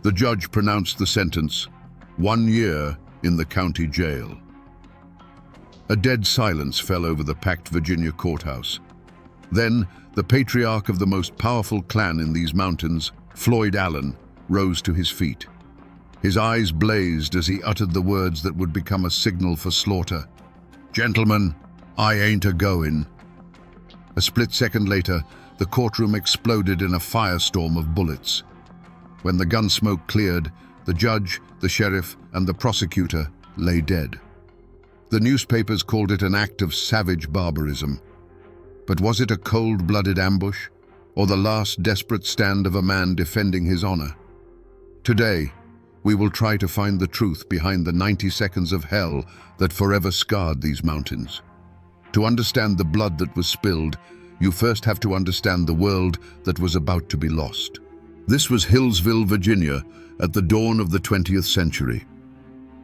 The judge pronounced the sentence, 1 year in the county jail. A dead silence fell over the packed Virginia courthouse. Then, the patriarch of the most powerful clan in these mountains, Floyd Allen, rose to his feet. His eyes blazed as he uttered the words that would become a signal for slaughter. "Gentlemen, I ain't a-goin'." A split second later, the courtroom exploded in a firestorm of bullets. When the gun smoke cleared, the judge, the sheriff, and the prosecutor lay dead. The newspapers called it an act of savage barbarism. But was it a cold-blooded ambush, or the last desperate stand of a man defending his honor? Today, we will try to find the truth behind the 90 seconds of hell that forever scarred these mountains. To understand the blood that was spilled, you first have to understand the world that was about to be lost. This was Hillsville, Virginia, at the dawn of the 20th century.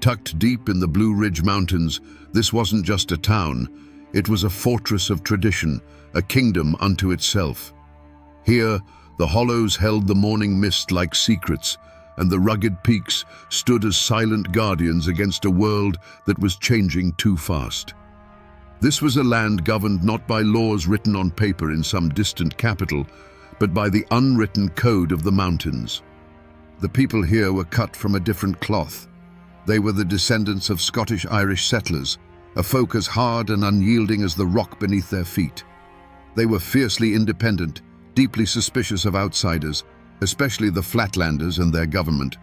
Tucked deep in the Blue Ridge Mountains, this wasn't just a town, it was a fortress of tradition, a kingdom unto itself. Here, the hollows held the morning mist like secrets, and the rugged peaks stood as silent guardians against a world that was changing too fast. This was a land governed not by laws written on paper in some distant capital, but by the unwritten code of the mountains. The people here were cut from a different cloth. They were the descendants of Scottish-Irish settlers, a folk as hard and unyielding as the rock beneath their feet. They were fiercely independent, deeply suspicious of outsiders, especially the Flatlanders and their government.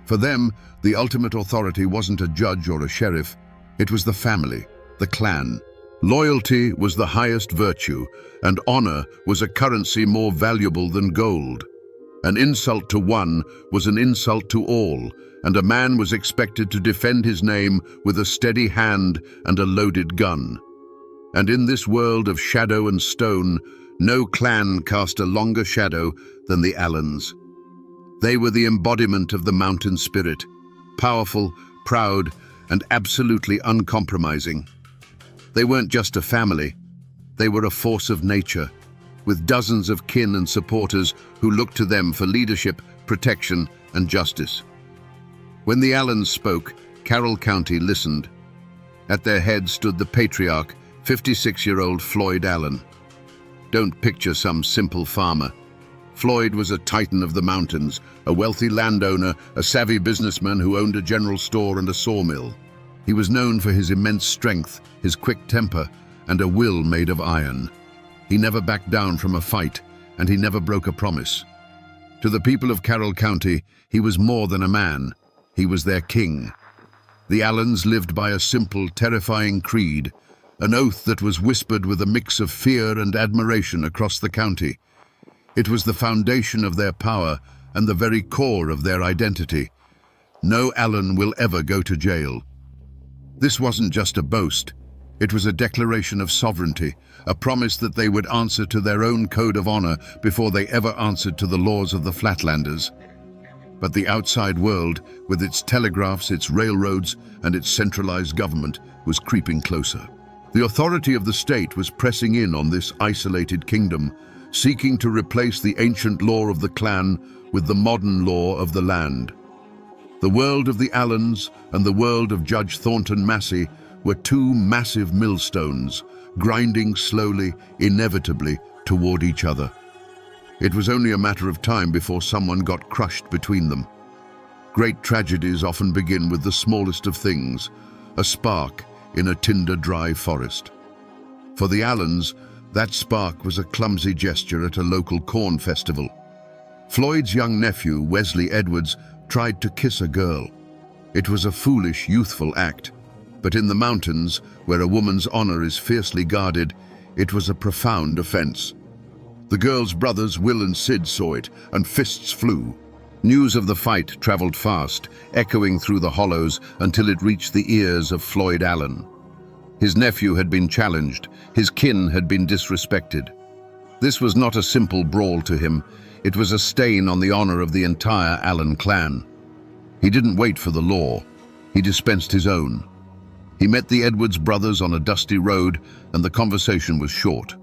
For them, the ultimate authority wasn't a judge or a sheriff, it was the family, the clan. Loyalty was the highest virtue, and honor was a currency more valuable than gold. An insult to one was an insult to all, and a man was expected to defend his name with a steady hand and a loaded gun. And in this world of shadow and stone, no clan cast a longer shadow than the Allens. They were the embodiment of the mountain spirit, powerful, proud, and absolutely uncompromising. They weren't just a family, they were a force of nature, with dozens of kin and supporters who looked to them for leadership, protection, and justice. When the Allens spoke, Carroll County listened. At their head stood the patriarch, 56-year-old Floyd Allen. Don't picture some simple farmer. Floyd was a titan of the mountains, a wealthy landowner, a savvy businessman who owned a general store and a sawmill. He was known for his immense strength, his quick temper, and a will made of iron. He never backed down from a fight, and he never broke a promise. To the people of Carroll County, he was more than a man. He was their king. The Allens lived by a simple, terrifying creed, an oath that was whispered with a mix of fear and admiration across the county. It was the foundation of their power and the very core of their identity. No Allen will ever go to jail. This wasn't just a boast. It was a declaration of sovereignty, a promise that they would answer to their own code of honor before they ever answered to the laws of the Flatlanders. But the outside world, with its telegraphs, its railroads, and its centralized government, was creeping closer. The authority of the state was pressing in on this isolated kingdom, seeking to replace the ancient law of the clan with the modern law of the land. The world of the Allens and the world of Judge Thornton Massey were two massive millstones, grinding slowly, inevitably, toward each other. It was only a matter of time before someone got crushed between them. Great tragedies often begin with the smallest of things, a spark in a tinder-dry forest. For the Allens, that spark was a clumsy gesture at a local corn festival. Floyd's young nephew, Wesley Edwards, tried to kiss a girl. It was a foolish, youthful act, but in the mountains, where a woman's honor is fiercely guarded, it was a profound offense. The girl's brothers, Will and Sid, saw it, and fists flew. News of the fight traveled fast, echoing through the hollows until it reached the ears of Floyd Allen. His nephew had been challenged, his kin had been disrespected. This was not a simple brawl to him, it was a stain on the honor of the entire Allen clan. He didn't wait for the law, he dispensed his own. He met the Edwards brothers on a dusty road, and the conversation was short.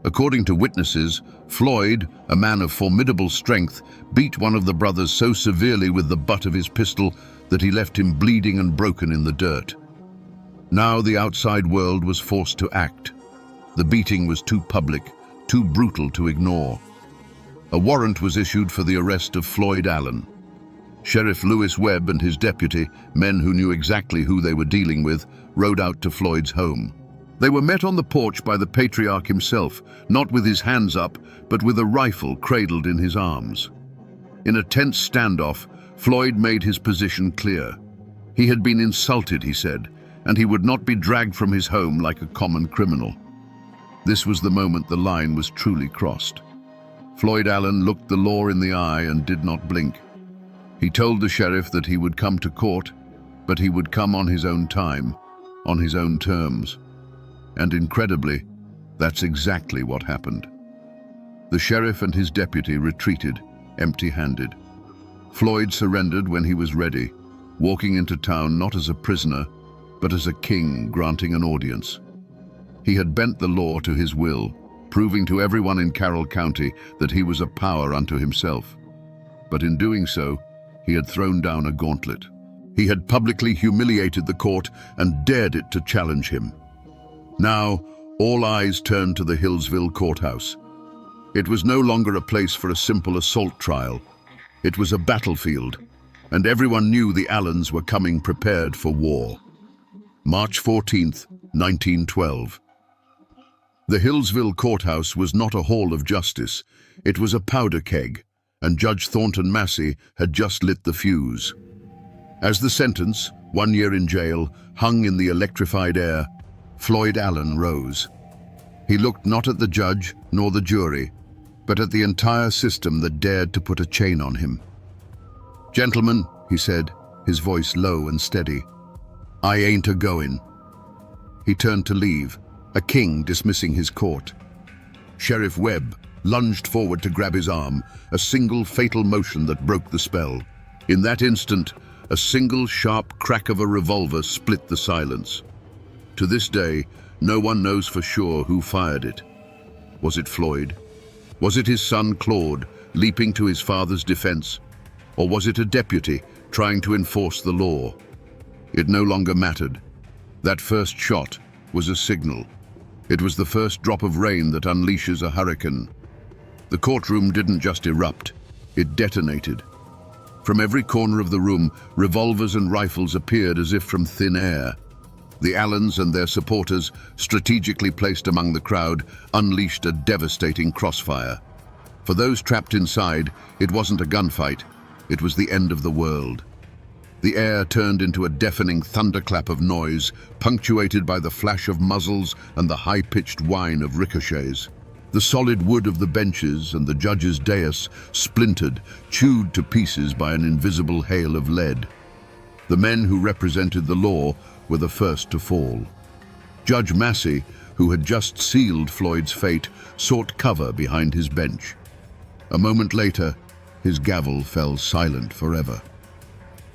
According to witnesses, Floyd, a man of formidable strength, beat one of the brothers so severely with the butt of his pistol that he left him bleeding and broken in the dirt. Now the outside world was forced to act. The beating was too public, too brutal to ignore. A warrant was issued for the arrest of Floyd Allen. Sheriff Lewis Webb and his deputy, men who knew exactly who they were dealing with, rode out to Floyd's home. They were met on the porch by the patriarch himself, not with his hands up, but with a rifle cradled in his arms. In a tense standoff, Floyd made his position clear. He had been insulted, he said, and he would not be dragged from his home like a common criminal. This was the moment the line was truly crossed. Floyd Allen looked the law in the eye and did not blink. He told the sheriff that he would come to court, but he would come on his own time, on his own terms. And incredibly, that's exactly what happened. The sheriff and his deputy retreated, empty-handed. Floyd surrendered when he was ready, walking into town not as a prisoner, but as a king granting an audience. He had bent the law to his will, proving to everyone in Carroll County that he was a power unto himself. But in doing so, he had thrown down a gauntlet. He had publicly humiliated the court and dared it to challenge him. Now, all eyes turned to the Hillsville courthouse. It was no longer a place for a simple assault trial. It was a battlefield, and everyone knew the Allens were coming prepared for war. March 14th, 1912. The Hillsville courthouse was not a hall of justice. It was a powder keg, and Judge Thornton Massey had just lit the fuse. As the sentence, 1 year in jail, hung in the electrified air, Floyd Allen rose. He looked not at the judge nor the jury, but at the entire system that dared to put a chain on him. "Gentlemen," he said, his voice low and steady, "I ain't a-goin'." He turned to leave, a king dismissing his court. Sheriff Webb lunged forward to grab his arm, a single fatal motion that broke the spell. In that instant, a single sharp crack of a revolver split the silence. To this day, no one knows for sure who fired it. Was it Floyd? Was it his son Claude, leaping to his father's defense? Or was it a deputy trying to enforce the law? It no longer mattered. That first shot was a signal. It was the first drop of rain that unleashes a hurricane. The courtroom didn't just erupt, it detonated. From every corner of the room, revolvers and rifles appeared as if from thin air. The Allens and their supporters, strategically placed among the crowd, unleashed a devastating crossfire. For those trapped inside, it wasn't a gunfight, it was the end of the world. The air turned into a deafening thunderclap of noise, punctuated by the flash of muzzles and the high-pitched whine of ricochets. The solid wood of the benches and the judge's dais splintered, chewed to pieces by an invisible hail of lead. The men who represented the law were the first to fall. Judge Massey, who had just sealed Floyd's fate, sought cover behind his bench. A moment later, his gavel fell silent forever.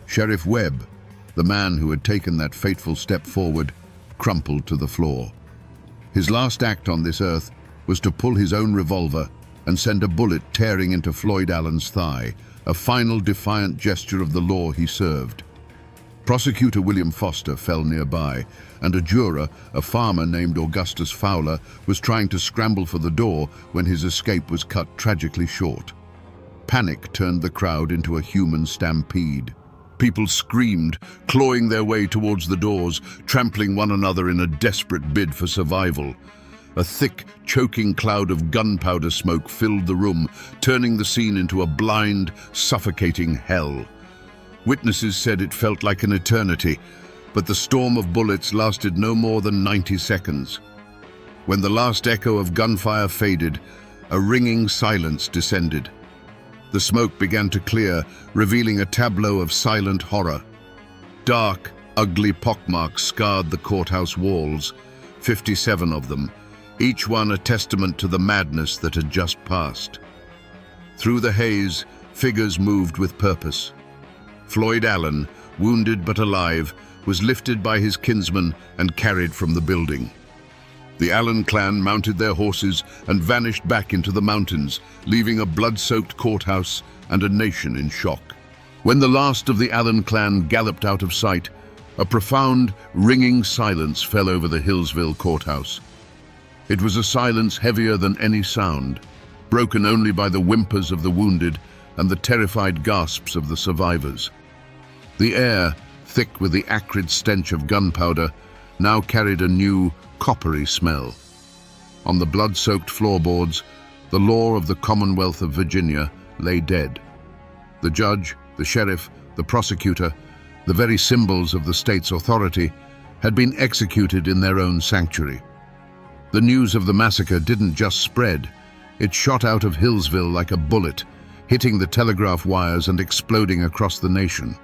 Sheriff Webb, the man who had taken that fateful step forward, crumpled to the floor. His last act on this earth was to pull his own revolver and send a bullet tearing into Floyd Allen's thigh, a final defiant gesture of the law he served. Prosecutor William Foster fell nearby, and a juror, a farmer named Augustus Fowler, was trying to scramble for the door when his escape was cut tragically short. Panic turned the crowd into a human stampede. People screamed, clawing their way towards the doors, trampling one another in a desperate bid for survival. A thick, choking cloud of gunpowder smoke filled the room, turning the scene into a blind, suffocating hell. Witnesses said it felt like an eternity, but the storm of bullets lasted no more than 90 seconds. When the last echo of gunfire faded, a ringing silence descended. The smoke began to clear, revealing a tableau of silent horror. Dark, ugly pockmarks scarred the courthouse walls, 57 of them, each one a testament to the madness that had just passed. Through the haze, figures moved with purpose. Floyd Allen, wounded but alive, was lifted by his kinsmen and carried from the building. The Allen clan mounted their horses and vanished back into the mountains, leaving a blood-soaked courthouse and a nation in shock. When the last of the Allen clan galloped out of sight, a profound, ringing silence fell over the Hillsville courthouse. It was a silence heavier than any sound, broken only by the whimpers of the wounded and the terrified gasps of the survivors. The air, thick with the acrid stench of gunpowder, now carried a new, coppery smell. On the blood-soaked floorboards, the law of the Commonwealth of Virginia lay dead. The judge, the sheriff, the prosecutor, the very symbols of the state's authority, had been executed in their own sanctuary. The news of the massacre didn't just spread, it shot out of Hillsville like a bullet, hitting the telegraph wires and exploding across the nation.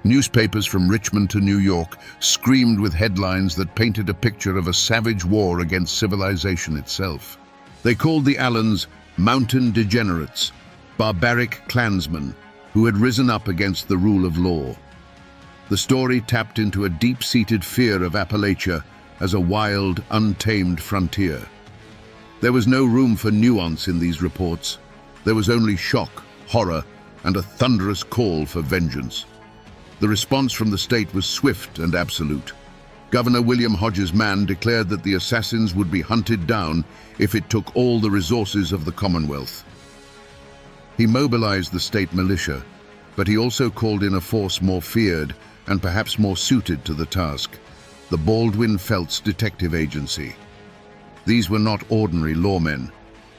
Newspapers from Richmond to New York screamed with headlines that painted a picture of a savage war against civilization itself. They called the Allens mountain degenerates, barbaric clansmen who had risen up against the rule of law. The story tapped into a deep-seated fear of Appalachia as a wild, untamed frontier. There was no room for nuance in these reports. There was only shock, horror, and a thunderous call for vengeance. The response from the state was swift and absolute. Governor William Hodges Mann declared that the assassins would be hunted down if it took all the resources of the Commonwealth. He mobilized the state militia, but he also called in a force more feared and perhaps more suited to the task, the Baldwin Felts Detective Agency. These were not ordinary lawmen.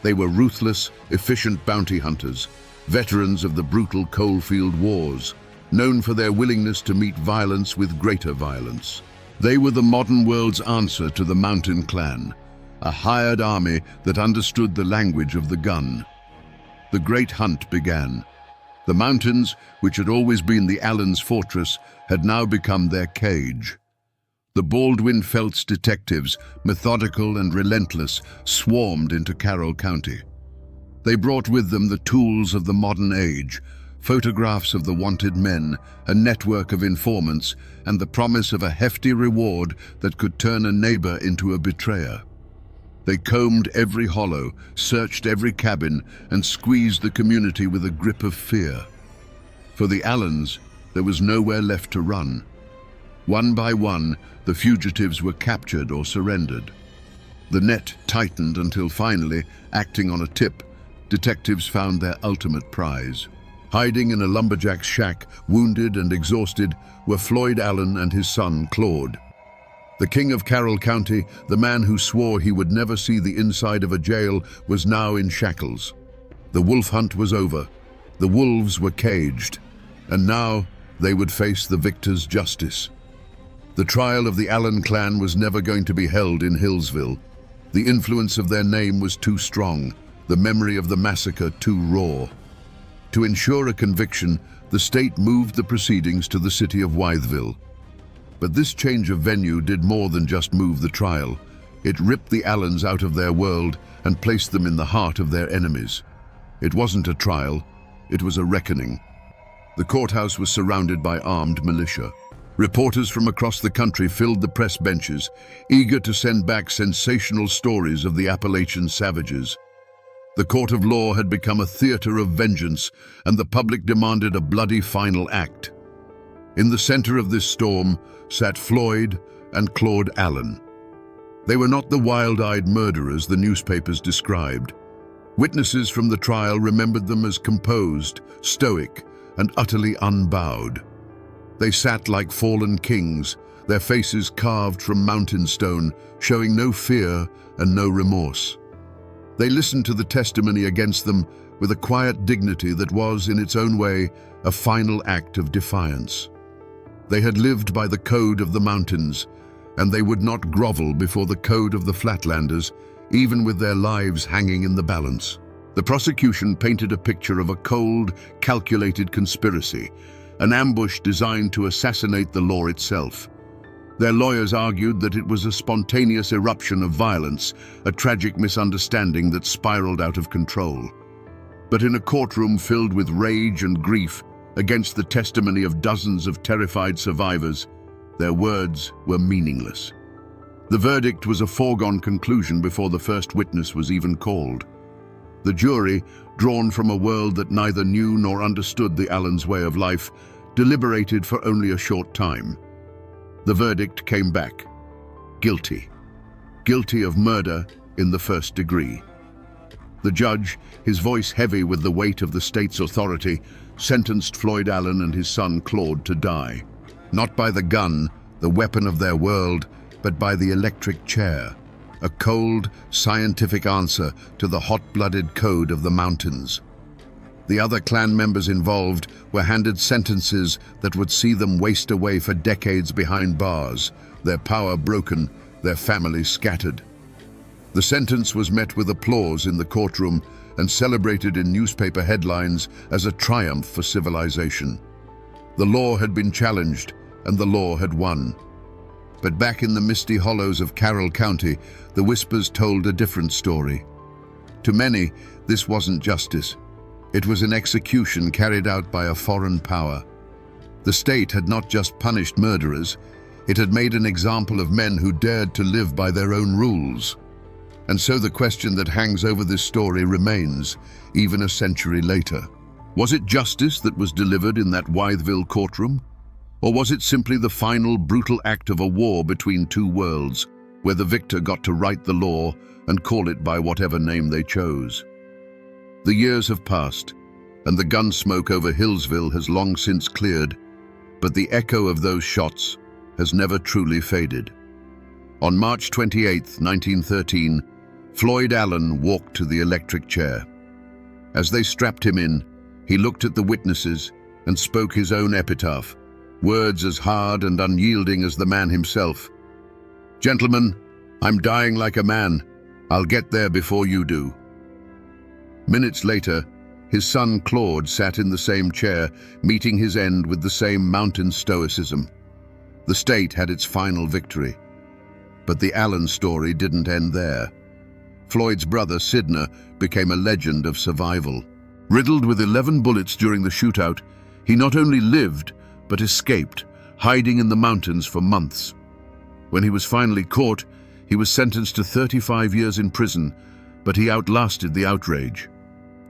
They were ruthless, efficient bounty hunters, veterans of the brutal coalfield wars, known for their willingness to meet violence with greater violence. They were the modern world's answer to the Mountain Clan, a hired army that understood the language of the gun. The great hunt began. The mountains, which had always been the Allens' fortress, had now become their cage. The Baldwin Felts detectives, methodical and relentless, swarmed into Carroll County. They brought with them the tools of the modern age, photographs of the wanted men, a network of informants, and the promise of a hefty reward that could turn a neighbor into a betrayer. They combed every hollow, searched every cabin, and squeezed the community with a grip of fear. For the Allens, there was nowhere left to run. One by one, the fugitives were captured or surrendered. The net tightened until finally, acting on a tip, detectives found their ultimate prize. Hiding in a lumberjack's shack, wounded and exhausted, were Floyd Allen and his son, Claude. The king of Carroll County, the man who swore he would never see the inside of a jail, was now in shackles. The wolf hunt was over. The wolves were caged. And now they would face the victor's justice. The trial of the Allen clan was never going to be held in Hillsville. The influence of their name was too strong, the memory of the massacre too raw. To ensure a conviction, the state moved the proceedings to the city of Wytheville. But this change of venue did more than just move the trial. It ripped the Allens out of their world and placed them in the heart of their enemies. It wasn't a trial, it was a reckoning. The courthouse was surrounded by armed militia. Reporters from across the country filled the press benches, eager to send back sensational stories of the Appalachian savages. The court of law had become a theater of vengeance, and the public demanded a bloody final act. In the center of this storm sat Floyd and Claude Allen. They were not the wild-eyed murderers the newspapers described. Witnesses from the trial remembered them as composed, stoic, and utterly unbowed. They sat like fallen kings, their faces carved from mountain stone, showing no fear and no remorse. They listened to the testimony against them with a quiet dignity that was, in its own way, a final act of defiance. They had lived by the code of the mountains, and they would not grovel before the code of the Flatlanders, even with their lives hanging in the balance. The prosecution painted a picture of a cold, calculated conspiracy, an ambush designed to assassinate the law itself. Their lawyers argued that it was a spontaneous eruption of violence, a tragic misunderstanding that spiraled out of control. But in a courtroom filled with rage and grief, against the testimony of dozens of terrified survivors, their words were meaningless. The verdict was a foregone conclusion before the first witness was even called. The jury, drawn from a world that neither knew nor understood the Allens' way of life, deliberated for only a short time. The verdict came back. Guilty. Guilty of murder in the first degree. The judge, his voice heavy with the weight of the state's authority, sentenced Floyd Allen and his son Claude to die. Not by the gun, the weapon of their world, but by the electric chair. A cold, scientific answer to the hot-blooded code of the mountains. The other clan members involved were handed sentences that would see them waste away for decades behind bars, their power broken, their families scattered. The sentence was met with applause in the courtroom and celebrated in newspaper headlines as a triumph for civilization. The law had been challenged, and the law had won. But back in the misty hollows of Carroll County, the whispers told a different story. To many, this wasn't justice. It was an execution carried out by a foreign power. The state had not just punished murderers, it had made an example of men who dared to live by their own rules. And so the question that hangs over this story remains, even a century later. Was it justice that was delivered in that Wytheville courtroom? Or was it simply the final brutal act of a war between two worlds, where the victor got to write the law and call it by whatever name they chose? The years have passed, and the gun smoke over Hillsville has long since cleared, but the echo of those shots has never truly faded. On March 28, 1913, Floyd Allen walked to the electric chair. As they strapped him in, he looked at the witnesses and spoke his own epitaph, words as hard and unyielding as the man himself. "Gentlemen, I'm dying like a man. I'll get there before you do." Minutes later, his son Claude sat in the same chair, meeting his end with the same mountain stoicism. The state had its final victory. But the Allen story didn't end there. Floyd's brother, Sidner, became a legend of survival. Riddled with 11 bullets during the shootout, he not only lived, but escaped, hiding in the mountains for months. When he was finally caught, he was sentenced to 35 years in prison, but he outlasted the outrage.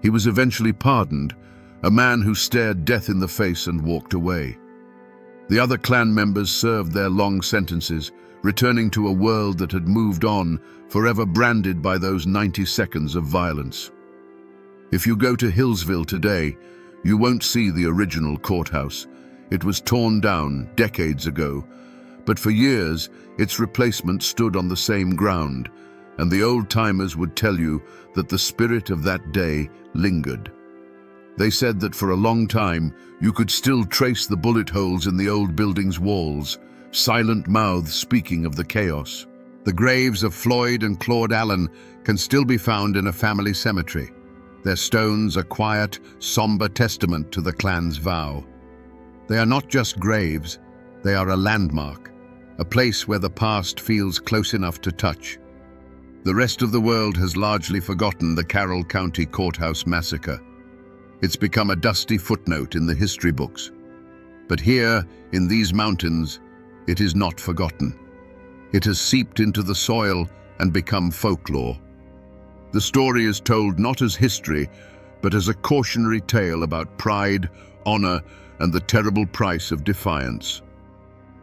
He was eventually pardoned, a man who stared death in the face and walked away. The other clan members served their long sentences, returning to a world that had moved on, forever branded by those 90 seconds of violence. If you go to Hillsville today, you won't see the original courthouse. It was torn down decades ago, but for years its replacement stood on the same ground, and the old-timers would tell you that the spirit of that day lingered. They said that for a long time you could still trace the bullet holes in the old building's walls, silent mouths speaking of the chaos. The graves of Floyd and Claude Allen can still be found in a family cemetery, their stones a quiet, somber testament to the clan's vow. They are not just graves, they are a landmark, a place where the past feels close enough to touch. The rest of the world has largely forgotten the Carroll County Courthouse Massacre. It's become a dusty footnote in the history books. But here, in these mountains, it is not forgotten. It has seeped into the soil and become folklore. The story is told not as history, but as a cautionary tale about pride, honor, and the terrible price of defiance.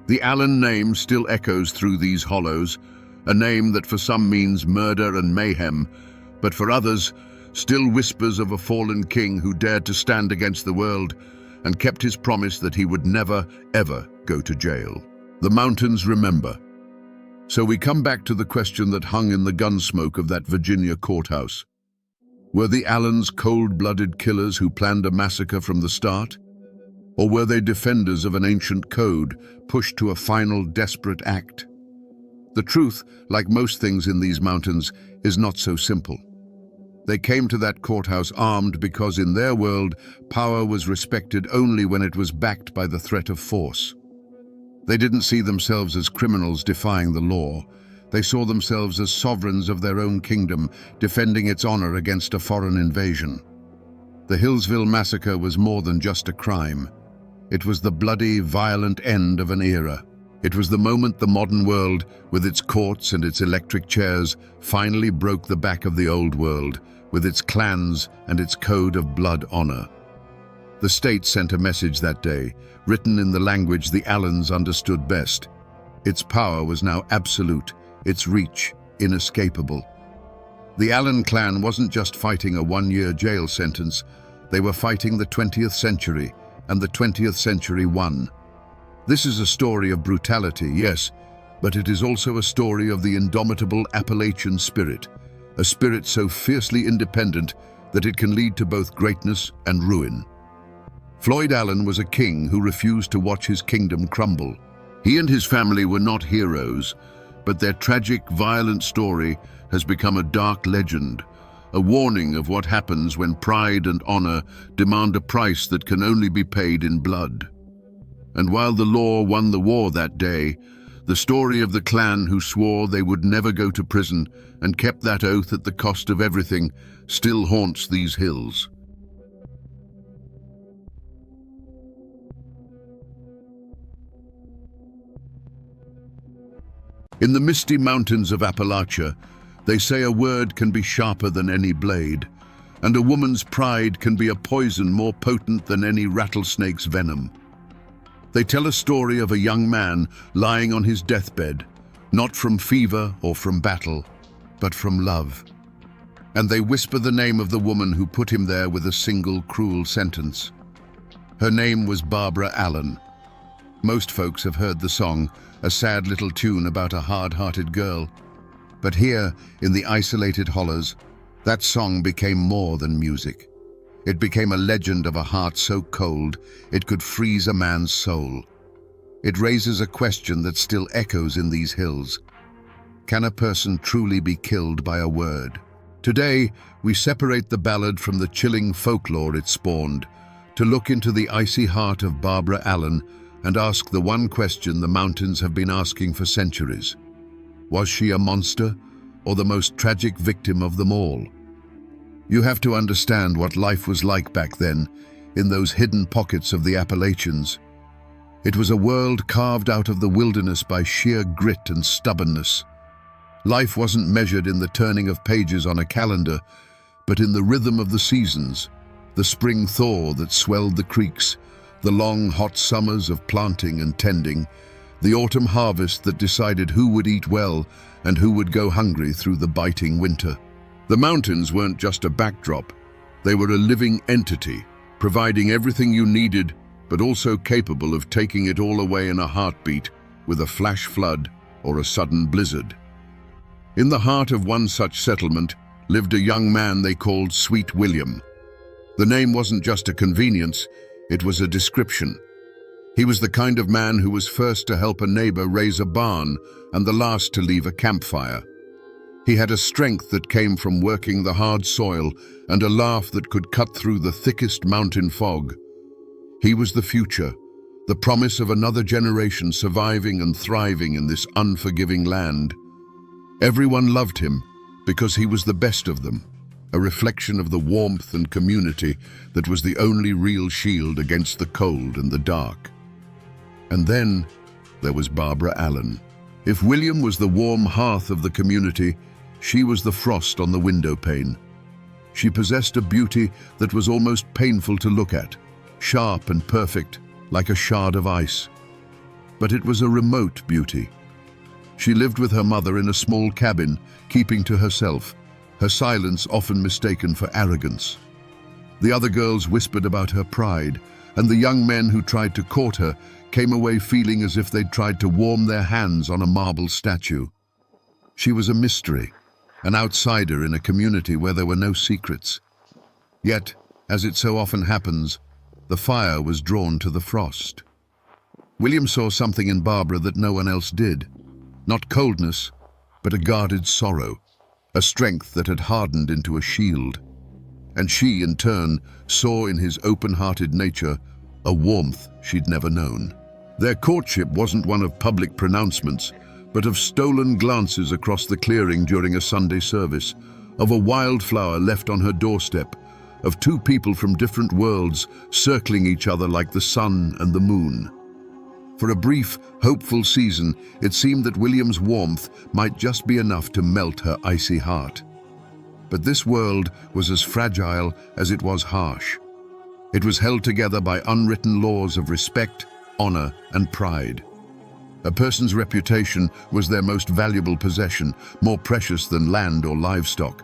The Allen name still echoes through these hollows, a name that for some means murder and mayhem, but for others, still whispers of a fallen king who dared to stand against the world and kept his promise that he would never, ever go to jail. The mountains remember. So we come back to the question that hung in the gunsmoke of that Virginia courthouse. Were the Allens cold-blooded killers who planned a massacre from the start? Or were they defenders of an ancient code, pushed to a final desperate act? The truth, like most things in these mountains, is not so simple. They came to that courthouse armed because in their world, power was respected only when it was backed by the threat of force. They didn't see themselves as criminals defying the law. They saw themselves as sovereigns of their own kingdom, defending its honor against a foreign invasion. The Hillsville Massacre was more than just a crime. It was the bloody, violent end of an era. It was the moment the modern world, with its courts and its electric chairs, finally broke the back of the old world, with its clans and its code of blood honor. The state sent a message that day, written in the language the Allens understood best. Its power was now absolute, its reach inescapable. The Allen clan wasn't just fighting a one-year jail sentence, they were fighting the 20th century, and the 20th century won. This is a story of brutality, yes, but it is also a story of the indomitable Appalachian spirit, a spirit so fiercely independent that it can lead to both greatness and ruin. Floyd Allen was a king who refused to watch his kingdom crumble. He and his family were not heroes, but their tragic, violent story has become a dark legend, a warning of what happens when pride and honor demand a price that can only be paid in blood. And while the law won the war that day, the story of the clan who swore they would never go to prison and kept that oath at the cost of everything still haunts these hills. In the misty mountains of Appalachia, they say a word can be sharper than any blade, and a woman's pride can be a poison more potent than any rattlesnake's venom. They tell a story of a young man lying on his deathbed, not from fever or from battle, but from love. And they whisper the name of the woman who put him there with a single cruel sentence. Her name was Barbara Allen. Most folks have heard the song, a sad little tune about a hard-hearted girl. But here, in the isolated hollows, that song became more than music. It became a legend of a heart so cold it could freeze a man's soul. It raises a question that still echoes in these hills. Can a person truly be killed by a word? Today, we separate the ballad from the chilling folklore it spawned, to look into the icy heart of Barbara Allen and ask the one question the mountains have been asking for centuries. Was she a monster, or the most tragic victim of them all? You have to understand what life was like back then, in those hidden pockets of the Appalachians. It was a world carved out of the wilderness by sheer grit and stubbornness. Life wasn't measured in the turning of pages on a calendar, but in the rhythm of the seasons, the spring thaw that swelled the creeks, the long, hot summers of planting and tending, the autumn harvest that decided who would eat well and who would go hungry through the biting winter. The mountains weren't just a backdrop. They were a living entity, providing everything you needed, but also capable of taking it all away in a heartbeat with a flash flood or a sudden blizzard. In the heart of one such settlement lived a young man they called Sweet William. The name wasn't just a convenience, it was a description. He was the kind of man who was first to help a neighbor raise a barn and the last to leave a campfire. He had a strength that came from working the hard soil and a laugh that could cut through the thickest mountain fog. He was the future, the promise of another generation surviving and thriving in this unforgiving land. Everyone loved him because he was the best of them, a reflection of the warmth and community that was the only real shield against the cold and the dark. And then there was Barbara Allen. If William was the warm hearth of the community, she was the frost on the window pane. She possessed a beauty that was almost painful to look at, sharp and perfect, like a shard of ice. But it was a remote beauty. She lived with her mother in a small cabin, keeping to herself, her silence often mistaken for arrogance. The other girls whispered about her pride, and the young men who tried to court her came away feeling as if they'd tried to warm their hands on a marble statue. She was a mystery, an outsider in a community where there were no secrets. Yet, as it so often happens, the fire was drawn to the frost. William saw something in Barbara that no one else did. Not coldness, but a guarded sorrow, a strength that had hardened into a shield. And she, in turn, saw in his open-hearted nature a warmth she'd never known. Their courtship wasn't one of public pronouncements, but of stolen glances across the clearing during a Sunday service, of a wildflower left on her doorstep, of two people from different worlds circling each other like the sun and the moon. For a brief, hopeful season, it seemed that William's warmth might just be enough to melt her icy heart. But this world was as fragile as it was harsh. It was held together by unwritten laws of respect, honor, and pride. A person's reputation was their most valuable possession, more precious than land or livestock.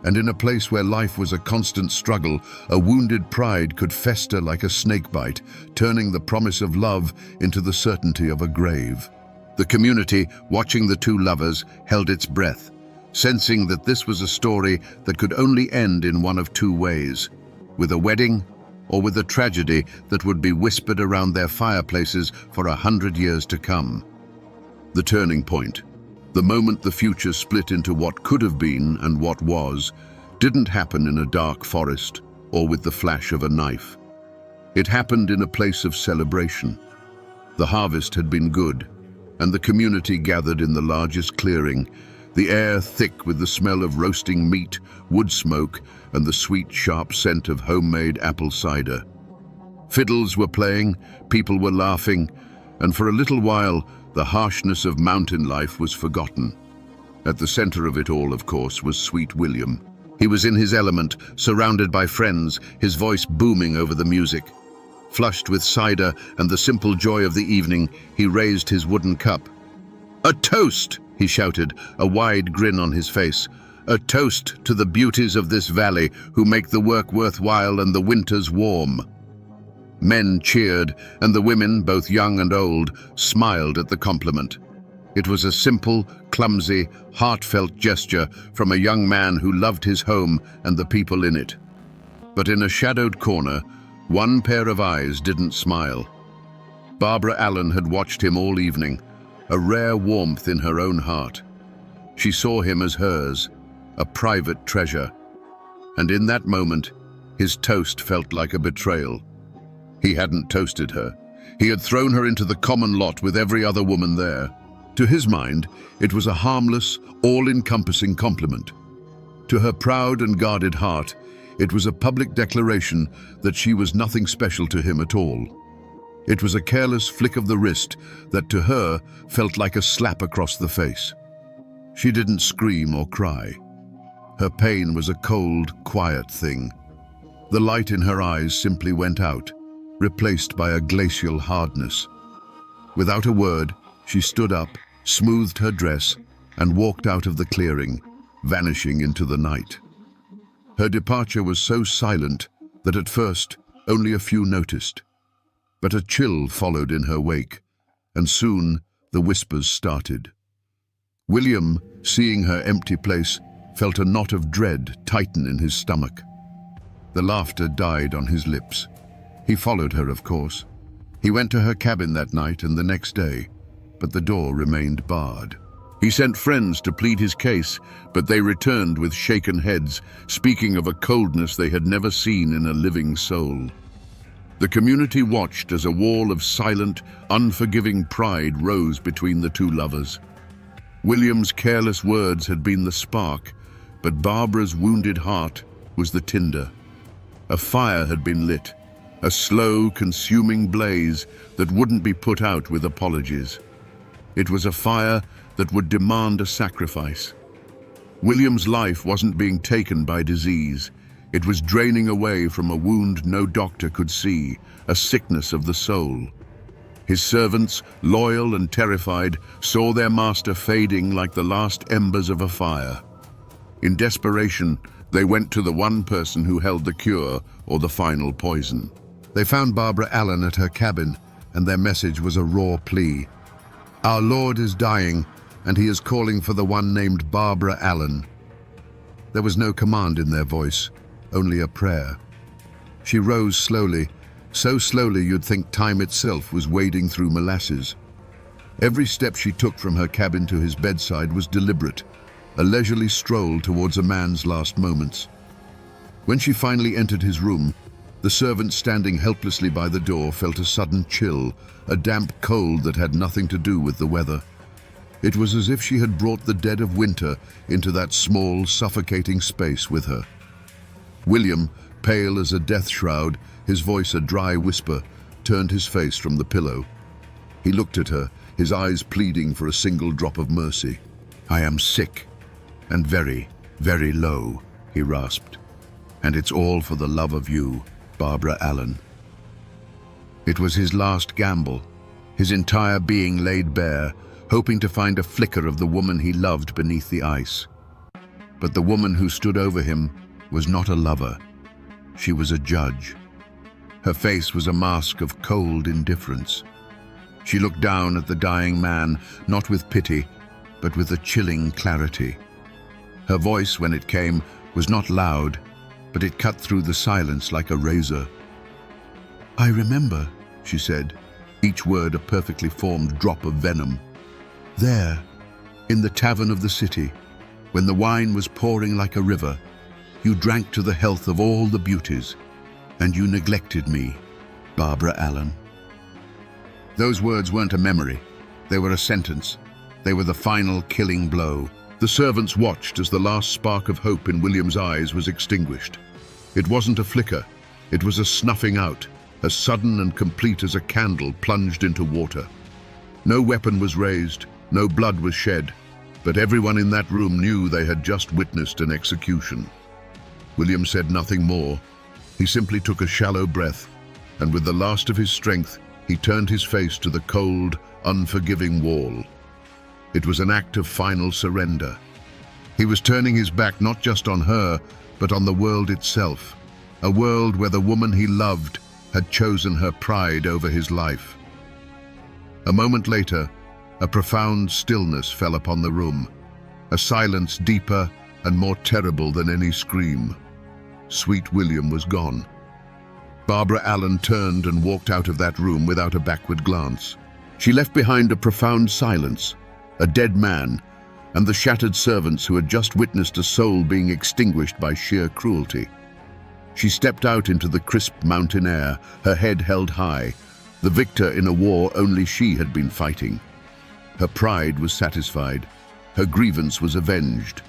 And in a place where life was a constant struggle, a wounded pride could fester like a snakebite, turning the promise of love into the certainty of a grave. The community, watching the two lovers, held its breath, sensing that this was a story that could only end in one of two ways: with a wedding or with a tragedy that would be whispered around their fireplaces for 100 years to come. The turning point. The moment the future split into what could have been and what was, didn't happen in a dark forest or with the flash of a knife. It happened in a place of celebration. The harvest had been good, and the community gathered in the largest clearing, the air thick with the smell of roasting meat, wood smoke, and the sweet, sharp scent of homemade apple cider. Fiddles were playing, people were laughing, and for a little while, the harshness of mountain life was forgotten. At the center of it all, of course, was sweet William. He was in his element, surrounded by friends, his voice booming over the music. Flushed with cider and the simple joy of the evening, he raised his wooden cup. "A toast!" he shouted, a wide grin on his face. "A toast to the beauties of this valley who make the work worthwhile and the winters warm." Men cheered, and the women, both young and old, smiled at the compliment. It was a simple, clumsy, heartfelt gesture from a young man who loved his home and the people in it. But in a shadowed corner, one pair of eyes didn't smile. Barbara Allen had watched him all evening, a rare warmth in her own heart. She saw him as hers, a private treasure. And in that moment, his toast felt like a betrayal. He hadn't toasted her. He had thrown her into the common lot with every other woman there. To his mind, it was a harmless, all-encompassing compliment. To her proud and guarded heart, it was a public declaration that she was nothing special to him at all. It was a careless flick of the wrist that to her felt like a slap across the face. She didn't scream or cry. Her pain was a cold, quiet thing. The light in her eyes simply went out, replaced by a glacial hardness. Without a word, she stood up, smoothed her dress, and walked out of the clearing, vanishing into the night. Her departure was so silent that at first only a few noticed. But a chill followed in her wake, and soon the whispers started. William, seeing her empty place, felt a knot of dread tighten in his stomach. The laughter died on his lips. He followed her, of course. He went to her cabin that night and the next day, but the door remained barred. He sent friends to plead his case, but they returned with shaken heads, speaking of a coldness they had never seen in a living soul. The community watched as a wall of silent, unforgiving pride rose between the two lovers. William's careless words had been the spark, but Barbara's wounded heart was the tinder. A fire had been lit, a slow, consuming blaze that wouldn't be put out with apologies. It was a fire that would demand a sacrifice. William's life wasn't being taken by disease. It was draining away from a wound no doctor could see, a sickness of the soul. His servants, loyal and terrified, saw their master fading like the last embers of a fire. In desperation, they went to the one person who held the cure or the final poison. They found Barbara Allen at her cabin, and their message was a raw plea. "Our Lord is dying, and he is calling for the one named Barbara Allen." There was no command in their voice, only a prayer. She rose slowly, so slowly you'd think time itself was wading through molasses. Every step she took from her cabin to his bedside was deliberate, a leisurely stroll towards a man's last moments. When she finally entered his room, the servant standing helplessly by the door felt a sudden chill, a damp cold that had nothing to do with the weather. It was as if she had brought the dead of winter into that small, suffocating space with her. William, pale as a death shroud, his voice a dry whisper, turned his face from the pillow. He looked at her, his eyes pleading for a single drop of mercy. "I am sick and very, very low," he rasped. "And it's all for the love of you, Barbara Allen." It was his last gamble, his entire being laid bare, hoping to find a flicker of the woman he loved beneath the ice. But the woman who stood over him was not a lover. She was a judge. Her face was a mask of cold indifference. She looked down at the dying man, not with pity, but with a chilling clarity. Her voice, when it came, was not loud, but it cut through the silence like a razor. "I remember," she said, each word a perfectly formed drop of venom. "There, in the tavern of the city, when the wine was pouring like a river, you drank to the health of all the beauties, and you neglected me, Barbara Allen." Those words weren't a memory. They were a sentence. They were the final killing blow. The servants watched as the last spark of hope in William's eyes was extinguished. It wasn't a flicker. It was a snuffing out, as sudden and complete as a candle plunged into water. No weapon was raised, no blood was shed, but everyone in that room knew they had just witnessed an execution. William said nothing more. He simply took a shallow breath, and with the last of his strength, he turned his face to the cold, unforgiving wall. It was an act of final surrender. He was turning his back not just on her, but on the world itself, a world where the woman he loved had chosen her pride over his life. A moment later, a profound stillness fell upon the room, a silence deeper and more terrible than any scream. Sweet William was gone. Barbara Allen turned and walked out of that room without a backward glance. She left behind a profound silence, a dead man, and the shattered servants who had just witnessed a soul being extinguished by sheer cruelty. She stepped out into the crisp mountain air, her head held high, the victor in a war only she had been fighting. Her pride was satisfied. Her grievance was avenged.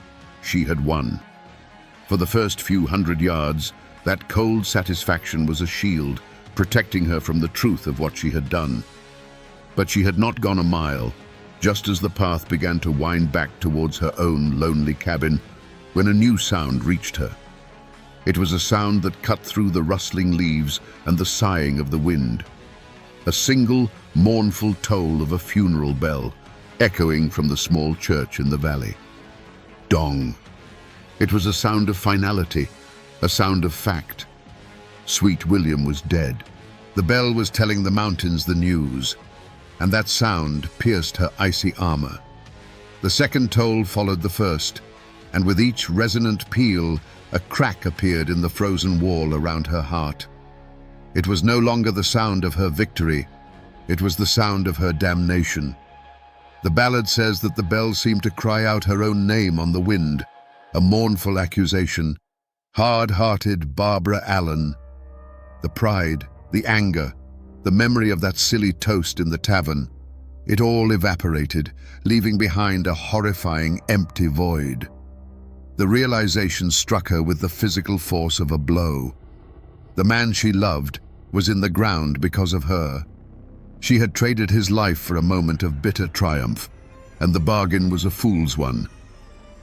She had won. For the first few hundred yards, that cold satisfaction was a shield, protecting her from the truth of what she had done. But she had not gone a mile, just as the path began to wind back towards her own lonely cabin, when a new sound reached her. It was a sound that cut through the rustling leaves and the sighing of the wind. A single, mournful toll of a funeral bell, echoing from the small church in the valley. Dong. It was a sound of finality, a sound of fact. Sweet William was dead. The bell was telling the mountains the news, and that sound pierced her icy armor. The second toll followed the first, and with each resonant peal, a crack appeared in the frozen wall around her heart. It was no longer the sound of her victory, it was the sound of her damnation. The ballad says that the bell seemed to cry out her own name on the wind, a mournful accusation. Hard-hearted Barbara Allen. The pride, the anger, the memory of that silly toast in the tavern, it all evaporated, leaving behind a horrifying, empty void. The realization struck her with the physical force of a blow. The man she loved was in the ground because of her. She had traded his life for a moment of bitter triumph, and the bargain was a fool's one.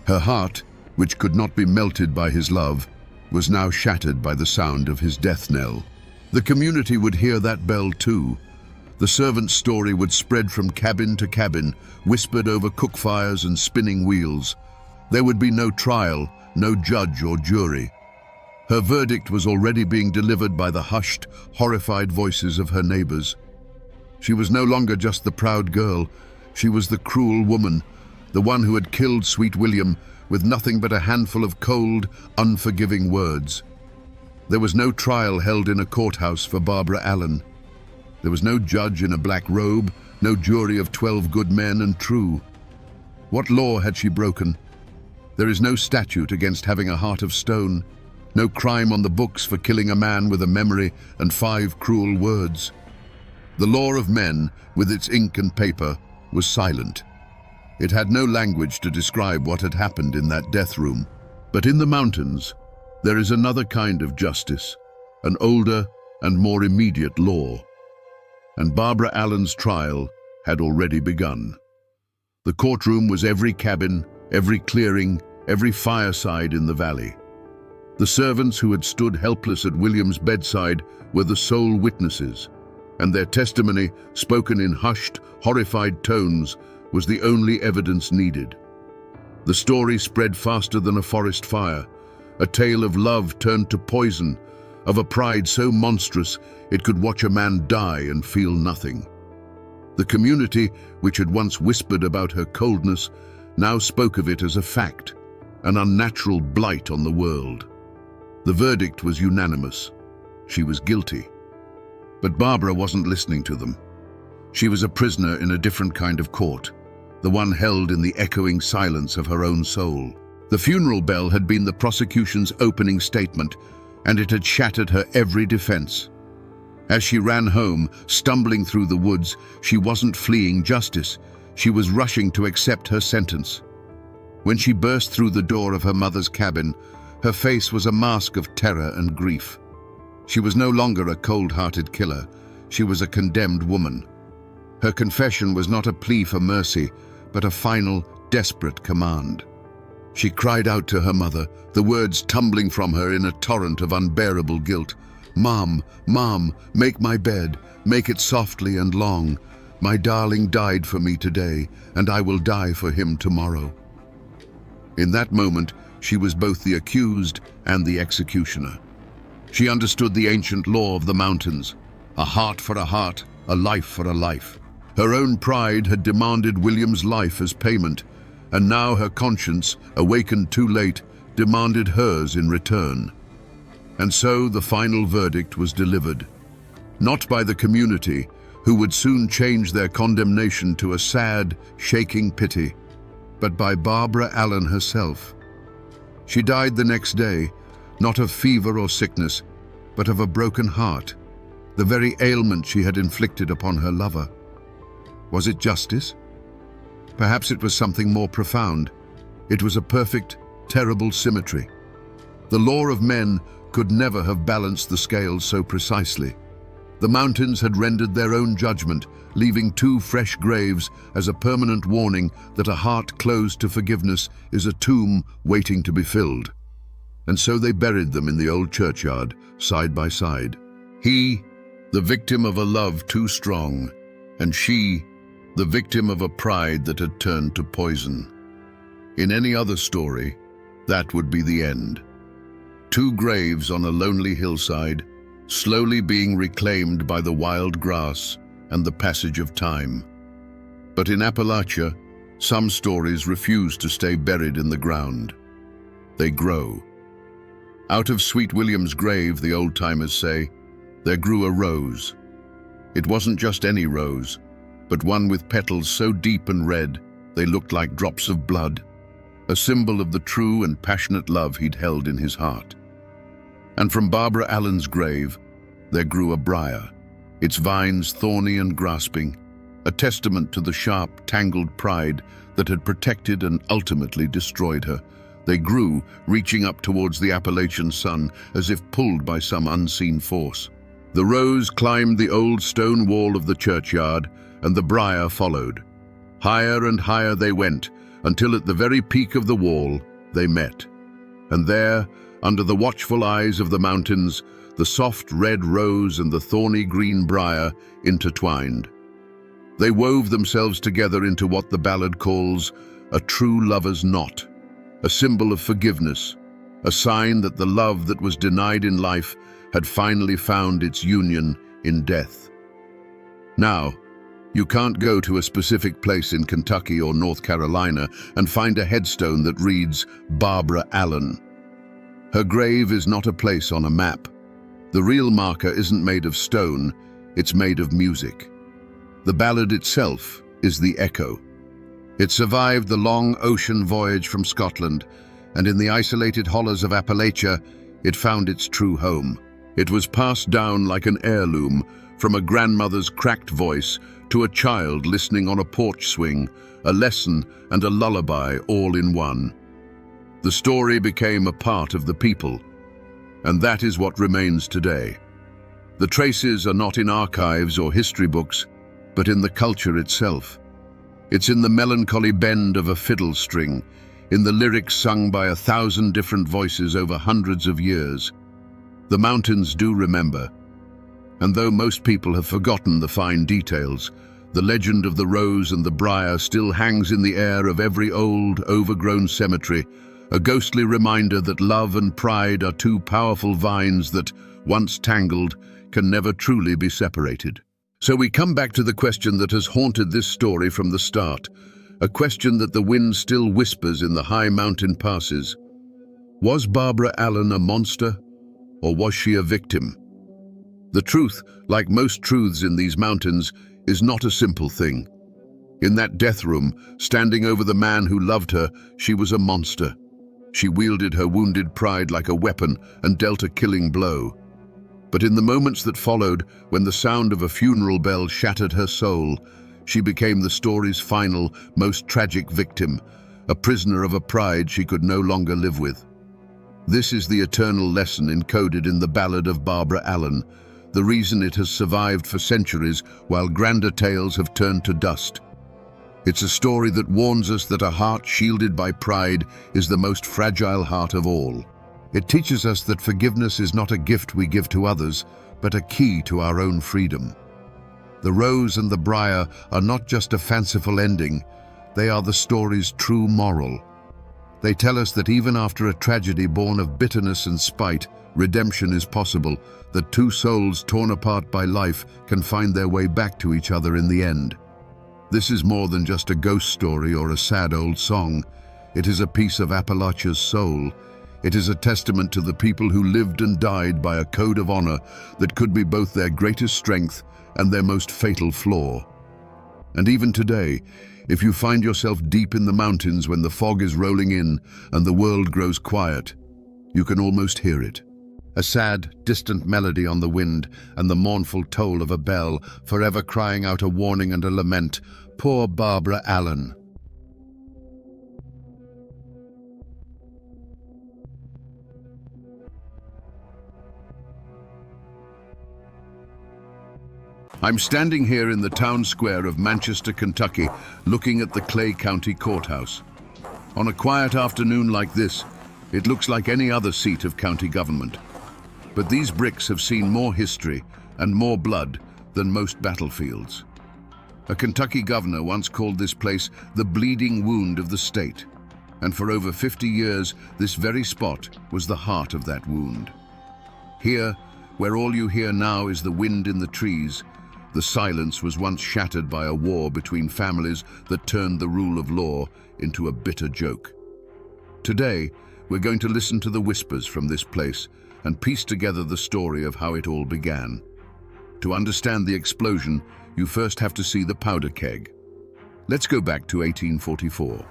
Her heart, which could not be melted by his love, was now shattered by the sound of his death knell. The community would hear that bell too. The servant's story would spread from cabin to cabin, whispered over cook fires and spinning wheels. There would be no trial, no judge or jury. Her verdict was already being delivered by the hushed, horrified voices of her neighbors. She was no longer just the proud girl. She was the cruel woman, the one who had killed Sweet William with nothing but a handful of cold, unforgiving words. There was no trial held in a courthouse for Barbara Allen. There was no judge in a black robe, no jury of 12 good men and true. What law had she broken? There is no statute against having a heart of stone, no crime on the books for killing a man with a memory and 5 cruel words. The law of men, with its ink and paper, was silent. It had no language to describe what had happened in that death room. But in the mountains, there is another kind of justice, an older and more immediate law. And Barbara Allen's trial had already begun. The courtroom was every cabin, every clearing, every fireside in the valley. The servants who had stood helpless at William's bedside were the sole witnesses, and their testimony, spoken in hushed, horrified tones, was the only evidence needed. The story spread faster than a forest fire, a tale of love turned to poison, of a pride so monstrous it could watch a man die and feel nothing. The community, which had once whispered about her coldness, now spoke of it as a fact, an unnatural blight on the world. The verdict was unanimous. She was guilty. But Barbara wasn't listening to them. She was a prisoner in a different kind of court, the one held in the echoing silence of her own soul. The funeral bell had been the prosecution's opening statement, and it had shattered her every defense. As she ran home, stumbling through the woods, she wasn't fleeing justice. She was rushing to accept her sentence. When she burst through the door of her mother's cabin, her face was a mask of terror and grief. She was no longer a cold-hearted killer. She was a condemned woman. Her confession was not a plea for mercy, but a final, desperate command. She cried out to her mother, the words tumbling from her in a torrent of unbearable guilt. "Mom, Mom, make my bed, make it softly and long. My darling died for me today, and I will die for him tomorrow." In that moment, she was both the accused and the executioner. She understood the ancient law of the mountains, a heart for a heart, a life for a life. Her own pride had demanded William's life as payment, and now her conscience, awakened too late, demanded hers in return. And so the final verdict was delivered, not by the community, who would soon change their condemnation to a sad, shaking pity, but by Barbara Allen herself. She died the next day, not of fever or sickness, but of a broken heart, the very ailment she had inflicted upon her lover. Was it justice? Perhaps it was something more profound. It was a perfect, terrible symmetry. The law of men could never have balanced the scales so precisely. The mountains had rendered their own judgment, leaving two fresh graves as a permanent warning that a heart closed to forgiveness is a tomb waiting to be filled. And so they buried them in the old churchyard, side by side. He, the victim of a love too strong, and she, the victim of a pride that had turned to poison. In any other story, that would be the end. Two graves on a lonely hillside, slowly being reclaimed by the wild grass and the passage of time. But in Appalachia, some stories refuse to stay buried in the ground. They grow. Out of Sweet William's grave, the old-timers say, there grew a rose. It wasn't just any rose, but one with petals so deep and red they looked like drops of blood, a symbol of the true and passionate love he'd held in his heart. And from Barbara Allen's grave, there grew a briar, its vines thorny and grasping, a testament to the sharp, tangled pride that had protected and ultimately destroyed her. They grew, reaching up towards the Appalachian sun as if pulled by some unseen force. The rose climbed the old stone wall of the churchyard, and the briar followed. Higher and higher they went, until at the very peak of the wall they met. And there, under the watchful eyes of the mountains, the soft red rose and the thorny green briar intertwined. They wove themselves together into what the ballad calls a true lover's knot, a symbol of forgiveness, a sign that the love that was denied in life had finally found its union in death. Now, you can't go to a specific place in Kentucky or North Carolina and find a headstone that reads Barbara Allen. Her grave is not a place on a map. The real marker isn't made of stone, it's made of music. The ballad itself is the echo. It survived the long ocean voyage from Scotland, and in the isolated hollows of Appalachia, it found its true home. It was passed down like an heirloom, from a grandmother's cracked voice to a child listening on a porch swing, a lesson and a lullaby all in one. The story became a part of the people, and that is what remains today. The traces are not in archives or history books, but in the culture itself. It's in the melancholy bend of a fiddle string, in the lyrics sung by 1,000 different voices over hundreds of years. The mountains do remember, and though most people have forgotten the fine details, the legend of the rose and the briar still hangs in the air of every old, overgrown cemetery, a ghostly reminder that love and pride are two powerful vines that, once tangled, can never truly be separated. So we come back to the question that has haunted this story from the start, a question that the wind still whispers in the high mountain passes. Was Barbara Allen a monster, or was she a victim? The truth, like most truths in these mountains, is not a simple thing. In that death room, standing over the man who loved her, she was a monster. She wielded her wounded pride like a weapon and dealt a killing blow. But in the moments that followed, when the sound of a funeral bell shattered her soul, she became the story's final, most tragic victim, a prisoner of a pride she could no longer live with. This is the eternal lesson encoded in the ballad of Barbara Allen, the reason it has survived for centuries while grander tales have turned to dust. It's a story that warns us that a heart shielded by pride is the most fragile heart of all. It teaches us that forgiveness is not a gift we give to others, but a key to our own freedom. The rose and the briar are not just a fanciful ending, they are the story's true moral. They tell us that even after a tragedy born of bitterness and spite, redemption is possible, that two souls torn apart by life can find their way back to each other in the end. This is more than just a ghost story or a sad old song. It is a piece of Appalachia's soul. It is a testament to the people who lived and died by a code of honor that could be both their greatest strength and their most fatal flaw. And even today, if you find yourself deep in the mountains when the fog is rolling in and the world grows quiet, you can almost hear it. A sad, distant melody on the wind and the mournful toll of a bell, forever crying out a warning and a lament. Poor Barbara Allen. I'm standing here in the town square of Manchester, Kentucky, looking at the Clay County Courthouse. On a quiet afternoon like this, it looks like any other seat of county government. But these bricks have seen more history and more blood than most battlefields. A Kentucky governor once called this place the bleeding wound of the state. And for over 50 years, this very spot was the heart of that wound. Here, where all you hear now is the wind in the trees, the silence was once shattered by a war between families that turned the rule of law into a bitter joke. Today, we're going to listen to the whispers from this place and piece together the story of how it all began. To understand the explosion, you first have to see the powder keg. Let's go back to 1844.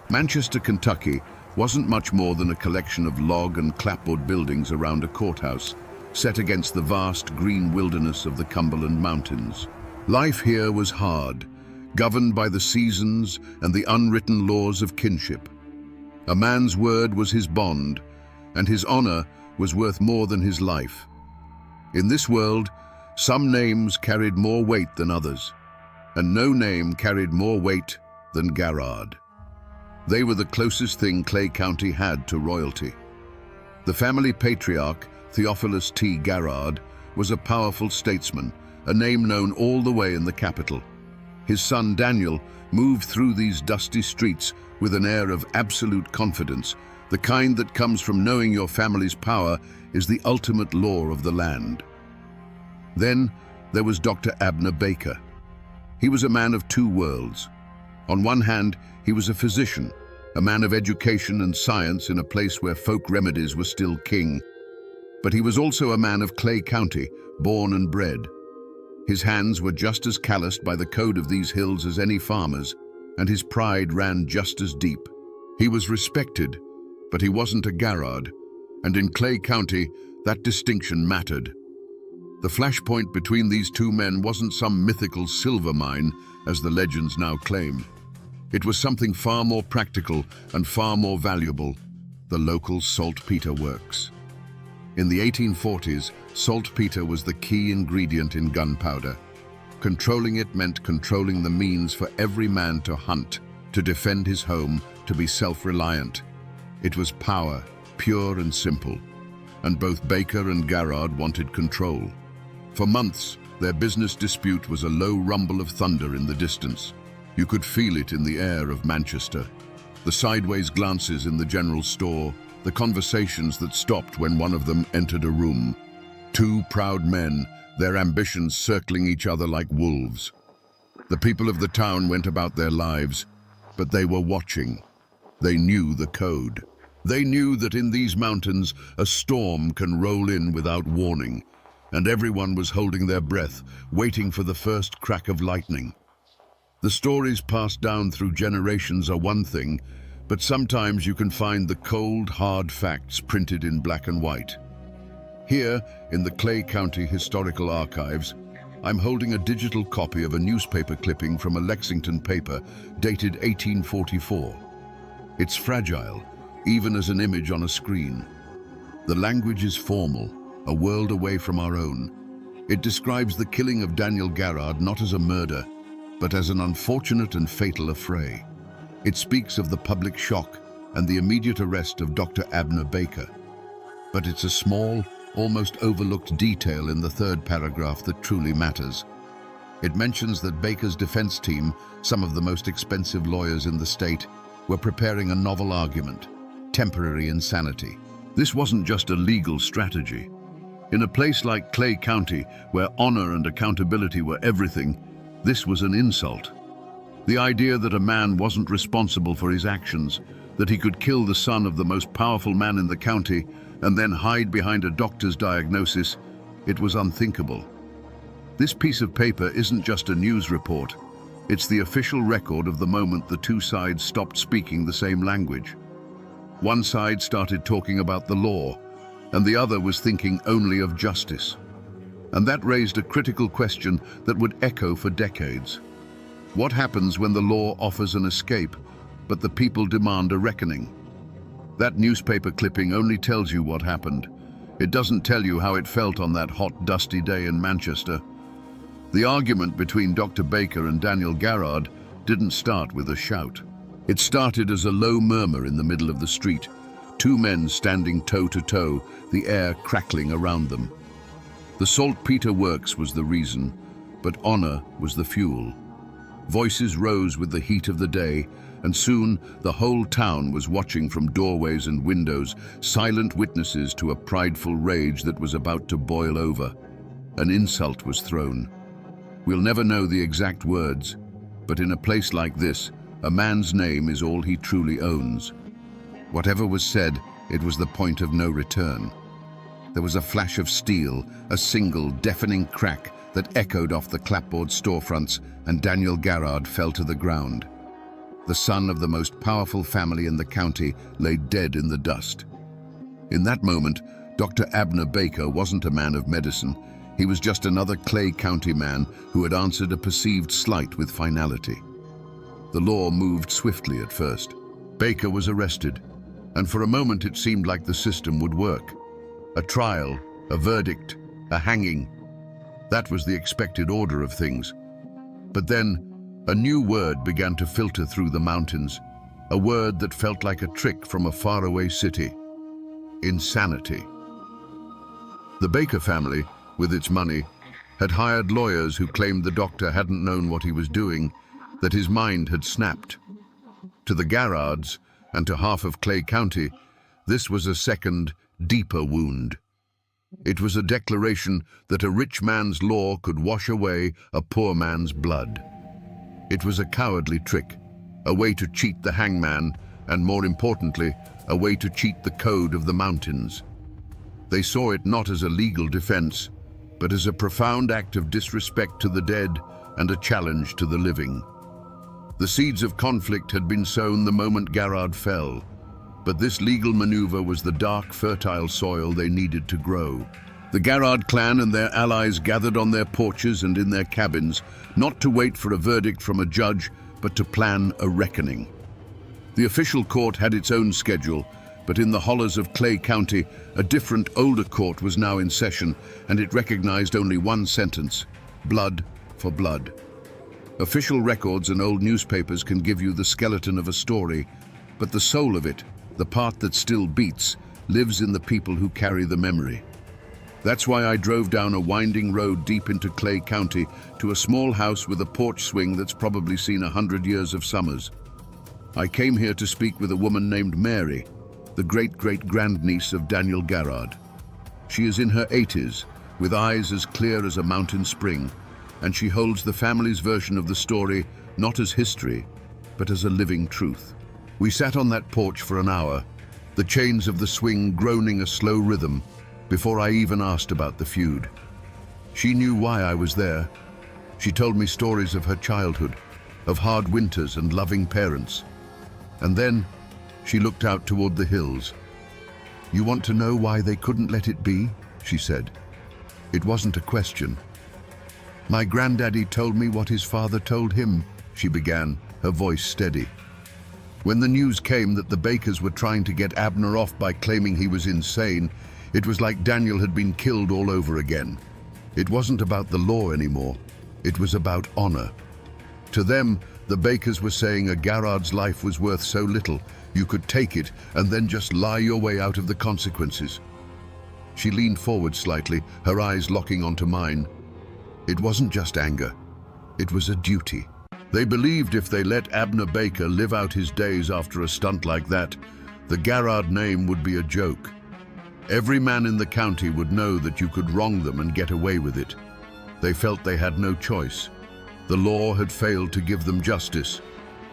Manchester, Kentucky wasn't much more than a collection of log and clapboard buildings around a courthouse, set against the vast green wilderness of the Cumberland Mountains. Life here was hard, governed by the seasons and the unwritten laws of kinship. A man's word was his bond, and his honor was worth more than his life. In this world, some names carried more weight than others, and no name carried more weight than Garrard. They were the closest thing Clay County had to royalty. The family patriarch, Theophilus T. Garrard, was a powerful statesman, a name known all the way in the capital. His son Daniel moved through these dusty streets with an air of absolute confidence, the kind that comes from knowing your family's power is the ultimate law of the land. Then there was Dr. Abner Baker. He was a man of two worlds. On one hand, he was a physician, a man of education and science in a place where folk remedies were still king. But he was also a man of Clay County, born and bred. His hands were just as calloused by the code of these hills as any farmer's, and his pride ran just as deep. He was respected, but he wasn't a Garrard, and in Clay County, that distinction mattered. The flashpoint between these two men wasn't some mythical silver mine, as the legends now claim. It was something far more practical and far more valuable, the local saltpeter works. In the 1840s, saltpeter was the key ingredient in gunpowder. Controlling it meant controlling the means for every man to hunt, to defend his home, to be self-reliant. It was power, pure and simple, and both Baker and Garrard wanted control. For months, their business dispute was a low rumble of thunder in the distance. You could feel it in the air of Manchester. The sideways glances in the general store, the conversations that stopped when one of them entered a room. Two proud men, their ambitions circling each other like wolves. The people of the town went about their lives, but they were watching. They knew the code. They knew that in these mountains a storm can roll in without warning, and everyone was holding their breath, waiting for the first crack of lightning. The stories passed down through generations are one thing, but sometimes you can find the cold, hard facts printed in black and white. Here, in the Clay County Historical Archives, I'm holding a digital copy of a newspaper clipping from a Lexington paper dated 1844. It's fragile, even as an image on a screen. The language is formal, a world away from our own. It describes the killing of Daniel Garrard not as a murder, but as an unfortunate and fatal affray. It speaks of the public shock and the immediate arrest of Dr. Abner Baker. But it's a small, almost overlooked detail in the third paragraph that truly matters. It mentions that Baker's defense team, some of the most expensive lawyers in the state, were preparing a novel argument, temporary insanity. This wasn't just a legal strategy. In a place like Clay County, where honor and accountability were everything, this was an insult. The idea that a man wasn't responsible for his actions, that he could kill the son of the most powerful man in the county and then hide behind a doctor's diagnosis, it was unthinkable. This piece of paper isn't just a news report. It's the official record of the moment the two sides stopped speaking the same language. One side started talking about the law, and the other was thinking only of justice. And that raised a critical question that would echo for decades. What happens when the law offers an escape, but the people demand a reckoning? That newspaper clipping only tells you what happened. It doesn't tell you how it felt on that hot, dusty day in Manchester. The argument between Dr. Baker and Daniel Garrard didn't start with a shout. It started as a low murmur in the middle of the street, two men standing toe to toe, the air crackling around them. The saltpeter works was the reason, but honor was the fuel. Voices rose with the heat of the day, and soon the whole town was watching from doorways and windows, silent witnesses to a prideful rage that was about to boil over. An insult was thrown. We'll never know the exact words, but in a place like this, a man's name is all he truly owns. Whatever was said, it was the point of no return. There was a flash of steel, a single, deafening crack that echoed off the clapboard storefronts, and Daniel Garrard fell to the ground. The son of the most powerful family in the county lay dead in the dust. In that moment, Dr. Abner Baker wasn't a man of medicine. He was just another Clay County man who had answered a perceived slight with finality. The law moved swiftly at first. Baker was arrested, and for a moment it seemed like the system would work. A trial, a verdict, a hanging. That was the expected order of things. But then, a new word began to filter through the mountains, a word that felt like a trick from a faraway city. Insanity. The Baker family, with its money, had hired lawyers who claimed the doctor hadn't known what he was doing, that his mind had snapped. To the Garrards, and to half of Clay County, this was a second, deeper wound. It was a declaration that a rich man's law could wash away a poor man's blood. It was a cowardly trick, a way to cheat the hangman, and more importantly, a way to cheat the code of the mountains. They saw it not as a legal defense, but as a profound act of disrespect to the dead and a challenge to the living. The seeds of conflict had been sown the moment Garrard fell, but this legal maneuver was the dark, fertile soil they needed to grow. The Garrard clan and their allies gathered on their porches and in their cabins, not to wait for a verdict from a judge, but to plan a reckoning. The official court had its own schedule, but in the hollows of Clay County, a different, older court was now in session, and it recognized only one sentence: blood for blood. Official records and old newspapers can give you the skeleton of a story, but the soul of it, the part that still beats, lives in the people who carry the memory. That's why I drove down a winding road deep into Clay County to a small house with a porch swing that's probably seen 100 years of summers. I came here to speak with a woman named Mary, the great-great-grandniece of Daniel Garrard. She is in her 80s, with eyes as clear as a mountain spring, and she holds the family's version of the story not as history, but as a living truth. We sat on that porch for an hour, the chains of the swing groaning a slow rhythm, before I even asked about the feud. She knew why I was there. She told me stories of her childhood, of hard winters and loving parents. And then she looked out toward the hills. "You want to know why they couldn't let it be?" she said. It wasn't a question. "My granddaddy told me what his father told him," she began, her voice steady. "When the news came that the Bakers were trying to get Abner off by claiming he was insane, it was like Daniel had been killed all over again. It wasn't about the law anymore. It was about honor. To them, the Bakers were saying a Garrard's life was worth so little, you could take it and then just lie your way out of the consequences." She leaned forward slightly, her eyes locking onto mine. It wasn't just anger. It was a duty. They believed if they let Abner Baker live out his days after a stunt like that, the Garrard name would be a joke. Every man in the county would know that you could wrong them and get away with it. They felt they had no choice. The law had failed to give them justice,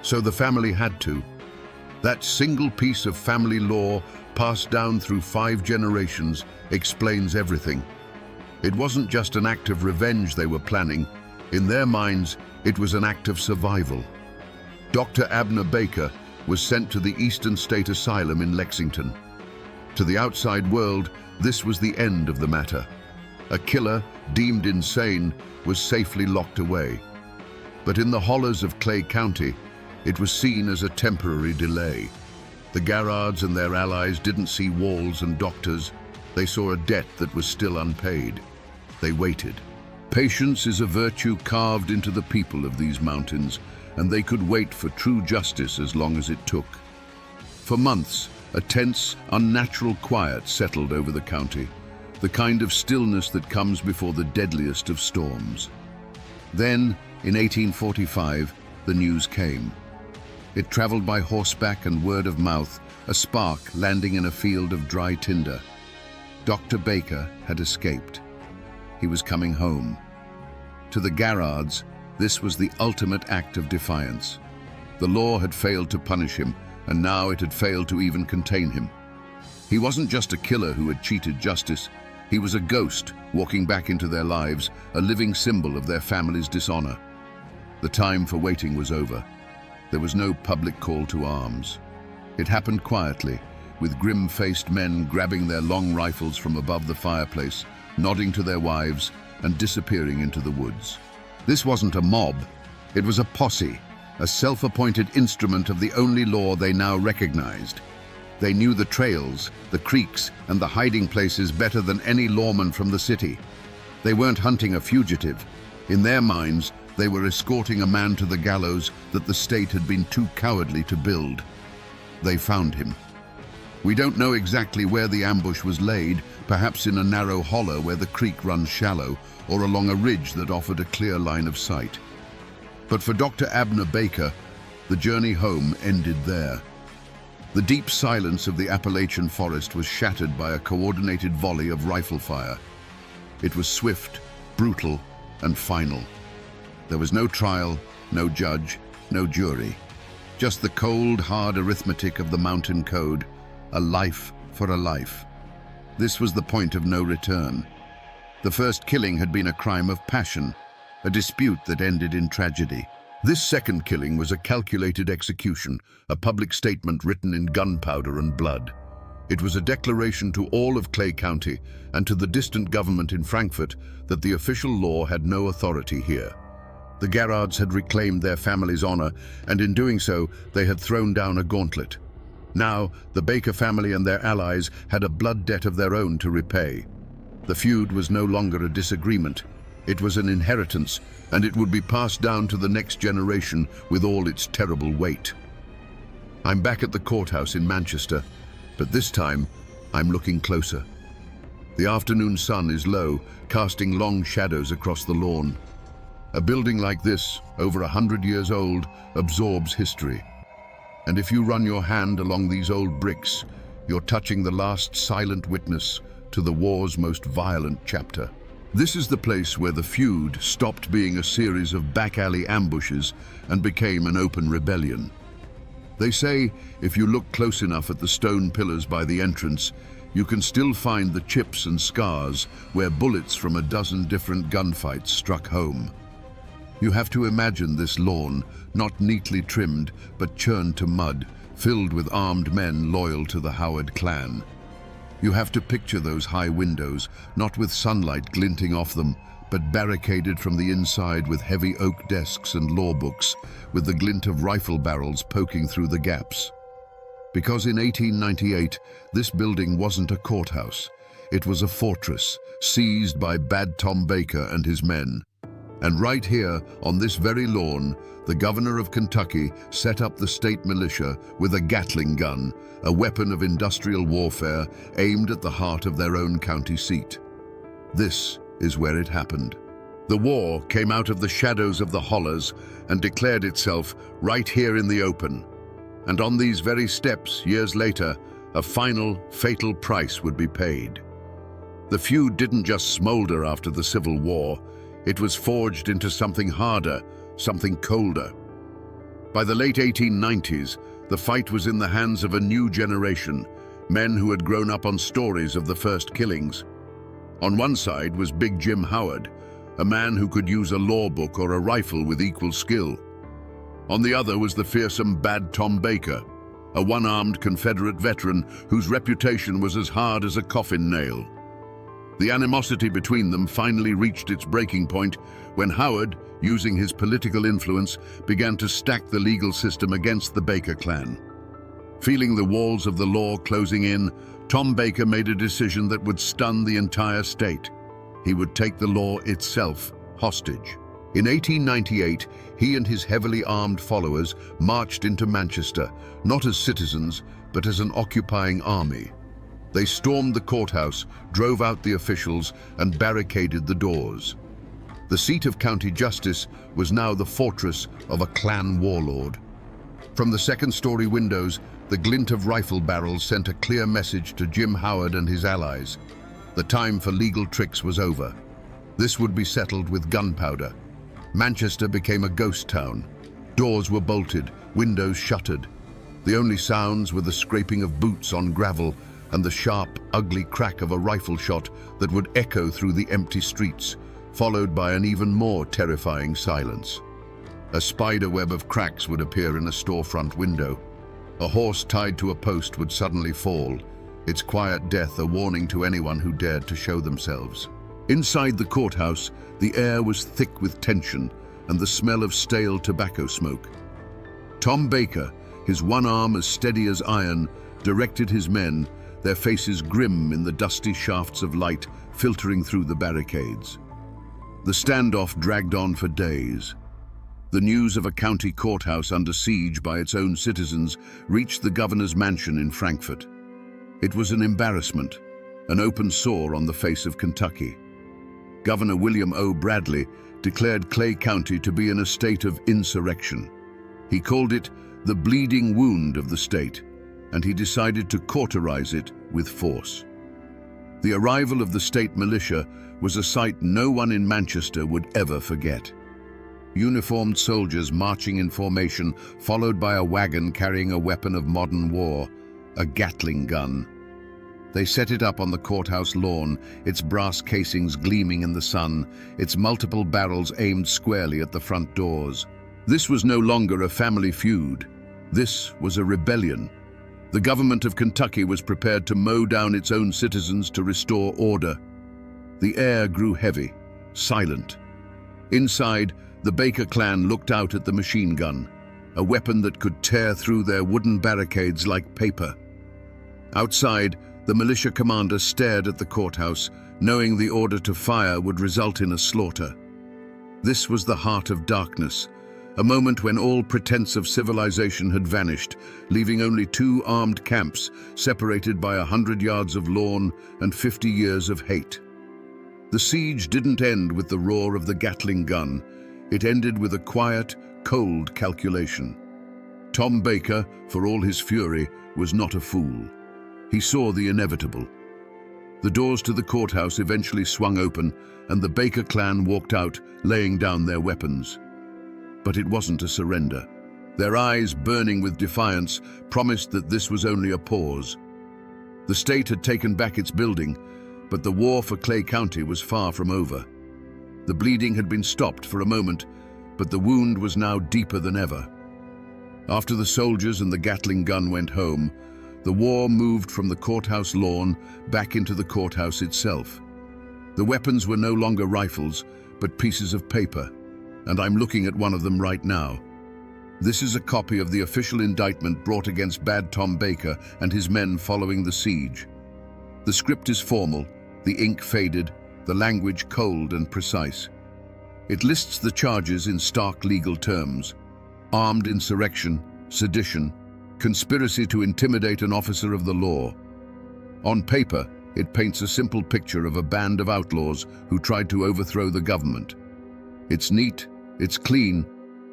so the family had to. That single piece of family law, passed down through 5 generations, explains everything. It wasn't just an act of revenge they were planning. In their minds, it was an act of survival. Dr. Abner Baker was sent to the Eastern State Asylum in Lexington. To the outside world, this was the end of the matter. A killer, deemed insane, was safely locked away. But in the hollows of Clay County, it was seen as a temporary delay. The Garrards and their allies didn't see walls and doctors. They saw a debt that was still unpaid. They waited. Patience is a virtue carved into the people of these mountains, and they could wait for true justice as long as it took. For months, a tense, unnatural quiet settled over the county, the kind of stillness that comes before the deadliest of storms. Then, in 1845, the news came. It traveled by horseback and word of mouth, a spark landing in a field of dry tinder. Dr. Baker had escaped. He was coming home. To the Garrards, this was the ultimate act of defiance. The law had failed to punish him, and now it had failed to even contain him. He wasn't just a killer who had cheated justice. He was a ghost walking back into their lives, a living symbol of their family's dishonor. The time for waiting was over. There was no public call to arms. It happened quietly, with grim-faced men grabbing their long rifles from above the fireplace, nodding to their wives, and disappearing into the woods. This wasn't a mob. It was a posse, a self-appointed instrument of the only law they now recognized. They knew the trails, the creeks, and the hiding places better than any lawman from the city. They weren't hunting a fugitive. In their minds, they were escorting a man to the gallows that the state had been too cowardly to build. They found him. We don't know exactly where the ambush was laid, perhaps in a narrow hollow where the creek runs shallow, or along a ridge that offered a clear line of sight. But for Dr. Abner Baker, the journey home ended there. The deep silence of the Appalachian forest was shattered by a coordinated volley of rifle fire. It was swift, brutal, and final. There was no trial, no judge, no jury. Just the cold, hard arithmetic of the mountain code, a life for a life. This was the point of no return. The first killing had been a crime of passion, a dispute that ended in tragedy. This second killing was a calculated execution, a public statement written in gunpowder and blood. It was a declaration to all of Clay County and to the distant government in Frankfurt that the official law had no authority here. The Garrards had reclaimed their family's honor, and in doing so, they had thrown down a gauntlet. Now, the Baker family and their allies had a blood debt of their own to repay. The feud was no longer a disagreement. It was an inheritance, and it would be passed down to the next generation with all its terrible weight. I'm back at the courthouse in Manchester, but this time I'm looking closer. The afternoon sun is low, casting long shadows across the lawn. A building like this, over 100 years old, absorbs history. And if you run your hand along these old bricks, you're touching the last silent witness to the war's most violent chapter. This is the place where the feud stopped being a series of back-alley ambushes and became an open rebellion. They say if you look close enough at the stone pillars by the entrance, you can still find the chips and scars where bullets from a dozen different gunfights struck home. You have to imagine this lawn, not neatly trimmed, but churned to mud, filled with armed men loyal to the Howard clan. You have to picture those high windows, not with sunlight glinting off them, but barricaded from the inside with heavy oak desks and law books, with the glint of rifle barrels poking through the gaps. Because in 1898, this building wasn't a courthouse. It was a fortress, seized by Bad Tom Baker and his men. And right here, on this very lawn, the governor of Kentucky set up the state militia with a Gatling gun, a weapon of industrial warfare aimed at the heart of their own county seat. This is where it happened. The war came out of the shadows of the hollers and declared itself right here in the open. And on these very steps, years later, a final, fatal price would be paid. The feud didn't just smolder after the Civil War. It was forged into something harder, something colder. By the late 1890s, the fight was in the hands of a new generation, men who had grown up on stories of the first killings. On one side was Big Jim Howard, a man who could use a law book or a rifle with equal skill. On the other was the fearsome Bad Tom Baker, a one-armed Confederate veteran whose reputation was as hard as a coffin nail. The animosity between them finally reached its breaking point when Howard, using his political influence, began to stack the legal system against the Baker clan. Feeling the walls of the law closing in, Tom Baker made a decision that would stun the entire state. He would take the law itself hostage. In 1898, he and his heavily armed followers marched into Manchester, not as citizens, but as an occupying army. They stormed the courthouse, drove out the officials, and barricaded the doors. The seat of county justice was now the fortress of a clan warlord. From the second-story windows, the glint of rifle barrels sent a clear message to Jim Howard and his allies. The time for legal tricks was over. This would be settled with gunpowder. Manchester became a ghost town. Doors were bolted, windows shuttered. The only sounds were the scraping of boots on gravel and the sharp, ugly crack of a rifle shot that would echo through the empty streets, followed by an even more terrifying silence. A spider web of cracks would appear in a storefront window. A horse tied to a post would suddenly fall, its quiet death a warning to anyone who dared to show themselves. Inside the courthouse, the air was thick with tension and the smell of stale tobacco smoke. Tom Baker, his one arm as steady as iron, directed his men, their faces grim in the dusty shafts of light filtering through the barricades. The standoff dragged on for days. The news of a county courthouse under siege by its own citizens reached the governor's mansion in Frankfort. It was an embarrassment, an open sore on the face of Kentucky. Governor William O. Bradley declared Clay County to be in a state of insurrection. He called it the bleeding wound of the state, and he decided to cauterize it with force. The arrival of the state militia was a sight no one in Manchester would ever forget. Uniformed soldiers marching in formation, followed by a wagon carrying a weapon of modern war, a Gatling gun. They set it up on the courthouse lawn, its brass casings gleaming in the sun, its multiple barrels aimed squarely at the front doors. This was no longer a family feud. This was a rebellion. The government of Kentucky was prepared to mow down its own citizens to restore order. The air grew heavy, silent. Inside, the Baker clan looked out at the machine gun, a weapon that could tear through their wooden barricades like paper. Outside, the militia commander stared at the courthouse, knowing the order to fire would result in a slaughter. This was the heart of darkness, a moment when all pretense of civilization had vanished, leaving only 2 armed camps separated by 100 yards of lawn and 50 years of hate. The siege didn't end with the roar of the Gatling gun. It ended with a quiet, cold calculation. Tom Baker, for all his fury, was not a fool. He saw the inevitable. The doors to the courthouse eventually swung open, and the Baker clan walked out, laying down their weapons. But it wasn't a surrender. Their eyes, burning with defiance, promised that this was only a pause. The state had taken back its building, but the war for Clay County was far from over. The bleeding had been stopped for a moment, but the wound was now deeper than ever. After the soldiers and the Gatling gun went home, the war moved from the courthouse lawn back into the courthouse itself. The weapons were no longer rifles, but pieces of paper, and I'm looking at one of them right now. This is a copy of the official indictment brought against Bad Tom Baker and his men following the siege. The script is formal, the ink faded, the language cold and precise. It lists the charges in stark legal terms: armed insurrection, sedition, conspiracy to intimidate an officer of the law. On paper, it paints a simple picture of a band of outlaws who tried to overthrow the government. It's neat, it's clean,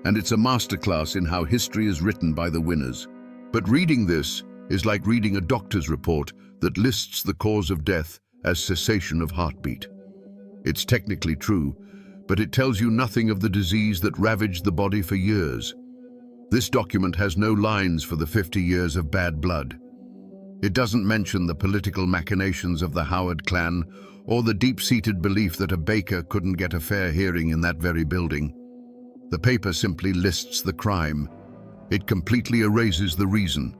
and it's a masterclass in how history is written by the winners. But reading this is like reading a doctor's report that lists the cause of death as cessation of heartbeat. It's technically true, but it tells you nothing of the disease that ravaged the body for years. This document has no lines for the 50 years of bad blood. It doesn't mention the political machinations of the Howard clan or the deep-seated belief that a Baker couldn't get a fair hearing in that very building. The paper simply lists the crime. It completely erases the reason.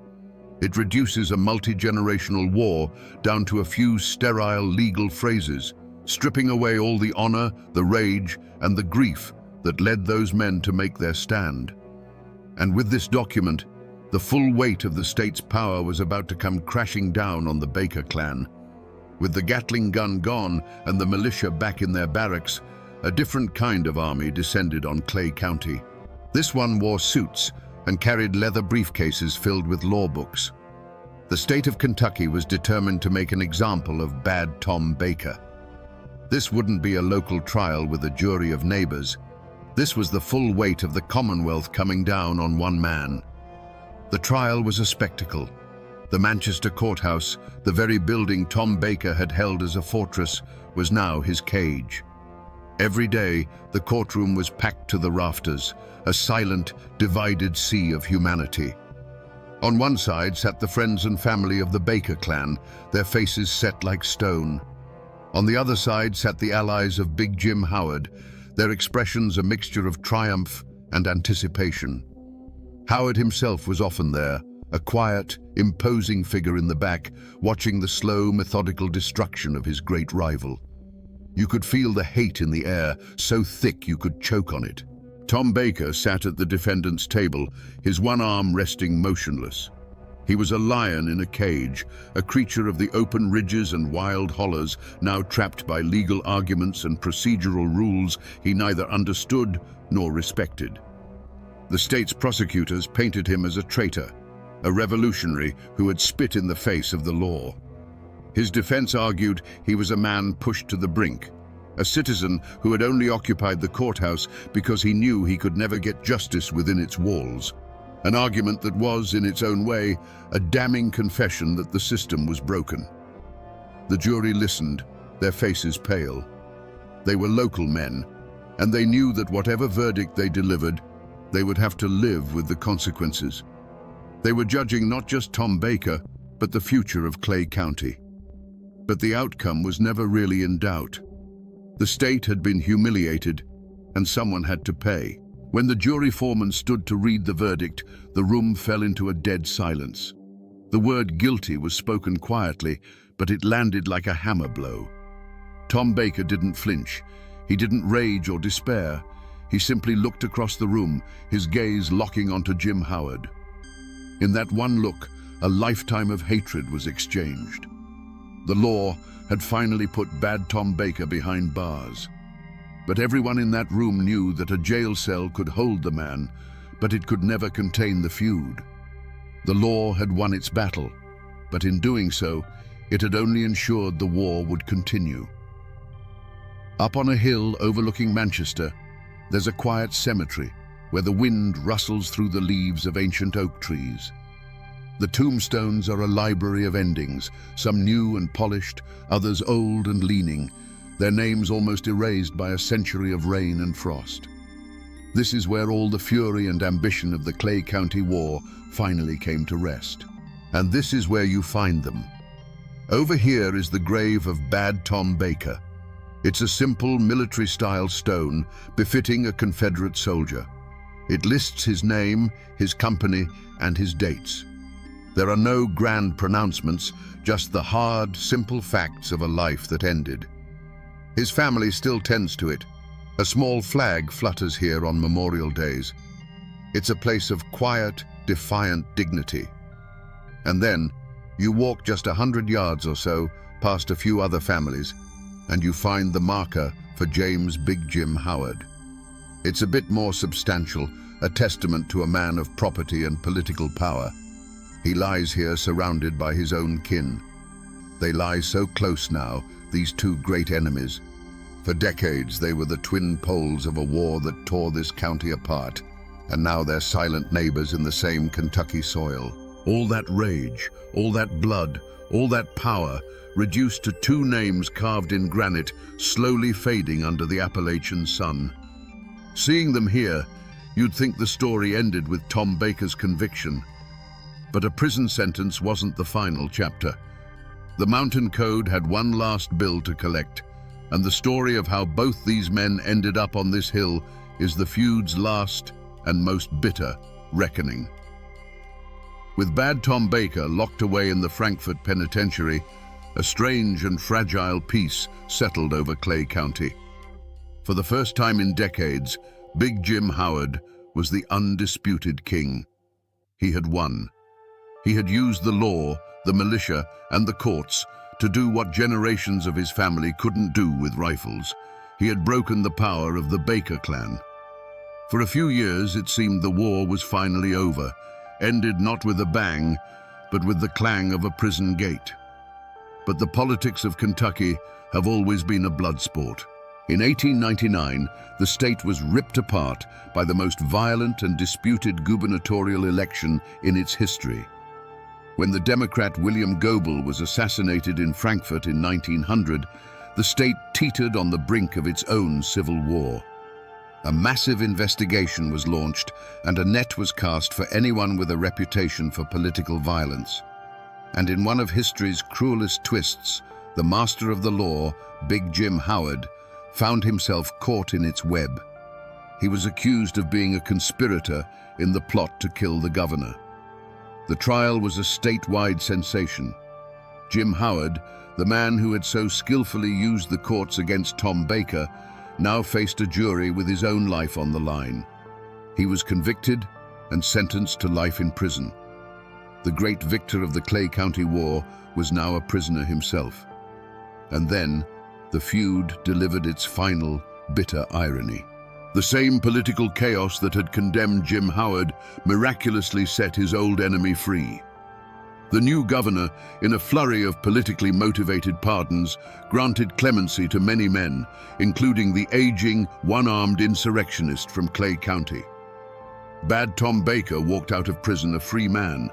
It reduces a multi-generational war down to a few sterile legal phrases, stripping away all the honor, the rage, and the grief that led those men to make their stand. And with this document, the full weight of the state's power was about to come crashing down on the Baker clan. With the Gatling gun gone and the militia back in their barracks, a different kind of army descended on Clay County. This one wore suits and carried leather briefcases filled with law books. The state of Kentucky was determined to make an example of Bad Tom Baker. This wouldn't be a local trial with a jury of neighbors. This was the full weight of the Commonwealth coming down on one man. The trial was a spectacle. The Manchester courthouse, the very building Tom Baker had held as a fortress, was now his cage. Every day, the courtroom was packed to the rafters, a silent, divided sea of humanity. On one side sat the friends and family of the Baker clan, their faces set like stone. On the other side sat the allies of Big Jim Howard, their expressions a mixture of triumph and anticipation. Howard himself was often there, a quiet, imposing figure in the back, watching the slow, methodical destruction of his great rival. You could feel the hate in the air, so thick you could choke on it. Tom Baker sat at the defendant's table, his one arm resting motionless. He was a lion in a cage, a creature of the open ridges and wild hollows, now trapped by legal arguments and procedural rules he neither understood nor respected. The state's prosecutors painted him as a traitor, a revolutionary who had spit in the face of the law. His defense argued he was a man pushed to the brink, a citizen who had only occupied the courthouse because he knew he could never get justice within its walls. An argument that was, in its own way, a damning confession that the system was broken. The jury listened, their faces pale. They were local men, and they knew that whatever verdict they delivered, they would have to live with the consequences. They were judging not just Tom Baker, but the future of Clay County. But the outcome was never really in doubt. The state had been humiliated, and someone had to pay. When the jury foreman stood to read the verdict, the room fell into a dead silence. The word guilty was spoken quietly, but it landed like a hammer blow. Tom Baker didn't flinch. He didn't rage or despair. He simply looked across the room, his gaze locking onto Jim Howard. In that one look, a lifetime of hatred was exchanged. The law, had finally put Bad Tom Baker behind bars. But everyone in that room knew that a jail cell could hold the man, but it could never contain the feud. The law had won its battle, but in doing so, it had only ensured the war would continue. Up on a hill overlooking Manchester, there's a quiet cemetery where the wind rustles through the leaves of ancient oak trees. The tombstones are a library of endings, some new and polished, others old and leaning, their names almost erased by a century of rain and frost. This is where all the fury and ambition of the Clay County War finally came to rest. And this is where you find them. Over here is the grave of Bad Tom Baker. It's a simple military-style stone befitting a Confederate soldier. It lists his name, his company, and his dates. There are no grand pronouncements, just the hard, simple facts of a life that ended. His family still tends to it. A small flag flutters here on Memorial Days. It's a place of quiet, defiant dignity. And then, you walk just 100 yards or so past a few other families, and you find the marker for James Big Jim Howard. It's a bit more substantial, a testament to a man of property and political power. He lies here surrounded by his own kin. They lie so close now, these two great enemies. For decades they were the twin poles of a war that tore this county apart, and now they're silent neighbors in the same Kentucky soil. All that rage, all that blood, all that power, reduced to two names carved in granite, slowly fading under the Appalachian sun. Seeing them here, you'd think the story ended with Tom Baker's conviction. But a prison sentence wasn't the final chapter. The Mountain Code had one last bill to collect, and the story of how both these men ended up on this hill is the feud's last and most bitter reckoning. With Bad Tom Baker locked away in the Frankfort Penitentiary, a strange and fragile peace settled over Clay County. For the first time in decades, Big Jim Howard was the undisputed king. He had won. He had used the law, the militia, and the courts to do what generations of his family couldn't do with rifles. He had broken the power of the Baker clan. For a few years, it seemed the war was finally over, ended not with a bang, but with the clang of a prison gate. But the politics of Kentucky have always been a blood sport. In 1899, the state was ripped apart by the most violent and disputed gubernatorial election in its history. When the Democrat William Goebel was assassinated in Frankfort in 1900, the state teetered on the brink of its own civil war. A massive investigation was launched, and a net was cast for anyone with a reputation for political violence. And in one of history's cruelest twists, the master of the law, Big Jim Howard, found himself caught in its web. He was accused of being a conspirator in the plot to kill the governor. The trial was a statewide sensation. Jim Howard, the man who had so skillfully used the courts against Tom Baker, now faced a jury with his own life on the line. He was convicted and sentenced to life in prison. The great victor of the Clay County War was now a prisoner himself. And then, the feud delivered its final, bitter irony. The same political chaos that had condemned Jim Howard miraculously set his old enemy free. The new governor, in a flurry of politically motivated pardons, granted clemency to many men, including the aging, one-armed insurrectionist from Clay County. Bad Tom Baker walked out of prison a free man.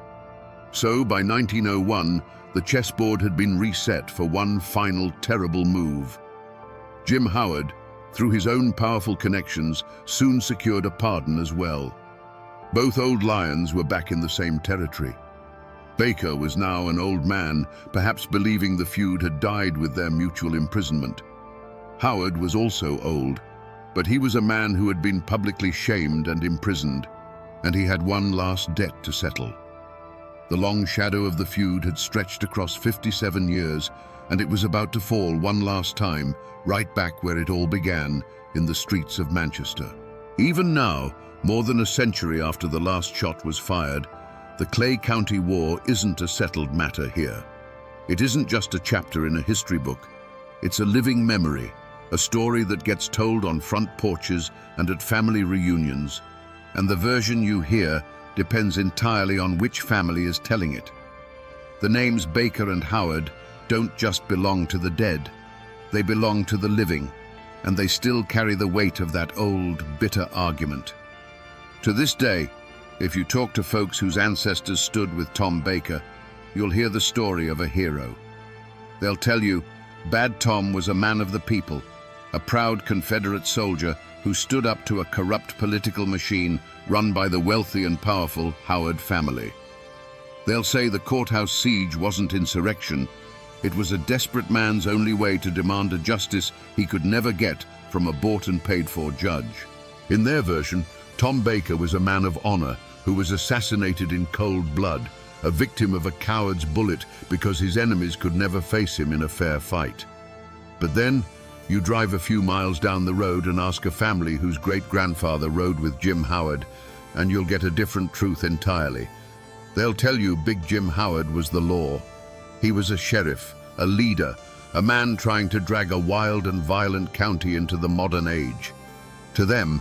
So, by 1901, the chessboard had been reset for one final terrible move. Jim Howard, through his own powerful connections, soon secured a pardon as well. Both old lions were back in the same territory. Baker was now an old man, perhaps believing the feud had died with their mutual imprisonment. Howard was also old, but he was a man who had been publicly shamed and imprisoned, and he had one last debt to settle. The long shadow of the feud had stretched across 57 years, and it was about to fall one last time, right back where it all began, in the streets of Manchester. Even now, more than a century after the last shot was fired, the Clay County War isn't a settled matter here. It isn't just a chapter in a history book. It's a living memory, a story that gets told on front porches and at family reunions, and the version you hear depends entirely on which family is telling it. The names Baker and Howard don't just belong to the dead, they belong to the living, and they still carry the weight of that old, bitter argument. To this day, if you talk to folks whose ancestors stood with Tom Baker, you'll hear the story of a hero. They'll tell you, Bad Tom was a man of the people, a proud Confederate soldier who stood up to a corrupt political machine run by the wealthy and powerful Howard family. They'll say the courthouse siege wasn't insurrection, it was a desperate man's only way to demand a justice he could never get from a bought and paid for judge. In their version, Tom Baker was a man of honor who was assassinated in cold blood, a victim of a coward's bullet because his enemies could never face him in a fair fight. But then, you drive a few miles down the road and ask a family whose great-grandfather rode with Jim Howard, and you'll get a different truth entirely. They'll tell you Big Jim Howard was the law. He was a sheriff, a leader, a man trying to drag a wild and violent county into the modern age. To them,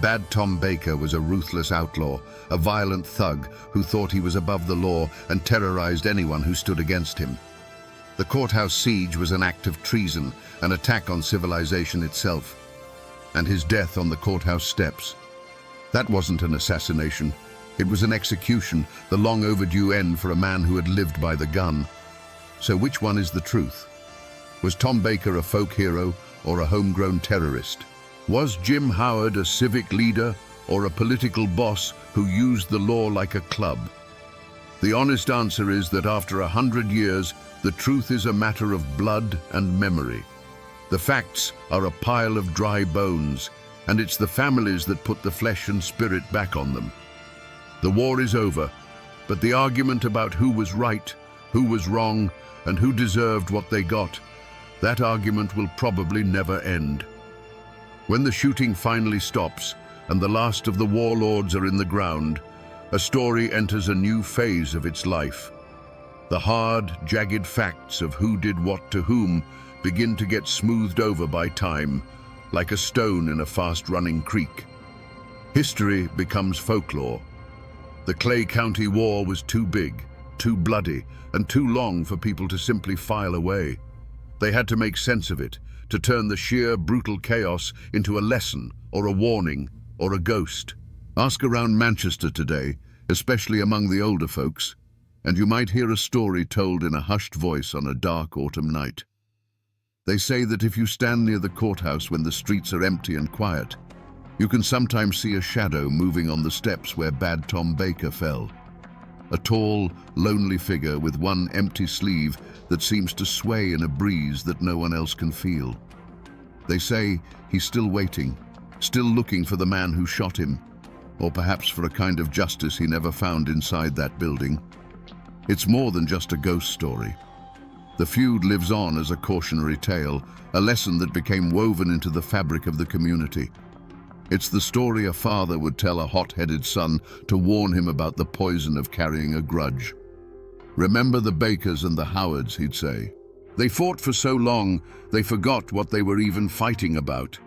Bad Tom Baker was a ruthless outlaw, a violent thug who thought he was above the law and terrorized anyone who stood against him. The courthouse siege was an act of treason, an attack on civilization itself. And his death on the courthouse steps. That wasn't an assassination. It was an execution, the long overdue end for a man who had lived by the gun. So which one is the truth? Was Tom Baker a folk hero or a homegrown terrorist? Was Jim Howard a civic leader or a political boss who used the law like a club? The honest answer is that after 100 years, the truth is a matter of blood and memory. The facts are a pile of dry bones, and it's the families that put the flesh and spirit back on them. The war is over, but the argument about who was right, who was wrong, and who deserved what they got, that argument will probably never end. When the shooting finally stops and the last of the warlords are in the ground, a story enters a new phase of its life. The hard, jagged facts of who did what to whom begin to get smoothed over by time, like a stone in a fast-running creek. History becomes folklore. The Clay County War was too big, too bloody, and too long for people to simply file away. They had to make sense of it, to turn the sheer, brutal chaos into a lesson, or a warning, or a ghost. Ask around Manchester today, especially among the older folks, and you might hear a story told in a hushed voice on a dark autumn night. They say that if you stand near the courthouse when the streets are empty and quiet, you can sometimes see a shadow moving on the steps where Bad Tom Baker fell. A tall, lonely figure with one empty sleeve that seems to sway in a breeze that no one else can feel. They say he's still waiting, still looking for the man who shot him, or perhaps for a kind of justice he never found inside that building. It's more than just a ghost story. The feud lives on as a cautionary tale, a lesson that became woven into the fabric of the community. It's the story a father would tell a hot-headed son to warn him about the poison of carrying a grudge. Remember the Bakers and the Howards, he'd say. They fought for so long, they forgot what they were even fighting about,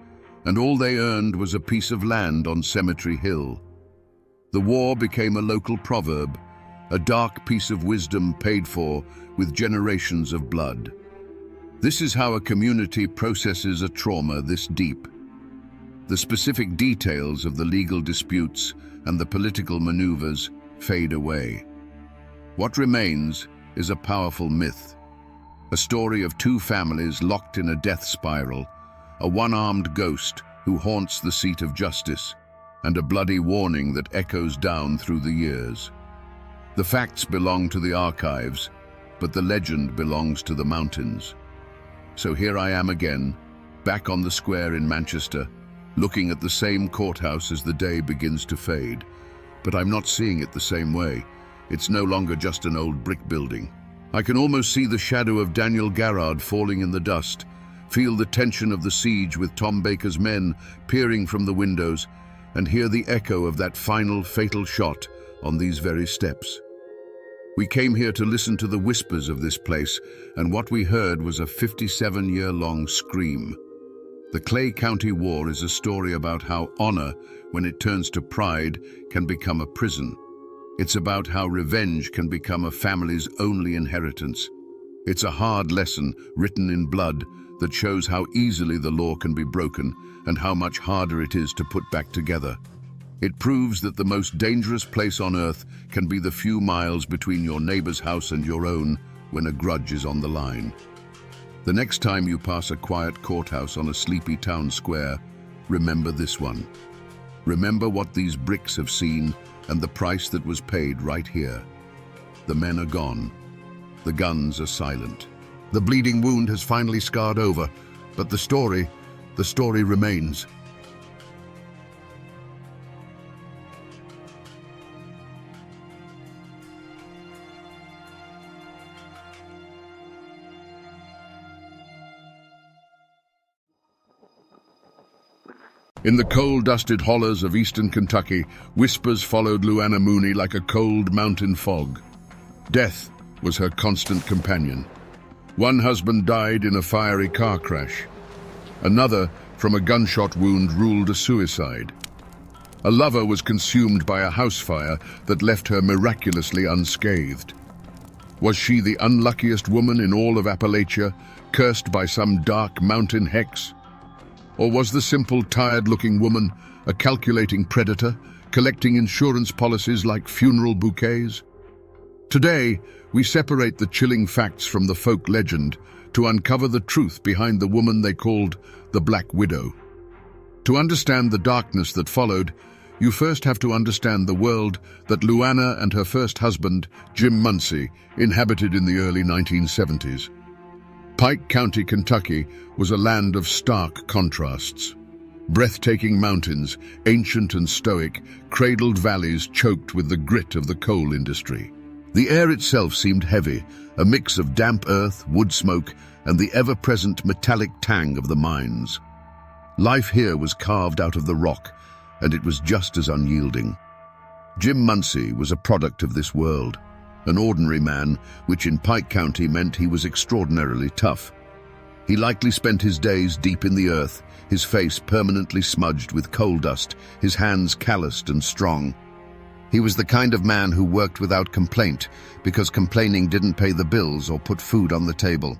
and all they earned was a piece of land on Cemetery Hill. The war became a local proverb, a dark piece of wisdom paid for with generations of blood. This is how a community processes a trauma this deep. The specific details of the legal disputes and the political maneuvers fade away. What remains is a powerful myth, a story of two families locked in a death spiral, a one-armed ghost who haunts the seat of justice, and a bloody warning that echoes down through the years. The facts belong to the archives, but the legend belongs to the mountains. So here I am again, back on the square in Manchester, looking at the same courthouse as the day begins to fade. But I'm not seeing it the same way. It's no longer just an old brick building. I can almost see the shadow of Daniel Garrard falling in the dust, feel the tension of the siege with Tom Baker's men peering from the windows, and hear the echo of that final fatal shot on these very steps. We came here to listen to the whispers of this place, and what we heard was a 57-year-long scream. The Clay County War is a story about how honor, when it turns to pride, can become a prison. It's about how revenge can become a family's only inheritance. It's a hard lesson, written in blood, that shows how easily the law can be broken and how much harder it is to put back together. It proves that the most dangerous place on earth can be the few miles between your neighbor's house and your own when a grudge is on the line. The next time you pass a quiet courthouse on a sleepy town square, remember this one. Remember what these bricks have seen and the price that was paid right here. The men are gone. The guns are silent. The bleeding wound has finally scarred over, but the story remains. In the coal-dusted hollows of eastern Kentucky, whispers followed Luana Mooney like a cold mountain fog. Death was her constant companion. One husband died in a fiery car crash. Another, from a gunshot wound, ruled a suicide. A lover was consumed by a house fire that left her miraculously unscathed. Was she the unluckiest woman in all of Appalachia, cursed by some dark mountain hex? Or was the simple, tired-looking woman a calculating predator, collecting insurance policies like funeral bouquets? Today, we separate the chilling facts from the folk legend to uncover the truth behind the woman they called the Black Widow. To understand the darkness that followed, you first have to understand the world that Luana and her first husband, Jim Muncie, inhabited in the early 1970s. Pike County, Kentucky, was a land of stark contrasts. Breathtaking mountains, ancient and stoic, cradled valleys choked with the grit of the coal industry. The air itself seemed heavy, a mix of damp earth, wood smoke, and the ever-present metallic tang of the mines. Life here was carved out of the rock, and it was just as unyielding. Jim Muncie was a product of this world. An ordinary man, which in Pike County meant he was extraordinarily tough. He likely spent his days deep in the earth, his face permanently smudged with coal dust, his hands calloused and strong. He was the kind of man who worked without complaint, because complaining didn't pay the bills or put food on the table.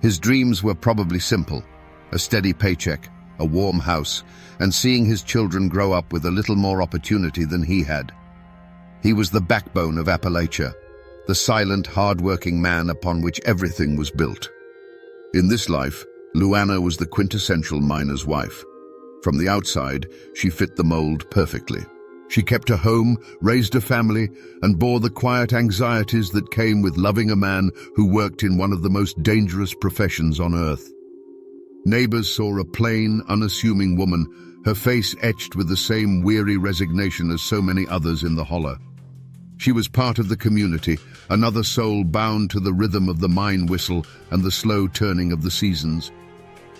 His dreams were probably simple: a steady paycheck, a warm house, and seeing his children grow up with a little more opportunity than he had. He was the backbone of Appalachia, the silent, hard-working man upon which everything was built. In this life, Luana was the quintessential miner's wife. From the outside, she fit the mold perfectly. She kept a home, raised a family, and bore the quiet anxieties that came with loving a man who worked in one of the most dangerous professions on earth. Neighbors saw a plain, unassuming woman, her face etched with the same weary resignation as so many others in the holler. She was part of the community, another soul bound to the rhythm of the mine whistle and the slow turning of the seasons.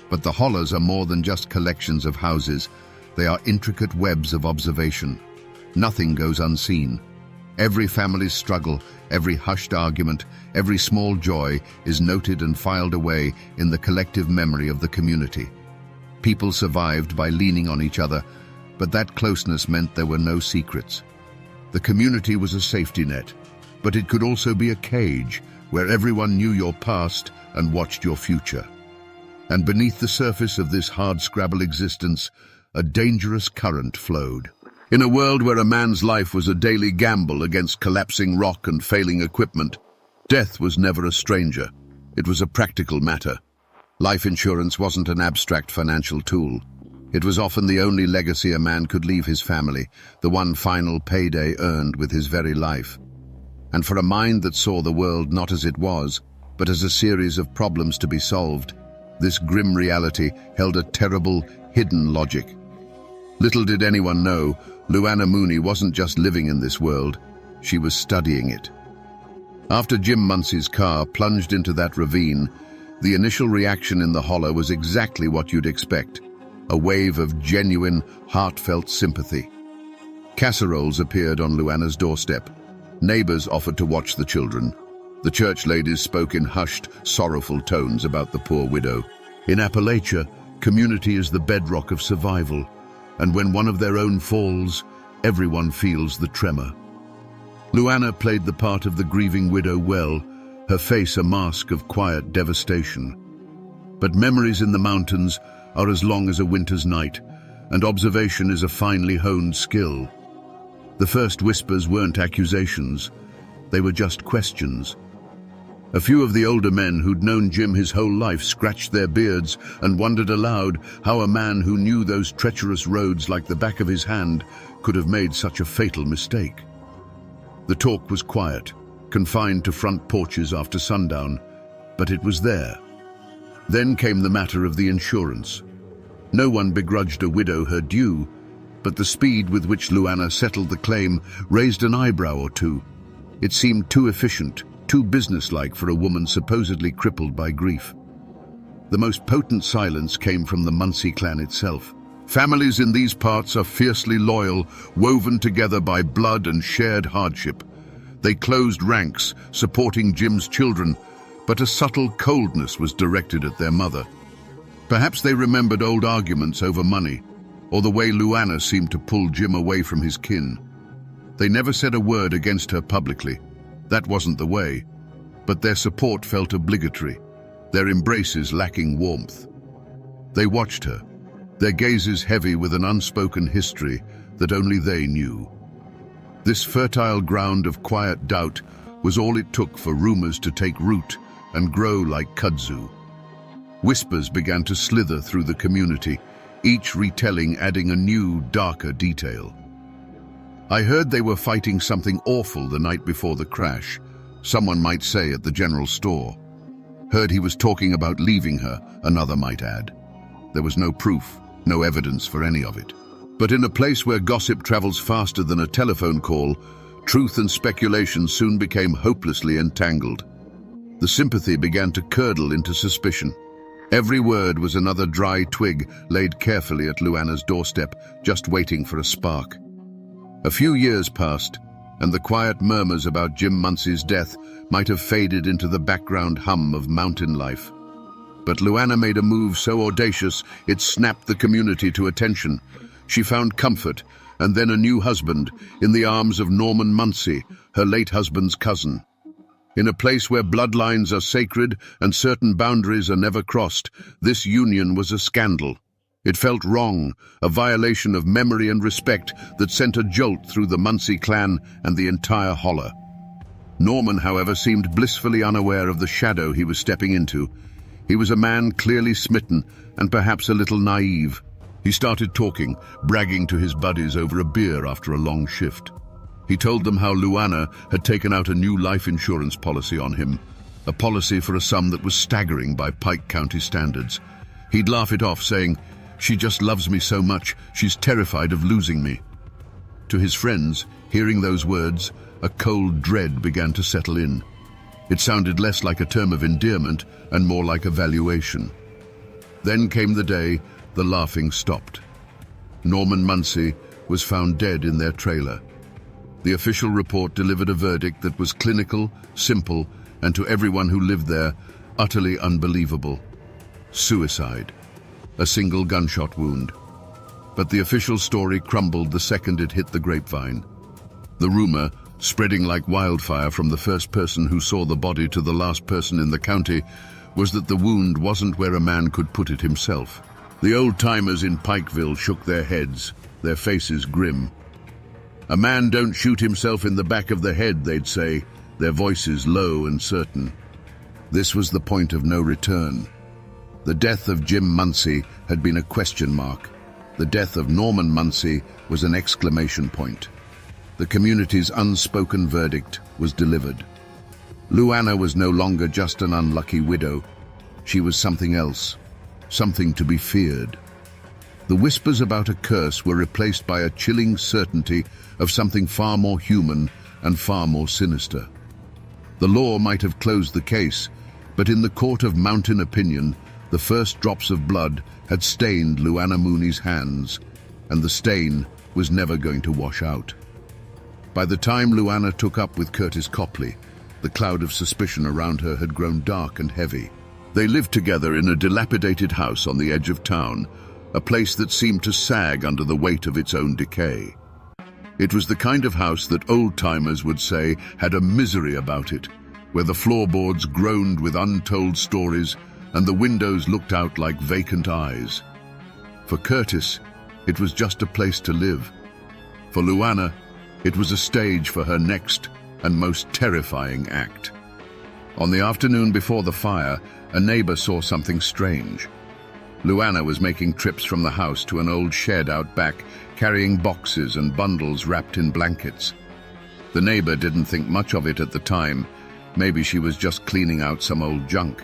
But the hollers are more than just collections of houses. They are intricate webs of observation. Nothing goes unseen. Every family's struggle, every hushed argument, every small joy is noted and filed away in the collective memory of the community. People survived by leaning on each other, but that closeness meant there were no secrets. The community was a safety net, but it could also be a cage where everyone knew your past and watched your future. And beneath the surface of this hardscrabble existence, a dangerous current flowed. In a world where a man's life was a daily gamble against collapsing rock and failing equipment, death was never a stranger. It was a practical matter. Life insurance wasn't an abstract financial tool. It was often the only legacy a man could leave his family, the one final payday earned with his very life. And for a mind that saw the world not as it was, but as a series of problems to be solved, this grim reality held a terrible, hidden logic. Little did anyone know, Luana Mooney wasn't just living in this world, she was studying it. After Jim Muncie's car plunged into that ravine, the initial reaction in the holler was exactly what you'd expect. A wave of genuine, heartfelt sympathy. Casseroles appeared on Luana's doorstep. Neighbors offered to watch the children. The church ladies spoke in hushed, sorrowful tones about the poor widow. In Appalachia, community is the bedrock of survival, and when one of their own falls, everyone feels the tremor. Luana played the part of the grieving widow well, her face a mask of quiet devastation. But memories in the mountains are as long as a winter's night, and observation is a finely honed skill. The first whispers weren't accusations, they were just questions. A few of the older men who'd known Jim his whole life scratched their beards and wondered aloud how a man who knew those treacherous roads like the back of his hand could have made such a fatal mistake. The talk was quiet, confined to front porches after sundown, but it was there. Then came the matter of the insurance. No one begrudged a widow her due, but the speed with which Luana settled the claim raised an eyebrow or two. It seemed too efficient, too businesslike for a woman supposedly crippled by grief. The most potent silence came from the Munsey clan itself. Families in these parts are fiercely loyal, woven together by blood and shared hardship. They closed ranks, supporting Jim's children, but a subtle coldness was directed at their mother. Perhaps they remembered old arguments over money, or the way Luana seemed to pull Jim away from his kin. They never said a word against her publicly. That wasn't the way. But their support felt obligatory, their embraces lacking warmth. They watched her, their gazes heavy with an unspoken history that only they knew. This fertile ground of quiet doubt was all it took for rumors to take root and grow like kudzu. Whispers began to slither through the community, each retelling adding a new, darker detail. I heard they were fighting something awful the night before the crash, someone might say at the general store. Heard he was talking about leaving her, another might add. There was no proof, no evidence for any of it. But in a place where gossip travels faster than a telephone call, truth and speculation soon became hopelessly entangled. The sympathy began to curdle into suspicion. Every word was another dry twig laid carefully at Luana's doorstep, just waiting for a spark. A few years passed, and the quiet murmurs about Jim Munsey's death might have faded into the background hum of mountain life. But Luana made a move so audacious it snapped the community to attention. She found comfort, and then a new husband, in the arms of Norman Munsey, her late husband's cousin. In a place where bloodlines are sacred and certain boundaries are never crossed, this union was a scandal. It felt wrong, a violation of memory and respect that sent a jolt through the Munsey clan and the entire holler. Norman, however, seemed blissfully unaware of the shadow he was stepping into. He was a man clearly smitten and perhaps a little naive. He started talking, bragging to his buddies over a beer after a long shift. He told them how Luana had taken out a new life insurance policy on him, a policy for a sum that was staggering by Pike County standards. He'd laugh it off, saying, "She just loves me so much, she's terrified of losing me." To his friends, hearing those words, a cold dread began to settle in. It sounded less like a term of endearment and more like a valuation. Then came the day the laughing stopped. Norman Munsey was found dead in their trailer. The official report delivered a verdict that was clinical, simple, and to everyone who lived there, utterly unbelievable. Suicide. A single gunshot wound. But the official story crumbled the second it hit the grapevine. The rumor, spreading like wildfire from the first person who saw the body to the last person in the county, was that the wound wasn't where a man could put it himself. The old-timers in Pikeville shook their heads, their faces grim. "A man don't shoot himself in the back of the head," they'd say, their voices low and certain. This was the point of no return. The death of Jim Munsey had been a question mark. The death of Norman Munsey was an exclamation point. The community's unspoken verdict was delivered. Luana was no longer just an unlucky widow. She was something else, something to be feared. The whispers about a curse were replaced by a chilling certainty of something far more human and far more sinister. The law might have closed the case, but in the court of mountain opinion, the first drops of blood had stained Luana Mooney's hands, and the stain was never going to wash out. By the time Luana took up with Curtis Copley, the cloud of suspicion around her had grown dark and heavy. They lived together in a dilapidated house on the edge of town, a place that seemed to sag under the weight of its own decay. It was the kind of house that old-timers would say had a misery about it, where the floorboards groaned with untold stories and the windows looked out like vacant eyes. For Curtis, it was just a place to live. For Luana, it was a stage for her next and most terrifying act. On the afternoon before the fire, a neighbor saw something strange. Luana was making trips from the house to an old shed out back, carrying boxes and bundles wrapped in blankets. The neighbor didn't think much of it at the time. Maybe she was just cleaning out some old junk.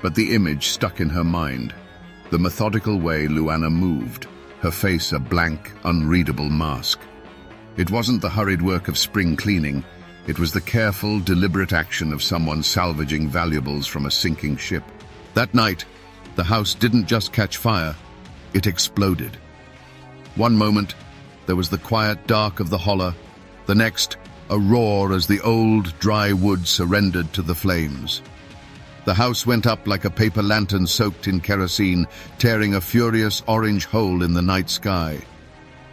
But the image stuck in her mind. The methodical way Luana moved, her face a blank, unreadable mask. It wasn't the hurried work of spring cleaning. It was the careful, deliberate action of someone salvaging valuables from a sinking ship. That night, the house didn't just catch fire, it exploded. One moment, there was the quiet dark of the holler. The next, a roar as the old, dry wood surrendered to the flames. The house went up like a paper lantern soaked in kerosene, tearing a furious orange hole in the night sky.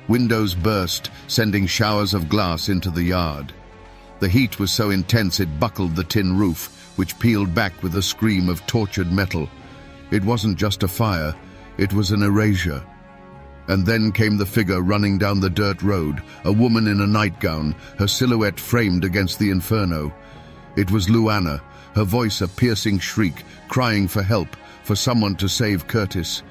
Windows burst, sending showers of glass into the yard. The heat was so intense it buckled the tin roof, which peeled back with a scream of tortured metal. It wasn't just a fire, it was an erasure. And then came the figure running down the dirt road, a woman in a nightgown, her silhouette framed against the inferno. It was Luana, her voice a piercing shriek, crying for help, for someone to save Curtis.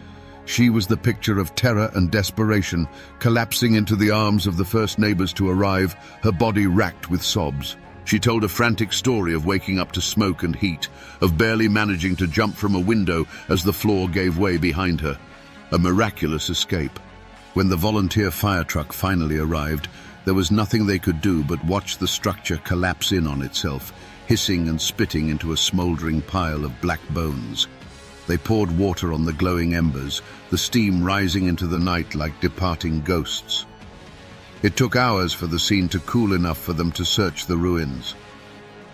She was the picture of terror and desperation, collapsing into the arms of the first neighbors to arrive, her body racked with sobs. She told a frantic story of waking up to smoke and heat, of barely managing to jump from a window as the floor gave way behind her. A miraculous escape. When the volunteer fire truck finally arrived, there was nothing they could do but watch the structure collapse in on itself, hissing and spitting into a smoldering pile of black bones. They poured water on the glowing embers, the steam rising into the night like departing ghosts. It took hours for the scene to cool enough for them to search the ruins.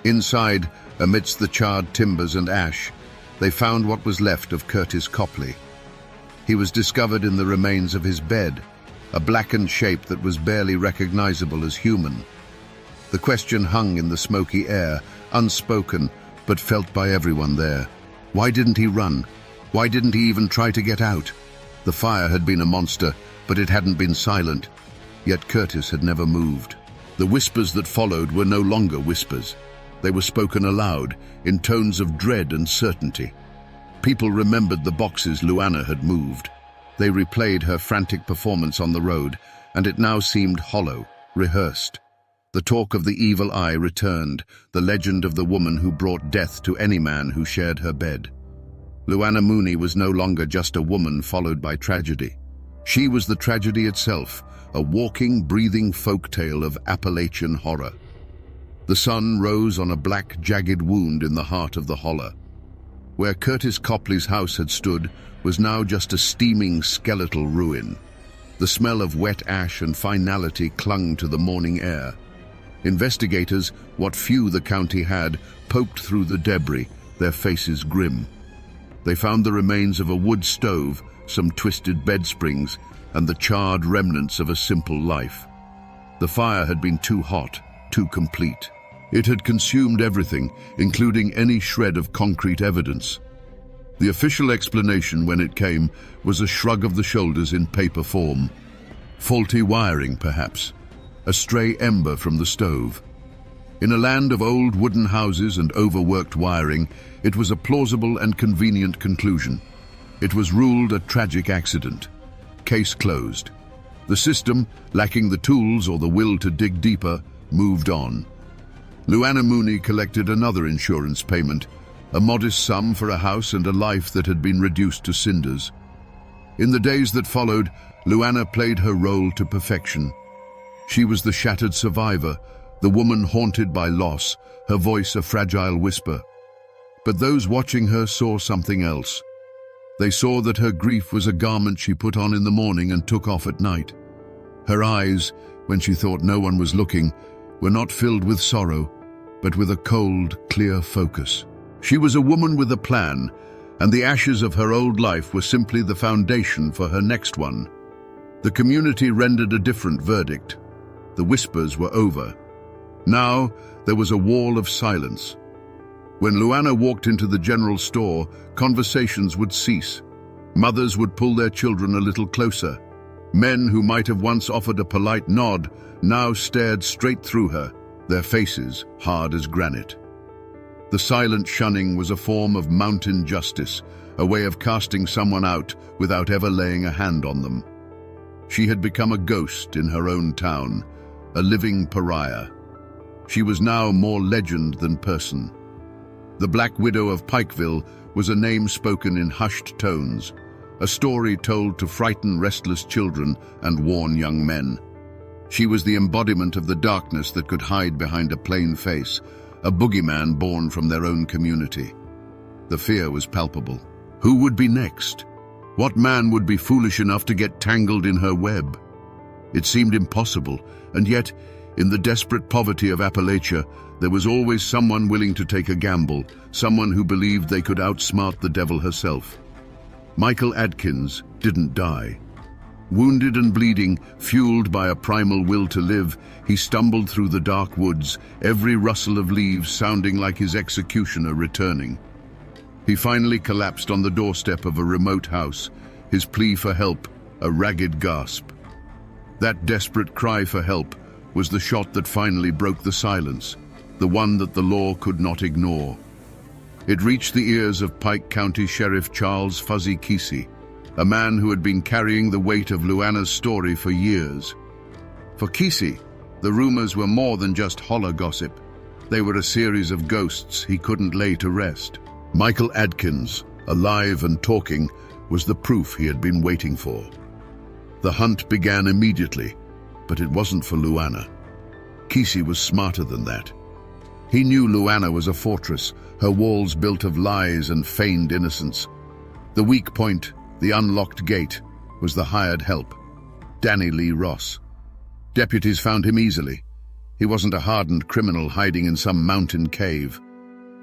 Inside, amidst the charred timbers and ash, they found what was left of Curtis Copley. He was discovered in the remains of his bed, a blackened shape that was barely recognizable as human. The question hung in the smoky air, unspoken, but felt by everyone there. Why didn't he run? Why didn't he even try to get out? The fire had been a monster, but it hadn't been silent. Yet Curtis had never moved. The whispers that followed were no longer whispers. They were spoken aloud, in tones of dread and certainty. People remembered the boxes Luana had moved. They replayed her frantic performance on the road, and it now seemed hollow, rehearsed. The talk of the evil eye returned, the legend of the woman who brought death to any man who shared her bed. Luana Mooney was no longer just a woman followed by tragedy. She was the tragedy itself, a walking, breathing folktale of Appalachian horror. The sun rose on a black, jagged wound in the heart of the holler. Where Curtis Copley's house had stood was now just a steaming, skeletal ruin. The smell of wet ash and finality clung to the morning air. Investigators, what few the county had, poked through the debris, their faces grim. They found the remains of a wood stove, some twisted bed springs, and the charred remnants of a simple life. The fire had been too hot, too complete. It had consumed everything, including any shred of concrete evidence. The official explanation, when it came, was a shrug of the shoulders in paper form. Faulty wiring, perhaps. A stray ember from the stove. In a land of old wooden houses and overworked wiring, it was a plausible and convenient conclusion. It was ruled a tragic accident. Case closed. The system, lacking the tools or the will to dig deeper, moved on. Luana Mooney collected another insurance payment, a modest sum for a house and a life that had been reduced to cinders. In the days that followed, Luana played her role to perfection. She was the shattered survivor, the woman haunted by loss, her voice a fragile whisper. But those watching her saw something else. They saw that her grief was a garment she put on in the morning and took off at night. Her eyes, when she thought no one was looking, were not filled with sorrow, but with a cold, clear focus. She was a woman with a plan, and the ashes of her old life were simply the foundation for her next one. The community rendered a different verdict. The whispers were over. Now there was a wall of silence. When Luana walked into the general store, conversations would cease. Mothers would pull their children a little closer. Men who might have once offered a polite nod now stared straight through her, their faces hard as granite. The silent shunning was a form of mountain justice, a way of casting someone out without ever laying a hand on them. She had become a ghost in her own town, a living pariah. She was now more legend than person. The Black Widow of Pikeville was a name spoken in hushed tones, a story told to frighten restless children and warn young men. She was the embodiment of the darkness that could hide behind a plain face, a boogeyman born from their own community. The fear was palpable. Who would be next? What man would be foolish enough to get tangled in her web? It seemed impossible, and yet, in the desperate poverty of Appalachia, there was always someone willing to take a gamble, someone who believed they could outsmart the devil herself. Michael Adkins didn't die. Wounded and bleeding, fueled by a primal will to live, he stumbled through the dark woods, every rustle of leaves sounding like his executioner returning. He finally collapsed on the doorstep of a remote house, his plea for help a ragged gasp. That desperate cry for help was the shot that finally broke the silence, the one that the law could not ignore. It reached the ears of Pike County Sheriff Charles Fuzzy Kesey, a man who had been carrying the weight of Luana's story for years. For Kesey, the rumors were more than just holler gossip. They were a series of ghosts he couldn't lay to rest. Michael Adkins, alive and talking, was the proof he had been waiting for. The hunt began immediately, but it wasn't for Luana. Kesey was smarter than that. He knew Luana was a fortress, her walls built of lies and feigned innocence. The weak point, the unlocked gate, was the hired help, Danny Lee Ross. Deputies found him easily. He wasn't a hardened criminal hiding in some mountain cave.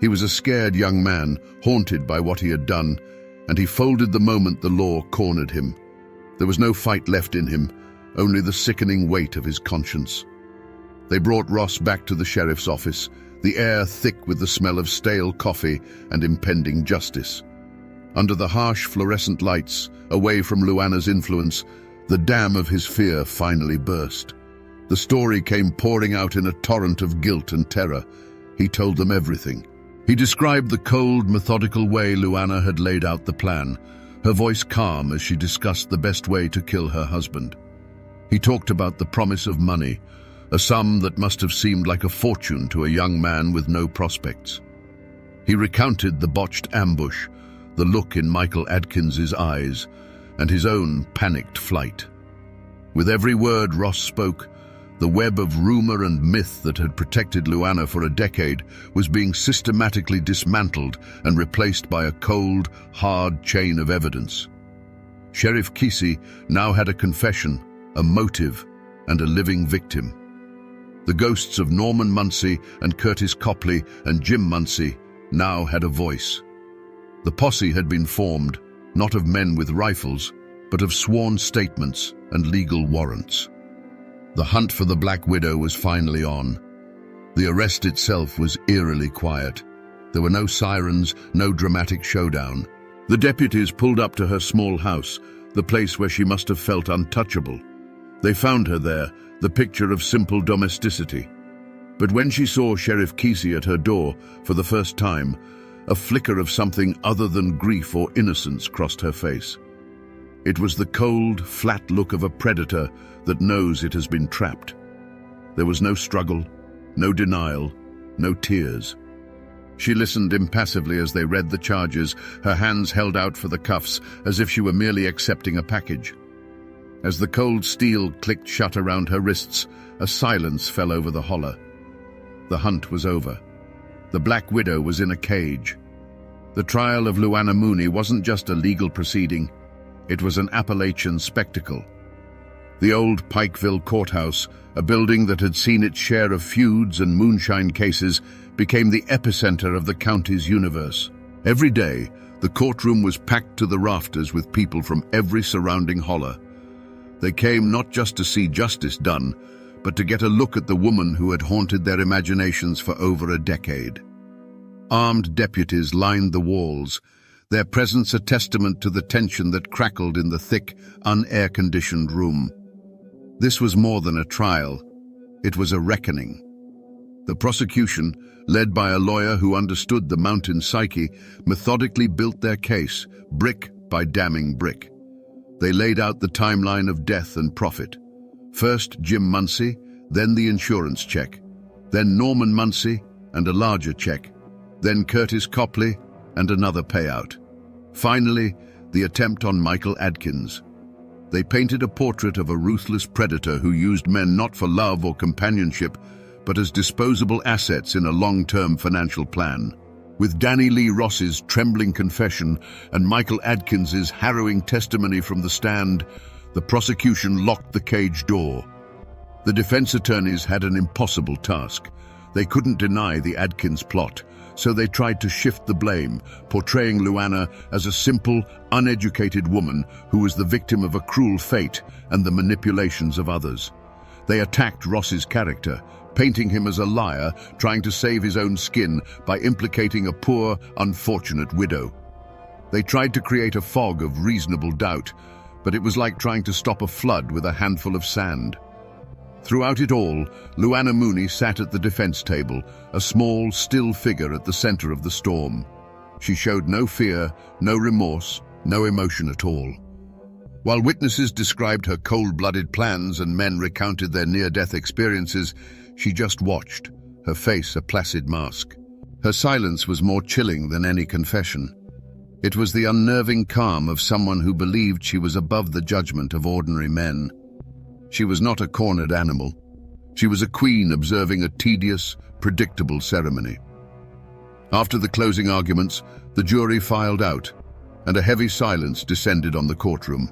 He was a scared young man, haunted by what he had done, and he folded the moment the law cornered him. There was no fight left in him, only the sickening weight of his conscience. They brought Ross back to the sheriff's office, the air thick with the smell of stale coffee and impending justice. Under the harsh fluorescent lights, away from Luana's influence, the dam of his fear finally burst. The story came pouring out in a torrent of guilt and terror. He told them everything. He described the cold, methodical way Luana had laid out the plan, her voice calm as she discussed the best way to kill her husband. He talked about the promise of money, a sum that must have seemed like a fortune to a young man with no prospects. He recounted the botched ambush, the look in Michael Adkins's eyes, and his own panicked flight. With every word Ross spoke, the web of rumor and myth that had protected Luana for a decade was being systematically dismantled and replaced by a cold, hard chain of evidence. Sheriff Kesey now had a confession, a motive, and a living victim. The ghosts of Norman Muncie and Curtis Copley and Jim Muncie now had a voice. The posse had been formed, not of men with rifles, but of sworn statements and legal warrants. The hunt for the Black Widow was finally on. The arrest itself was eerily quiet. There were no sirens, no dramatic showdown. The deputies pulled up to her small house, the place where she must have felt untouchable. They found her there, the picture of simple domesticity. But when she saw Sheriff Kesey at her door for the first time, a flicker of something other than grief or innocence crossed her face. It was the cold, flat look of a predator that knows it has been trapped. There was no struggle, no denial, no tears. She listened impassively as they read the charges, her hands held out for the cuffs as if she were merely accepting a package. As the cold steel clicked shut around her wrists, a silence fell over the holler. The hunt was over. The Black Widow was in a cage. The trial of Luana Mooney wasn't just a legal proceeding, it was an Appalachian spectacle. The old Pikeville courthouse, a building that had seen its share of feuds and moonshine cases, became the epicenter of the county's universe. Every day, the courtroom was packed to the rafters with people from every surrounding holler. They came not just to see justice done, but to get a look at the woman who had haunted their imaginations for over a decade. Armed deputies lined the walls, their presence a testament to the tension that crackled in the thick, un-air-conditioned room. This was more than a trial. It was a reckoning. The prosecution, led by a lawyer who understood the mountain psyche, methodically built their case, brick by damning brick. They laid out the timeline of death and profit. First Jim Muncie, then the insurance check, then Norman Muncie and a larger check, then Curtis Copley and another payout. Finally, the attempt on Michael Adkins. They painted a portrait of a ruthless predator who used men not for love or companionship, but as disposable assets in a long-term financial plan. With Danny Lee Ross's trembling confession and Michael Adkins's harrowing testimony from the stand, the prosecution locked the cage door. The defense attorneys had an impossible task. They couldn't deny the Adkins plot, so they tried to shift the blame, portraying Luana as a simple, uneducated woman who was the victim of a cruel fate and the manipulations of others. They attacked Ross's character, painting him as a liar, trying to save his own skin by implicating a poor, unfortunate widow. They tried to create a fog of reasonable doubt, but it was like trying to stop a flood with a handful of sand. Throughout it all, Luana Mooney sat at the defense table, a small, still figure at the center of the storm. She showed no fear, no remorse, no emotion at all. While witnesses described her cold-blooded plans and men recounted their near-death experiences, she just watched, her face a placid mask. Her silence was more chilling than any confession. It was the unnerving calm of someone who believed she was above the judgment of ordinary men. She was not a cornered animal. She was a queen observing a tedious, predictable ceremony. After the closing arguments, the jury filed out, and a heavy silence descended on the courtroom.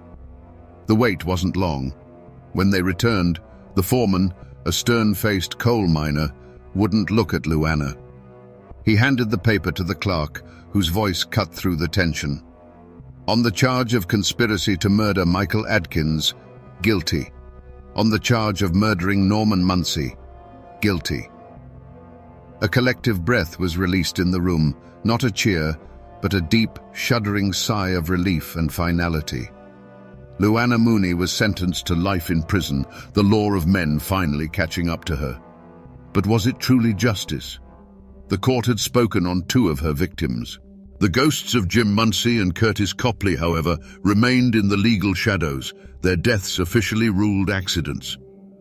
The wait wasn't long. When they returned, the foreman, a stern-faced coal miner, wouldn't look at Luana. He handed the paper to the clerk, whose voice cut through the tension. On the charge of conspiracy to murder Michael Adkins, guilty. On the charge of murdering Norman Muncie, guilty. A collective breath was released in the room, not a cheer, but a deep, shuddering sigh of relief and finality. Luana Mooney was sentenced to life in prison, the law of men finally catching up to her. But was it truly justice? The court had spoken on two of her victims. The ghosts of Jim Muncie and Curtis Copley, however, remained in the legal shadows, their deaths officially ruled accidents.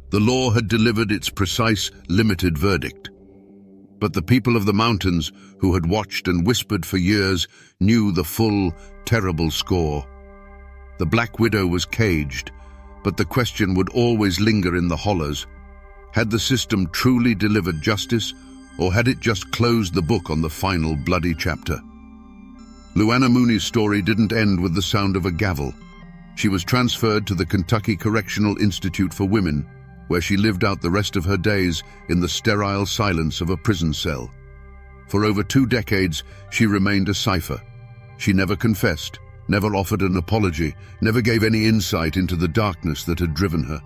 The law had delivered its precise, limited verdict. But the people of the mountains, who had watched and whispered for years, knew the full, terrible score. The Black Widow was caged, but the question would always linger in the hollows. Had the system truly delivered justice, or had it just closed the book on the final bloody chapter? Luana Mooney's story didn't end with the sound of a gavel. She was transferred to the Kentucky Correctional Institute for Women, where she lived out the rest of her days in the sterile silence of a prison cell. For over 2 decades, she remained a cipher. She never confessed, never offered an apology, never gave any insight into the darkness that had driven her.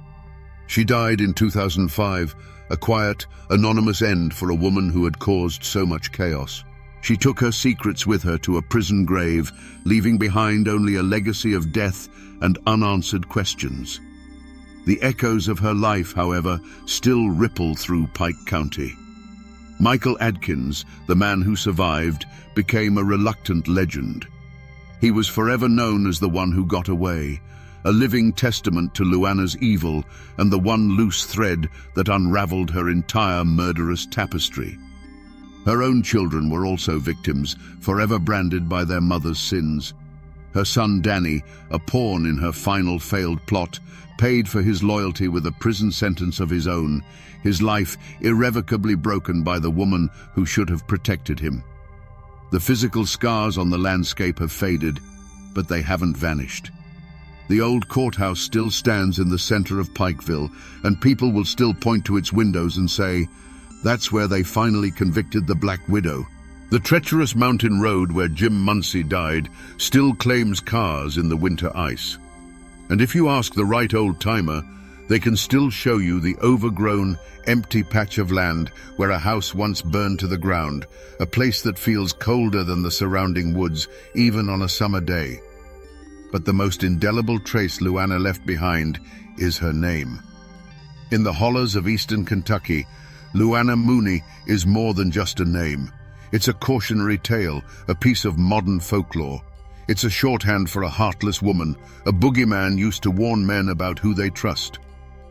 She died in 2005, a quiet, anonymous end for a woman who had caused so much chaos. She took her secrets with her to a prison grave, leaving behind only a legacy of death and unanswered questions. The echoes of her life, however, still ripple through Pike County. Michael Adkins, the man who survived, became a reluctant legend. He was forever known as the one who got away, a living testament to Luana's evil and the one loose thread that unraveled her entire murderous tapestry. Her own children were also victims, forever branded by their mother's sins. Her son Danny, a pawn in her final failed plot, paid for his loyalty with a prison sentence of his own, his life irrevocably broken by the woman who should have protected him. The physical scars on the landscape have faded, but they haven't vanished. The old courthouse still stands in the center of Pikeville, and people will still point to its windows and say, "That's where they finally convicted the Black Widow." The treacherous mountain road where Jim Muncie died still claims cars in the winter ice. And if you ask the right old-timer, they can still show you the overgrown, empty patch of land where a house once burned to the ground, a place that feels colder than the surrounding woods, even on a summer day. But the most indelible trace Luana left behind is her name. In the hollows of eastern Kentucky, Luana Mooney is more than just a name. It's a cautionary tale, a piece of modern folklore. It's a shorthand for a heartless woman, a boogeyman used to warn men about who they trust.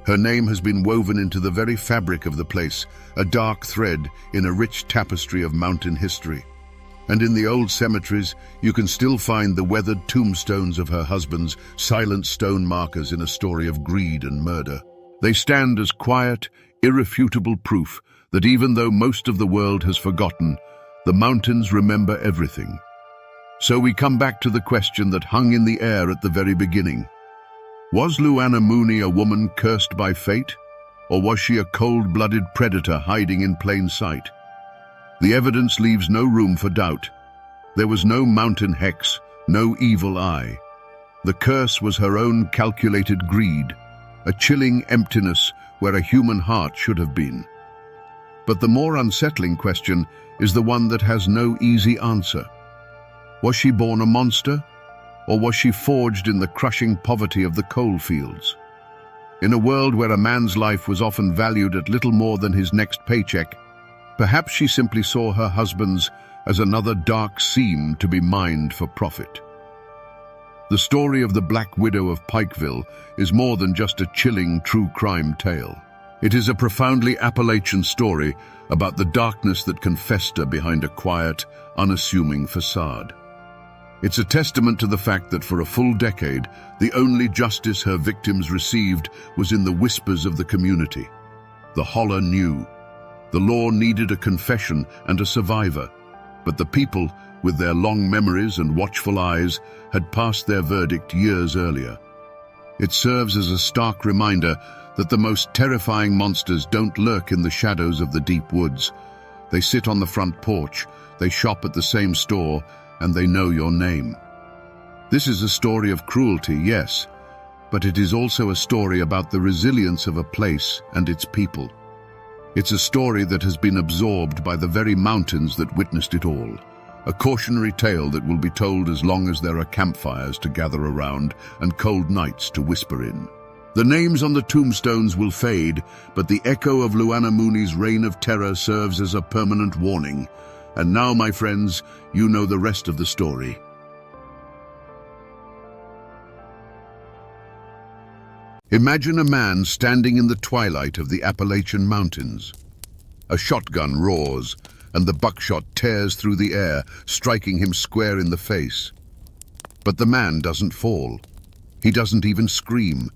Her name has been woven into the very fabric of the place, a dark thread in a rich tapestry of mountain history. And in the old cemeteries, you can still find the weathered tombstones of her husband's silent stone markers in a story of greed and murder. They stand as quiet, irrefutable proof that even though most of the world has forgotten, the mountains remember everything. So we come back to the question that hung in the air at the very beginning. Was Luana Mooney a woman cursed by fate? Or was she a cold-blooded predator hiding in plain sight? The evidence leaves no room for doubt. There was no mountain hex, no evil eye. The curse was her own calculated greed, a chilling emptiness where a human heart should have been. But the more unsettling question is the one that has no easy answer. Was she born a monster, or was she forged in the crushing poverty of the coal fields? In a world where a man's life was often valued at little more than his next paycheck, perhaps she simply saw her husband's as another dark seam to be mined for profit. The story of the Black Widow of Pikeville is more than just a chilling true crime tale. It is a profoundly Appalachian story about the darkness that can fester behind a quiet, unassuming facade. It's a testament to the fact that for a full decade, the only justice her victims received was in the whispers of the community. The holler knew. The law needed a confession and a survivor, but the people, with their long memories and watchful eyes, had passed their verdict years earlier. It serves as a stark reminder that the most terrifying monsters don't lurk in the shadows of the deep woods. They sit on the front porch, they shop at the same store, and they know your name. This is a story of cruelty, yes, but it is also a story about the resilience of a place and its people. It's a story that has been absorbed by the very mountains that witnessed it all. A cautionary tale that will be told as long as there are campfires to gather around and cold nights to whisper in. The names on the tombstones will fade, but the echo of Luana Mooney's reign of terror serves as a permanent warning. And now, my friends, you know the rest of the story. Imagine a man standing in the twilight of the Appalachian Mountains. A shotgun roars, and the buckshot tears through the air, striking him square in the face. But the man doesn't fall. He doesn't even scream.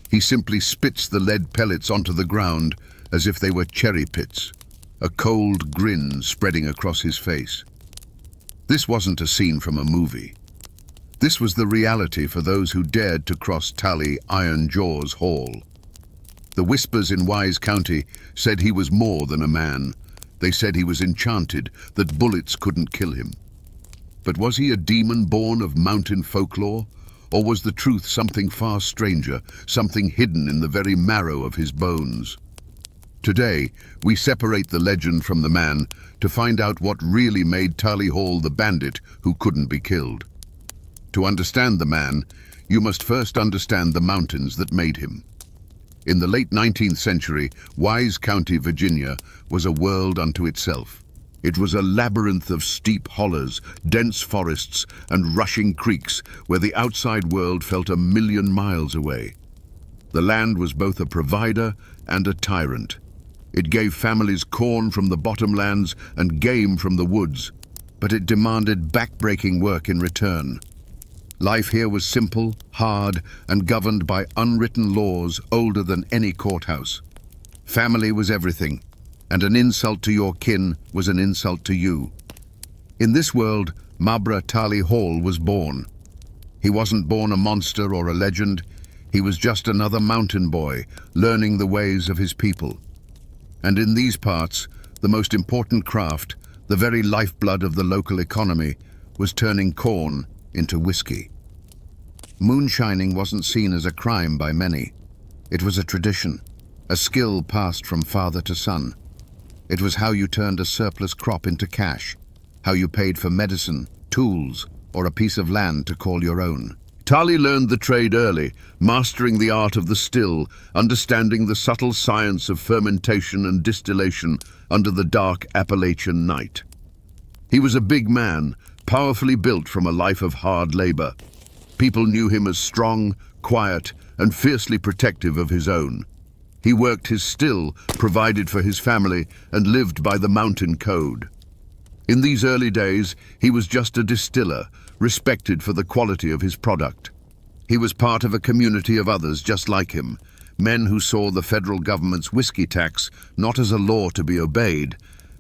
He simply spits the lead pellets onto the ground as if they were cherry pits, a cold grin spreading across his face. This wasn't a scene from a movie. This was the reality for those who dared to cross Tally Iron Jaws Hall. The whispers in Wise County said he was more than a man. They said he was enchanted, that bullets couldn't kill him. But was he a demon born of mountain folklore? Or was the truth something far stranger, something hidden in the very marrow of his bones? Today, we separate the legend from the man to find out what really made Tally Hall the bandit who couldn't be killed. To understand the man, you must first understand the mountains that made him. In the late 19th century, Wise County, Virginia, was a world unto itself. It was a labyrinth of steep hollows, dense forests, and rushing creeks where the outside world felt a million miles away. The land was both a provider and a tyrant. It gave families corn from the bottomlands and game from the woods, but it demanded back-breaking work in return. Life here was simple, hard, and governed by unwritten laws older than any courthouse. Family was everything, and an insult to your kin was an insult to you. In this world, Mabra Tally Hall was born. He wasn't born a monster or a legend. He was just another mountain boy, learning the ways of his people. And in these parts, the most important craft, the very lifeblood of the local economy, was turning corn into whiskey. Moonshining wasn't seen as a crime by many. It was a tradition, a skill passed from father to son. It was how you turned a surplus crop into cash, how you paid for medicine, tools, or a piece of land to call your own. Tali learned the trade early, mastering the art of the still, understanding the subtle science of fermentation and distillation under the dark Appalachian night. He was a big man, powerfully built from a life of hard labor. People knew him as strong, quiet, and fiercely protective of his own. He worked his still, provided for his family, and lived by the mountain code. In these early days, he was just a distiller, respected for the quality of his product. He was part of a community of others just like him, men who saw the federal government's whiskey tax not as a law to be obeyed,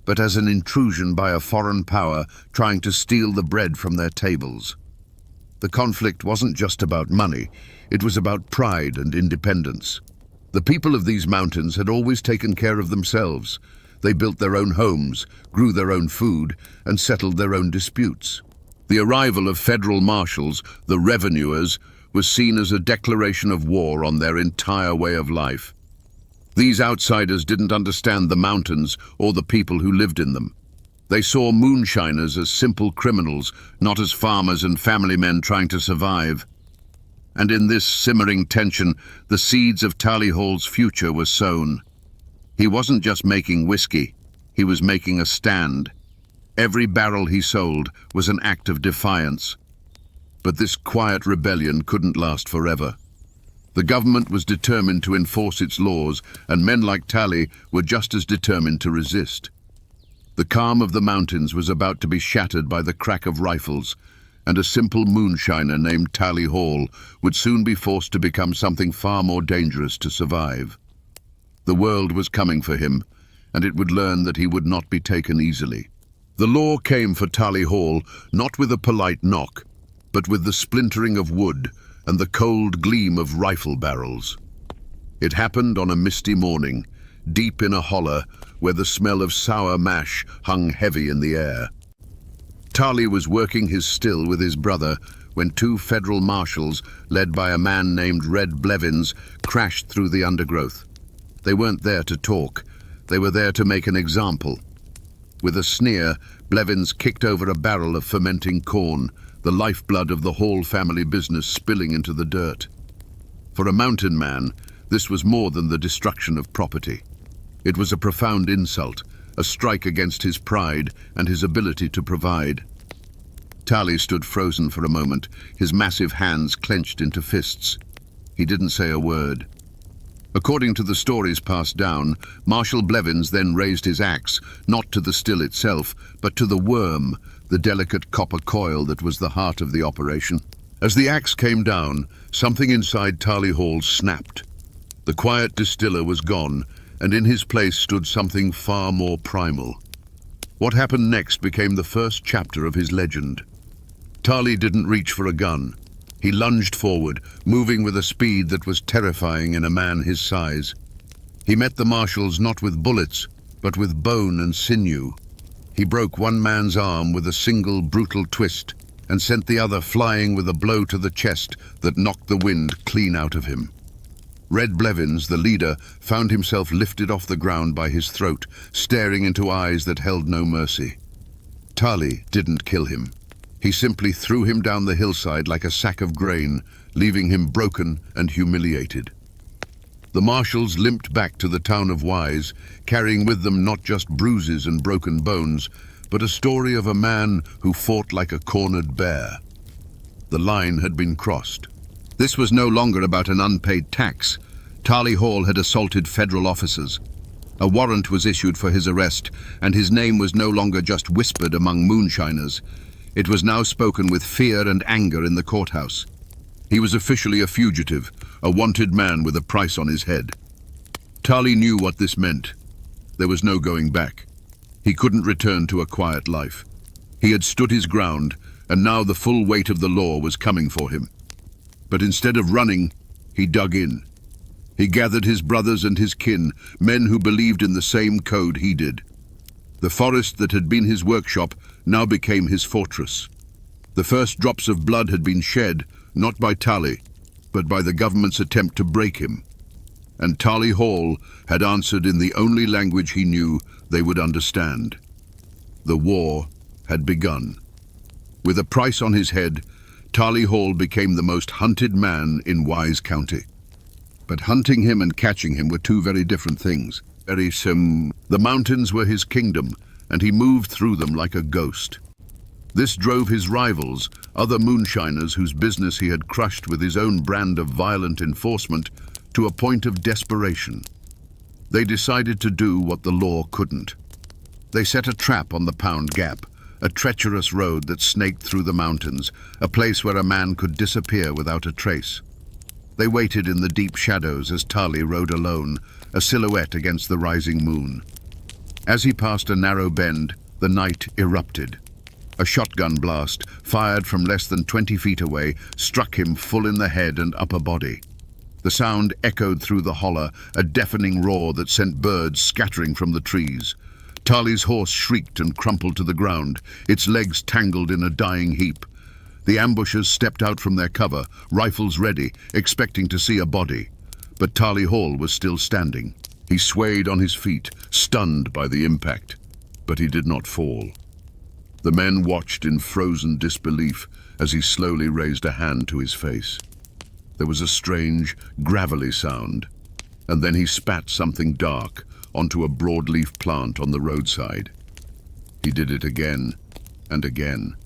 but as an intrusion by a foreign power trying to steal the bread from their tables. The conflict wasn't just about money, it was about pride and independence. The people of these mountains had always taken care of themselves. They built their own homes, grew their own food, and settled their own disputes. The arrival of federal marshals, the revenuers, was seen as a declaration of war on their entire way of life. These outsiders didn't understand the mountains or the people who lived in them. They saw moonshiners as simple criminals, not as farmers and family men trying to survive. And in this simmering tension, the seeds of Tali Hall's future were sown. He wasn't just making whiskey, he was making a stand. Every barrel he sold was an act of defiance. But this quiet rebellion couldn't last forever. The government was determined to enforce its laws, and men like Tali were just as determined to resist. The calm of the mountains was about to be shattered by the crack of rifles, and a simple moonshiner named Tali Hall would soon be forced to become something far more dangerous to survive. The world was coming for him, and it would learn that he would not be taken easily. The law came for Tali Hall not with a polite knock, but with the splintering of wood and the cold gleam of rifle barrels. It happened on a misty morning, deep in a holler where the smell of sour mash hung heavy in the air. Tali was working his still with his brother when two federal marshals, led by a man named Red Blevins, crashed through the undergrowth. They weren't there to talk, they were there to make an example. With a sneer, Blevins kicked over a barrel of fermenting corn, the lifeblood of the Hall family business spilling into the dirt. For a mountain man, this was more than the destruction of property. It was a profound insult, a strike against his pride and his ability to provide. Tali stood frozen for a moment, his massive hands clenched into fists. He didn't say a word. According to the stories passed down, Marshal Blevins then raised his axe, not to the still itself, but to the worm, the delicate copper coil that was the heart of the operation. As the axe came down, something inside Tali Hall snapped. The quiet distiller was gone, and in his place stood something far more primal. What happened next became the first chapter of his legend. Tali didn't reach for a gun. He lunged forward, moving with a speed that was terrifying in a man his size. He met the marshals not with bullets, but with bone and sinew. He broke one man's arm with a single brutal twist and sent the other flying with a blow to the chest that knocked the wind clean out of him. Red Blevins, the leader, found himself lifted off the ground by his throat, staring into eyes that held no mercy. Tali didn't kill him. He simply threw him down the hillside like a sack of grain, leaving him broken and humiliated. The marshals limped back to the town of Wise, carrying with them not just bruises and broken bones, but a story of a man who fought like a cornered bear. The line had been crossed. This was no longer about an unpaid tax. Tali Hall had assaulted federal officers. A warrant was issued for his arrest, and his name was no longer just whispered among moonshiners. It was now spoken with fear and anger in the courthouse. He was officially a fugitive, a wanted man with a price on his head. Tali knew what this meant. There was no going back. He couldn't return to a quiet life. He had stood his ground, and now the full weight of the law was coming for him. But instead of running, he dug in. He gathered his brothers and his kin, men who believed in the same code he did. The forest that had been his workshop now became his fortress. The first drops of blood had been shed, not by Tali, but by the government's attempt to break him. And Tali Hall had answered in the only language he knew they would understand. The war had begun. With a price on his head, Tali Hall became the most hunted man in Wise County. But hunting him and catching him were two very different things. The mountains were his kingdom, and he moved through them like a ghost. This drove his rivals, other moonshiners whose business he had crushed with his own brand of violent enforcement, to a point of desperation. They decided to do what the law couldn't. They set a trap on the Pound Gap, a treacherous road that snaked through the mountains, a place where a man could disappear without a trace. They waited in the deep shadows as Tali rode alone, a silhouette against the rising moon. As he passed a narrow bend, the night erupted. A shotgun blast, fired from less than 20 feet away, struck him full in the head and upper body. The sound echoed through the holler, a deafening roar that sent birds scattering from the trees. Tali's horse shrieked and crumpled to the ground, its legs tangled in a dying heap. The ambushers stepped out from their cover, rifles ready, expecting to see a body. But Tali Hall was still standing. He swayed on his feet, stunned by the impact. But he did not fall. The men watched in frozen disbelief as he slowly raised a hand to his face. There was a strange, gravelly sound, and then he spat something dark onto a broadleaf plant on the roadside. He did it again and again.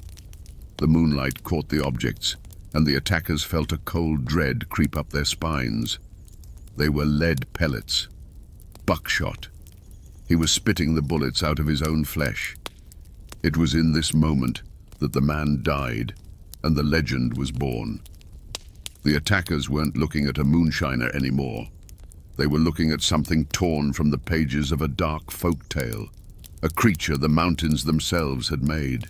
The moonlight caught the objects, and the attackers felt a cold dread creep up their spines. They were lead pellets. Buckshot. He was spitting the bullets out of his own flesh. It was in this moment that the man died, and the legend was born. The attackers weren't looking at a moonshiner anymore. They were looking at something torn from the pages of a dark folk tale, a creature the mountains themselves had made.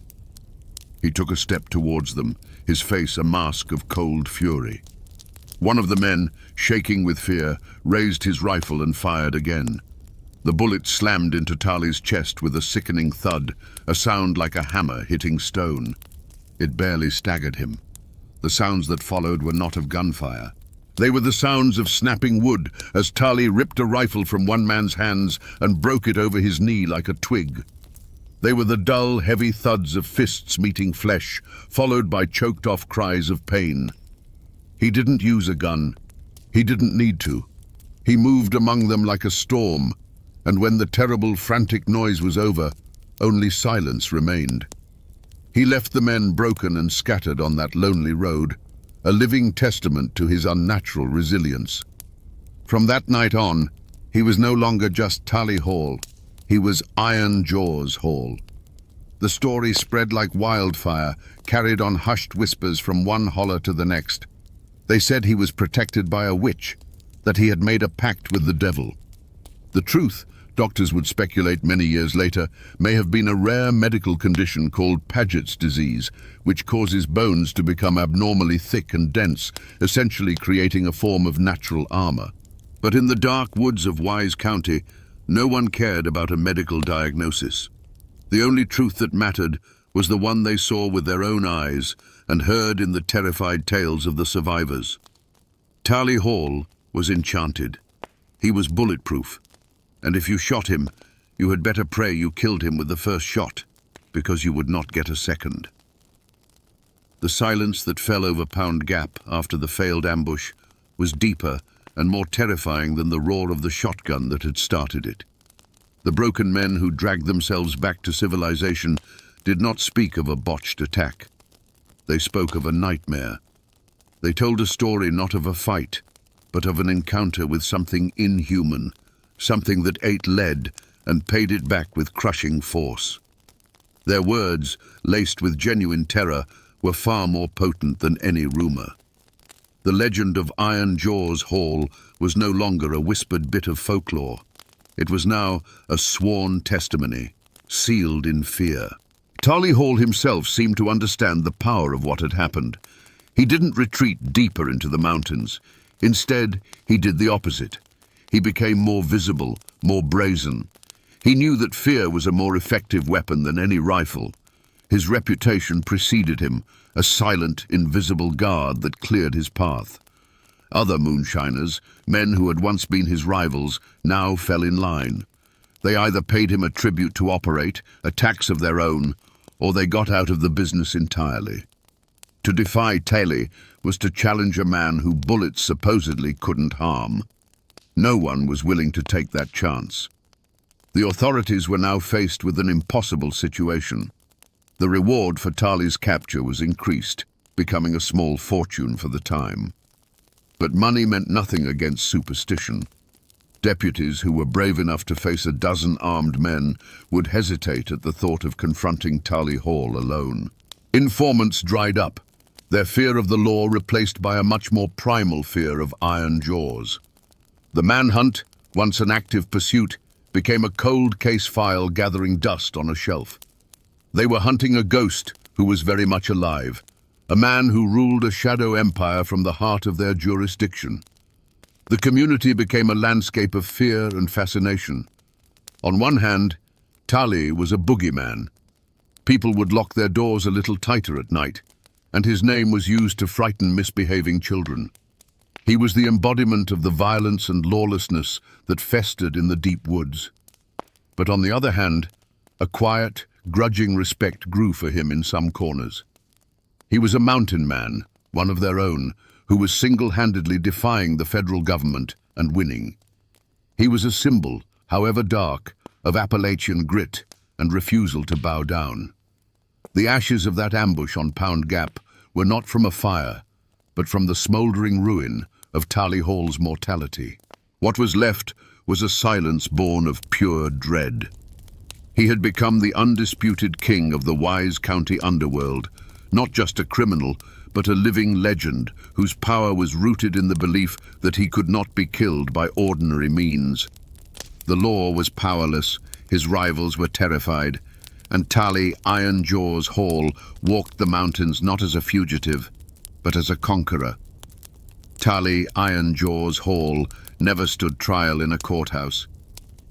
He took a step towards them, his face a mask of cold fury. One of the men, shaking with fear, raised his rifle and fired again. The bullet slammed into Tali's chest with a sickening thud, a sound like a hammer hitting stone. It barely staggered him. The sounds that followed were not of gunfire. They were the sounds of snapping wood as Tali ripped a rifle from one man's hands and broke it over his knee like a twig. They were the dull, heavy thuds of fists meeting flesh, followed by choked-off cries of pain. He didn't use a gun. He didn't need to. He moved among them like a storm, and when the terrible, frantic noise was over, only silence remained. He left the men broken and scattered on that lonely road, a living testament to his unnatural resilience. From that night on, he was no longer just Tali Hall. He was Iron Jaws Hall. The story spread like wildfire, carried on hushed whispers from one holler to the next. They said he was protected by a witch, that he had made a pact with the devil. The truth, doctors would speculate many years later, may have been a rare medical condition called Paget's disease, which causes bones to become abnormally thick and dense, essentially creating a form of natural armor. But in the dark woods of Wise County, no one cared about a medical diagnosis. The only truth that mattered was the one they saw with their own eyes and heard in the terrified tales of the survivors. Tali Hall was enchanted. He was bulletproof, and if you shot him, you had better pray you killed him with the first shot, because you would not get a second. The silence that fell over Pound Gap after the failed ambush was deeper and more terrifying than the roar of the shotgun that had started it. The broken men who dragged themselves back to civilization did not speak of a botched attack. They spoke of a nightmare. They told a story not of a fight, but of an encounter with something inhuman, something that ate lead and paid it back with crushing force. Their words, laced with genuine terror, were far more potent than any rumor. The legend of Iron Jaws Hall was no longer a whispered bit of folklore. It was now a sworn testimony, sealed in fear. Tali Hall himself seemed to understand the power of what had happened. He didn't retreat deeper into the mountains. Instead, he did the opposite. He became more visible, more brazen. He knew that fear was a more effective weapon than any rifle. His reputation preceded him, a silent, invisible guard that cleared his path. Other moonshiners, men who had once been his rivals, now fell in line. They either paid him a tribute to operate, a tax of their own, or they got out of the business entirely. To defy Tali was to challenge a man who bullets supposedly couldn't harm. No one was willing to take that chance. The authorities were now faced with an impossible situation. The reward for Tali's capture was increased, becoming a small fortune for the time. But money meant nothing against superstition. Deputies who were brave enough to face a dozen armed men would hesitate at the thought of confronting Tali Hall alone. Informants dried up, their fear of the law replaced by a much more primal fear of iron jaws. The manhunt, once an active pursuit, became a cold case file gathering dust on a shelf. They were hunting a ghost who was very much alive, a man who ruled a shadow empire from the heart of their jurisdiction. The community became a landscape of fear and fascination. On one hand, Tali was a boogeyman. People would lock their doors a little tighter at night, and his name was used to frighten misbehaving children. He was the embodiment of the violence and lawlessness that festered in the deep woods. But on the other hand, a quiet, grudging respect grew for him in some corners. He was a mountain man, one of their own, who was single-handedly defying the federal government and winning. He was a symbol, however dark, of Appalachian grit and refusal to bow down. The ashes of that ambush on Pound Gap were not from a fire, but from the smouldering ruin of Tali Hall's mortality. What was left was a silence born of pure dread. He had become the undisputed king of the Wise County underworld, not just a criminal, but a living legend whose power was rooted in the belief that he could not be killed by ordinary means. The law was powerless, his rivals were terrified, and Tali Iron Jaws Hall walked the mountains not as a fugitive, but as a conqueror. Tali Iron Jaws Hall never stood trial in a courthouse.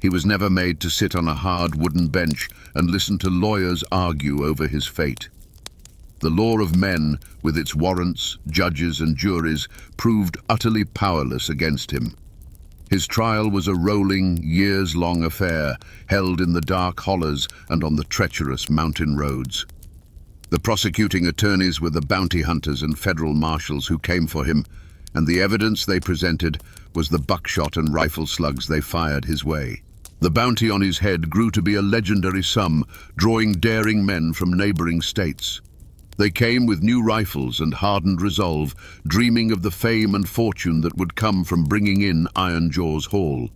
He was never made to sit on a hard wooden bench and listen to lawyers argue over his fate. The law of men, with its warrants, judges and juries, proved utterly powerless against him. His trial was a rolling, years-long affair, held in the dark hollows and on the treacherous mountain roads. The prosecuting attorneys were the bounty hunters and federal marshals who came for him, and the evidence they presented was the buckshot and rifle slugs they fired his way. The bounty on his head grew to be a legendary sum, drawing daring men from neighboring states. They came with new rifles and hardened resolve, dreaming of the fame and fortune that would come from bringing in Iron Jaws Hall.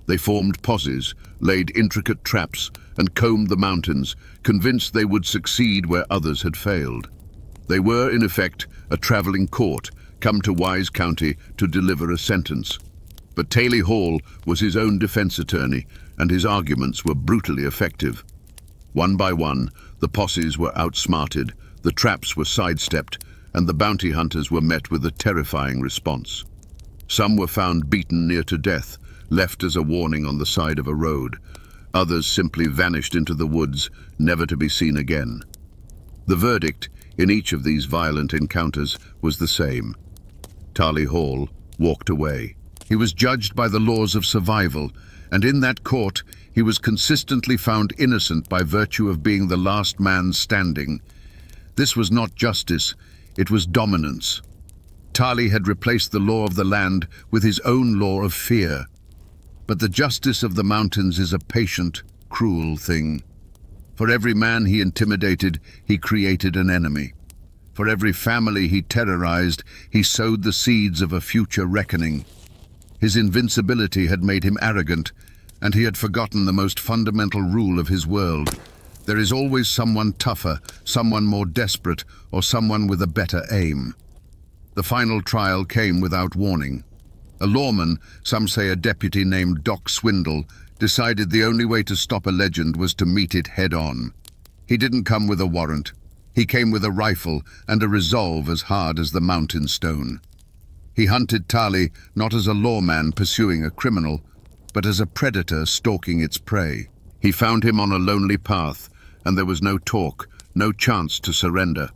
They formed posses, laid intricate traps, and combed the mountains, convinced they would succeed where others had failed. They were, in effect, a traveling court, come to Wise County to deliver a sentence. But Tali Hall was his own defense attorney, and his arguments were brutally effective. One by one, the posses were outsmarted, the traps were sidestepped, and the bounty hunters were met with a terrifying response. Some were found beaten near to death, left as a warning on the side of a road. Others simply vanished into the woods, never to be seen again. The verdict in each of these violent encounters was the same. Tali Hall walked away. He was judged by the laws of survival, and in that court he was consistently found innocent by virtue of being the last man standing. This was not justice, it was dominance. Tali had replaced the law of the land with his own law of fear. But the justice of the mountains is a patient, cruel thing. For every man he intimidated, he created an enemy. For every family he terrorized, he sowed the seeds of a future reckoning. His invincibility had made him arrogant, and he had forgotten the most fundamental rule of his world. There is always someone tougher, someone more desperate, or someone with a better aim. The final trial came without warning. A lawman, some say a deputy named Doc Swindle, decided the only way to stop a legend was to meet it head-on. He didn't come with a warrant. He came with a rifle and a resolve as hard as the mountain stone. He hunted Tali not as a lawman pursuing a criminal, but as a predator stalking its prey. He found him on a lonely path, and there was no talk, no chance to surrender.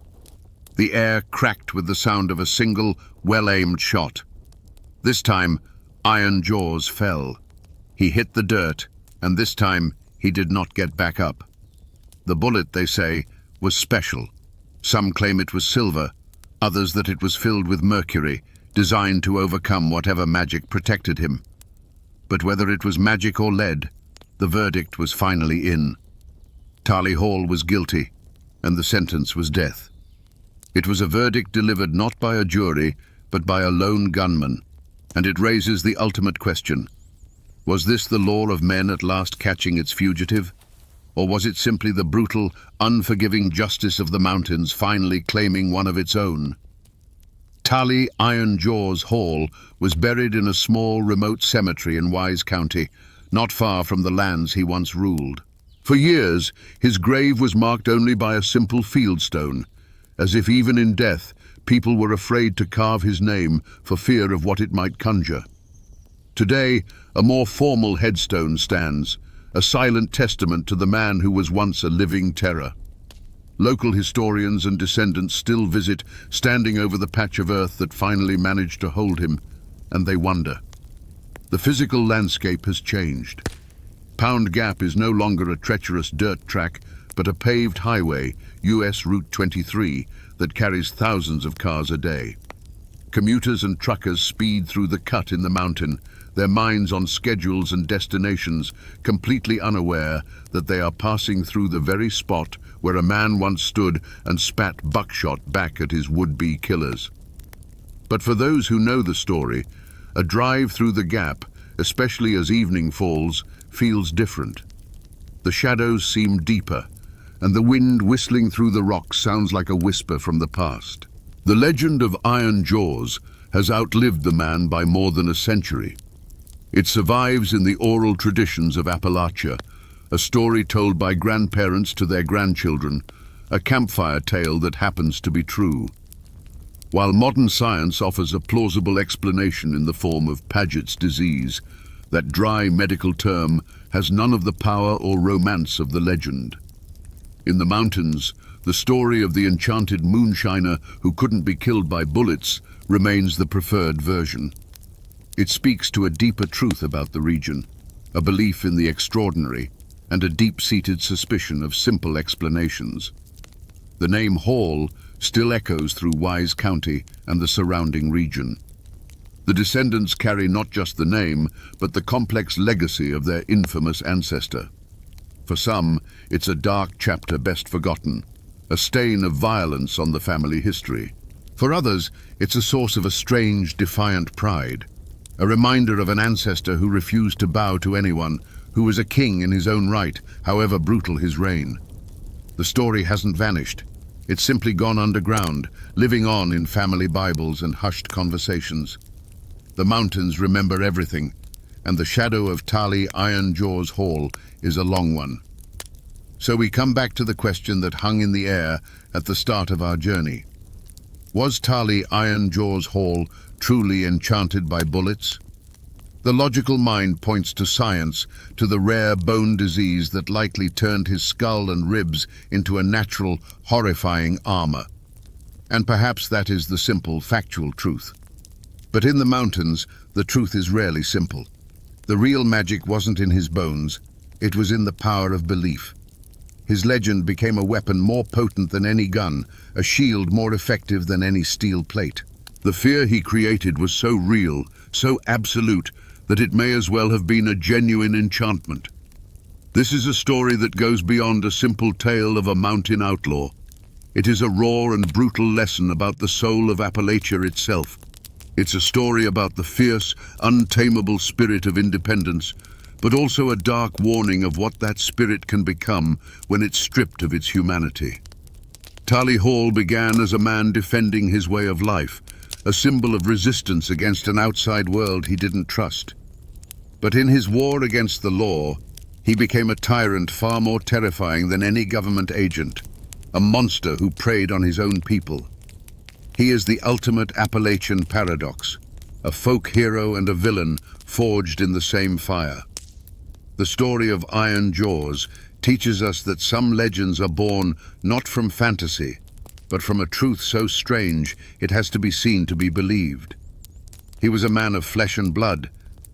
The air cracked with the sound of a single, well-aimed shot. This time, Iron Jaws fell. He hit the dirt, and this time he did not get back up. The bullet, they say, was special. Some claim it was silver, others that it was filled with mercury, designed to overcome whatever magic protected him. But whether it was magic or lead, the verdict was finally in. Tali Hall was guilty, and the sentence was death. It was a verdict delivered not by a jury, but by a lone gunman, and it raises the ultimate question. Was this the law of men at last catching its fugitive? Or was it simply the brutal, unforgiving justice of the mountains finally claiming one of its own? Tali Iron Jaws Hall was buried in a small, remote cemetery in Wise County, not far from the lands he once ruled. For years, his grave was marked only by a simple fieldstone, as if even in death, people were afraid to carve his name for fear of what it might conjure. Today, a more formal headstone stands, a silent testament to the man who was once a living terror. Local historians and descendants still visit, standing over the patch of earth that finally managed to hold him, and they wonder. The physical landscape has changed. Pound Gap is no longer a treacherous dirt track, but a paved highway, US Route 23, that carries thousands of cars a day. Commuters and truckers speed through the cut in the mountain, their minds on schedules and destinations, completely unaware that they are passing through the very spot where a man once stood and spat buckshot back at his would-be killers. But for those who know the story, a drive through the gap, especially as evening falls, feels different. The shadows seem deeper, and the wind whistling through the rocks sounds like a whisper from the past. The legend of Iron Jaws has outlived the man by more than a century. It survives in the oral traditions of Appalachia, a story told by grandparents to their grandchildren, a campfire tale that happens to be true. While modern science offers a plausible explanation in the form of Paget's disease, that dry medical term has none of the power or romance of the legend. In the mountains, the story of the enchanted moonshiner who couldn't be killed by bullets remains the preferred version. It speaks to a deeper truth about the region, a belief in the extraordinary, and a deep-seated suspicion of simple explanations. The name Hall still echoes through Wise County and the surrounding region. The descendants carry not just the name, but the complex legacy of their infamous ancestor. For some, it's a dark chapter best forgotten, a stain of violence on the family history. For others, it's a source of a strange, defiant pride, a reminder of an ancestor who refused to bow to anyone, who was a king in his own right, however brutal his reign. The story hasn't vanished. It's simply gone underground, living on in family Bibles and hushed conversations. The mountains remember everything, and the shadow of Tali Iron Jaws Hall is a long one. So we come back to the question that hung in the air at the start of our journey. Was Tali Iron Jaws Hall truly enchanted by bullets? The logical mind points to science, to the rare bone disease that likely turned his skull and ribs into a natural, horrifying armor. And perhaps that is the simple, factual truth. But in the mountains, the truth is rarely simple. The real magic wasn't in his bones, it was in the power of belief. His legend became a weapon more potent than any gun, a shield more effective than any steel plate. The fear he created was so real, so absolute, that it may as well have been a genuine enchantment. This is a story that goes beyond a simple tale of a mountain outlaw. It is a raw and brutal lesson about the soul of Appalachia itself. It's a story about the fierce, untamable spirit of independence, but also a dark warning of what that spirit can become when it's stripped of its humanity. Tali Hall began as a man defending his way of life, a symbol of resistance against an outside world he didn't trust. But in his war against the law, He became a tyrant far more terrifying than any government agent, a monster who preyed on his own people. He is the ultimate Appalachian paradox, a folk hero and a villain forged in the same fire. The story of Iron Jaws teaches us that some legends are born not from fantasy, but from a truth so strange it has to be seen to be believed. He was a man of flesh and blood,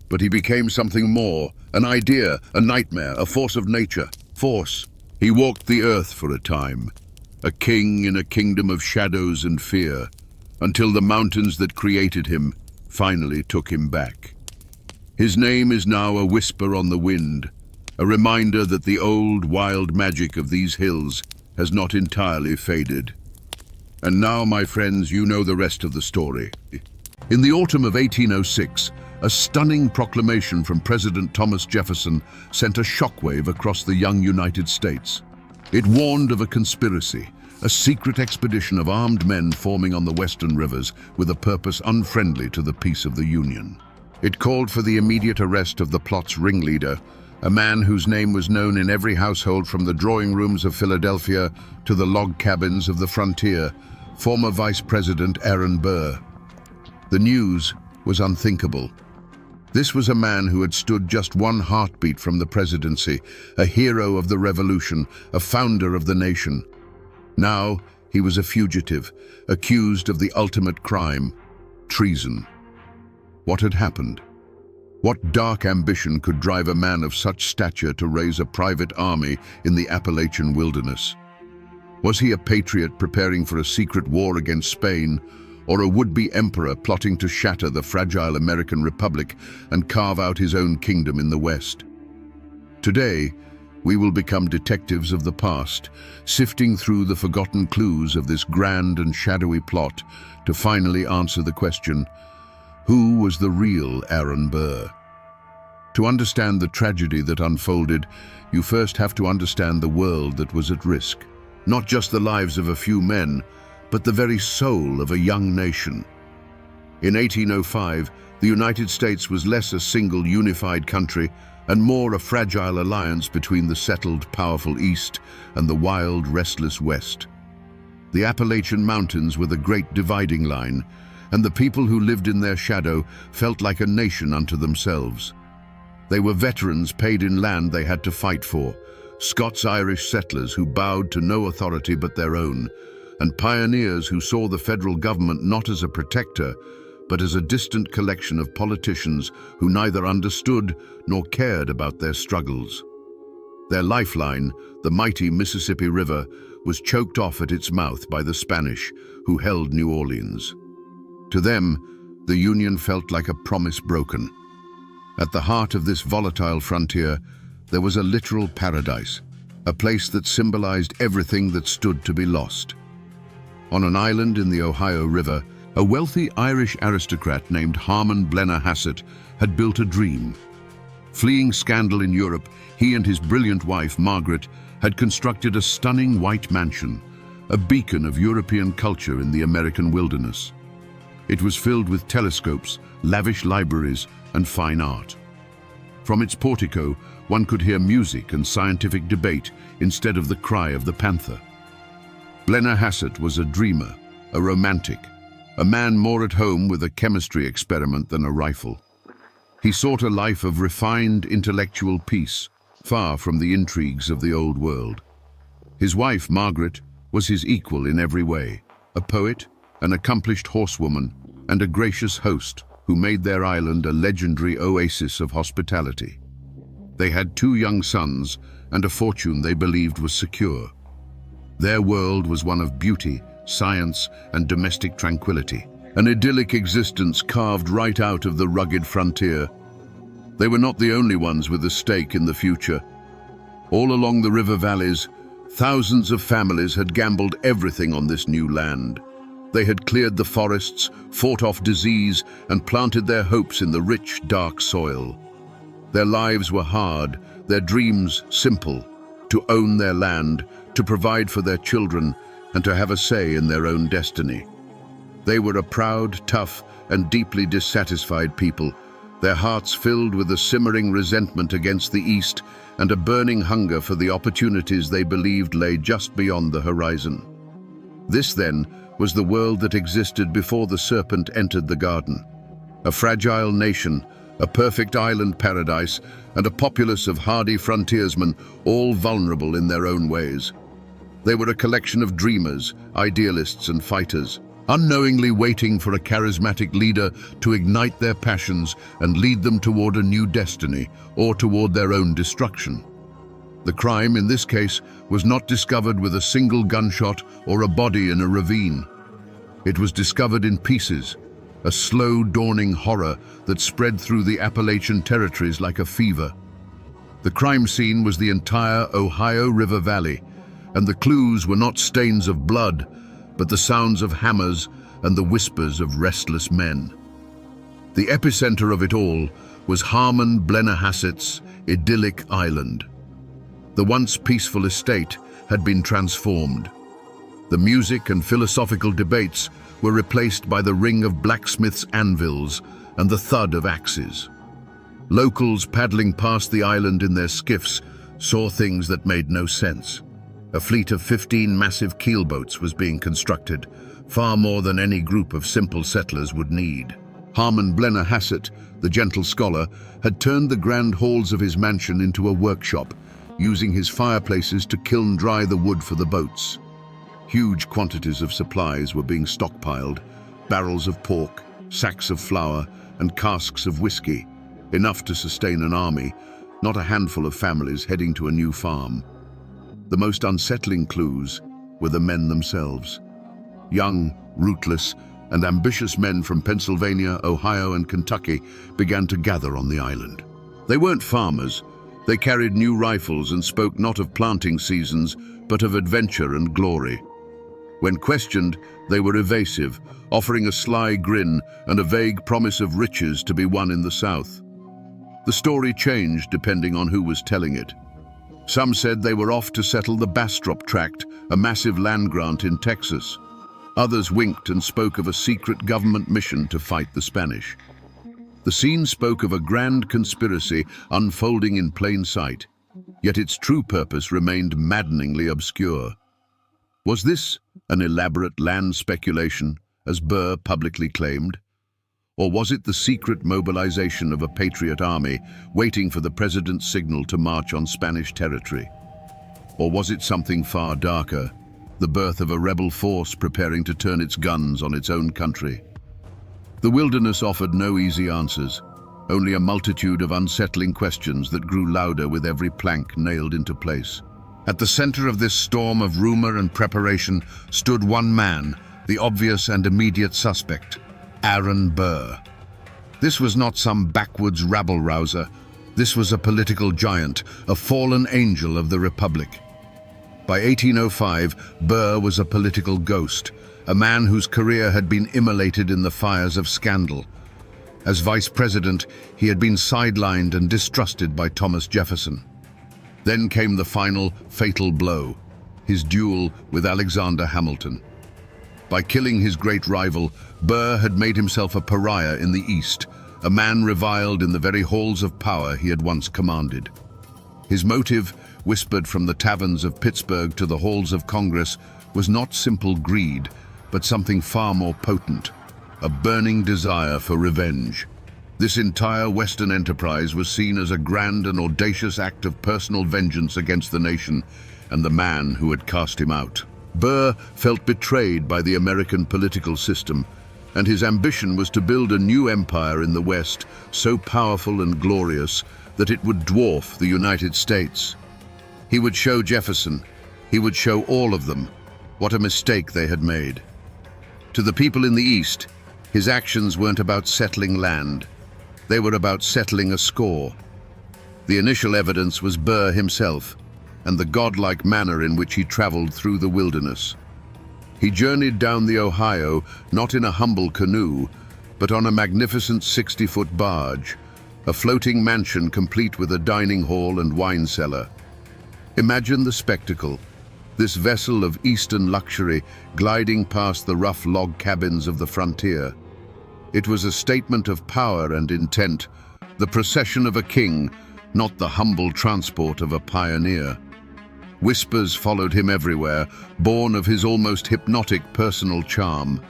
but he became something more, an idea, a nightmare, a force of nature. He walked the earth for a time, a king in a kingdom of shadows and fear, until the mountains that created him finally took him back. His name is now a whisper on the wind, a reminder that the old wild magic of these hills has not entirely faded. And now, my friends, you know the rest of the story. In the autumn of 1806, a stunning proclamation from President Thomas Jefferson sent a shockwave across the young United States. It warned of a conspiracy, a secret expedition of armed men forming on the western rivers with a purpose unfriendly to the peace of the Union. It called for the immediate arrest of the plot's ringleader, a man whose name was known in every household from the drawing rooms of Philadelphia to the log cabins of the frontier, former Vice President Aaron Burr. The news was unthinkable. This was a man who had stood just one heartbeat from the presidency, a hero of the revolution, a founder of the nation. Now he was a fugitive, accused of the ultimate crime, treason. What had happened? What dark ambition could drive a man of such stature to raise a private army in the Appalachian wilderness? Was he a patriot preparing for a secret war against Spain, or a would-be emperor plotting to shatter the fragile American Republic and carve out his own kingdom in the West? Today, we will become detectives of the past, sifting through the forgotten clues of this grand and shadowy plot to finally answer the question, who was the real Aaron Burr? To understand the tragedy that unfolded, you first have to understand the world that was at risk. Not just the lives of a few men, but the very soul of a young nation. In 1805, the United States was less a single unified country and more a fragile alliance between the settled, powerful East and the wild, restless West. The Appalachian Mountains were the great dividing line, and the people who lived in their shadow felt like a nation unto themselves. They were veterans paid in land they had to fight for, Scots-Irish settlers who bowed to no authority but their own, and pioneers who saw the federal government not as a protector, but as a distant collection of politicians who neither understood nor cared about their struggles. Their lifeline, the mighty Mississippi River, was choked off at its mouth by the Spanish, who held New Orleans. To them, the Union felt like a promise broken. At the heart of this volatile frontier, there was a literal paradise, a place that symbolized everything that stood to be lost. On an island in the Ohio River, a wealthy Irish aristocrat named Harmon Blennerhassett had built a dream. Fleeing scandal in Europe, he and his brilliant wife, Margaret, had constructed a stunning white mansion, a beacon of European culture in the American wilderness. It was filled with telescopes, lavish libraries, and fine art. From its portico, one could hear music and scientific debate instead of the cry of the panther. Blennerhassett was a dreamer, a romantic, a man more at home with a chemistry experiment than a rifle. He sought a life of refined intellectual peace, far from the intrigues of the old world. His wife, Margaret, was his equal in every way, a poet, an accomplished horsewoman, and a gracious host who made their island a legendary oasis of hospitality. They had 2 young sons and a fortune they believed was secure. Their world was one of beauty, science, and domestic tranquility, an idyllic existence carved right out of the rugged frontier. They were not the only ones with a stake in the future. All along the river valleys, thousands of families had gambled everything on this new land. They had cleared the forests, fought off disease, and planted their hopes in the rich, dark soil. Their lives were hard, their dreams simple: to own their land, to provide for their children, and to have a say in their own destiny. They were a proud, tough, and deeply dissatisfied people, their hearts filled with a simmering resentment against the East and a burning hunger for the opportunities they believed lay just beyond the horizon. This, then, was the world that existed before the serpent entered the garden. A fragile nation, a perfect island paradise, and a populace of hardy frontiersmen, all vulnerable in their own ways. They were a collection of dreamers, idealists, and fighters, unknowingly waiting for a charismatic leader to ignite their passions and lead them toward a new destiny or toward their own destruction. The crime, in this case, was not discovered with a single gunshot or a body in a ravine. It was discovered in pieces, a slow dawning horror that spread through the Appalachian territories like a fever. The crime scene was the entire Ohio River Valley, and the clues were not stains of blood, but the sounds of hammers and the whispers of restless men. The epicenter of it all was Harmon Blennerhassett's idyllic island. The once peaceful estate had been transformed. The music and philosophical debates were replaced by the ring of blacksmiths' anvils and the thud of axes. Locals paddling past the island in their skiffs saw things that made no sense. A fleet of 15 massive keelboats was being constructed, far more than any group of simple settlers would need. Harmon Blennerhassett, the gentle scholar, had turned the grand halls of his mansion into a workshop, using his fireplaces to kiln dry the wood for the boats. Huge quantities of supplies were being stockpiled, barrels of pork, sacks of flour, and casks of whiskey, enough to sustain an army, not a handful of families heading to a new farm. The most unsettling clues were the men themselves. Young, rootless, and ambitious men from Pennsylvania, Ohio, and Kentucky began to gather on the island. They weren't farmers. They carried new rifles and spoke not of planting seasons, but of adventure and glory. When questioned, they were evasive, offering a sly grin and a vague promise of riches to be won in the South. The story changed depending on who was telling it. Some said they were off to settle the Bastrop Tract, a massive land grant in Texas. Others winked and spoke of a secret government mission to fight the Spanish. The scene spoke of a grand conspiracy unfolding in plain sight, yet its true purpose remained maddeningly obscure. Was this an elaborate land speculation, as Burr publicly claimed? Or was it the secret mobilization of a patriot army waiting for the president's signal to march on Spanish territory? Or was it something far darker, the birth of a rebel force preparing to turn its guns on its own country? The wilderness offered no easy answers, only a multitude of unsettling questions that grew louder with every plank nailed into place. At the center of this storm of rumor and preparation stood one man, the obvious and immediate suspect, Aaron Burr. This was not some backwoods rabble-rouser. This was a political giant, a fallen angel of the Republic. By 1805, Burr was a political ghost, a man whose career had been immolated in the fires of scandal. As vice president, he had been sidelined and distrusted by Thomas Jefferson. Then came the final, fatal blow, his duel with Alexander Hamilton. By killing his great rival, Burr had made himself a pariah in the East, a man reviled in the very halls of power he had once commanded. His motive, whispered from the taverns of Pittsburgh to the halls of Congress, was not simple greed, but something far more potent, a burning desire for revenge. This entire Western enterprise was seen as a grand and audacious act of personal vengeance against the nation and the man who had cast him out. Burr felt betrayed by the American political system, and his ambition was to build a new empire in the West, so powerful and glorious that it would dwarf the United States. He would show Jefferson, he would show all of them, what a mistake they had made. To the people in the East, his actions weren't about settling land. They were about settling a score. The initial evidence was Burr himself, and the godlike manner in which he traveled through the wilderness. He journeyed down the Ohio not in a humble canoe, but on a magnificent 60-foot barge, a floating mansion complete with a dining hall and wine cellar. Imagine the spectacle, this vessel of Eastern luxury gliding past the rough log cabins of the frontier. It was a statement of power and intent, the procession of a king, not the humble transport of a pioneer. Whispers followed him everywhere, born of his almost hypnotic personal charm.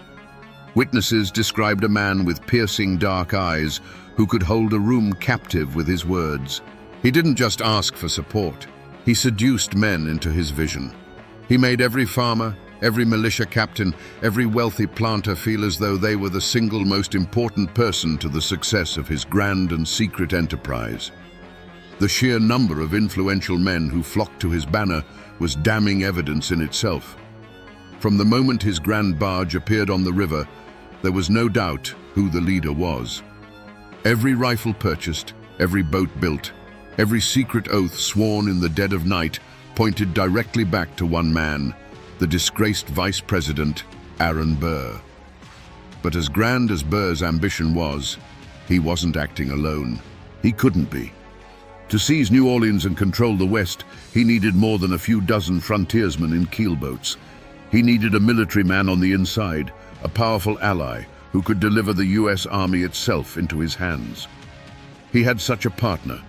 Witnesses described a man with piercing dark eyes who could hold a room captive with his words. He didn't just ask for support. He seduced men into his vision. He made every farmer, every militia captain, every wealthy planter feel as though they were the single most important person to the success of his grand and secret enterprise. The sheer number of influential men who flocked to his banner was damning evidence in itself. From the moment his grand barge appeared on the river, there was no doubt who the leader was. Every rifle purchased, every boat built, every secret oath sworn in the dead of night pointed directly back to one man, the disgraced Vice President, Aaron Burr. But as grand as Burr's ambition was, he wasn't acting alone. He couldn't be. To seize New Orleans and control the West, he needed more than a few dozen frontiersmen in keelboats. He needed a military man on the inside, a powerful ally who could deliver the U.S. Army itself into his hands. He had such a partner,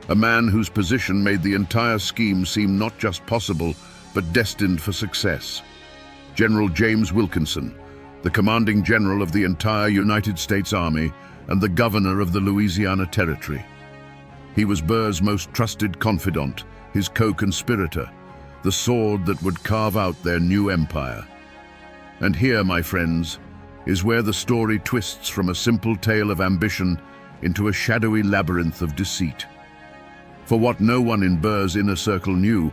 a man whose position made the entire scheme seem not just possible, but destined for success. General James Wilkinson, the commanding general of the entire United States Army and the governor of the Louisiana Territory. He was Burr's most trusted confidant, his co-conspirator, the sword that would carve out their new empire. And here, my friends, is where the story twists from a simple tale of ambition into a shadowy labyrinth of deceit. For what no one in Burr's inner circle knew,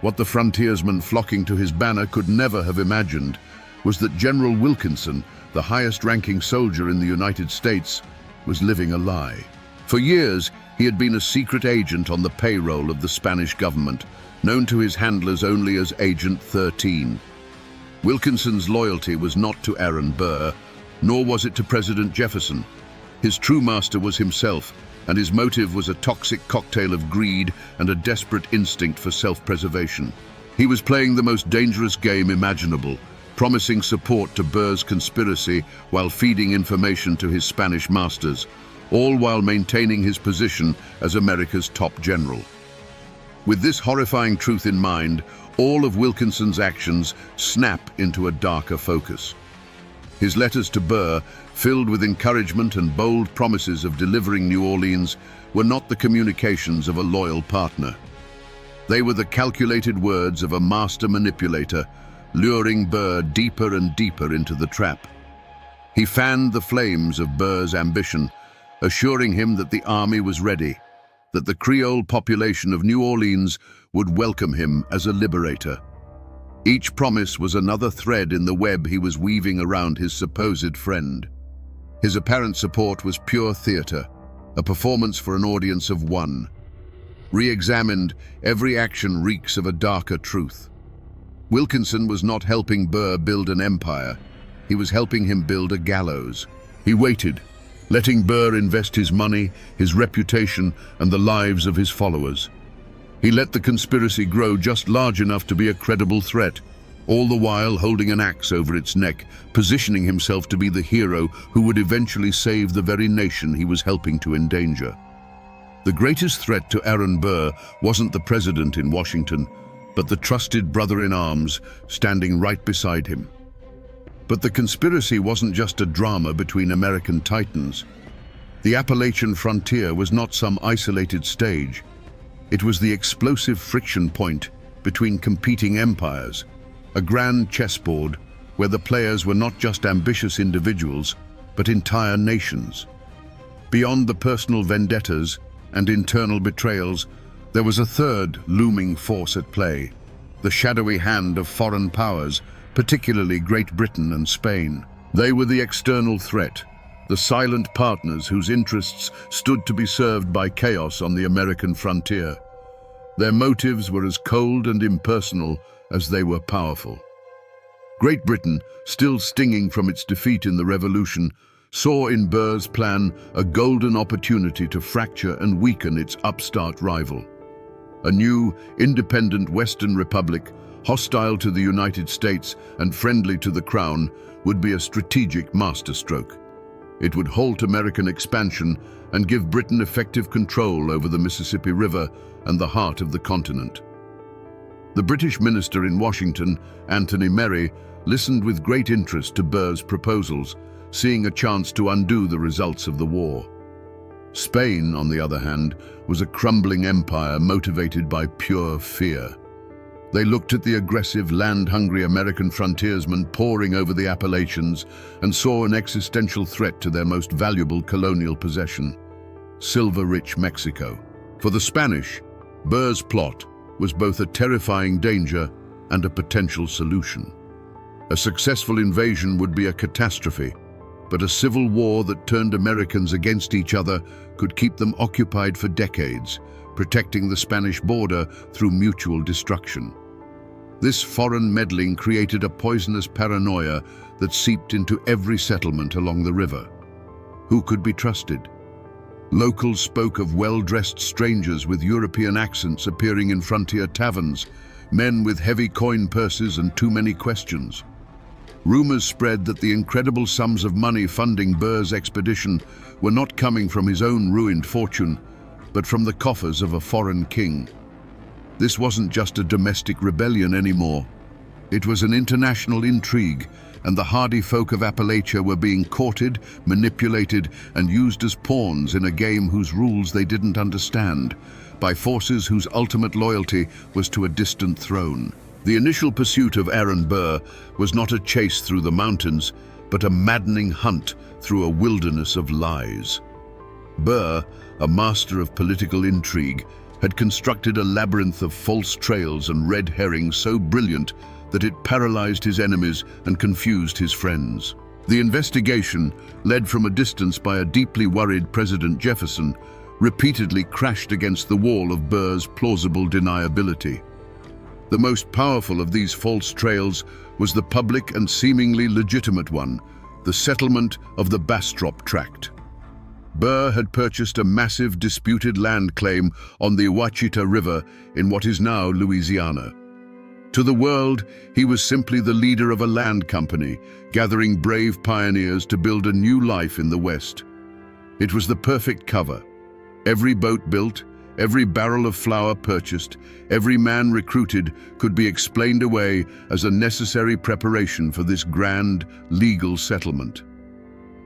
what the frontiersmen flocking to his banner could never have imagined, was that General Wilkinson, the highest-ranking soldier in the United States, was living a lie. For years, he had been a secret agent on the payroll of the Spanish government, known to his handlers only as Agent 13. Wilkinson's loyalty was not to Aaron Burr, nor was it to President Jefferson. His true master was himself, and his motive was a toxic cocktail of greed and a desperate instinct for self-preservation. He was playing the most dangerous game imaginable, promising support to Burr's conspiracy while feeding information to his Spanish masters, all while maintaining his position as America's top general. With this horrifying truth in mind, all of Wilkinson's actions snap into a darker focus. His letters to Burr, filled with encouragement and bold promises of delivering New Orleans, were not the communications of a loyal partner. They were the calculated words of a master manipulator, luring Burr deeper and deeper into the trap. He fanned the flames of Burr's ambition, assuring him that the army was ready, that the Creole population of New Orleans would welcome him as a liberator. Each promise was another thread in the web he was weaving around his supposed friend. His apparent support was pure theater, a performance for an audience of one. Re-examined, every action reeks of a darker truth. Wilkinson was not helping Burr build an empire. He was helping him build a gallows. He waited, letting Burr invest his money, his reputation, and the lives of his followers. He let the conspiracy grow just large enough to be a credible threat, all the while holding an axe over its neck, positioning himself to be the hero who would eventually save the very nation he was helping to endanger. The greatest threat to Aaron Burr wasn't the president in Washington, but the trusted brother-in-arms standing right beside him. But the conspiracy wasn't just a drama between American titans. The Appalachian frontier was not some isolated stage. It was the explosive friction point between competing empires, a grand chessboard where the players were not just ambitious individuals, but entire nations. Beyond the personal vendettas and internal betrayals, there was a third looming force at play, the shadowy hand of foreign powers, particularly Great Britain and Spain. They were the external threat, the silent partners whose interests stood to be served by chaos on the American frontier. Their motives were as cold and impersonal as they were powerful. Great Britain, still stinging from its defeat in the Revolution, saw in Burr's plan a golden opportunity to fracture and weaken its upstart rival. A new, independent Western Republic, hostile to the United States and friendly to the Crown, would be a strategic masterstroke. It would halt American expansion and give Britain effective control over the Mississippi River and the heart of the continent. The British minister in Washington, Anthony Merry, listened with great interest to Burr's proposals, seeing a chance to undo the results of the war. Spain, on the other hand, was a crumbling empire motivated by pure fear. They looked at the aggressive, land-hungry American frontiersmen pouring over the Appalachians and saw an existential threat to their most valuable colonial possession, silver-rich Mexico. For the Spanish, Burr's plot was both a terrifying danger and a potential solution. A successful invasion would be a catastrophe, but a civil war that turned Americans against each other could keep them occupied for decades, protecting the Spanish border through mutual destruction. This foreign meddling created a poisonous paranoia that seeped into every settlement along the river. Who could be trusted? Locals spoke of well-dressed strangers with European accents appearing in frontier taverns, men with heavy coin purses and too many questions. Rumors spread that the incredible sums of money funding Burr's expedition were not coming from his own ruined fortune, but from the coffers of a foreign king. This wasn't just a domestic rebellion anymore. It was an international intrigue, and the hardy folk of Appalachia were being courted, manipulated, and used as pawns in a game whose rules they didn't understand, by forces whose ultimate loyalty was to a distant throne. The initial pursuit of Aaron Burr was not a chase through the mountains, but a maddening hunt through a wilderness of lies. Burr, a master of political intrigue, had constructed a labyrinth of false trails and red herrings so brilliant that it paralyzed his enemies and confused his friends. The investigation, led from a distance by a deeply worried President Jefferson, repeatedly crashed against the wall of Burr's plausible deniability. The most powerful of these false trails was the public and seemingly legitimate one, the settlement of the Bastrop Tract. Burr had purchased a massive disputed land claim on the Ouachita River in what is now Louisiana. To the world, he was simply the leader of a land company, gathering brave pioneers to build a new life in the West. It was the perfect cover. Every boat built, every barrel of flour purchased, every man recruited could be explained away as a necessary preparation for this grand, legal settlement.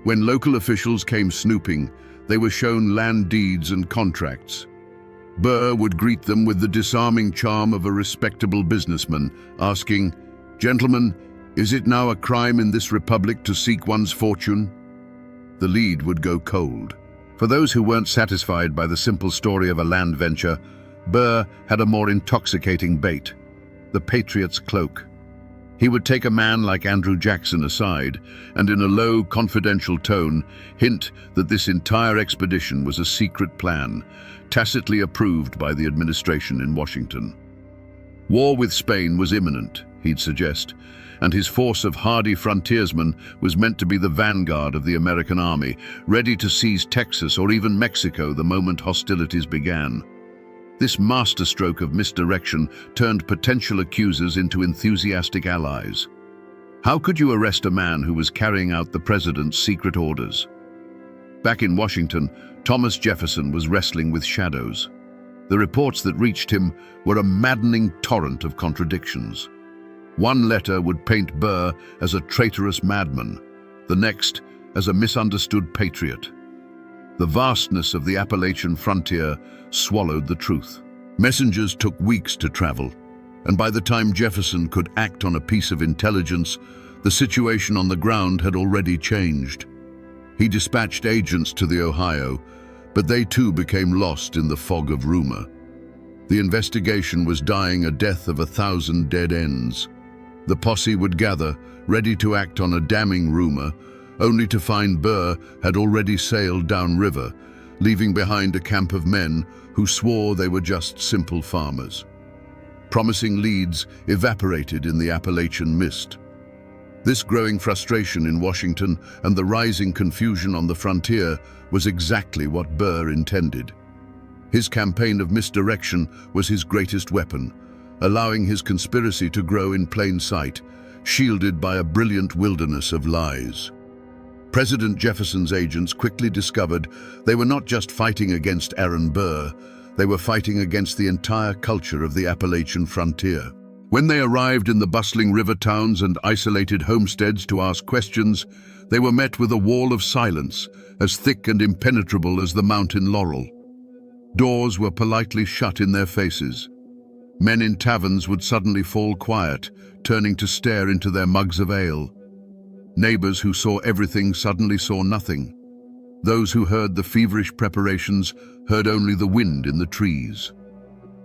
When local officials came snooping, they were shown land deeds and contracts. Burr would greet them with the disarming charm of a respectable businessman, asking, "Gentlemen, is it now a crime in this republic to seek one's fortune?" The lead would go cold. For those who weren't satisfied by the simple story of a land venture, Burr had a more intoxicating bait: the patriot's cloak. He would take a man like Andrew Jackson aside and, in a low, confidential tone, hint that this entire expedition was a secret plan, tacitly approved by the administration in Washington. War with Spain was imminent, he'd suggest, and his force of hardy frontiersmen was meant to be the vanguard of the American army, ready to seize Texas or even Mexico the moment hostilities began. This masterstroke of misdirection turned potential accusers into enthusiastic allies. How could you arrest a man who was carrying out the president's secret orders? Back in Washington, Thomas Jefferson was wrestling with shadows. The reports that reached him were a maddening torrent of contradictions. One letter would paint Burr as a traitorous madman, the next as a misunderstood patriot. The vastness of the Appalachian frontier swallowed the truth. Messengers took weeks to travel, and by the time Jefferson could act on a piece of intelligence, the situation on the ground had already changed. He dispatched agents to the Ohio, but they too became lost in the fog of rumor. The investigation was dying a death of 1,000 dead ends. The posse would gather, ready to act on a damning rumor, only to find Burr had already sailed downriver, leaving behind a camp of men who swore they were just simple farmers. Promising leads evaporated in the Appalachian mist. This growing frustration in Washington and the rising confusion on the frontier was exactly what Burr intended. His campaign of misdirection was his greatest weapon, allowing his conspiracy to grow in plain sight, shielded by a brilliant wilderness of lies. President Jefferson's agents quickly discovered they were not just fighting against Aaron Burr, they were fighting against the entire culture of the Appalachian frontier. When they arrived in the bustling river towns and isolated homesteads to ask questions, they were met with a wall of silence, as thick and impenetrable as the mountain laurel. Doors were politely shut in their faces. Men in taverns would suddenly fall quiet, turning to stare into their mugs of ale. Neighbors who saw everything suddenly saw nothing. Those who heard the feverish preparations heard only the wind in the trees.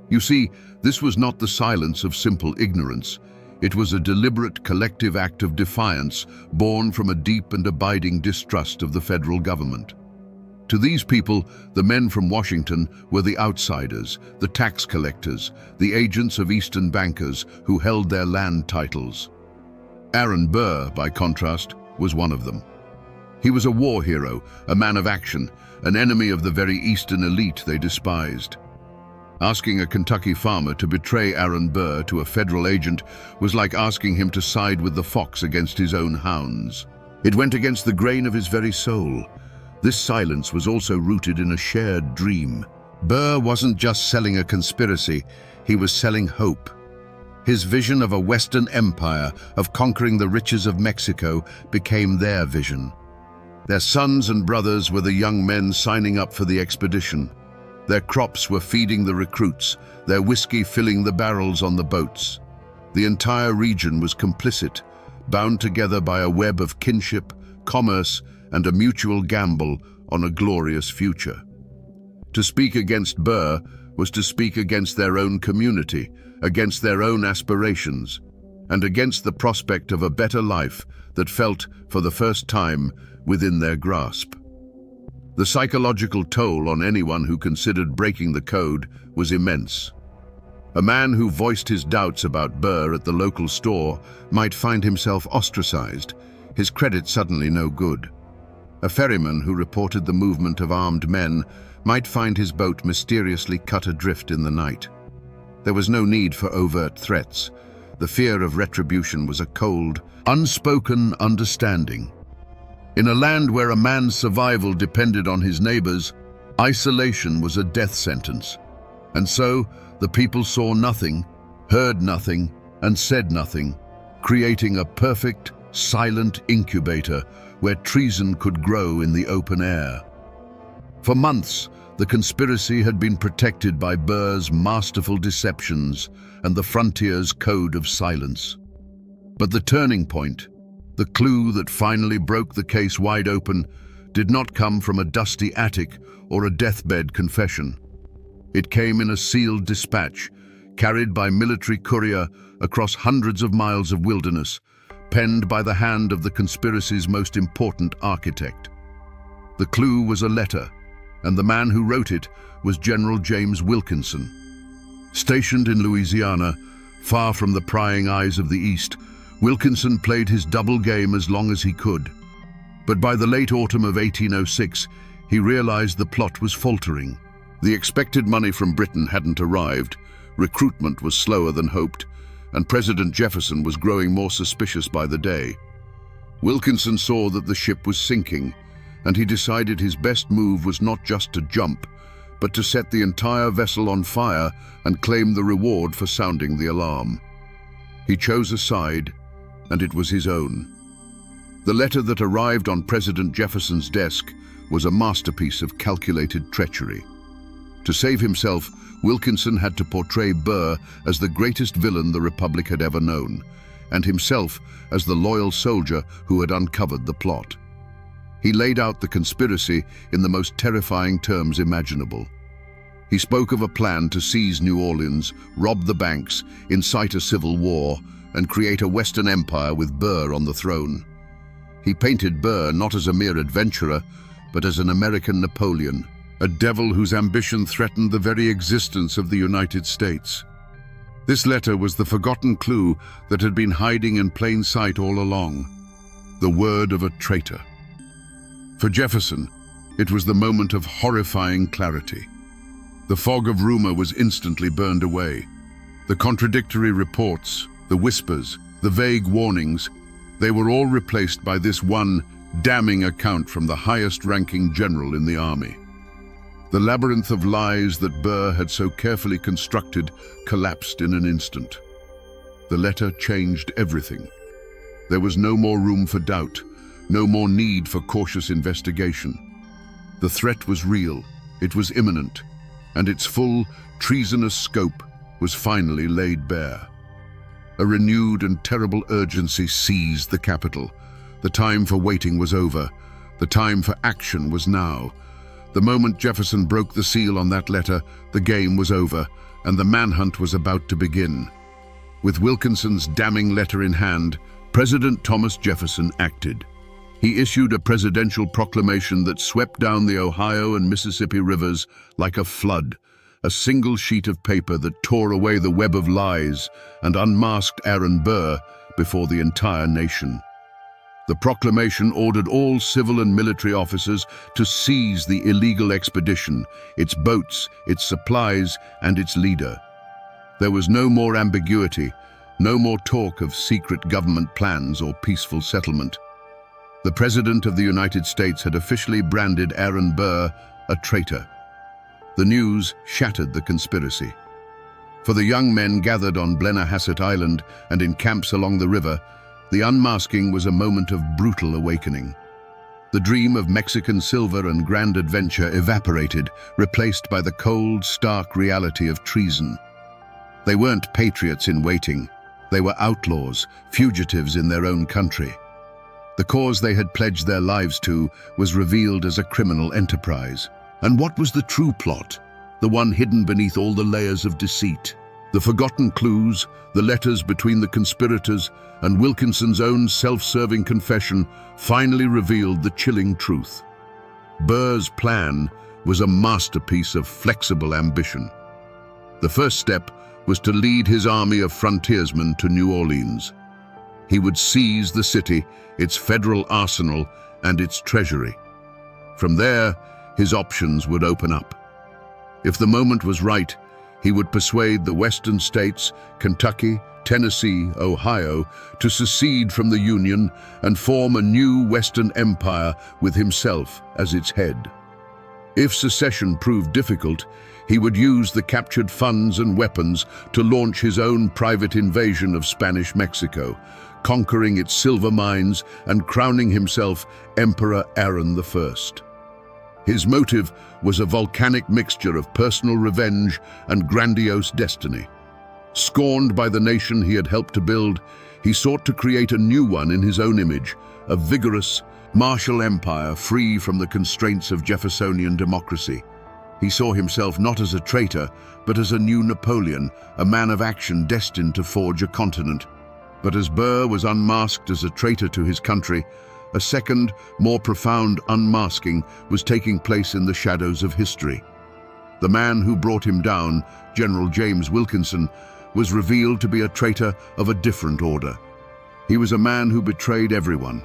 You see, this was not the silence of simple ignorance. It was a deliberate collective act of defiance born from a deep and abiding distrust of the federal government. To these people, the men from Washington were the outsiders, the tax collectors, the agents of Eastern bankers who held their land titles. Aaron Burr, by contrast, was one of them. He was a war hero, a man of action, an enemy of the very Eastern elite they despised. Asking a Kentucky farmer to betray Aaron Burr to a federal agent was like asking him to side with the fox against his own hounds. It went against the grain of his very soul. This silence was also rooted in a shared dream. Burr wasn't just selling a conspiracy, he was selling hope. His vision of a Western empire, of conquering the riches of Mexico, became their vision. Their sons and brothers were the young men signing up for the expedition. Their crops were feeding the recruits, their whiskey filling the barrels on the boats. The entire region was complicit, bound together by a web of kinship, commerce, and a mutual gamble on a glorious future. To speak against Burr was to speak against their own community, against their own aspirations, and against the prospect of a better life that felt, for the first time, within their grasp. The psychological toll on anyone who considered breaking the code was immense. A man who voiced his doubts about Burr at the local store might find himself ostracized, his credit suddenly no good. A ferryman who reported the movement of armed men might find his boat mysteriously cut adrift in the night. There was no need for overt threats. The fear of retribution was a cold, unspoken understanding. In a land where a man's survival depended on his neighbors, isolation was a death sentence. And so, the people saw nothing, heard nothing, and said nothing, creating a perfect, silent incubator where treason could grow in the open air. For months, the conspiracy had been protected by Burr's masterful deceptions and the frontier's code of silence. But the turning point, the clue that finally broke the case wide open, did not come from a dusty attic or a deathbed confession. It came in a sealed dispatch, carried by military courier across hundreds of miles of wilderness, penned by the hand of the conspiracy's most important architect. The clue was a letter, and the man who wrote it was General James Wilkinson. Stationed in Louisiana, far from the prying eyes of the East, Wilkinson played his double game as long as he could. But by the late autumn of 1806, he realized the plot was faltering. The expected money from Britain hadn't arrived, recruitment was slower than hoped, and President Jefferson was growing more suspicious by the day. Wilkinson saw that the ship was sinking, and he decided his best move was not just to jump, but to set the entire vessel on fire and claim the reward for sounding the alarm. He chose a side, and it was his own. The letter that arrived on President Jefferson's desk was a masterpiece of calculated treachery. To save himself, Wilkinson had to portray Burr as the greatest villain the Republic had ever known, and himself as the loyal soldier who had uncovered the plot. He laid out the conspiracy in the most terrifying terms imaginable. He spoke of a plan to seize New Orleans, rob the banks, incite a civil war, and create a Western empire with Burr on the throne. He painted Burr not as a mere adventurer, but as an American Napoleon, a devil whose ambition threatened the very existence of the United States. This letter was the forgotten clue that had been hiding in plain sight all along, the word of a traitor. For Jefferson, it was the moment of horrifying clarity. The fog of rumor was instantly burned away. The contradictory reports, the whispers, the vague warnings, they were all replaced by this one damning account from the highest-ranking general in the army. The labyrinth of lies that Burr had so carefully constructed collapsed in an instant. The letter changed everything. There was no more room for doubt, no more need for cautious investigation. The threat was real, it was imminent, and its full, treasonous scope was finally laid bare. A renewed and terrible urgency seized the capital. The time for waiting was over. The time for action was now. The moment Jefferson broke the seal on that letter, the game was over, and the manhunt was about to begin. With Wilkinson's damning letter in hand, President Thomas Jefferson acted. He issued a presidential proclamation that swept down the Ohio and Mississippi rivers like a flood, a single sheet of paper that tore away the web of lies and unmasked Aaron Burr before the entire nation. The proclamation ordered all civil and military officers to seize the illegal expedition, its boats, its supplies, and its leader. There was no more ambiguity, no more talk of secret government plans or peaceful settlement. The President of the United States had officially branded Aaron Burr a traitor. The news shattered the conspiracy. For the young men gathered on Blennerhassett Island and in camps along the river, the unmasking was a moment of brutal awakening. The dream of Mexican silver and grand adventure evaporated, replaced by the cold, stark reality of treason. They weren't patriots in waiting. They were outlaws, fugitives in their own country. The cause they had pledged their lives to was revealed as a criminal enterprise. And what was the true plot? The one hidden beneath all the layers of deceit. The forgotten clues, the letters between the conspirators, and Wilkinson's own self-serving confession finally revealed the chilling truth. Burr's plan was a masterpiece of flexible ambition. The first step was to lead his army of frontiersmen to New Orleans. He would seize the city, its federal arsenal, and its treasury. From there, his options would open up. If the moment was right, he would persuade the western states, Kentucky, Tennessee, Ohio, to secede from the Union and form a new Western empire with himself as its head. If secession proved difficult, he would use the captured funds and weapons to launch his own private invasion of Spanish Mexico, conquering its silver mines and crowning himself Emperor Aaron I. His motive was a volcanic mixture of personal revenge and grandiose destiny. Scorned by the nation he had helped to build, he sought to create a new one in his own image, a vigorous, martial empire free from the constraints of Jeffersonian democracy. He saw himself not as a traitor, but as a new Napoleon, a man of action destined to forge a continent. But as Burr was unmasked as a traitor to his country, a second, more profound unmasking was taking place in the shadows of history. The man who brought him down, General James Wilkinson, was revealed to be a traitor of a different order. He was a man who betrayed everyone.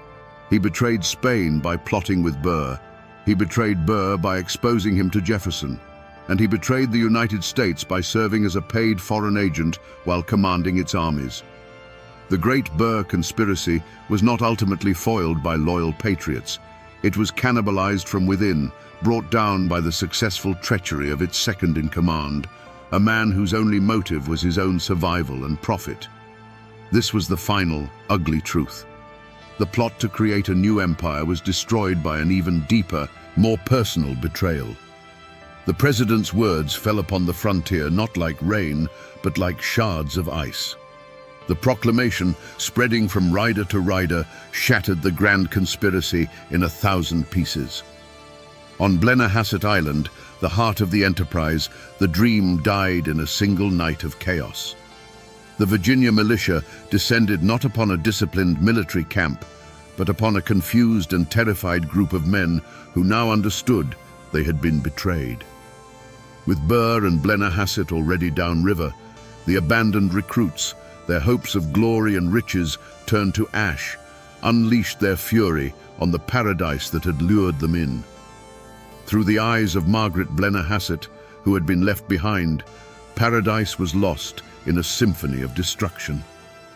He betrayed Spain by plotting with Burr. He betrayed Burr by exposing him to Jefferson. And he betrayed the United States by serving as a paid foreign agent while commanding its armies. The Great Burr Conspiracy was not ultimately foiled by loyal patriots. It was cannibalized from within, brought down by the successful treachery of its second-in-command, a man whose only motive was his own survival and profit. This was the final, ugly truth. The plot to create a new empire was destroyed by an even deeper, more personal betrayal. The president's words fell upon the frontier not like rain, but like shards of ice. The proclamation, spreading from rider to rider, shattered the grand conspiracy in 1,000 pieces. On Blennerhassett Island, the heart of the enterprise, the dream died in a single night of chaos. The Virginia militia descended not upon a disciplined military camp, but upon a confused and terrified group of men who now understood they had been betrayed. With Burr and Blennerhassett already downriver, the abandoned recruits, their hopes of glory and riches turned to ash, unleashed their fury on the paradise that had lured them in. Through the eyes of Margaret Blennerhassett, who had been left behind, paradise was lost in a symphony of destruction.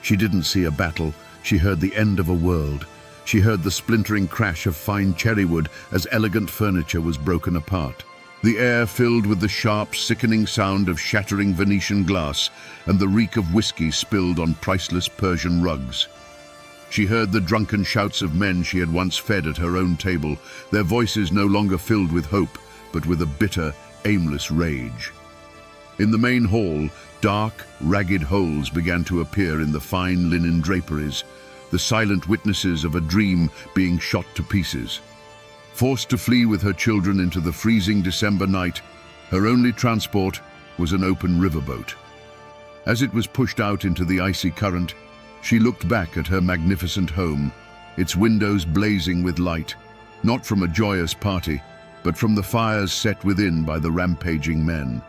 She didn't see a battle, she heard the end of a world. She heard the splintering crash of fine cherrywood as elegant furniture was broken apart. The air filled with the sharp, sickening sound of shattering Venetian glass and the reek of whiskey spilled on priceless Persian rugs. She heard the drunken shouts of men she had once fed at her own table, their voices no longer filled with hope, but with a bitter, aimless rage. In the main hall, dark, ragged holes began to appear in the fine linen draperies, the silent witnesses of a dream being shot to pieces. Forced to flee with her children into the freezing December night, her only transport was an open riverboat. As it was pushed out into the icy current, she looked back at her magnificent home, its windows blazing with light, not from a joyous party, but from the fires set within by the rampaging men.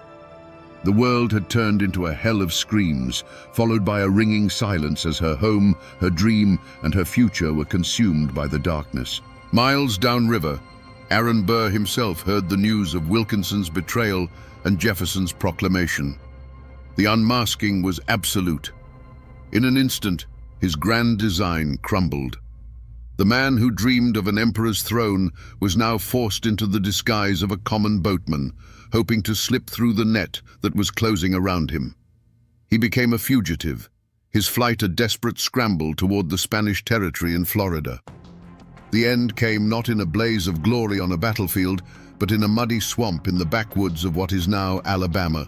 The world had turned into a hell of screams, followed by a ringing silence as her home, her dream, and her future were consumed by the darkness. Miles downriver, Aaron Burr himself heard the news of Wilkinson's betrayal and Jefferson's proclamation. The unmasking was absolute. In an instant, his grand design crumbled. The man who dreamed of an emperor's throne was now forced into the disguise of a common boatman, hoping to slip through the net that was closing around him. He became a fugitive, his flight a desperate scramble toward the Spanish territory in Florida. The end came not in a blaze of glory on a battlefield, but in a muddy swamp in the backwoods of what is now Alabama.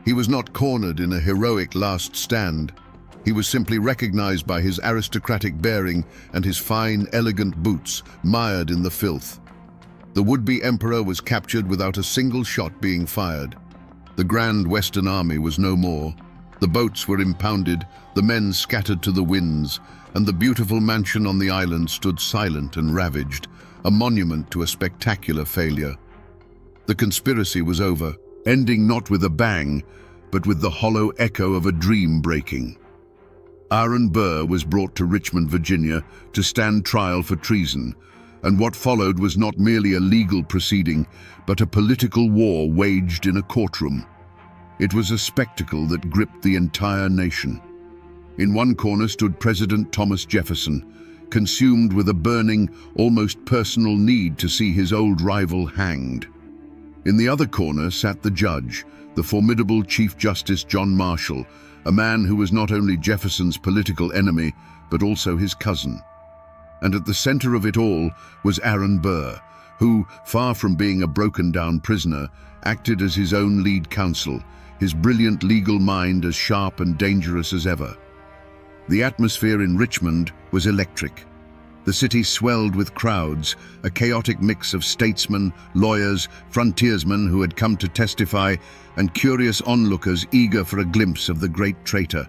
He was not cornered in a heroic last stand. He was simply recognized by his aristocratic bearing and his fine, elegant boots, mired in the filth. The would-be emperor was captured without a single shot being fired. The Grand Western Army was no more. The boats were impounded, the men scattered to the winds, and the beautiful mansion on the island stood silent and ravaged, a monument to a spectacular failure. The conspiracy was over, ending not with a bang, but with the hollow echo of a dream breaking. Aaron Burr was brought to Richmond, Virginia, to stand trial for treason, and what followed was not merely a legal proceeding, but a political war waged in a courtroom. It was a spectacle that gripped the entire nation. In one corner stood President Thomas Jefferson, consumed with a burning, almost personal need to see his old rival hanged. In the other corner sat the judge, the formidable Chief Justice John Marshall, a man who was not only Jefferson's political enemy, but also his cousin. And at the center of it all was Aaron Burr, who, far from being a broken-down prisoner, acted as his own lead counsel, his brilliant legal mind as sharp and dangerous as ever. The atmosphere in Richmond was electric. The city swelled with crowds, a chaotic mix of statesmen, lawyers, frontiersmen who had come to testify, and curious onlookers eager for a glimpse of the great traitor.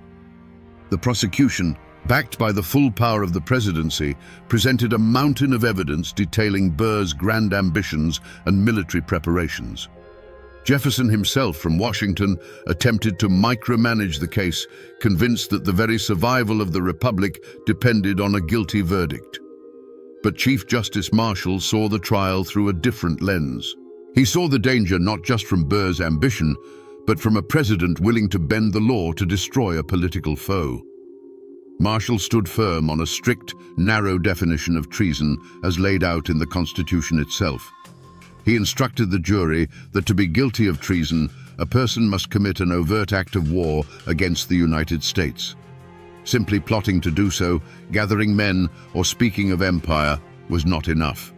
The prosecution, backed by the full power of the presidency, presented a mountain of evidence detailing Burr's grand ambitions and military preparations. Jefferson himself from Washington attempted to micromanage the case, convinced that the very survival of the Republic depended on a guilty verdict. But Chief Justice Marshall saw the trial through a different lens. He saw the danger not just from Burr's ambition, but from a president willing to bend the law to destroy a political foe. Marshall stood firm on a strict, narrow definition of treason as laid out in the Constitution itself. He instructed the jury that to be guilty of treason, a person must commit an overt act of war against the United States. Simply plotting to do so, gathering men, or speaking of empire was not enough.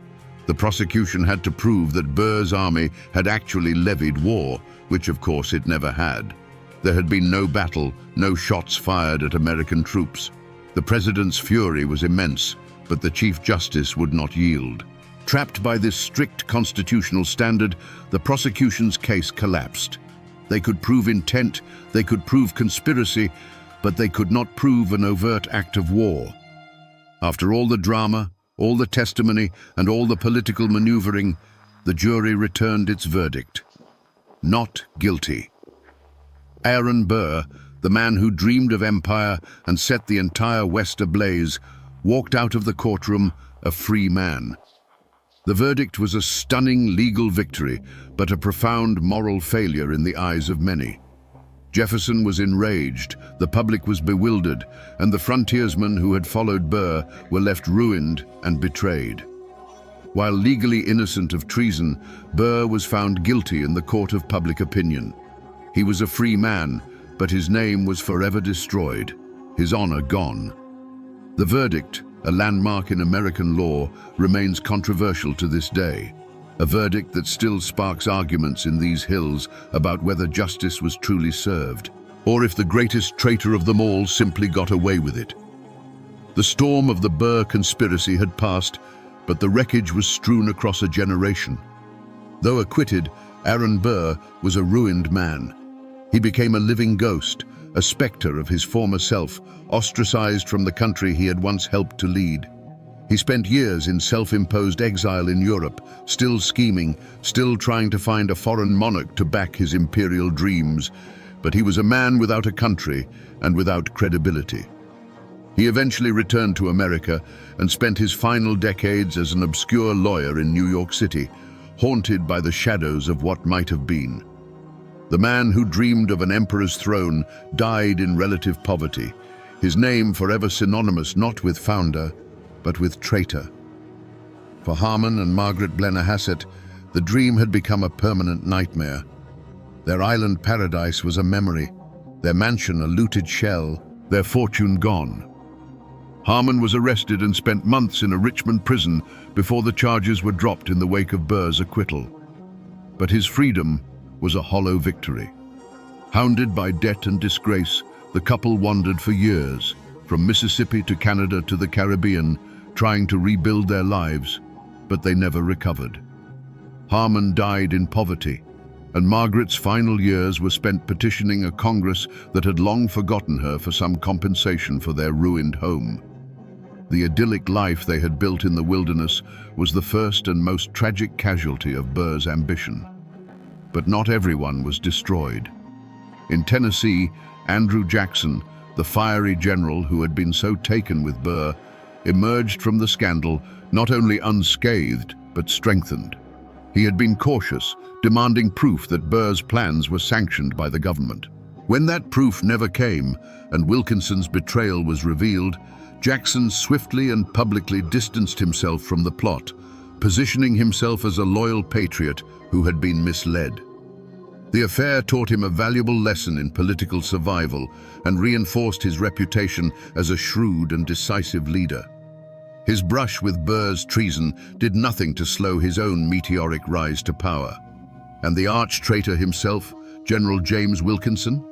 The prosecution had to prove that Burr's army had actually levied war, which of course it never had. There had been no battle, no shots fired at American troops. The president's fury was immense, but the Chief Justice would not yield. Trapped by this strict constitutional standard, the prosecution's case collapsed. They could prove intent, they could prove conspiracy, but they could not prove an overt act of war. After all the drama, all the testimony, and all the political maneuvering, the jury returned its verdict. Not guilty. Aaron Burr, the man who dreamed of empire and set the entire West ablaze, walked out of the courtroom a free man. The verdict was a stunning legal victory, but a profound moral failure in the eyes of many. Jefferson was enraged, the public was bewildered, and the frontiersmen who had followed Burr were left ruined and betrayed. While legally innocent of treason, Burr was found guilty in the court of public opinion. He was a free man, but his name was forever destroyed, his honor gone. The verdict, a landmark in American law, remains controversial to this day. A verdict that still sparks arguments in these hills about whether justice was truly served, or if the greatest traitor of them all simply got away with it. The storm of the Burr conspiracy had passed, but the wreckage was strewn across a generation. Though acquitted, Aaron Burr was a ruined man. He became a living ghost, a specter of his former self, ostracized from the country he had once helped to lead. He spent years in self-imposed exile in Europe, still scheming, still trying to find a foreign monarch to back his imperial dreams, but he was a man without a country and without credibility. He eventually returned to America and spent his final decades as an obscure lawyer in New York City, haunted by the shadows of what might have been. The man who dreamed of an emperor's throne died in relative poverty, his name forever synonymous not with founder, but with traitor. For Harmon and Margaret Blennerhassett, the dream had become a permanent nightmare. Their island paradise was a memory, their mansion a looted shell, their fortune gone. Harmon was arrested and spent months in a Richmond prison before the charges were dropped in the wake of Burr's acquittal. But his freedom was a hollow victory. Hounded by debt and disgrace, the couple wandered for years, from Mississippi to Canada to the Caribbean, trying to rebuild their lives, but they never recovered. Harmon died in poverty, and Margaret's final years were spent petitioning a Congress that had long forgotten her for some compensation for their ruined home. The idyllic life they had built in the wilderness was the first and most tragic casualty of Burr's ambition. But not everyone was destroyed. In Tennessee, Andrew Jackson, the fiery general who had been so taken with Burr, emerged from the scandal not only unscathed, but strengthened. He had been cautious, demanding proof that Burr's plans were sanctioned by the government. When that proof never came, and Wilkinson's betrayal was revealed, Jackson swiftly and publicly distanced himself from the plot, positioning himself as a loyal patriot who had been misled. The affair taught him a valuable lesson in political survival and reinforced his reputation as a shrewd and decisive leader. His brush with Burr's treason did nothing to slow his own meteoric rise to power. And the arch-traitor himself, General James Wilkinson,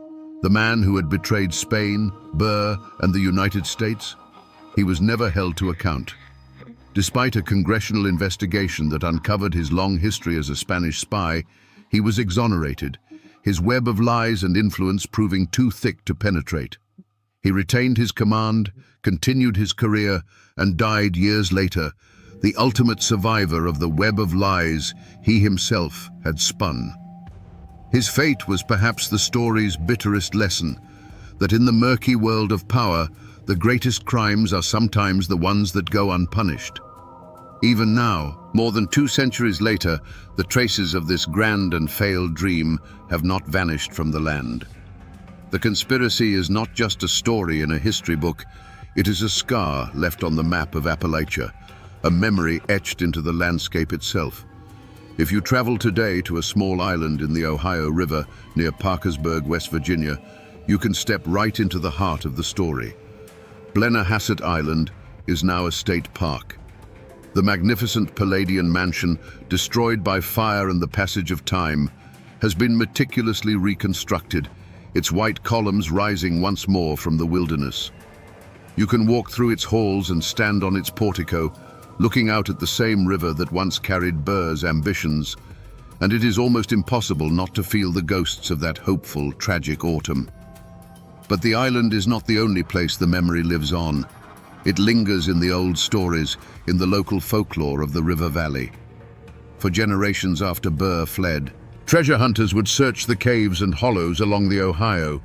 the man who had betrayed Spain, Burr, and the United States, he was never held to account. Despite a congressional investigation that uncovered his long history as a Spanish spy, he was exonerated, his web of lies and influence proving too thick to penetrate. He retained his command, continued his career, and died years later, the ultimate survivor of the web of lies he himself had spun. His fate was perhaps the story's bitterest lesson, that in the murky world of power, the greatest crimes are sometimes the ones that go unpunished. Even now, more than 2 centuries later, the traces of this grand and failed dream have not vanished from the land. The conspiracy is not just a story in a history book, it is a scar left on the map of Appalachia, a memory etched into the landscape itself. If you travel today to a small island in the Ohio River near Parkersburg, West Virginia, you can step right into the heart of the story. Blennerhassett Island is now a state park. The magnificent Palladian mansion, destroyed by fire and the passage of time, has been meticulously reconstructed, its white columns rising once more from the wilderness. You can walk through its halls and stand on its portico, looking out at the same river that once carried Burr's ambitions, and it is almost impossible not to feel the ghosts of that hopeful, tragic autumn. But the island is not the only place the memory lives on. It lingers in the old stories, in the local folklore of the river valley. For generations after Burr fled, treasure hunters would search the caves and hollows along the Ohio.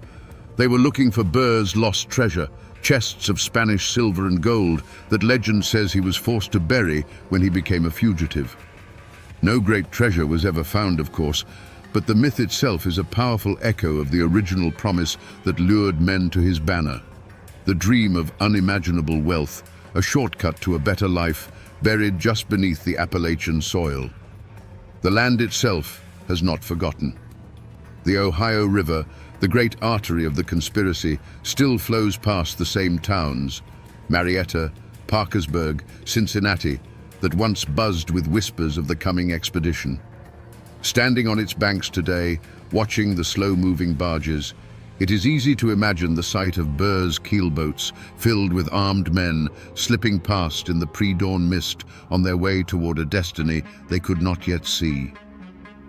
They were looking for Burr's lost treasure, chests of Spanish silver and gold that legend says he was forced to bury when he became a fugitive. No great treasure was ever found, of course, But the myth itself is a powerful echo of the original promise that lured men to his banner. The dream of unimaginable wealth, a shortcut to a better life, buried just beneath the Appalachian soil. The land itself has not forgotten. The Ohio River, the great artery of the conspiracy, still flows past the same towns, Marietta, Parkersburg, Cincinnati, that once buzzed with whispers of the coming expedition. Standing on its banks today, watching the slow-moving barges, it is easy to imagine the sight of Burr's keelboats filled with armed men slipping past in the pre-dawn mist on their way toward a destiny they could not yet see.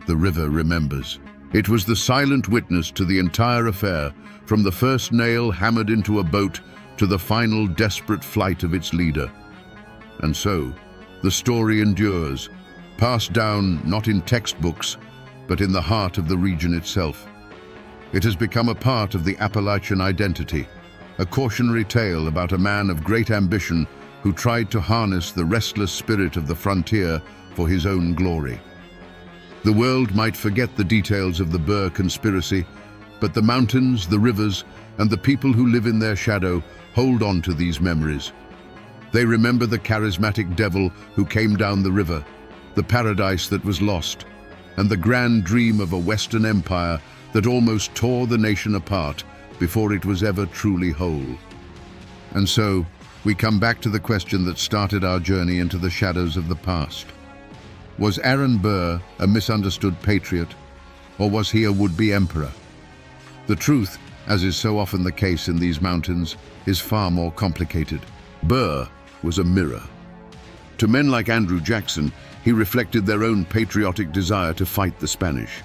The river remembers. It was the silent witness to the entire affair, from the first nail hammered into a boat to the final desperate flight of its leader. And so, the story endures, passed down not in textbooks, but in the heart of the region itself. It has become a part of the Appalachian identity, a cautionary tale about a man of great ambition who tried to harness the restless spirit of the frontier for his own glory. The world might forget the details of the Burr conspiracy, but the mountains, the rivers, and the people who live in their shadow hold on to these memories. They remember the charismatic devil who came down the river, the paradise that was lost, and the grand dream of a Western empire that almost tore the nation apart before it was ever truly whole. And so, we come back to the question that started our journey into the shadows of the past. Was Aaron Burr a misunderstood patriot, or was he a would-be emperor? The truth, as is so often the case in these mountains, is far more complicated. Burr was a mirror. To men like Andrew Jackson, he reflected their own patriotic desire to fight the Spanish.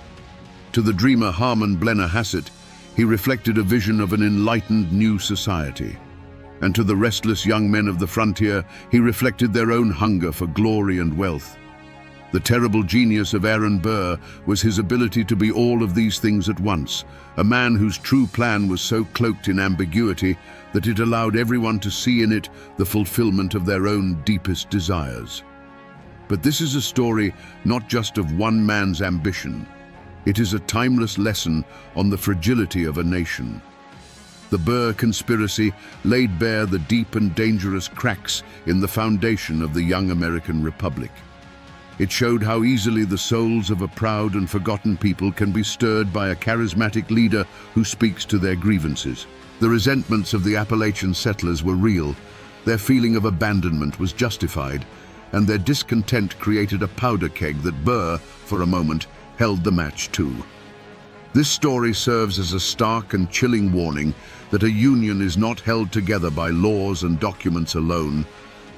To the dreamer Harmon Blennerhassett, he reflected a vision of an enlightened new society. And to the restless young men of the frontier, he reflected their own hunger for glory and wealth. The terrible genius of Aaron Burr was his ability to be all of these things at once, a man whose true plan was so cloaked in ambiguity that it allowed everyone to see in it the fulfillment of their own deepest desires. But this is a story not just of one man's ambition. It is a timeless lesson on the fragility of a nation. The Burr conspiracy laid bare the deep and dangerous cracks in the foundation of the young American Republic. It showed how easily the souls of a proud and forgotten people can be stirred by a charismatic leader who speaks to their grievances. The resentments of the Appalachian settlers were real, their feeling of abandonment was justified, and their discontent created a powder keg that Burr, for a moment, held the match to. This story serves as a stark and chilling warning that a union is not held together by laws and documents alone,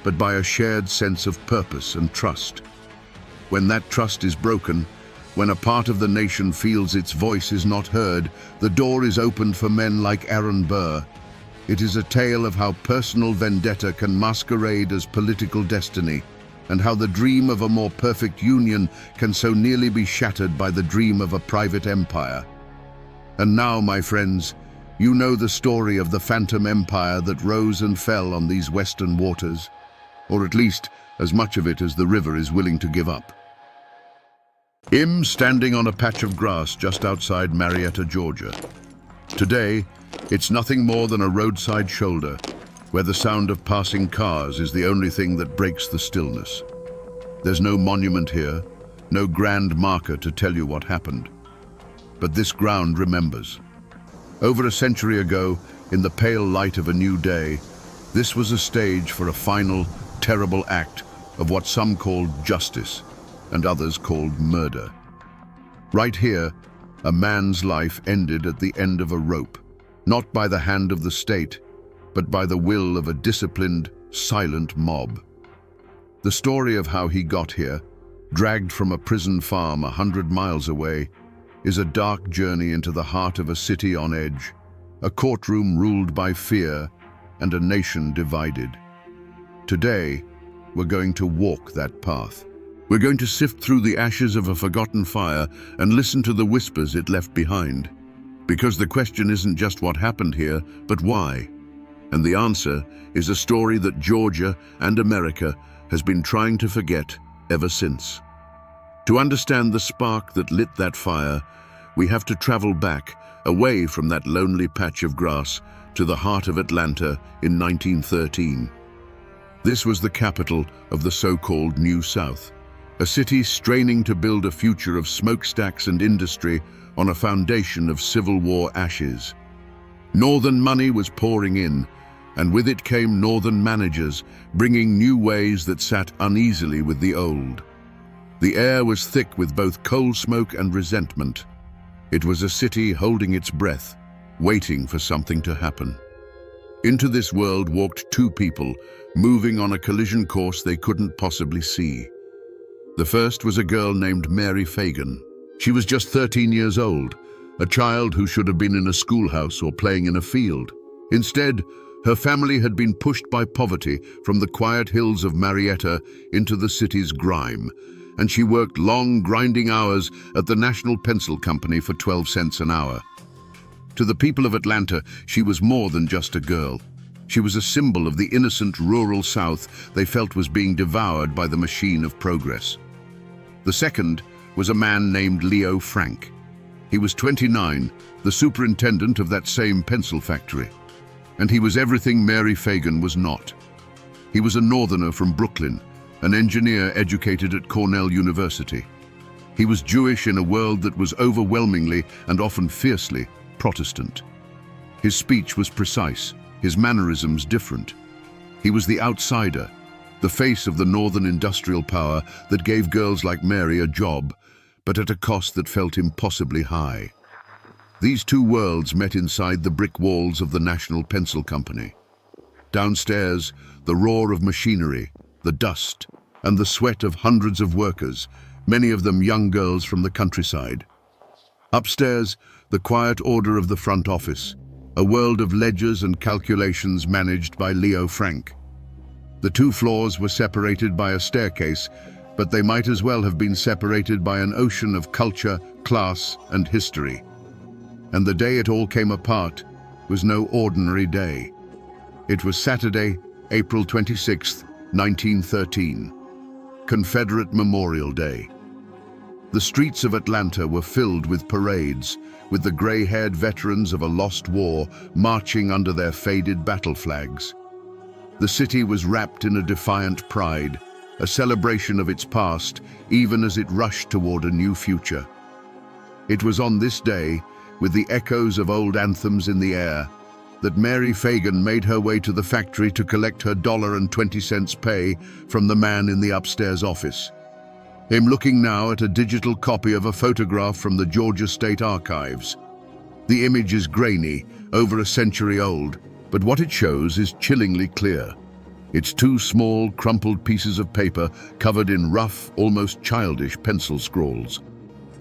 but by a shared sense of purpose and trust. When that trust is broken, when a part of the nation feels its voice is not heard, the door is opened for men like Aaron Burr. It is a tale of how personal vendetta can masquerade as political destiny, and how the dream of a more perfect union can so nearly be shattered by the dream of a private empire. And now, my friends, you know the story of the phantom empire that rose and fell on these western waters, or at least as much of it as the river is willing to give up. I'm standing on a patch of grass just outside Marietta, Georgia. Today, it's nothing more than a roadside shoulder, where the sound of passing cars is the only thing that breaks the stillness. There's no monument here, no grand marker to tell you what happened. But this ground remembers. Over a century ago, in the pale light of a new day, this was a stage for a final, terrible act of what some called justice and others called murder. Right here, a man's life ended at the end of a rope, not by the hand of the state, but by the will of a disciplined, silent mob. The story of how he got here, dragged from a prison farm 100 miles away, is a dark journey into the heart of a city on edge, a courtroom ruled by fear, and a nation divided. Today, we're going to walk that path. We're going to sift through the ashes of a forgotten fire and listen to the whispers it left behind. Because the question isn't just what happened here, but why. And the answer is a story that Georgia and America has been trying to forget ever since. To understand the spark that lit that fire, we have to travel back, away from that lonely patch of grass, to the heart of Atlanta in 1913. This was the capital of the so-called New South, a city straining to build a future of smokestacks and industry on a foundation of Civil War ashes. Northern money was pouring in, and with it came Northern managers, bringing new ways that sat uneasily with the old. The air was thick with both coal smoke and resentment. It was a city holding its breath, waiting for something to happen. Into this world walked two people, moving on a collision course they couldn't possibly see. The first was a girl named Mary Fagan. She was just 13 years old, a child who should have been in a schoolhouse or playing in a field. Instead, her family had been pushed by poverty from the quiet hills of Marietta into the city's grime, and she worked long, grinding hours at the National Pencil Company for 12 cents an hour. To the people of Atlanta, she was more than just a girl. She was a symbol of the innocent rural South they felt was being devoured by the machine of progress. The second was a man named Leo Frank. He was 29, the superintendent of that same pencil factory. And he was everything Mary Fagan was not. He was a northerner from Brooklyn, an engineer educated at Cornell University. He was Jewish in a world that was overwhelmingly and often fiercely Protestant. His speech was precise, his mannerisms different. He was the outsider, the face of the northern industrial power that gave girls like Mary a job, but at a cost that felt impossibly high. These two worlds met inside the brick walls of the National Pencil Company. Downstairs, the roar of machinery, the dust, and the sweat of hundreds of workers, many of them young girls from the countryside. Upstairs, the quiet order of the front office, a world of ledgers and calculations managed by Leo Frank. The two floors were separated by a staircase, but they might as well have been separated by an ocean of culture, class, and history. And the day it all came apart was no ordinary day. It was Saturday, April 26, 1913, Confederate Memorial Day. The streets of Atlanta were filled with parades, with the gray-haired veterans of a lost war marching under their faded battle flags. The city was wrapped in a defiant pride, a celebration of its past, even as it rushed toward a new future. It was on this day, with the echoes of old anthems in the air, that Mary Fagan made her way to the factory to collect her $1.20 pay from the man in the upstairs office. Him looking now at a digital copy of a photograph from the Georgia State Archives. The image is grainy, over a century old, but what it shows is chillingly clear. It's two small, crumpled pieces of paper covered in rough, almost childish pencil scrawls.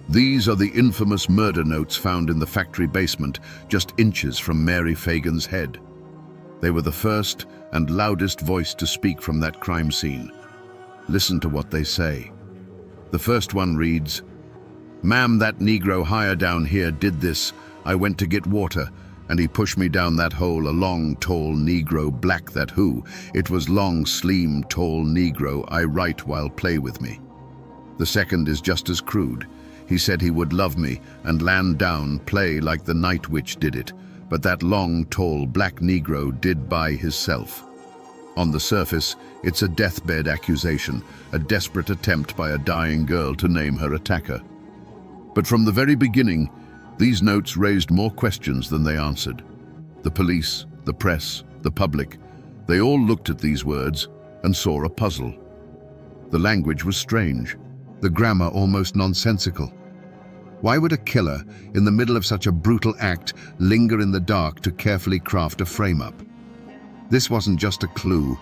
These are the infamous murder notes found in the factory basement, just inches from Mary Fagan's head. They were the first and loudest voice to speak from that crime scene. Listen to what they say. The first one reads, "Ma'am, that Negro higher down here did this. I went to get water, and he pushed me down that hole, a long, tall Negro, black that who. It was long, slim, tall Negro, I write while play with me." The second is just as crude. He said he would love me and land down, play like the night witch did it, but that long, tall, black Negro did by hisself. On the surface, it's a deathbed accusation, a desperate attempt by a dying girl to name her attacker. But from the very beginning, these notes raised more questions than they answered. The police, the press, the public, they all looked at these words and saw a puzzle. The language was strange, the grammar almost nonsensical. Why would a killer, in the middle of such a brutal act, linger in the dark to carefully craft a frame-up? This wasn't just a clue,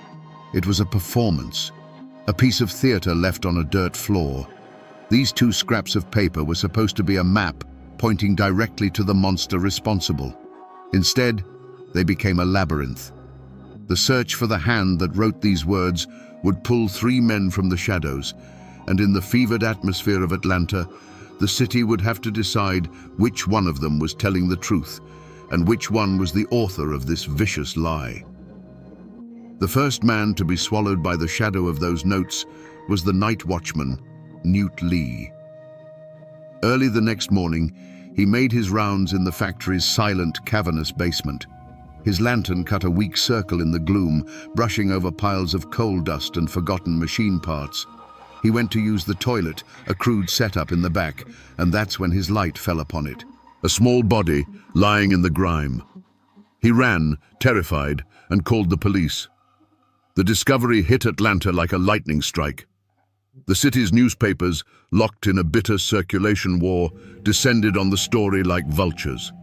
it was a performance, a piece of theater left on a dirt floor. These two scraps of paper were supposed to be a map pointing directly to the monster responsible. Instead, they became a labyrinth. The search for the hand that wrote these words would pull three men from the shadows, and in the fevered atmosphere of Atlanta, the city would have to decide which one of them was telling the truth and which one was the author of this vicious lie. The first man to be swallowed by the shadow of those notes was the night watchman, Newt Lee. Early the next morning, he made his rounds in the factory's silent, cavernous basement. His lantern cut a weak circle in the gloom, brushing over piles of coal dust and forgotten machine parts. He went to use the toilet, a crude setup in the back, and that's when his light fell upon it. A small body lying in the grime. He ran, terrified, and called the police. The discovery hit Atlanta like a lightning strike. The city's newspapers, locked in a bitter circulation war, descended on the story like vultures.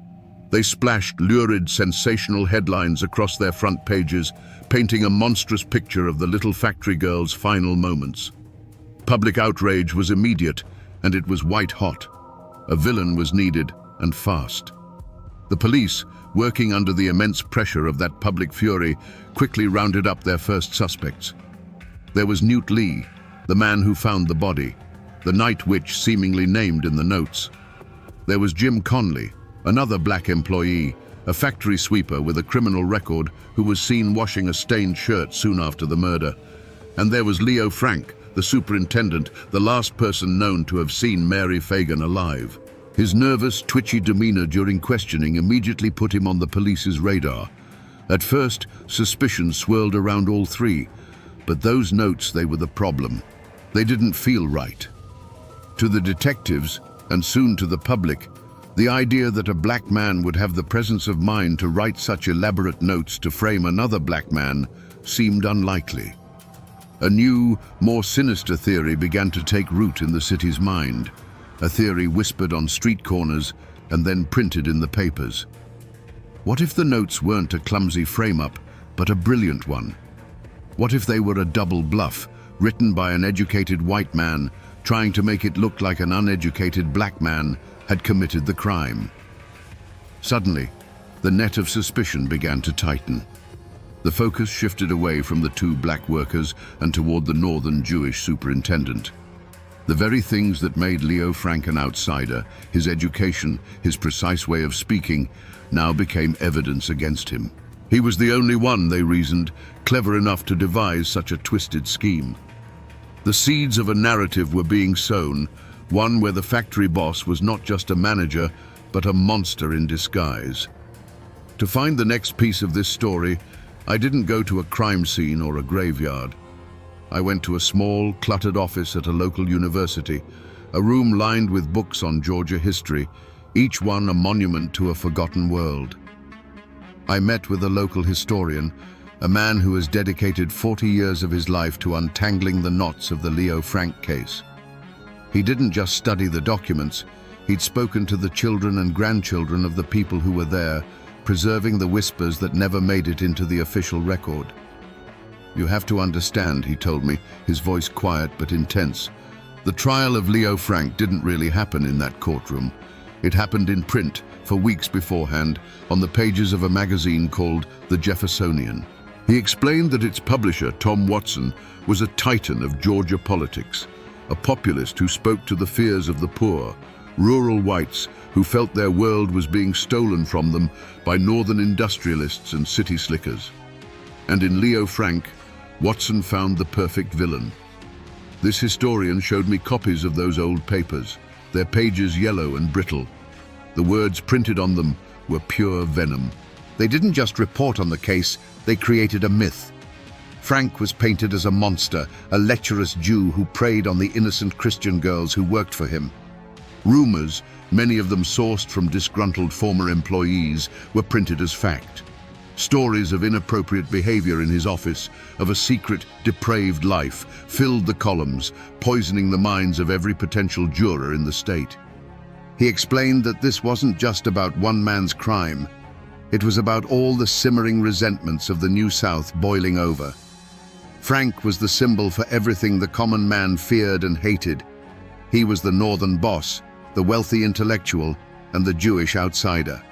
They splashed lurid, sensational headlines across their front pages, painting a monstrous picture of the little factory girl's final moments. Public outrage was immediate, and it was white-hot. A villain was needed, and fast. The police, working under the immense pressure of that public fury, quickly rounded up their first suspects. There was Newt Lee, the man who found the body, the night witch seemingly named in the notes. There was Jim Conley, another black employee, a factory sweeper with a criminal record who was seen washing a stained shirt soon after the murder. And there was Leo Frank, the superintendent, the last person known to have seen Mary Fagan alive. His nervous, twitchy demeanor during questioning immediately put him on the police's radar. At first, suspicion swirled around all three, but those notes, they were the problem. They didn't feel right. To the detectives, and soon to the public, the idea that a black man would have the presence of mind to write such elaborate notes to frame another black man seemed unlikely. A new, more sinister theory began to take root in the city's mind, a theory whispered on street corners and then printed in the papers. What if the notes weren't a clumsy frame-up, but a brilliant one? What if they were a double bluff, written by an educated white man, trying to make it look like an uneducated black man had committed the crime? Suddenly, the net of suspicion began to tighten. The focus shifted away from the two black workers and toward the northern Jewish superintendent. The very things that made Leo Frank an outsider, his education, his precise way of speaking, now became evidence against him. He was the only one, they reasoned, clever enough to devise such a twisted scheme. The seeds of a narrative were being sown, one where the factory boss was not just a manager, but a monster in disguise. To find the next piece of this story, I didn't go to a crime scene or a graveyard. I went to a small, cluttered office at a local university, a room lined with books on Georgia history, each one a monument to a forgotten world. I met with a local historian, a man who has dedicated 40 years of his life to untangling the knots of the Leo Frank case. He didn't just study the documents, he'd spoken to the children and grandchildren of the people who were there, preserving the whispers that never made it into the official record. You have to understand, he told me, his voice quiet but intense. The trial of Leo Frank didn't really happen in that courtroom. It happened in print, for weeks beforehand, on the pages of a magazine called The Jeffersonian. He explained that its publisher, Tom Watson, was a titan of Georgia politics, a populist who spoke to the fears of the poor, rural whites who felt their world was being stolen from them by northern industrialists and city slickers. And in Leo Frank, Watson found the perfect villain. This historian showed me copies of those old papers, their pages yellow and brittle. The words printed on them were pure venom. They didn't just report on the case, they created a myth. Frank was painted as a monster, a lecherous Jew who preyed on the innocent Christian girls who worked for him. Rumors, many of them sourced from disgruntled former employees, were printed as fact. Stories of inappropriate behavior in his office, of a secret, depraved life, filled the columns, poisoning the minds of every potential juror in the state. He explained that this wasn't just about one man's crime. It was about all the simmering resentments of the New South boiling over. Frank was the symbol for everything the common man feared and hated. He was the northern boss, the wealthy intellectual, and the Jewish outsider.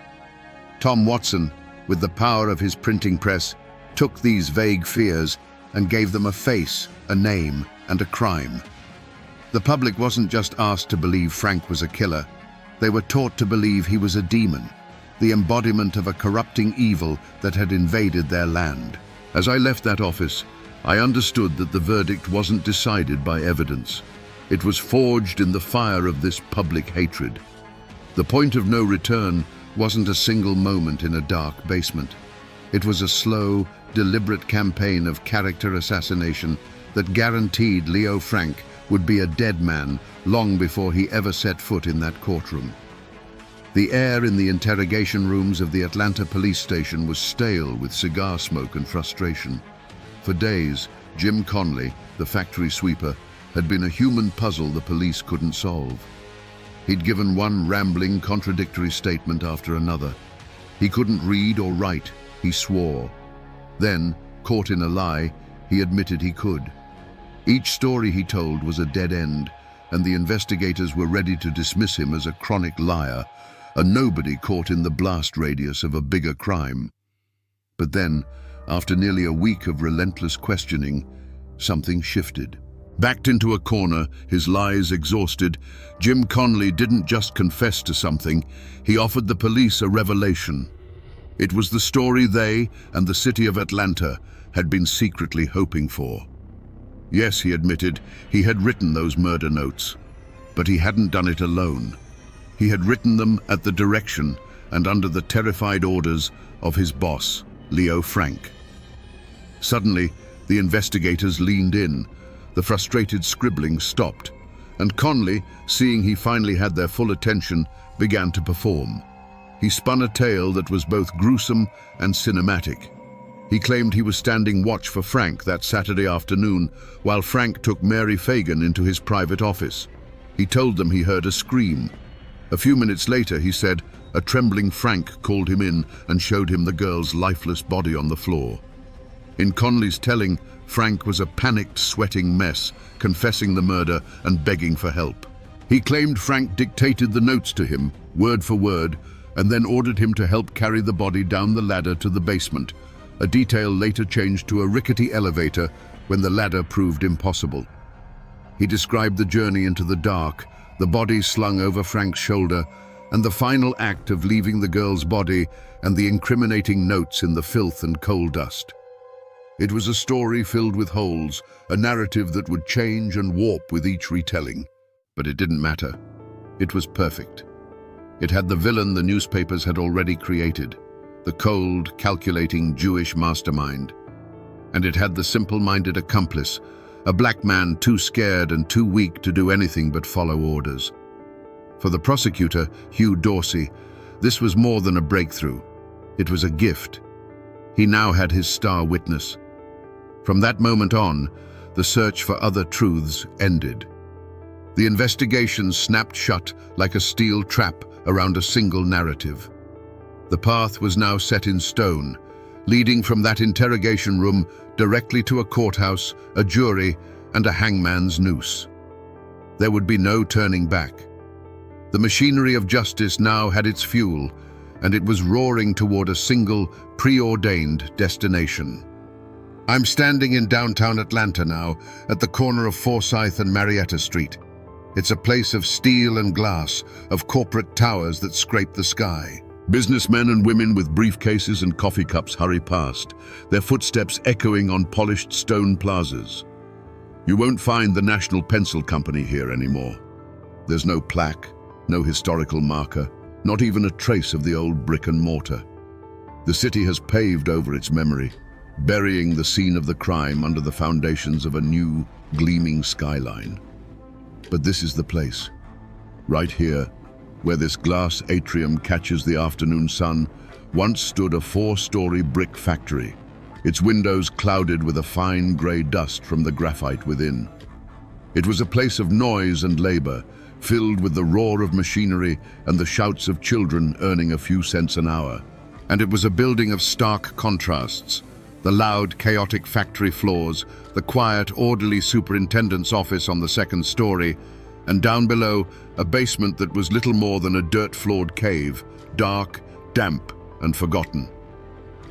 Tom Watson, with the power of his printing press, took these vague fears and gave them a face, a name, and a crime. The public wasn't just asked to believe Frank was a killer. They were taught to believe he was a demon, the embodiment of a corrupting evil that had invaded their land. As I left that office, I understood that the verdict wasn't decided by evidence. It was forged in the fire of this public hatred. The point of no return wasn't a single moment in a dark basement. It was a slow, deliberate campaign of character assassination that guaranteed Leo Frank would be a dead man long before he ever set foot in that courtroom. The air in the interrogation rooms of the Atlanta police station was stale with cigar smoke and frustration. For days, Jim Conley, the factory sweeper, had been a human puzzle the police couldn't solve. He'd given one rambling, contradictory statement after another. He couldn't read or write, he swore. Then, caught in a lie, he admitted he could. Each story he told was a dead end, and the investigators were ready to dismiss him as a chronic liar, a nobody caught in the blast radius of a bigger crime. But then, after nearly a week of relentless questioning, something shifted. Backed into a corner, his lies exhausted, Jim Conley didn't just confess to something, he offered the police a revelation. It was the story they and the city of Atlanta had been secretly hoping for. Yes, he admitted, he had written those murder notes, but he hadn't done it alone. He had written them at the direction and under the terrified orders of his boss, Leo Frank. Suddenly, the investigators leaned in. The frustrated scribbling stopped, and Conley, seeing he finally had their full attention, began to perform. He spun a tale that was both gruesome and cinematic. He claimed he was standing watch for Frank that Saturday afternoon, while Frank took Mary Fagan into his private office. He told them he heard a scream. A few minutes later, he said, a trembling Frank called him in and showed him the girl's lifeless body on the floor. In Conley's telling, Frank was a panicked, sweating mess, confessing the murder and begging for help. He claimed Frank dictated the notes to him, word for word, and then ordered him to help carry the body down the ladder to the basement, a detail later changed to a rickety elevator when the ladder proved impossible. He described the journey into the dark, the body slung over Frank's shoulder, and the final act of leaving the girl's body and the incriminating notes in the filth and coal dust. It was a story filled with holes, a narrative that would change and warp with each retelling. But it didn't matter. It was perfect. It had the villain the newspapers had already created, the cold, calculating Jewish mastermind. And it had the simple-minded accomplice, a black man too scared and too weak to do anything but follow orders. For the prosecutor, Hugh Dorsey, this was more than a breakthrough. It was a gift. He now had his star witness. From that moment on, the search for other truths ended. The investigation snapped shut like a steel trap around a single narrative. The path was now set in stone, leading from that interrogation room directly to a courthouse, a jury, and a hangman's noose. There would be no turning back. The machinery of justice now had its fuel, and it was roaring toward a single, preordained destination. I'm standing in downtown Atlanta now, at the corner of Forsyth and Marietta Street. It's a place of steel and glass, of corporate towers that scrape the sky. Businessmen and women with briefcases and coffee cups hurry past, their footsteps echoing on polished stone plazas. You won't find the National Pencil Company here anymore. There's no plaque, no historical marker, not even a trace of the old brick and mortar. The city has paved over its memory, burying the scene of the crime under the foundations of a new, gleaming skyline. But this is the place, right here, where this glass atrium catches the afternoon sun, once stood a 4-story brick factory, its windows clouded with a fine grey dust from the graphite within. It was a place of noise and labor, filled with the roar of machinery and the shouts of children earning a few cents an hour. And it was a building of stark contrasts. The loud, chaotic factory floors, the quiet, orderly superintendent's office on the 2nd story, and down below, a basement that was little more than a dirt-floored cave, dark, damp, and forgotten.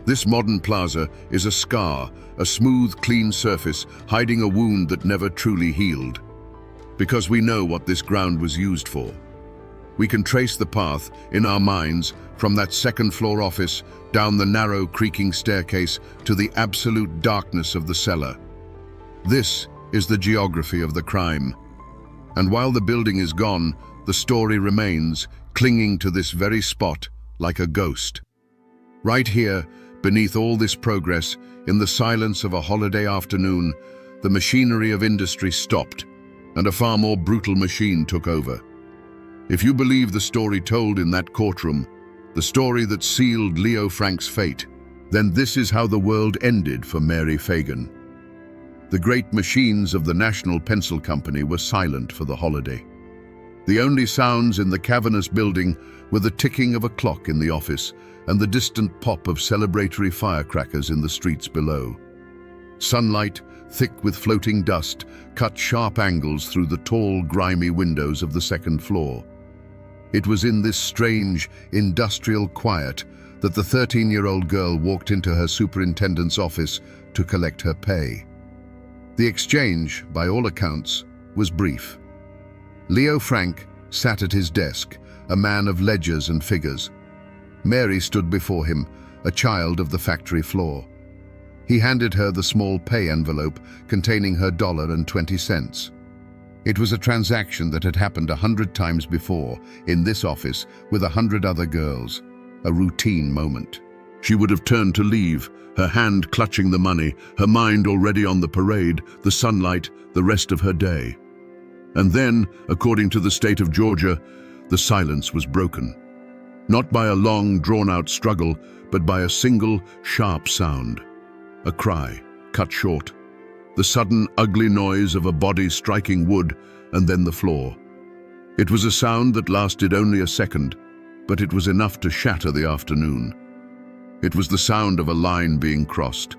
This modern plaza is a scar, a smooth, clean surface hiding a wound that never truly healed. Because we know what this ground was used for. We can trace the path, in our minds, from that 2nd-floor office, down the narrow, creaking staircase to the absolute darkness of the cellar. This is the geography of the crime. And while the building is gone, the story remains, clinging to this very spot like a ghost. Right here, beneath all this progress, in the silence of a holiday afternoon, the machinery of industry stopped, and a far more brutal machine took over. If you believe the story told in that courtroom, the story that sealed Leo Frank's fate, then this is how the world ended for Mary Fagan. The great machines of the National Pencil Company were silent for the holiday. The only sounds in the cavernous building were the ticking of a clock in the office and the distant pop of celebratory firecrackers in the streets below. Sunlight, thick with floating dust, cut sharp angles through the tall, grimy windows of the second floor. It was in this strange, industrial quiet that the 13-year-old girl walked into her superintendent's office to collect her pay. The exchange, by all accounts, was brief. Leo Frank sat at his desk, a man of ledgers and figures. Mary stood before him, a child of the factory floor. He handed her the small pay envelope containing her $1.20. It was a transaction that had happened 100 times before, in this office, with 100 other girls. A routine moment. She would have turned to leave, her hand clutching the money, her mind already on the parade, the sunlight, the rest of her day. And then, according to the state of Georgia, the silence was broken. Not by a long, drawn-out struggle, but by a single, sharp sound. A cry, cut short. The sudden, ugly noise of a body striking wood, and then the floor. It was a sound that lasted only a second, but it was enough to shatter the afternoon. It was the sound of a line being crossed,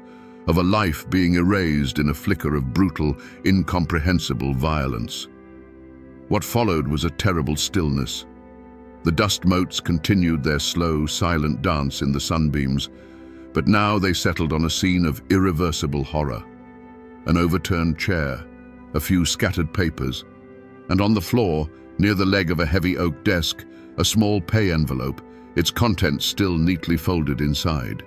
of a life being erased in a flicker of brutal, incomprehensible violence. What followed was a terrible stillness. The dust motes continued their slow, silent dance in the sunbeams, but now they settled on a scene of irreversible horror. An overturned chair, a few scattered papers, and on the floor, near the leg of a heavy oak desk, a small pay envelope, its contents still neatly folded inside.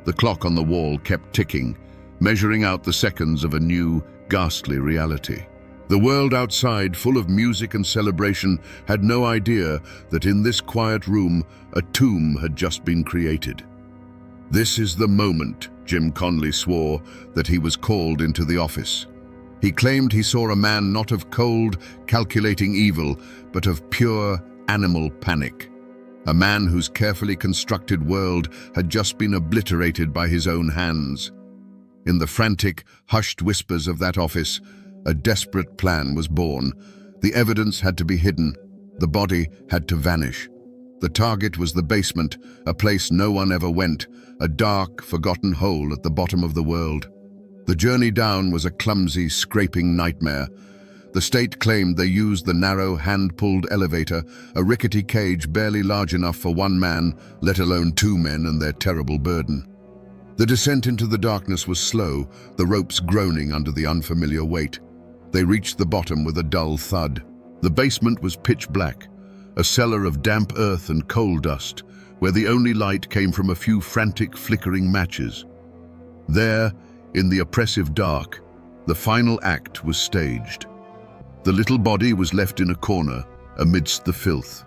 The clock on the wall kept ticking, measuring out the seconds of a new, ghastly reality. The world outside, full of music and celebration, had no idea that in this quiet room, a tomb had just been created. This is the moment, Jim Conley swore, that he was called into the office. He claimed he saw a man not of cold, calculating evil, but of pure, animal panic. A man whose carefully constructed world had just been obliterated by his own hands. In the frantic, hushed whispers of that office, a desperate plan was born. The evidence had to be hidden. The body had to vanish. The target was the basement, a place no one ever went, a dark, forgotten hole at the bottom of the world. The journey down was a clumsy, scraping nightmare. The state claimed they used the narrow, hand-pulled elevator, a rickety cage barely large enough for one man, let alone two men and their terrible burden. The descent into the darkness was slow, the ropes groaning under the unfamiliar weight. They reached the bottom with a dull thud. The basement was pitch black, a cellar of damp earth and coal dust, where the only light came from a few frantic, flickering matches. There, in the oppressive dark, the final act was staged. The little body was left in a corner, amidst the filth.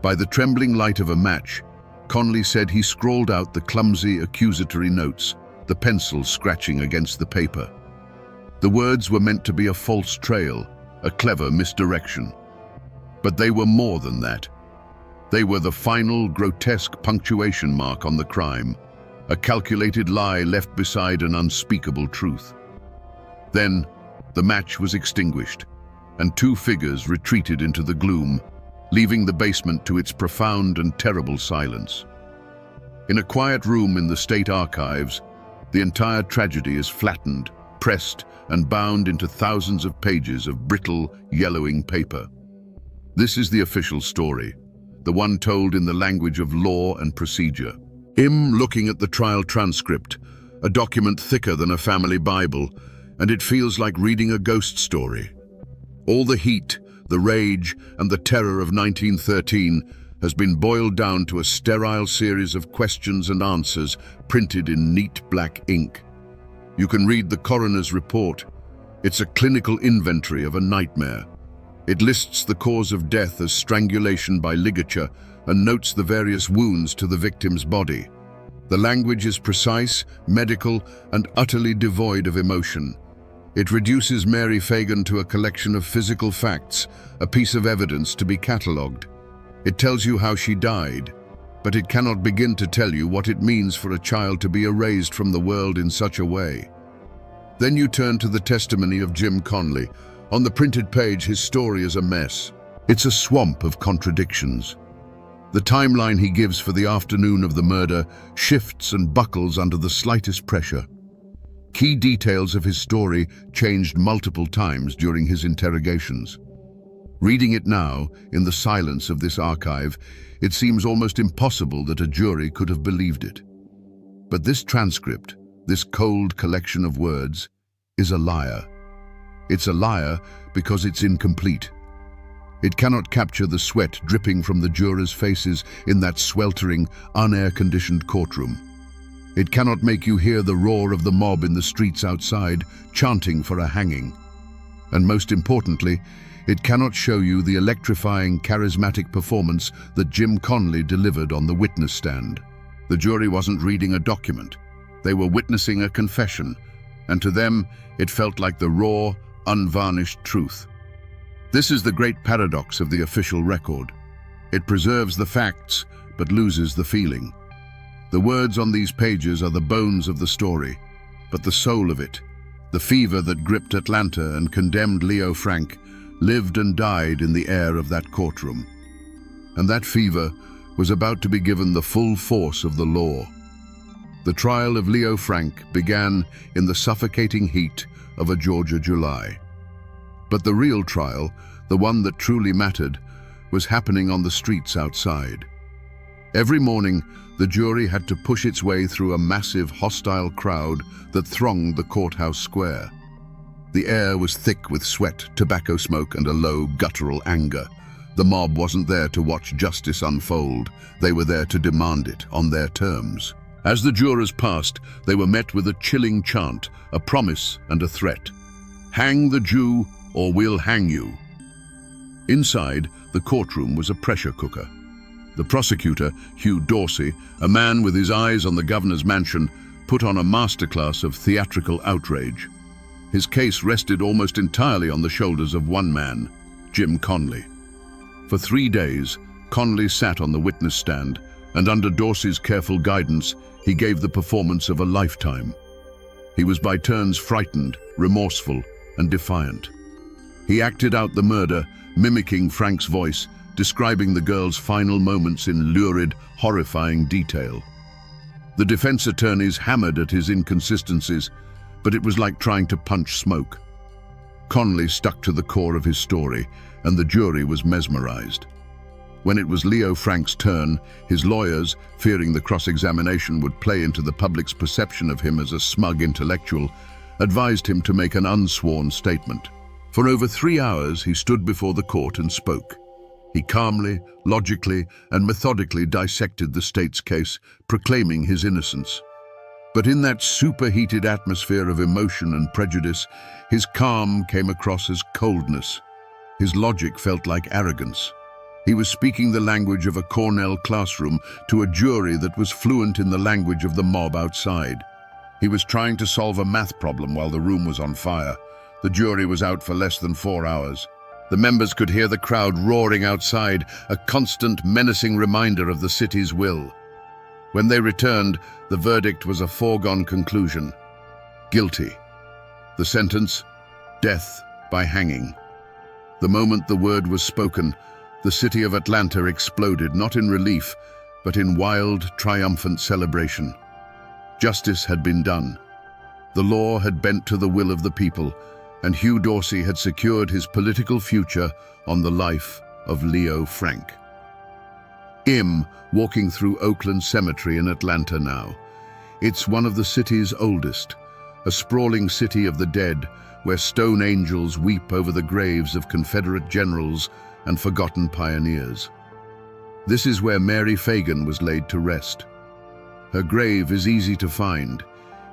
By the trembling light of a match, Conley said he scrawled out the clumsy accusatory notes, the pencil scratching against the paper. The words were meant to be a false trail, a clever misdirection. But they were more than that. They were the final, grotesque punctuation mark on the crime, a calculated lie left beside an unspeakable truth. Then, the match was extinguished, and two figures retreated into the gloom, leaving the basement to its profound and terrible silence. In a quiet room in the state archives, the entire tragedy is flattened, pressed, and bound into thousands of pages of brittle, yellowing paper. This is the official story, the one told in the language of law and procedure. Him looking at the trial transcript, a document thicker than a family Bible, and it feels like reading a ghost story. All the heat, the rage, and the terror of 1913 has been boiled down to a sterile series of questions and answers printed in neat black ink. You can read the coroner's report. It's a clinical inventory of a nightmare, It lists the cause of death as strangulation by ligature and notes the various wounds to the victim's body. The language is precise, medical, and utterly devoid of emotion. It reduces Mary Fagan to a collection of physical facts, a piece of evidence to be catalogued. It tells you how she died, but it cannot begin to tell you what it means for a child to be erased from the world in such a way. Then you turn to the testimony of Jim Conley. On the printed page, his story is a mess. It's a swamp of contradictions. The timeline he gives for the afternoon of the murder shifts and buckles under the slightest pressure. Key details of his story changed multiple times during his interrogations. Reading it now, in the silence of this archive, it seems almost impossible that a jury could have believed it. But this transcript, this cold collection of words, is a liar. It's a liar because it's incomplete. It cannot capture the sweat dripping from the jurors' faces in that sweltering, unair-conditioned courtroom. It cannot make you hear the roar of the mob in the streets outside, chanting for a hanging. And most importantly, it cannot show you the electrifying, charismatic performance that Jim Conley delivered on the witness stand. The jury wasn't reading a document. They were witnessing a confession, and to them, it felt like the raw, unvarnished truth. This is the great paradox of the official record. It preserves the facts, but loses the feeling. The words on these pages are the bones of the story, but the soul of it, the fever that gripped Atlanta and condemned Leo Frank, lived and died in the air of that courtroom. And that fever was about to be given the full force of the law. The trial of Leo Frank began in the suffocating heat of a Georgia July. But the real trial, the one that truly mattered, was happening on the streets outside. Every morning, the jury had to push its way through a massive, hostile crowd that thronged the courthouse square. The air was thick with sweat, tobacco smoke, and a low, guttural anger. The mob wasn't there to watch justice unfold. They were there to demand it on their terms. As the jurors passed, they were met with a chilling chant, a promise and a threat. "Hang the Jew, or we'll hang you." Inside, the courtroom was a pressure cooker. The prosecutor, Hugh Dorsey, a man with his eyes on the governor's mansion, put on a masterclass of theatrical outrage. His case rested almost entirely on the shoulders of one man, Jim Conley. For 3 days, Conley sat on the witness stand, and under Dorsey's careful guidance, he gave the performance of a lifetime. He was by turns frightened, remorseful, and defiant. He acted out the murder, mimicking Frank's voice, describing the girl's final moments in lurid, horrifying detail. The defense attorneys hammered at his inconsistencies, but it was like trying to punch smoke. Conley stuck to the core of his story, and the jury was mesmerized. When it was Leo Frank's turn, his lawyers, fearing the cross-examination would play into the public's perception of him as a smug intellectual, advised him to make an unsworn statement. For over 3 hours, he stood before the court and spoke. He calmly, logically, and methodically dissected the state's case, proclaiming his innocence. But in that superheated atmosphere of emotion and prejudice, his calm came across as coldness. His logic felt like arrogance. He was speaking the language of a Cornell classroom to a jury that was fluent in the language of the mob outside. He was trying to solve a math problem while the room was on fire. The jury was out for less than 4 hours. The members could hear the crowd roaring outside, a constant, menacing reminder of the city's will. When they returned, the verdict was a foregone conclusion. Guilty. The sentence, death by hanging. The moment the word was spoken, the city of Atlanta exploded, not in relief, but in wild, triumphant celebration. Justice had been done. The law had bent to the will of the people, and Hugh Dorsey had secured his political future on the life of Leo Frank. Walking through Oakland Cemetery in Atlanta now. It's one of the city's oldest, a sprawling city of the dead, where stone angels weep over the graves of Confederate generals and forgotten pioneers. This is where Mary Fagan was laid to rest. Her grave is easy to find.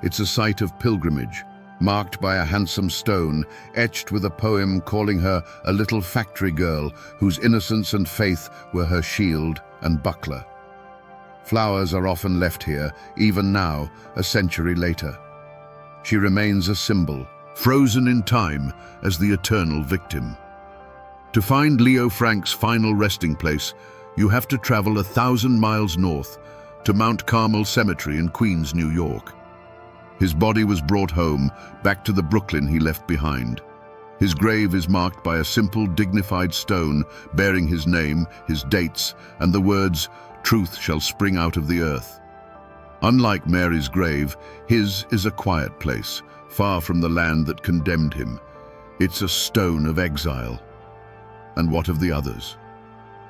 It's a site of pilgrimage, marked by a handsome stone, etched with a poem calling her a little factory girl whose innocence and faith were her shield and buckler. Flowers are often left here, even now, a century later. She remains a symbol, frozen in time as the eternal victim. To find Leo Frank's final resting place, you have to travel 1,000 miles north to Mount Carmel Cemetery in Queens, New York. His body was brought home, back to the Brooklyn he left behind. His grave is marked by a simple, dignified stone bearing his name, his dates, and the words, "Truth shall spring out of the earth." Unlike Mary's grave, his is a quiet place, far from the land that condemned him. It's a stone of exile. And what of the others?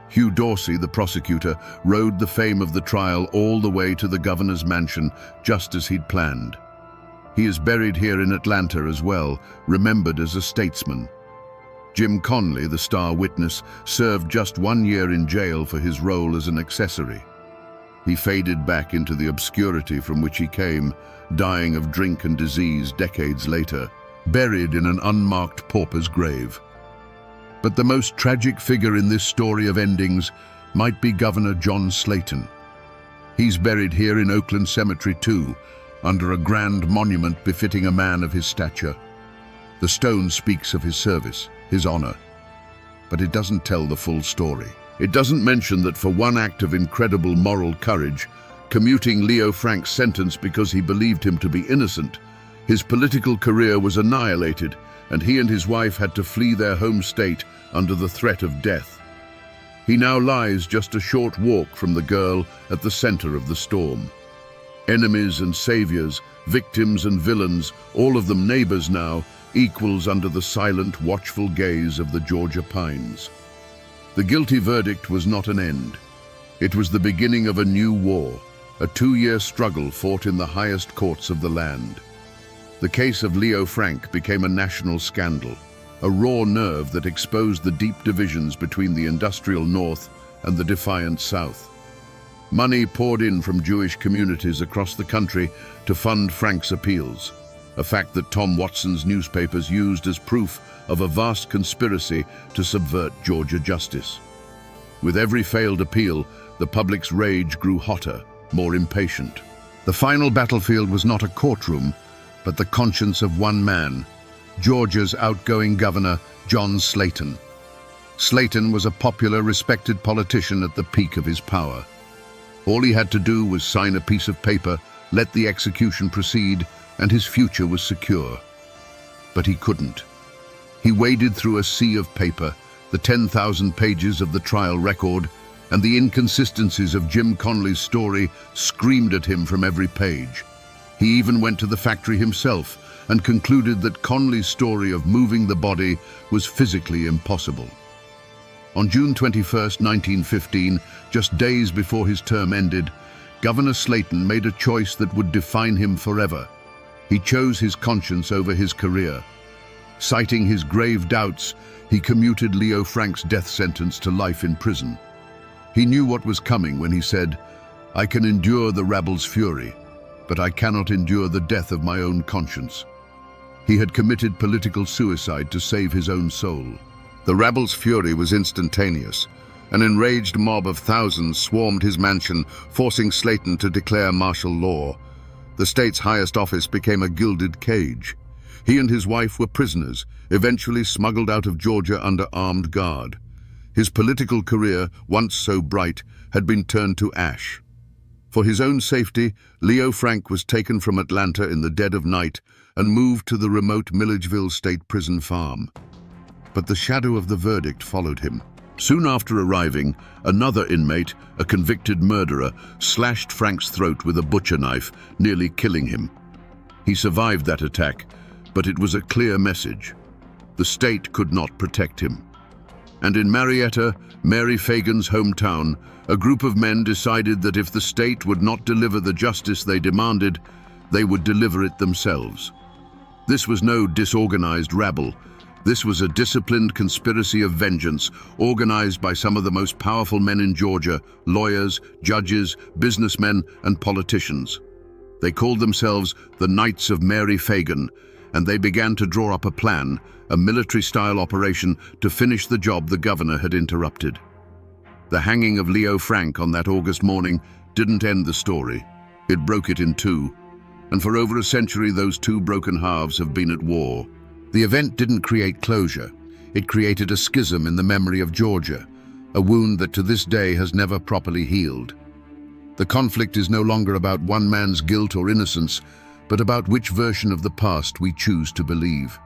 Hugh Dorsey, the prosecutor, rode the fame of the trial all the way to the governor's mansion, just as he'd planned. He is buried here in Atlanta as well, remembered as a statesman. Jim Conley, the star witness, served just 1 year in jail for his role as an accessory. He faded back into the obscurity from which he came, dying of drink and disease decades later, buried in an unmarked pauper's grave. But the most tragic figure in this story of endings might be Governor John Slayton. He's buried here in Oakland Cemetery too, under a grand monument befitting a man of his stature. The stone speaks of his service, his honor, but it doesn't tell the full story. It doesn't mention that for one act of incredible moral courage, commuting Leo Frank's sentence because he believed him to be innocent, his political career was annihilated, and he and his wife had to flee their home state under the threat of death. He now lies just a short walk from the girl at the center of the storm. Enemies and saviors, victims and villains, all of them neighbors now, equals under the silent, watchful gaze of the Georgia pines. The guilty verdict was not an end. It was the beginning of a new war, a 2-year struggle fought in the highest courts of the land. The case of Leo Frank became a national scandal, a raw nerve that exposed the deep divisions between the industrial North and the defiant South. Money poured in from Jewish communities across the country to fund Frank's appeals, a fact that Tom Watson's newspapers used as proof of a vast conspiracy to subvert Georgia justice. With every failed appeal, the public's rage grew hotter, more impatient. The final battlefield was not a courtroom, but the conscience of one man, Georgia's outgoing governor, John Slayton. Slayton was a popular, respected politician at the peak of his power. All he had to do was sign a piece of paper, let the execution proceed, and his future was secure. But he couldn't. He waded through a sea of paper, the 10,000 pages of the trial record, and the inconsistencies of Jim Conley's story screamed at him from every page. He even went to the factory himself and concluded that Conley's story of moving the body was physically impossible. On June 21, 1915, just days before his term ended, Governor Slayton made a choice that would define him forever. He chose his conscience over his career. Citing his grave doubts, he commuted Leo Frank's death sentence to life in prison. He knew what was coming when he said, "I can endure the rabble's fury, but I cannot endure the death of my own conscience." He had committed political suicide to save his own soul. The rabble's fury was instantaneous. An enraged mob of thousands swarmed his mansion, forcing Slayton to declare martial law. The state's highest office became a gilded cage. He and his wife were prisoners, eventually smuggled out of Georgia under armed guard. His political career, once so bright, had been turned to ash. For his own safety, Leo Frank was taken from Atlanta in the dead of night and moved to the remote Milledgeville State Prison farm. But the shadow of the verdict followed him. Soon after arriving, another inmate, a convicted murderer, slashed Frank's throat with a butcher knife, nearly killing him. He survived that attack, but it was a clear message. The state could not protect him. And in Marietta, Mary Fagan's hometown, a group of men decided that if the state would not deliver the justice they demanded, they would deliver it themselves. This was no disorganized rabble. This was a disciplined conspiracy of vengeance, organized by some of the most powerful men in Georgia, lawyers, judges, businessmen, and politicians. They called themselves the Knights of Mary Fagan, and they began to draw up a plan, a military-style operation to finish the job the governor had interrupted. The hanging of Leo Frank on that August morning didn't end the story. It broke it in two, and for over a century those two broken halves have been at war. The event didn't create closure. It created a schism in the memory of Georgia, a wound that to this day has never properly healed. The conflict is no longer about one man's guilt or innocence, but about which version of the past we choose to believe.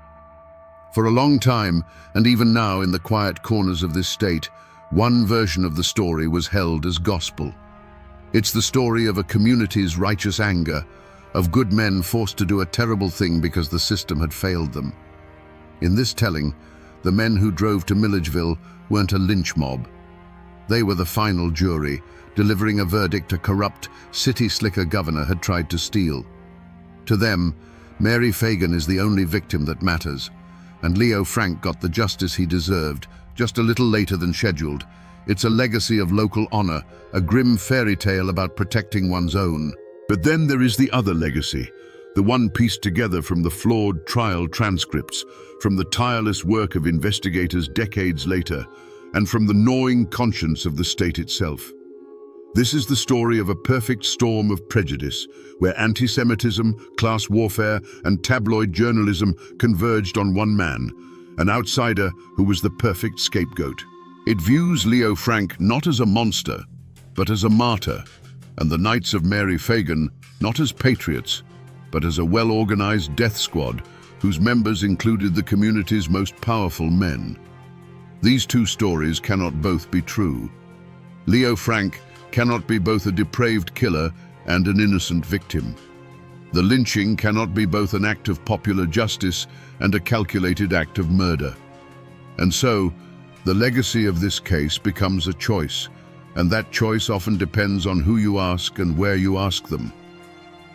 For a long time, and even now in the quiet corners of this state, one version of the story was held as gospel. It's the story of a community's righteous anger, of good men forced to do a terrible thing because the system had failed them. In this telling, the men who drove to Milledgeville weren't a lynch mob. They were the final jury, delivering a verdict a corrupt, city-slicker governor had tried to steal. To them, Mary Fagan is the only victim that matters, and Leo Frank got the justice he deserved, just a little later than scheduled. It's a legacy of local honor, a grim fairy tale about protecting one's own. But then there is the other legacy, the one pieced together from the flawed trial transcripts, from the tireless work of investigators decades later, and from the gnawing conscience of the state itself. This is the story of a perfect storm of prejudice, where anti-Semitism, class warfare, and tabloid journalism converged on one man, an outsider who was the perfect scapegoat. It views Leo Frank not as a monster, but as a martyr, and the Knights of Mary Fagan not as patriots, but as a well-organized death squad whose members included the community's most powerful men. These two stories cannot both be true. Leo Frank cannot be both a depraved killer and an innocent victim. The lynching cannot be both an act of popular justice and a calculated act of murder. And so, the legacy of this case becomes a choice, and that choice often depends on who you ask and where you ask them.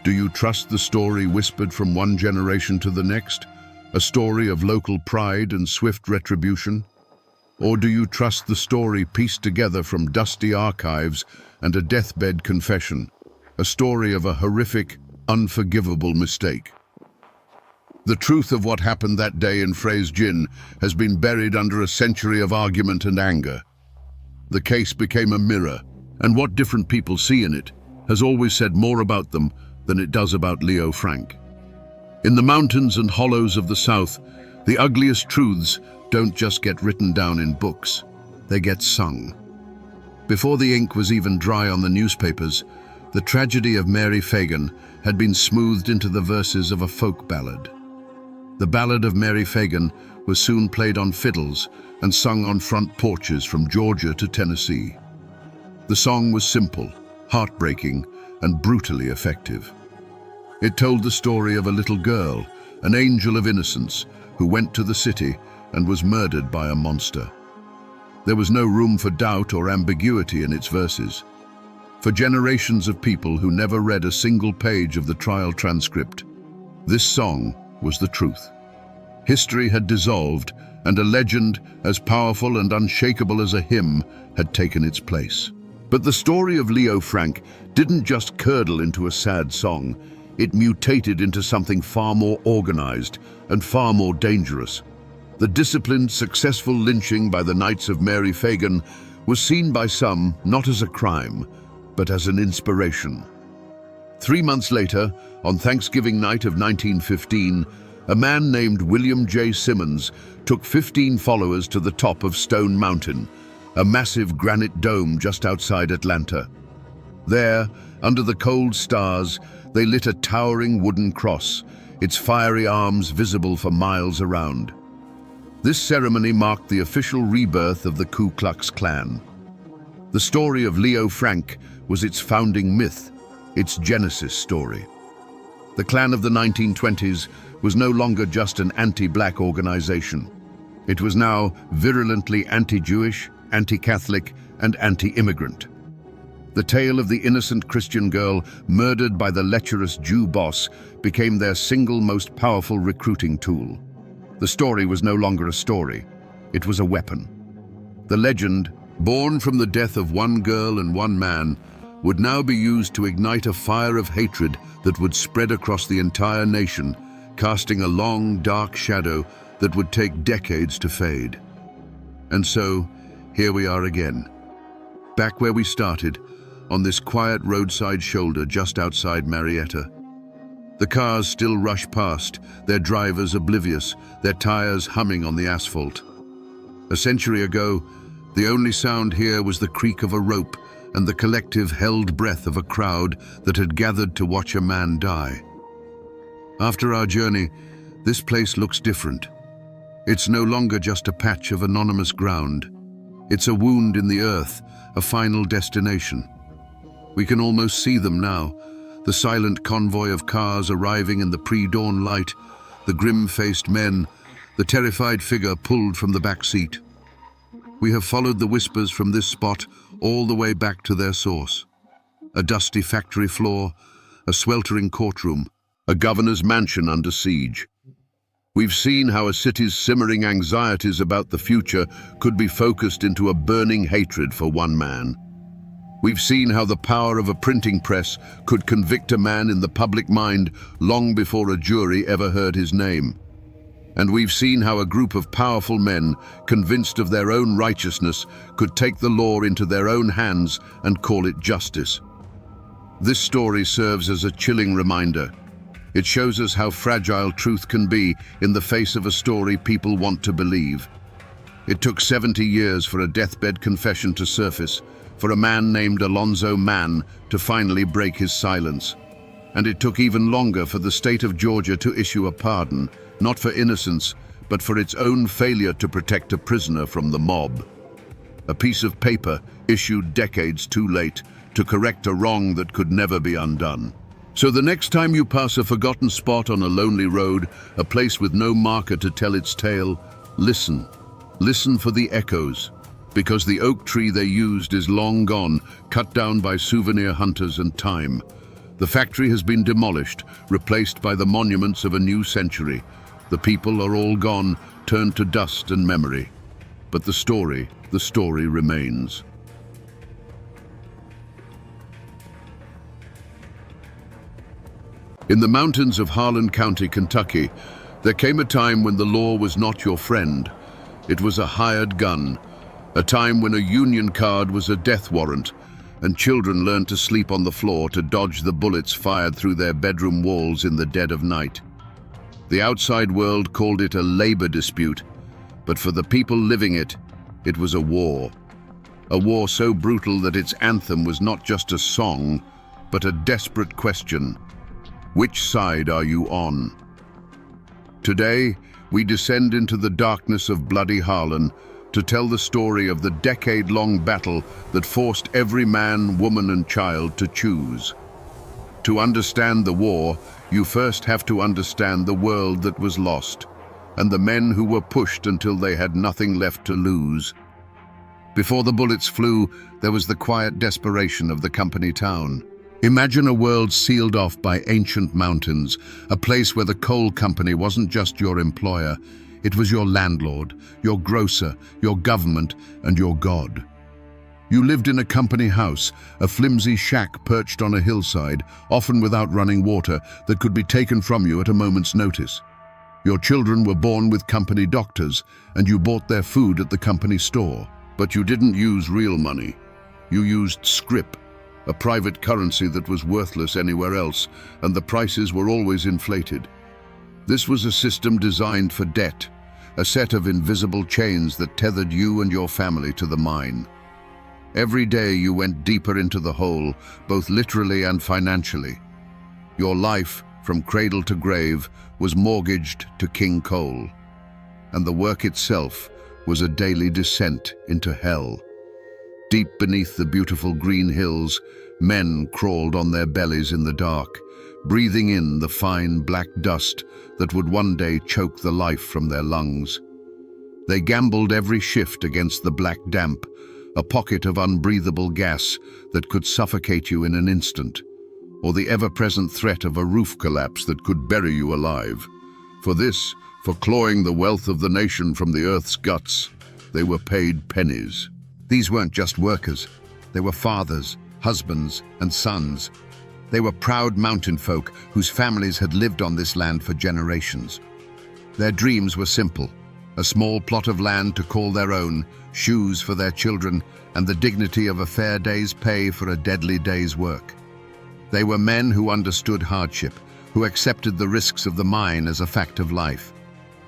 Do you trust the story whispered from one generation to the next, a story of local pride and swift retribution? Or do you trust the story pieced together from dusty archives and a deathbed confession, a story of a horrific, unforgivable mistake? The truth of what happened that day in Frey's Gin has been buried under a century of argument and anger. The case became a mirror, and what different people see in it has always said more about them than it does about Leo Frank. In the mountains and hollows of the South, the ugliest truths don't just get written down in books, they get sung. Before the ink was even dry on the newspapers, the tragedy of Mary Fagan had been smoothed into the verses of a folk ballad. The Ballad of Mary Fagan was soon played on fiddles and sung on front porches from Georgia to Tennessee. The song was simple, heartbreaking, and brutally effective. It told the story of a little girl, an angel of innocence, who went to the city and was murdered by a monster. There was no room for doubt or ambiguity in its verses. For generations of people who never read a single page of the trial transcript, this song was the truth. History had dissolved, and a legend as powerful and unshakable as a hymn had taken its place. But the story of Leo Frank didn't just curdle into a sad song, it mutated into something far more organized and far more dangerous. The disciplined, successful lynching by the Knights of Mary Fagan was seen by some not as a crime, but as an inspiration. 3 months later, on Thanksgiving night of 1915, a man named William J. Simmons took 15 followers to the top of Stone Mountain, a massive granite dome just outside Atlanta. There, under the cold stars, they lit a towering wooden cross, its fiery arms visible for miles around. This ceremony marked the official rebirth of the Ku Klux Klan. The story of Leo Frank was its founding myth, its genesis story. The Klan of the 1920s was no longer just an anti-black organization. It was now virulently anti-Jewish, anti-Catholic, and anti-immigrant. The tale of the innocent Christian girl murdered by the lecherous Jew boss became their single most powerful recruiting tool. The story was no longer a story, it was a weapon. The legend, born from the death of one girl and one man, would now be used to ignite a fire of hatred that would spread across the entire nation, casting a long, dark shadow that would take decades to fade. And so, here we are again, back where we started, on this quiet roadside shoulder just outside Marietta. The cars still rush past, their drivers oblivious, their tires humming on the asphalt. A century ago, the only sound here was the creak of a rope and the collective held breath of a crowd that had gathered to watch a man die. After our journey, this place looks different. It's no longer just a patch of anonymous ground. It's a wound in the earth, a final destination. We can almost see them now, the silent convoy of cars arriving in the pre-dawn light, the grim-faced men, the terrified figure pulled from the back seat. We have followed the whispers from this spot all the way back to their source. A dusty factory floor, a sweltering courtroom, a governor's mansion under siege. We've seen how a city's simmering anxieties about the future could be focused into a burning hatred for one man. We've seen how the power of a printing press could convict a man in the public mind long before a jury ever heard his name. And we've seen how a group of powerful men, convinced of their own righteousness, could take the law into their own hands and call it justice. This story serves as a chilling reminder. It shows us how fragile truth can be in the face of a story people want to believe. It took 70 years for a deathbed confession to surface, for a man named Alonzo Mann to finally break his silence. And it took even longer for the state of Georgia to issue a pardon, not for innocence, but for its own failure to protect a prisoner from the mob. A piece of paper issued decades too late to correct a wrong that could never be undone. So the next time you pass a forgotten spot on a lonely road, a place with no marker to tell its tale, listen. Listen for the echoes, because the oak tree they used is long gone, cut down by souvenir hunters and time. The factory has been demolished, replaced by the monuments of a new century. The people are all gone, turned to dust and memory. But the story remains. In the mountains of Harlan County, Kentucky, there came a time when the law was not your friend. It was a hired gun, a time when a union card was a death warrant, and children learned to sleep on the floor to dodge the bullets fired through their bedroom walls in the dead of night. The outside world called it a labor dispute, but for the people living it, it was a war. A war so brutal that its anthem was not just a song, but a desperate question. Which side are you on? Today, we descend into the darkness of bloody Harlan to tell the story of the decade-long battle that forced every man, woman, and child to choose. To understand the war, you first have to understand the world that was lost, and the men who were pushed until they had nothing left to lose. Before the bullets flew, there was the quiet desperation of the company town. Imagine a world sealed off by ancient mountains, a place where the coal company wasn't just your employer, it was your landlord, your grocer, your government, and your God. You lived in a company house, a flimsy shack perched on a hillside, often without running water, that could be taken from you at a moment's notice. Your children were born with company doctors, and you bought their food at the company store. But you didn't use real money. You used scrip, a private currency that was worthless anywhere else, and the prices were always inflated. This was a system designed for debt, a set of invisible chains that tethered you and your family to the mine. Every day you went deeper into the hole, both literally and financially. Your life, from cradle to grave, was mortgaged to King Coal, and the work itself was a daily descent into hell. Deep beneath the beautiful green hills, men crawled on their bellies in the dark, breathing in the fine black dust that would one day choke the life from their lungs. They gambled every shift against the black damp, a pocket of unbreathable gas that could suffocate you in an instant, or the ever-present threat of a roof collapse that could bury you alive. For clawing the wealth of the nation from the earth's guts, they were paid pennies. These weren't just workers. They were fathers, husbands, and sons. They were proud mountain folk whose families had lived on this land for generations. Their dreams were simple: a small plot of land to call their own, shoes for their children, and the dignity of a fair day's pay for a deadly day's work. They were men who understood hardship, who accepted the risks of the mine as a fact of life.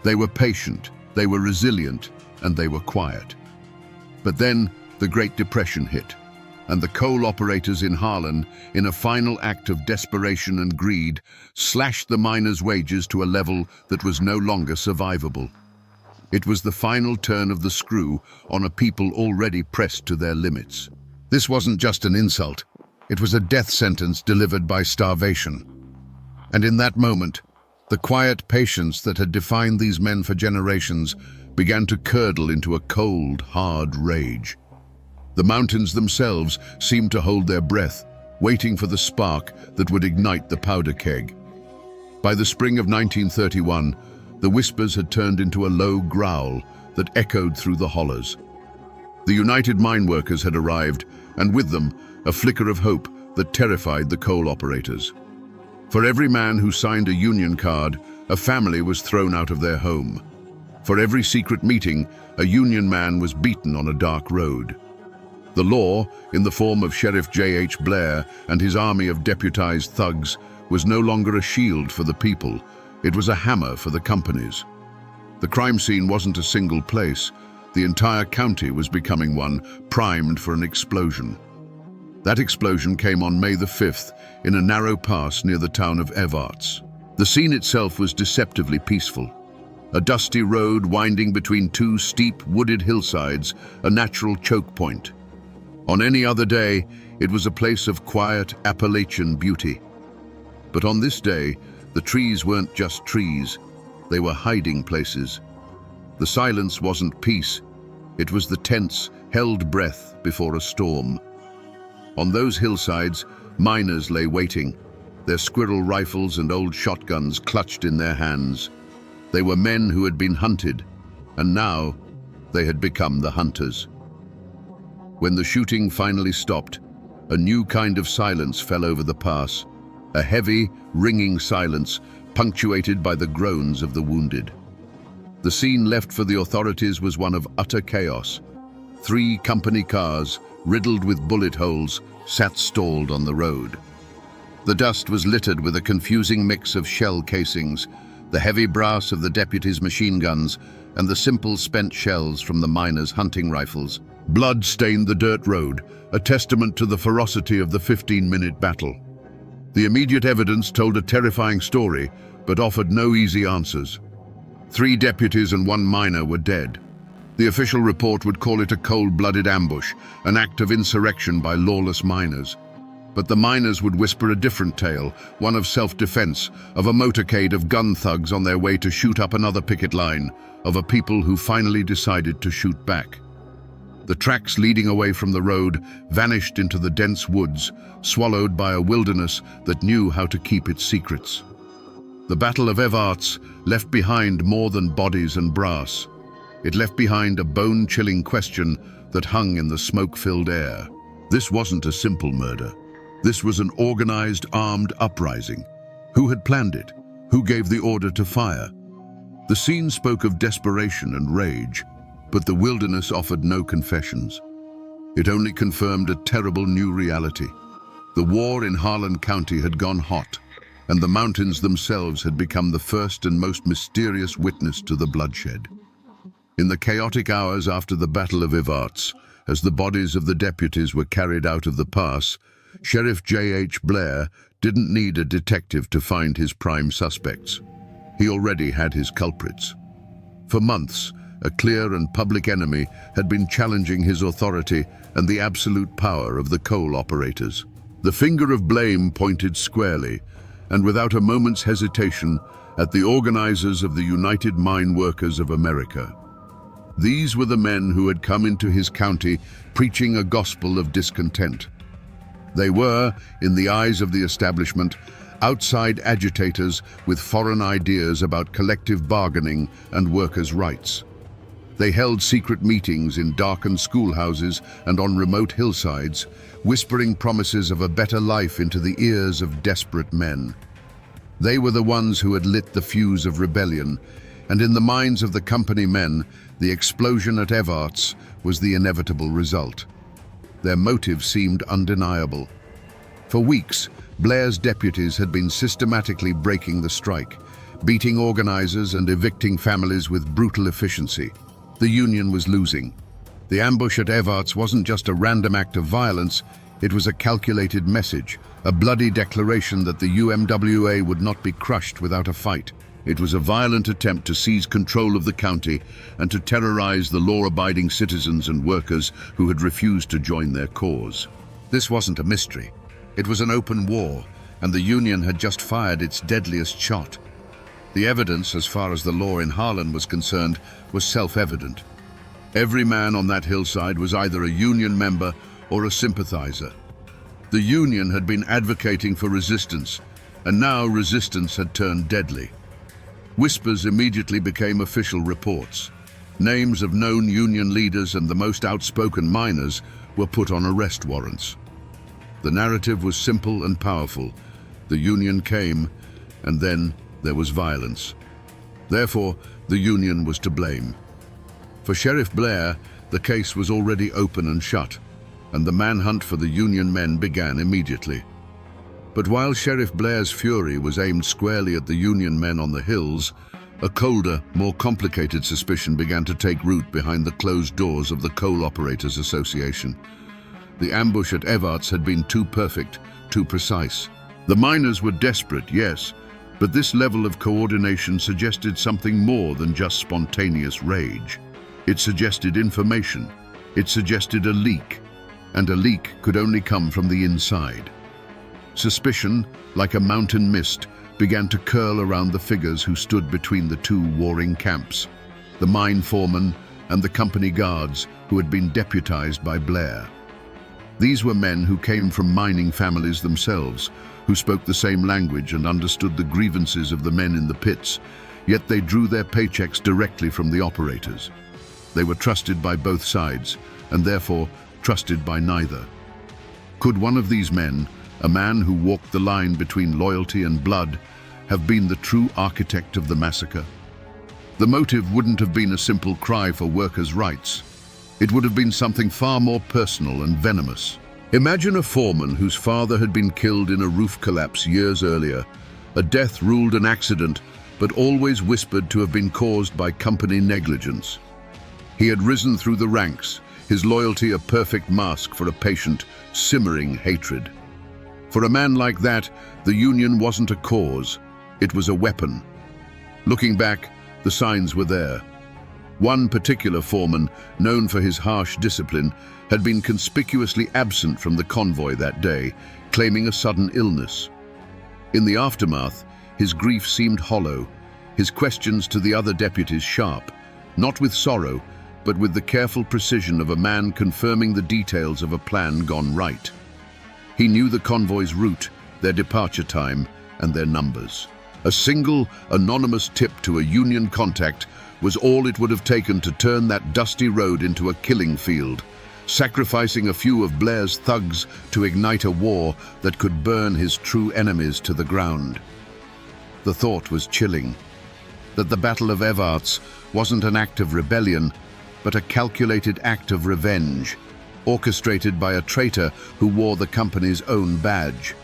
They were patient, they were resilient, and they were quiet. But then the Great Depression hit, and the coal operators in Harlan, in a final act of desperation and greed, slashed the miners' wages to a level that was no longer survivable. It was the final turn of the screw on a people already pressed to their limits. This wasn't just an insult, it was a death sentence delivered by starvation. And in that moment, the quiet patience that had defined these men for generations began to curdle into a cold, hard rage. The mountains themselves seemed to hold their breath, waiting for the spark that would ignite the powder keg. By the spring of 1931, the whispers had turned into a low growl that echoed through the hollows. The United Mine Workers had arrived, and with them, a flicker of hope that terrified the coal operators. For every man who signed a union card, a family was thrown out of their home. For every secret meeting, a union man was beaten on a dark road. The law, in the form of Sheriff J.H. Blair and his army of deputized thugs, was no longer a shield for the people. It was a hammer for the companies. The crime scene wasn't a single place. The entire county was becoming one, primed for an explosion. That explosion came on May the 5th in a narrow pass near the town of Evarts. The scene itself was deceptively peaceful. A dusty road winding between two steep, wooded hillsides, a natural choke point. On any other day, it was a place of quiet Appalachian beauty. But on this day, the trees weren't just trees, they were hiding places. The silence wasn't peace, it was the tense, held breath before a storm. On those hillsides, miners lay waiting, their squirrel rifles and old shotguns clutched in their hands. They were men who had been hunted, and now they had become the hunters. When the shooting finally stopped, a new kind of silence fell over the pass, a heavy, ringing silence punctuated by the groans of the wounded. The scene left for the authorities was one of utter chaos. 3 company cars, riddled with bullet holes, sat stalled on the road. The dust was littered with a confusing mix of shell casings, the heavy brass of the deputies' machine guns, and the simple spent shells from the miners' hunting rifles. Blood stained the dirt road, a testament to the ferocity of the 15-minute battle. The immediate evidence told a terrifying story, but offered no easy answers. 3 deputies and 1 miner were dead. The official report would call it a cold-blooded ambush, an act of insurrection by lawless miners. But the miners would whisper a different tale, one of self-defense, of a motorcade of gun thugs on their way to shoot up another picket line, of a people who finally decided to shoot back. The tracks leading away from the road vanished into the dense woods, swallowed by a wilderness that knew how to keep its secrets. The Battle of Evarts left behind more than bodies and brass. It left behind a bone-chilling question that hung in the smoke-filled air. This wasn't a simple murder. This was an organized, armed uprising. Who had planned it? Who gave the order to fire? The scene spoke of desperation and rage, but the wilderness offered no confessions. It only confirmed a terrible new reality. The war in Harlan County had gone hot, and the mountains themselves had become the first and most mysterious witness to the bloodshed. In the chaotic hours after the Battle of Evarts, as the bodies of the deputies were carried out of the pass, Sheriff J.H. Blair didn't need a detective to find his prime suspects. He already had his culprits. For months, a clear and public enemy had been challenging his authority and the absolute power of the coal operators. The finger of blame pointed squarely, and without a moment's hesitation, at the organizers of the United Mine Workers of America. These were the men who had come into his county preaching a gospel of discontent. They were, in the eyes of the establishment, outside agitators with foreign ideas about collective bargaining and workers' rights. They held secret meetings in darkened schoolhouses and on remote hillsides, whispering promises of a better life into the ears of desperate men. They were the ones who had lit the fuse of rebellion, and in the minds of the company men, the explosion at Evarts was the inevitable result. Their motive seemed undeniable. For weeks, Blair's deputies had been systematically breaking the strike, beating organizers and evicting families with brutal efficiency. The Union was losing. The ambush at Evarts wasn't just a random act of violence, it was a calculated message, a bloody declaration that the UMWA would not be crushed without a fight. It was a violent attempt to seize control of the county and to terrorize the law-abiding citizens and workers who had refused to join their cause. This wasn't a mystery. It was an open war, and the Union had just fired its deadliest shot. The evidence, as far as the law in Harlan was concerned, was self-evident. Every man on that hillside was either a Union member or a sympathizer. The Union had been advocating for resistance, and now resistance had turned deadly. Whispers immediately became official reports. Names of known Union leaders and the most outspoken miners were put on arrest warrants. The narrative was simple and powerful. The Union came, and then there was violence. Therefore, the Union was to blame. For Sheriff Blair, the case was already open and shut, and the manhunt for the Union men began immediately. But while Sheriff Blair's fury was aimed squarely at the Union men on the hills, a colder, more complicated suspicion began to take root behind the closed doors of the Coal Operators Association. The ambush at Evarts had been too perfect, too precise. The miners were desperate, yes, but this level of coordination suggested something more than just spontaneous rage. It suggested information. It suggested a leak, and a leak could only come from the inside. Suspicion, like a mountain mist, began to curl around the figures who stood between the two warring camps, the mine foreman and the company guards who had been deputized by Blair. These were men who came from mining families themselves, who spoke the same language and understood the grievances of the men in the pits, yet they drew their paychecks directly from the operators. They were trusted by both sides, and therefore trusted by neither. Could one of these men, a man who walked the line between loyalty and blood, have been the true architect of the massacre? The motive wouldn't have been a simple cry for workers' rights. It would have been something far more personal and venomous. Imagine a foreman whose father had been killed in a roof collapse years earlier, a death ruled an accident, but always whispered to have been caused by company negligence. He had risen through the ranks, his loyalty a perfect mask for a patient, simmering hatred. For a man like that, the Union wasn't a cause, it was a weapon. Looking back, the signs were there. One particular foreman, known for his harsh discipline, had been conspicuously absent from the convoy that day, claiming a sudden illness. In the aftermath, his grief seemed hollow, his questions to the other deputies sharp, not with sorrow, but with the careful precision of a man confirming the details of a plan gone right. He knew the convoy's route, their departure time, and their numbers. A single, anonymous tip to a Union contact was all it would have taken to turn that dusty road into a killing field, sacrificing a few of Blair's thugs to ignite a war that could burn his true enemies to the ground. The thought was chilling, that the Battle of Evarts wasn't an act of rebellion, but a calculated act of revenge, orchestrated by a traitor who wore the company's own badge.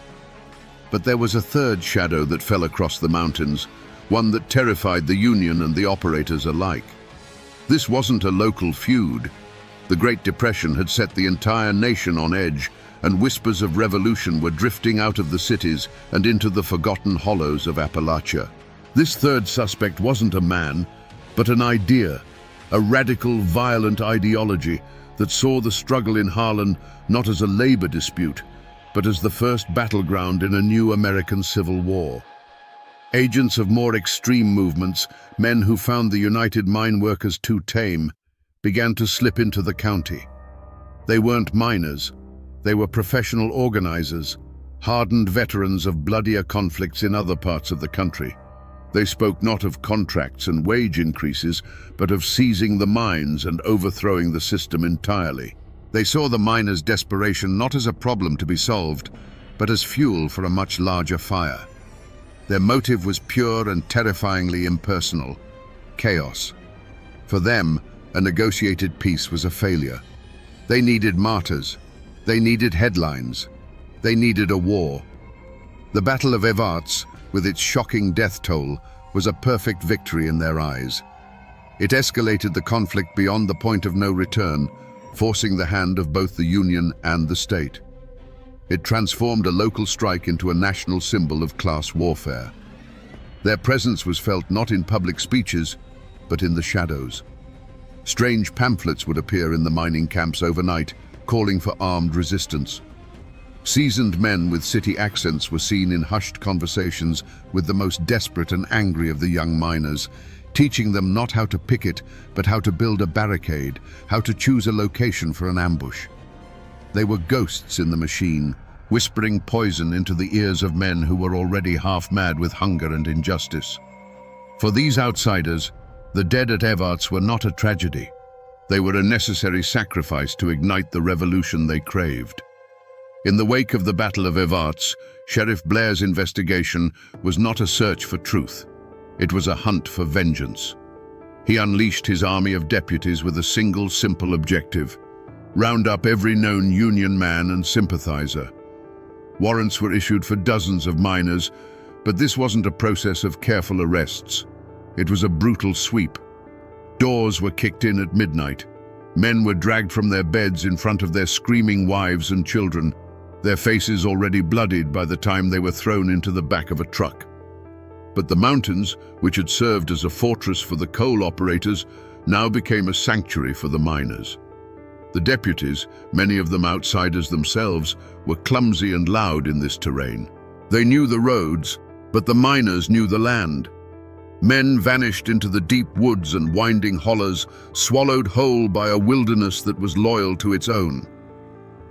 But there was a third shadow that fell across the mountains, one that terrified the Union and the operators alike. This wasn't a local feud. The Great Depression had set the entire nation on edge, and whispers of revolution were drifting out of the cities and into the forgotten hollows of Appalachia. This third suspect wasn't a man, but an idea, a radical, violent ideology that saw the struggle in Harlan not as a labor dispute, but as the first battleground in a new American Civil War. Agents of more extreme movements, men who found the United Mine Workers too tame, began to slip into the county. They weren't miners. They were professional organizers, hardened veterans of bloodier conflicts in other parts of the country. They spoke not of contracts and wage increases, but of seizing the mines and overthrowing the system entirely. They saw the miners' desperation not as a problem to be solved, but as fuel for a much larger fire. Their motive was pure and terrifyingly impersonal: chaos. For them, a negotiated peace was a failure. They needed martyrs. They needed headlines. They needed a war. The Battle of Evarts, with its shocking death toll, was a perfect victory in their eyes. It escalated the conflict beyond the point of no return, forcing the hand of both the Union and the state. It transformed a local strike into a national symbol of class warfare. Their presence was felt not in public speeches, but in the shadows. Strange pamphlets would appear in the mining camps overnight, calling for armed resistance. Seasoned men with city accents were seen in hushed conversations with the most desperate and angry of the young miners, teaching them not how to picket, but how to build a barricade, how to choose a location for an ambush. They were ghosts in the machine, whispering poison into the ears of men who were already half-mad with hunger and injustice. For these outsiders, the dead at Evarts were not a tragedy. They were a necessary sacrifice to ignite the revolution they craved. In the wake of the Battle of Evarts, Sheriff Blair's investigation was not a search for truth. It was a hunt for vengeance. He unleashed his army of deputies with a single, simple objective: round up every known union man and sympathizer. Warrants were issued for dozens of miners, but this wasn't a process of careful arrests. It was a brutal sweep. Doors were kicked in at midnight. Men were dragged from their beds in front of their screaming wives and children, their faces already bloodied by the time they were thrown into the back of a truck. But the mountains, which had served as a fortress for the coal operators, now became a sanctuary for the miners. The deputies, many of them outsiders themselves, were clumsy and loud in this terrain. They knew the roads, but the miners knew the land. Men vanished into the deep woods and winding hollows, swallowed whole by a wilderness that was loyal to its own.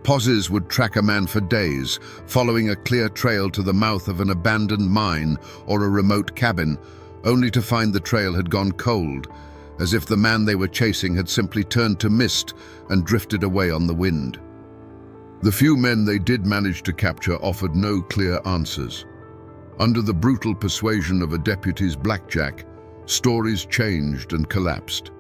Posses would track a man for days, following a clear trail to the mouth of an abandoned mine or a remote cabin, only to find the trail had gone cold, as if the man they were chasing had simply turned to mist and drifted away on the wind. The few men they did manage to capture offered no clear answers. Under the brutal persuasion of a deputy's blackjack, stories changed and collapsed.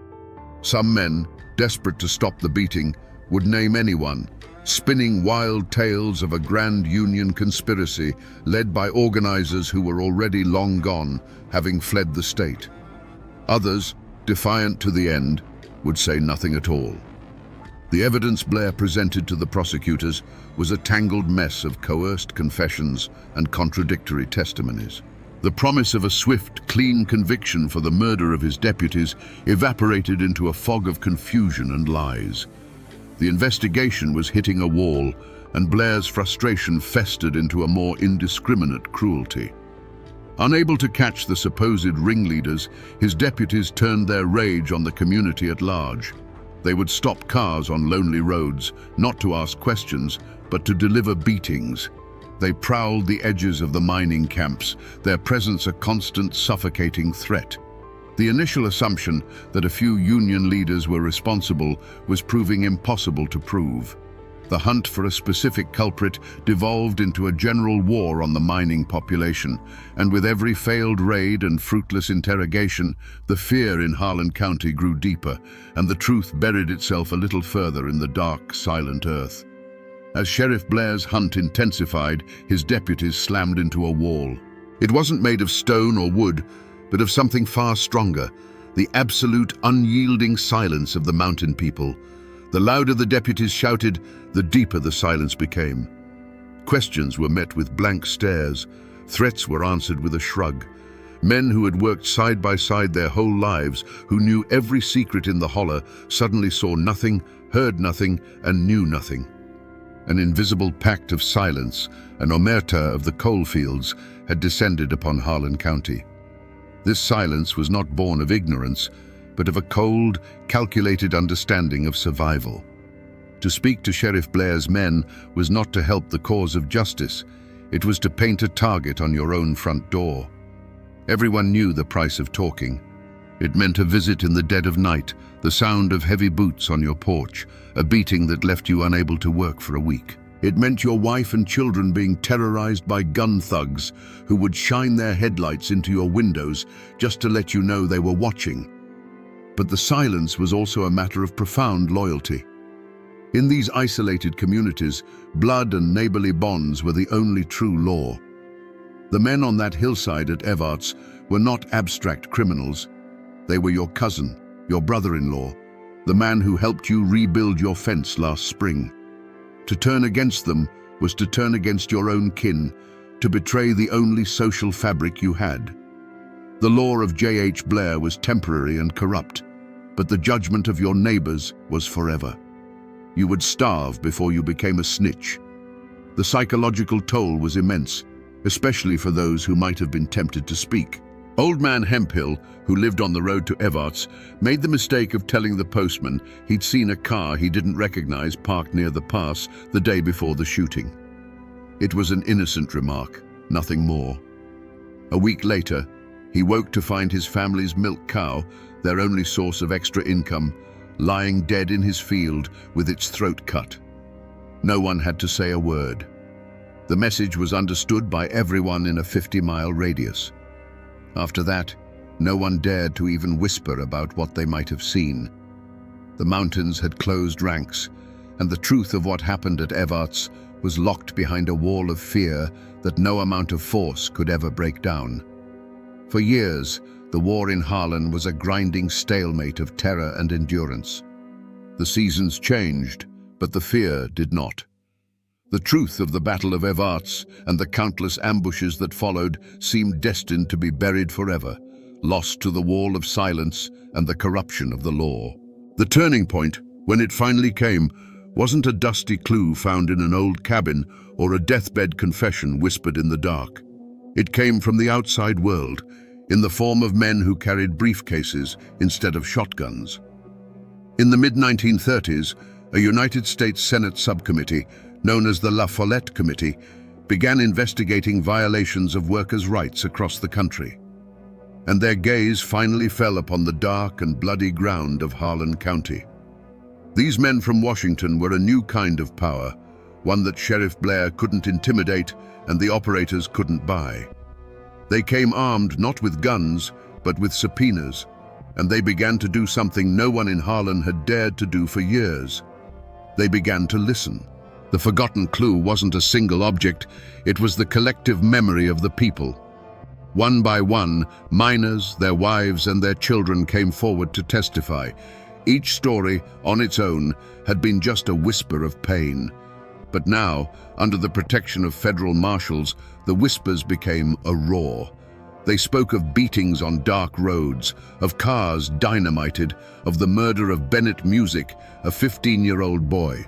Some men, desperate to stop the beating, would name anyone, spinning wild tales of a grand union conspiracy led by organizers who were already long gone, having fled the state. Others, defiant to the end, would say nothing at all. The evidence Blair presented to the prosecutors was a tangled mess of coerced confessions and contradictory testimonies. The promise of a swift, clean conviction for the murder of his deputies evaporated into a fog of confusion and lies. The investigation was hitting a wall, and Blair's frustration festered into a more indiscriminate cruelty. Unable to catch the supposed ringleaders, his deputies turned their rage on the community at large. They would stop cars on lonely roads, not to ask questions, but to deliver beatings. They prowled the edges of the mining camps, their presence a constant, suffocating threat. The initial assumption that a few union leaders were responsible was proving impossible to prove. The hunt for a specific culprit devolved into a general war on the mining population, and with every failed raid and fruitless interrogation, the fear in Harlan County grew deeper, and the truth buried itself a little further in the dark, silent earth. As Sheriff Blair's hunt intensified, his deputies slammed into a wall. It wasn't made of stone or wood, but of something far stronger, the absolute, unyielding silence of the mountain people. The louder the deputies shouted, the deeper the silence became. Questions were met with blank stares. Threats were answered with a shrug. Men who had worked side by side their whole lives, who knew every secret in the holler, suddenly saw nothing, heard nothing, and knew nothing. An invisible pact of silence, an omerta of the coalfields, had descended upon Harlan County. This silence was not born of ignorance, but of a cold, calculated understanding of survival. To speak to Sheriff Blair's men was not to help the cause of justice. It was to paint a target on your own front door. Everyone knew the price of talking. It meant a visit in the dead of night, the sound of heavy boots on your porch, a beating that left you unable to work for a week. It meant your wife and children being terrorized by gun thugs who would shine their headlights into your windows just to let you know they were watching. But the silence was also a matter of profound loyalty. In these isolated communities, blood and neighborly bonds were the only true law. The men on that hillside at Evarts were not abstract criminals. They were your cousin, your brother-in-law, the man who helped you rebuild your fence last spring. To turn against them was to turn against your own kin, to betray the only social fabric you had. The law of J.H. Blair was temporary and corrupt, but the judgment of your neighbors was forever. You would starve before you became a snitch. The psychological toll was immense, especially for those who might have been tempted to speak. Old man Hemphill, who lived on the road to Evarts, made the mistake of telling the postman he'd seen a car he didn't recognize parked near the pass the day before the shooting. It was an innocent remark, nothing more. A week later, he woke to find his family's milk cow, their only source of extra income, lying dead in his field with its throat cut. No one had to say a word. The message was understood by everyone in a 50-mile radius. After that, no one dared to even whisper about what they might have seen. The mountains had closed ranks, and the truth of what happened at Evarts was locked behind a wall of fear that no amount of force could ever break down. For years, the war in Harlan was a grinding stalemate of terror and endurance. The seasons changed, but the fear did not. The truth of the Battle of Evarts and the countless ambushes that followed seemed destined to be buried forever, lost to the wall of silence and the corruption of the law. The turning point, when it finally came, wasn't a dusty clue found in an old cabin or a deathbed confession whispered in the dark. It came from the outside world, in the form of men who carried briefcases instead of shotguns. In the mid-1930s, a United States Senate subcommittee, known as the La Follette Committee, began investigating violations of workers' rights across the country. And their gaze finally fell upon the dark and bloody ground of Harlan County. These men from Washington were a new kind of power, one that Sheriff Blair couldn't intimidate and the operators couldn't buy. They came armed not with guns, but with subpoenas, and they began to do something no one in Harlan had dared to do for years. They began to listen. The forgotten clue wasn't a single object, it was the collective memory of the people. One by one, miners, their wives, and their children came forward to testify. Each story, on its own, had been just a whisper of pain. But now, under the protection of federal marshals, the whispers became a roar. They spoke of beatings on dark roads, of cars dynamited, of the murder of Bennett Music, a 15-year-old boy.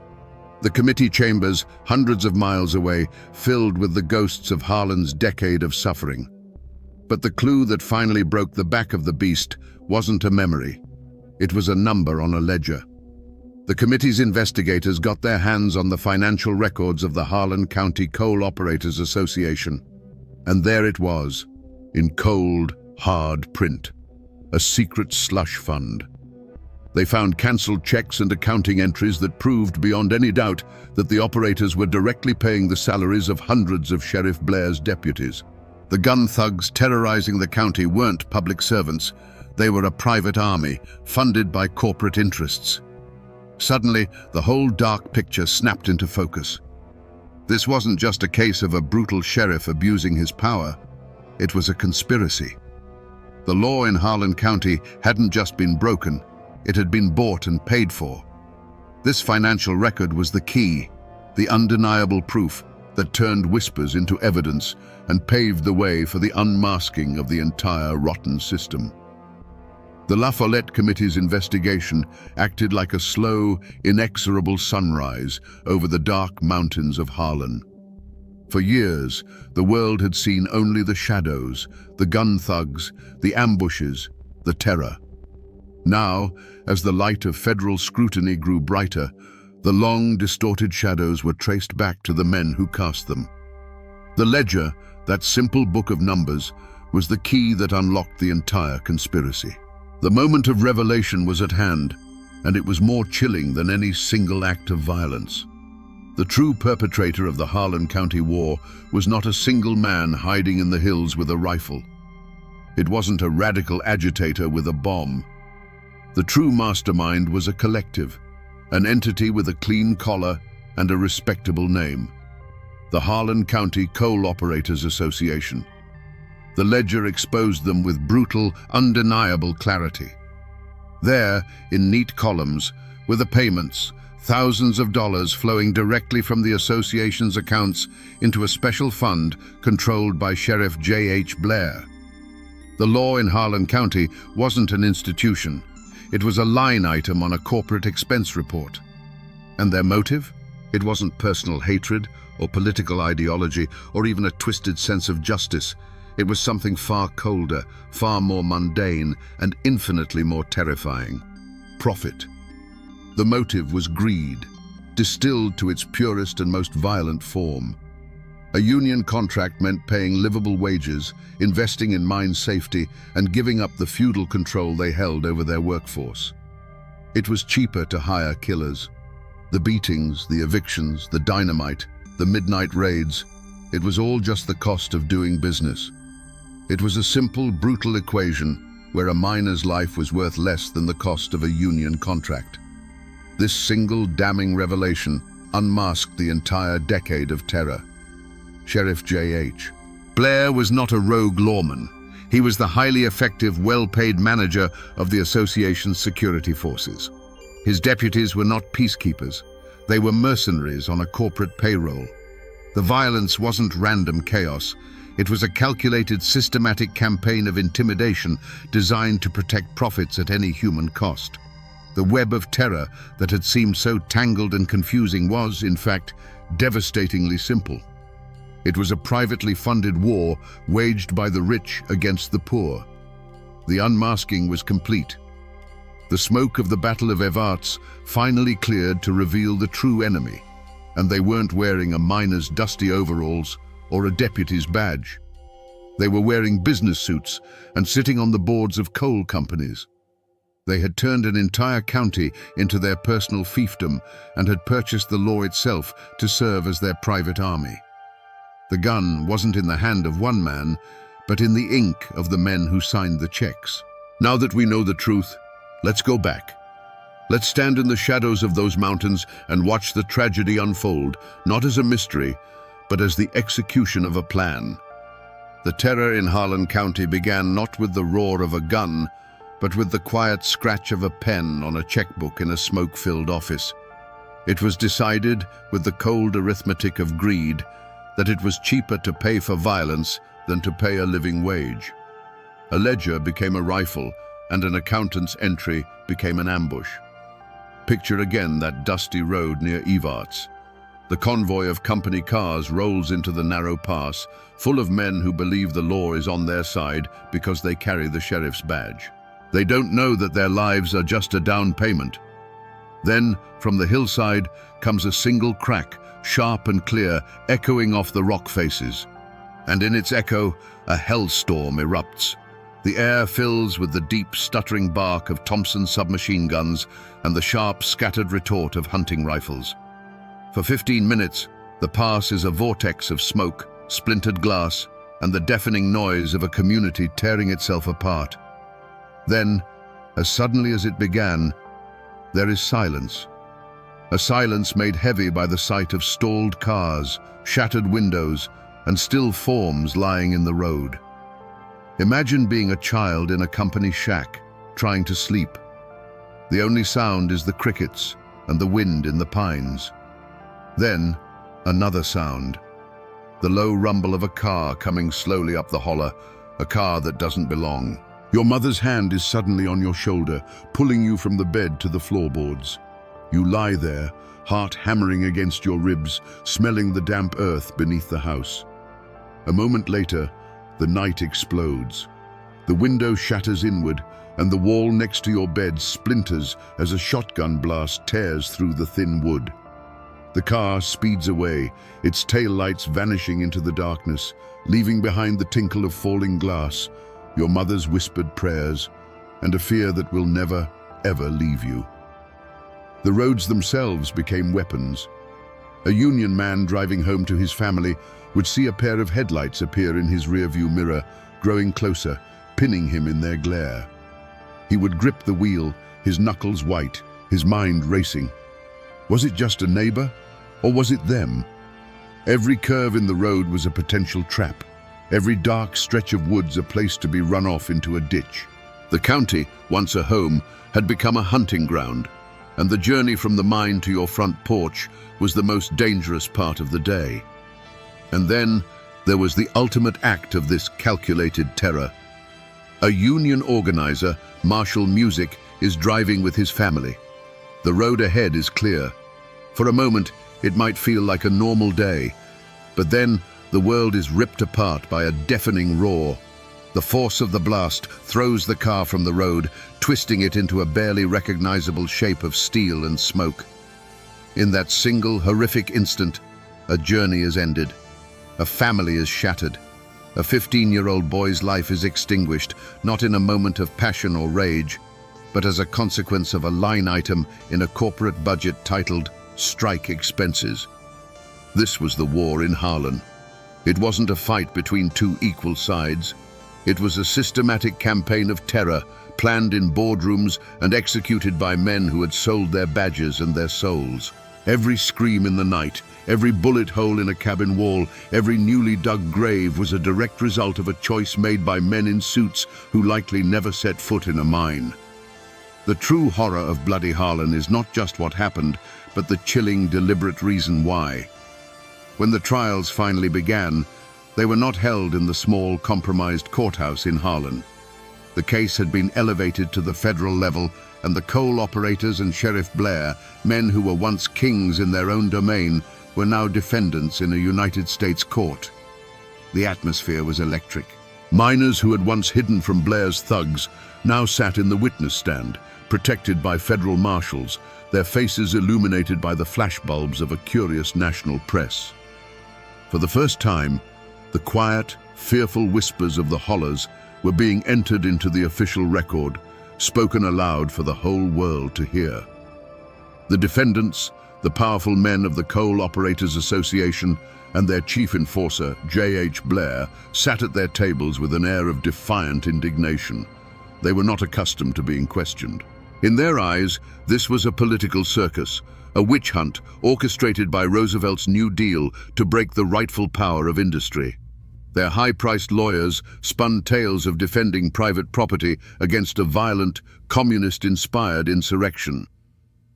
The committee chambers, hundreds of miles away, filled with the ghosts of Harlan's decade of suffering. But the clue that finally broke the back of the beast wasn't a memory. It was a number on a ledger. The committee's investigators got their hands on the financial records of the Harlan County Coal Operators Association. And there it was, in cold, hard print, a secret slush fund. They found cancelled checks and accounting entries that proved beyond any doubt that the operators were directly paying the salaries of hundreds of Sheriff Blair's deputies. The gun thugs terrorizing the county weren't public servants. They were a private army, funded by corporate interests. Suddenly, the whole dark picture snapped into focus. This wasn't just a case of a brutal sheriff abusing his power. It was a conspiracy. The law in Harlan County hadn't just been broken, it had been bought and paid for. This financial record was the key, the undeniable proof that turned whispers into evidence and paved the way for the unmasking of the entire rotten system. The La Follette Committee's investigation acted like a slow, inexorable sunrise over the dark mountains of Harlan. For years, the world had seen only the shadows, the gun thugs, the ambushes, the terror. Now, as the light of federal scrutiny grew brighter, the long, distorted shadows were traced back to the men who cast them. The ledger, that simple book of numbers, was the key that unlocked the entire conspiracy. The moment of revelation was at hand, and it was more chilling than any single act of violence. The true perpetrator of the Harlan County War was not a single man hiding in the hills with a rifle. It wasn't a radical agitator with a bomb. The true mastermind was a collective, an entity with a clean collar and a respectable name: the Harlan County Coal Operators Association. The ledger exposed them with brutal, undeniable clarity. There, in neat columns, were the payments, thousands of dollars flowing directly from the association's accounts into a special fund controlled by Sheriff J.H. Blair. The law in Harlan County wasn't an institution. It was a line item on a corporate expense report. And their motive? It wasn't personal hatred or political ideology or even a twisted sense of justice. It was something far colder, far more mundane, and infinitely more terrifying: profit. The motive was greed, distilled to its purest and most violent form. A union contract meant paying livable wages, investing in mine safety, and giving up the feudal control they held over their workforce. It was cheaper to hire killers. The beatings, the evictions, the dynamite, the midnight raids, it was all just the cost of doing business. It was a simple, brutal equation where a miner's life was worth less than the cost of a union contract. This single damning revelation unmasked the entire decade of terror. Sheriff J.H. Blair was not a rogue lawman. He was the highly effective, well-paid manager of the association's security forces. His deputies were not peacekeepers. They were mercenaries on a corporate payroll. The violence wasn't random chaos. It was a calculated, systematic campaign of intimidation designed to protect profits at any human cost. The web of terror that had seemed so tangled and confusing was, in fact, devastatingly simple. It was a privately funded war waged by the rich against the poor. The unmasking was complete. The smoke of the Battle of Evarts finally cleared to reveal the true enemy, and they weren't wearing a miner's dusty overalls or a deputy's badge. They were wearing business suits and sitting on the boards of coal companies. They had turned an entire county into their personal fiefdom and had purchased the law itself to serve as their private army. The gun wasn't in the hand of one man, but in the ink of the men who signed the checks. Now that we know the truth, let's go back. Let's stand in the shadows of those mountains and watch the tragedy unfold, not as a mystery, but as the execution of a plan. The terror in Harlan County began not with the roar of a gun, but with the quiet scratch of a pen on a checkbook in a smoke-filled office. It was decided, with the cold arithmetic of greed, that it was cheaper to pay for violence than to pay a living wage. A ledger became a rifle, and an accountant's entry became an ambush. Picture again that dusty road near Evarts. The convoy of company cars rolls into the narrow pass, full of men who believe the law is on their side because they carry the sheriff's badge. They don't know that their lives are just a down payment. Then, from the hillside, comes a single crack, sharp and clear, echoing off the rock faces. And in its echo, a hellstorm erupts. The air fills with the deep, stuttering bark of Thompson submachine guns and the sharp, scattered retort of hunting rifles. For 15 minutes, the pass is a vortex of smoke, splintered glass, and the deafening noise of a community tearing itself apart. Then, as suddenly as it began, there is silence. A silence made heavy by the sight of stalled cars, shattered windows, and still forms lying in the road. Imagine being a child in a company shack, trying to sleep. The only sound is the crickets and the wind in the pines. Then, another sound. The low rumble of a car coming slowly up the holler, a car that doesn't belong. Your mother's hand is suddenly on your shoulder, pulling you from the bed to the floorboards. You lie there, heart hammering against your ribs, smelling the damp earth beneath the house. A moment later, the night explodes. The window shatters inward, and the wall next to your bed splinters as a shotgun blast tears through the thin wood. The car speeds away, its taillights vanishing into the darkness, leaving behind the tinkle of falling glass, your mother's whispered prayers, and a fear that will never, ever leave you. The roads themselves became weapons. A Union man driving home to his family would see a pair of headlights appear in his rearview mirror, growing closer, pinning him in their glare. He would grip the wheel, his knuckles white, his mind racing. Was it just a neighbor, or was it them? Every curve in the road was a potential trap. Every dark stretch of woods a place to be run off into a ditch. The county, once a home, had become a hunting ground, and the journey from the mine to your front porch was the most dangerous part of the day. And then there was the ultimate act of this calculated terror. A union organizer, Marshall Music, is driving with his family. The road ahead is clear. For a moment, it might feel like a normal day, but then the world is ripped apart by a deafening roar. The force of the blast throws the car from the road, twisting it into a barely recognizable shape of steel and smoke. In that single horrific instant, a journey is ended. A family is shattered. A 15-year-old boy's life is extinguished, not in a moment of passion or rage, but as a consequence of a line item in a corporate budget titled "Strike Expenses." This was the war in Harlan. It wasn't a fight between two equal sides. It was a systematic campaign of terror, planned in boardrooms and executed by men who had sold their badges and their souls. Every scream in the night, every bullet hole in a cabin wall, every newly dug grave was a direct result of a choice made by men in suits who likely never set foot in a mine. The true horror of Bloody Harlan is not just what happened, but the chilling, deliberate reason why. When the trials finally began, they were not held in the small, compromised courthouse in Harlan. The case had been elevated to the federal level, and the coal operators and Sheriff Blair, men who were once kings in their own domain, were now defendants in a United States court. The atmosphere was electric. Miners who had once hidden from Blair's thugs now sat in the witness stand, protected by federal marshals, their faces illuminated by the flashbulbs of a curious national press. For the first time, the quiet, fearful whispers of the hollers were being entered into the official record, spoken aloud for the whole world to hear. The defendants, the powerful men of the Coal Operators Association, and their chief enforcer, J.H. Blair, sat at their tables with an air of defiant indignation. They were not accustomed to being questioned. In their eyes, this was a political circus, a witch hunt orchestrated by Roosevelt's New Deal to break the rightful power of industry. Their high-priced lawyers spun tales of defending private property against a violent, communist-inspired insurrection.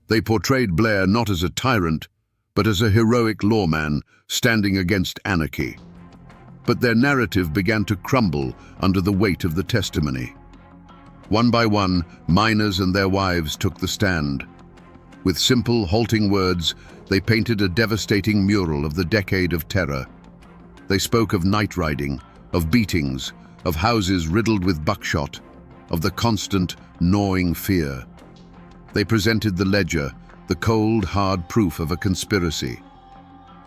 They portrayed Blair not as a tyrant, but as a heroic lawman standing against anarchy. But their narrative began to crumble under the weight of the testimony. One by one, miners and their wives took the stand. With simple, halting words, they painted a devastating mural of the decade of terror. They spoke of night riding, of beatings, of houses riddled with buckshot, of the constant, gnawing fear. They presented the ledger, the cold, hard proof of a conspiracy.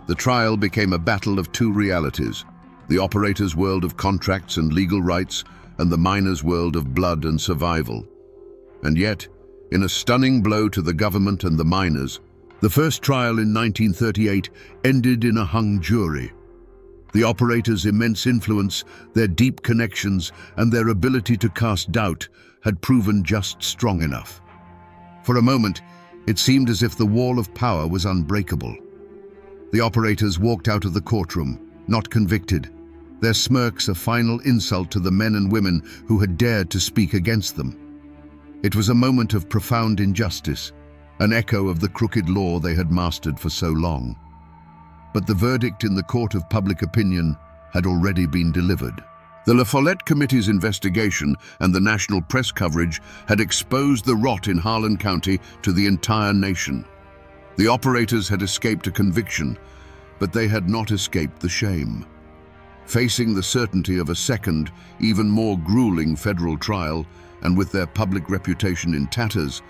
The trial became a battle of two realities, the operator's world of contracts and legal rights, and the miner's world of blood and survival. And yet, in a stunning blow to the government and the miners, the first trial in 1938 ended in a hung jury. The operators' immense influence, their deep connections, and their ability to cast doubt had proven just strong enough. For a moment, it seemed as if the wall of power was unbreakable. The operators walked out of the courtroom, not convicted, their smirks a final insult to the men and women who had dared to speak against them. It was a moment of profound injustice, an echo of the crooked law they had mastered for so long. But the verdict in the court of public opinion had already been delivered. The La Follette Committee's investigation and the national press coverage had exposed the rot in Harlan County to the entire nation. The operators had escaped a conviction, but they had not escaped the shame. Facing the certainty of a second, even more grueling federal trial, and with their public reputation in tatters,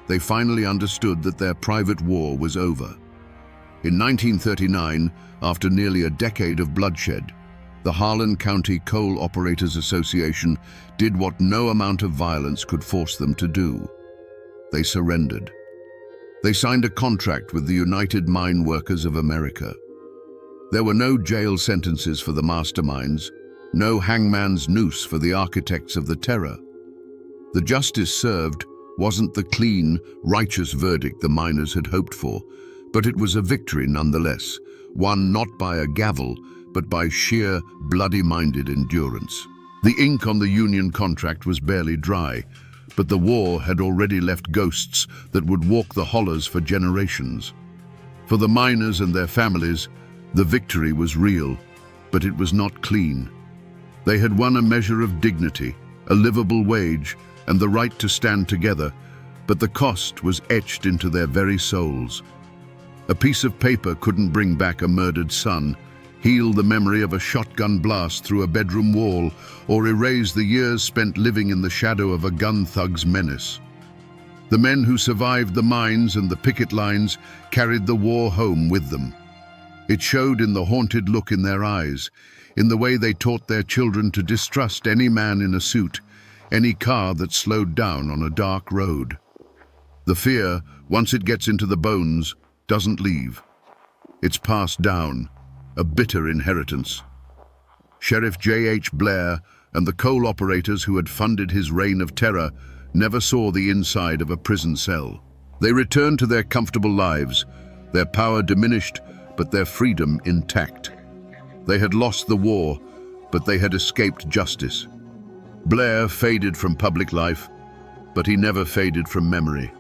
they finally understood that their private war was over. In 1939, after nearly a decade of bloodshed, the Harlan County Coal Operators Association did what no amount of violence could force them to do. They surrendered. They signed a contract with the United Mine Workers of America. There were no jail sentences for the masterminds, no hangman's noose for the architects of the terror. The justice served wasn't the clean, righteous verdict the miners had hoped for, but it was a victory nonetheless, won not by a gavel, but by sheer, bloody-minded endurance. The ink on the union contract was barely dry, but the war had already left ghosts that would walk the hollers for generations. For the miners and their families, the victory was real, but it was not clean. They had won a measure of dignity, a livable wage, and the right to stand together, but the cost was etched into their very souls. A piece of paper couldn't bring back a murdered son, heal the memory of a shotgun blast through a bedroom wall, or erase the years spent living in the shadow of a gun thug's menace. The men who survived the mines and the picket lines carried the war home with them. It showed in the haunted look in their eyes, in the way they taught their children to distrust any man in a suit, any car that slowed down on a dark road. The fear, once it gets into the bones, doesn't leave. It's passed down, a bitter inheritance. Sheriff J.H. Blair and the coal operators who had funded his reign of terror never saw the inside of a prison cell. They returned to their comfortable lives, their power diminished, but their freedom intact. They had lost the war, but they had escaped justice. Blair faded from public life, but he never faded from memory.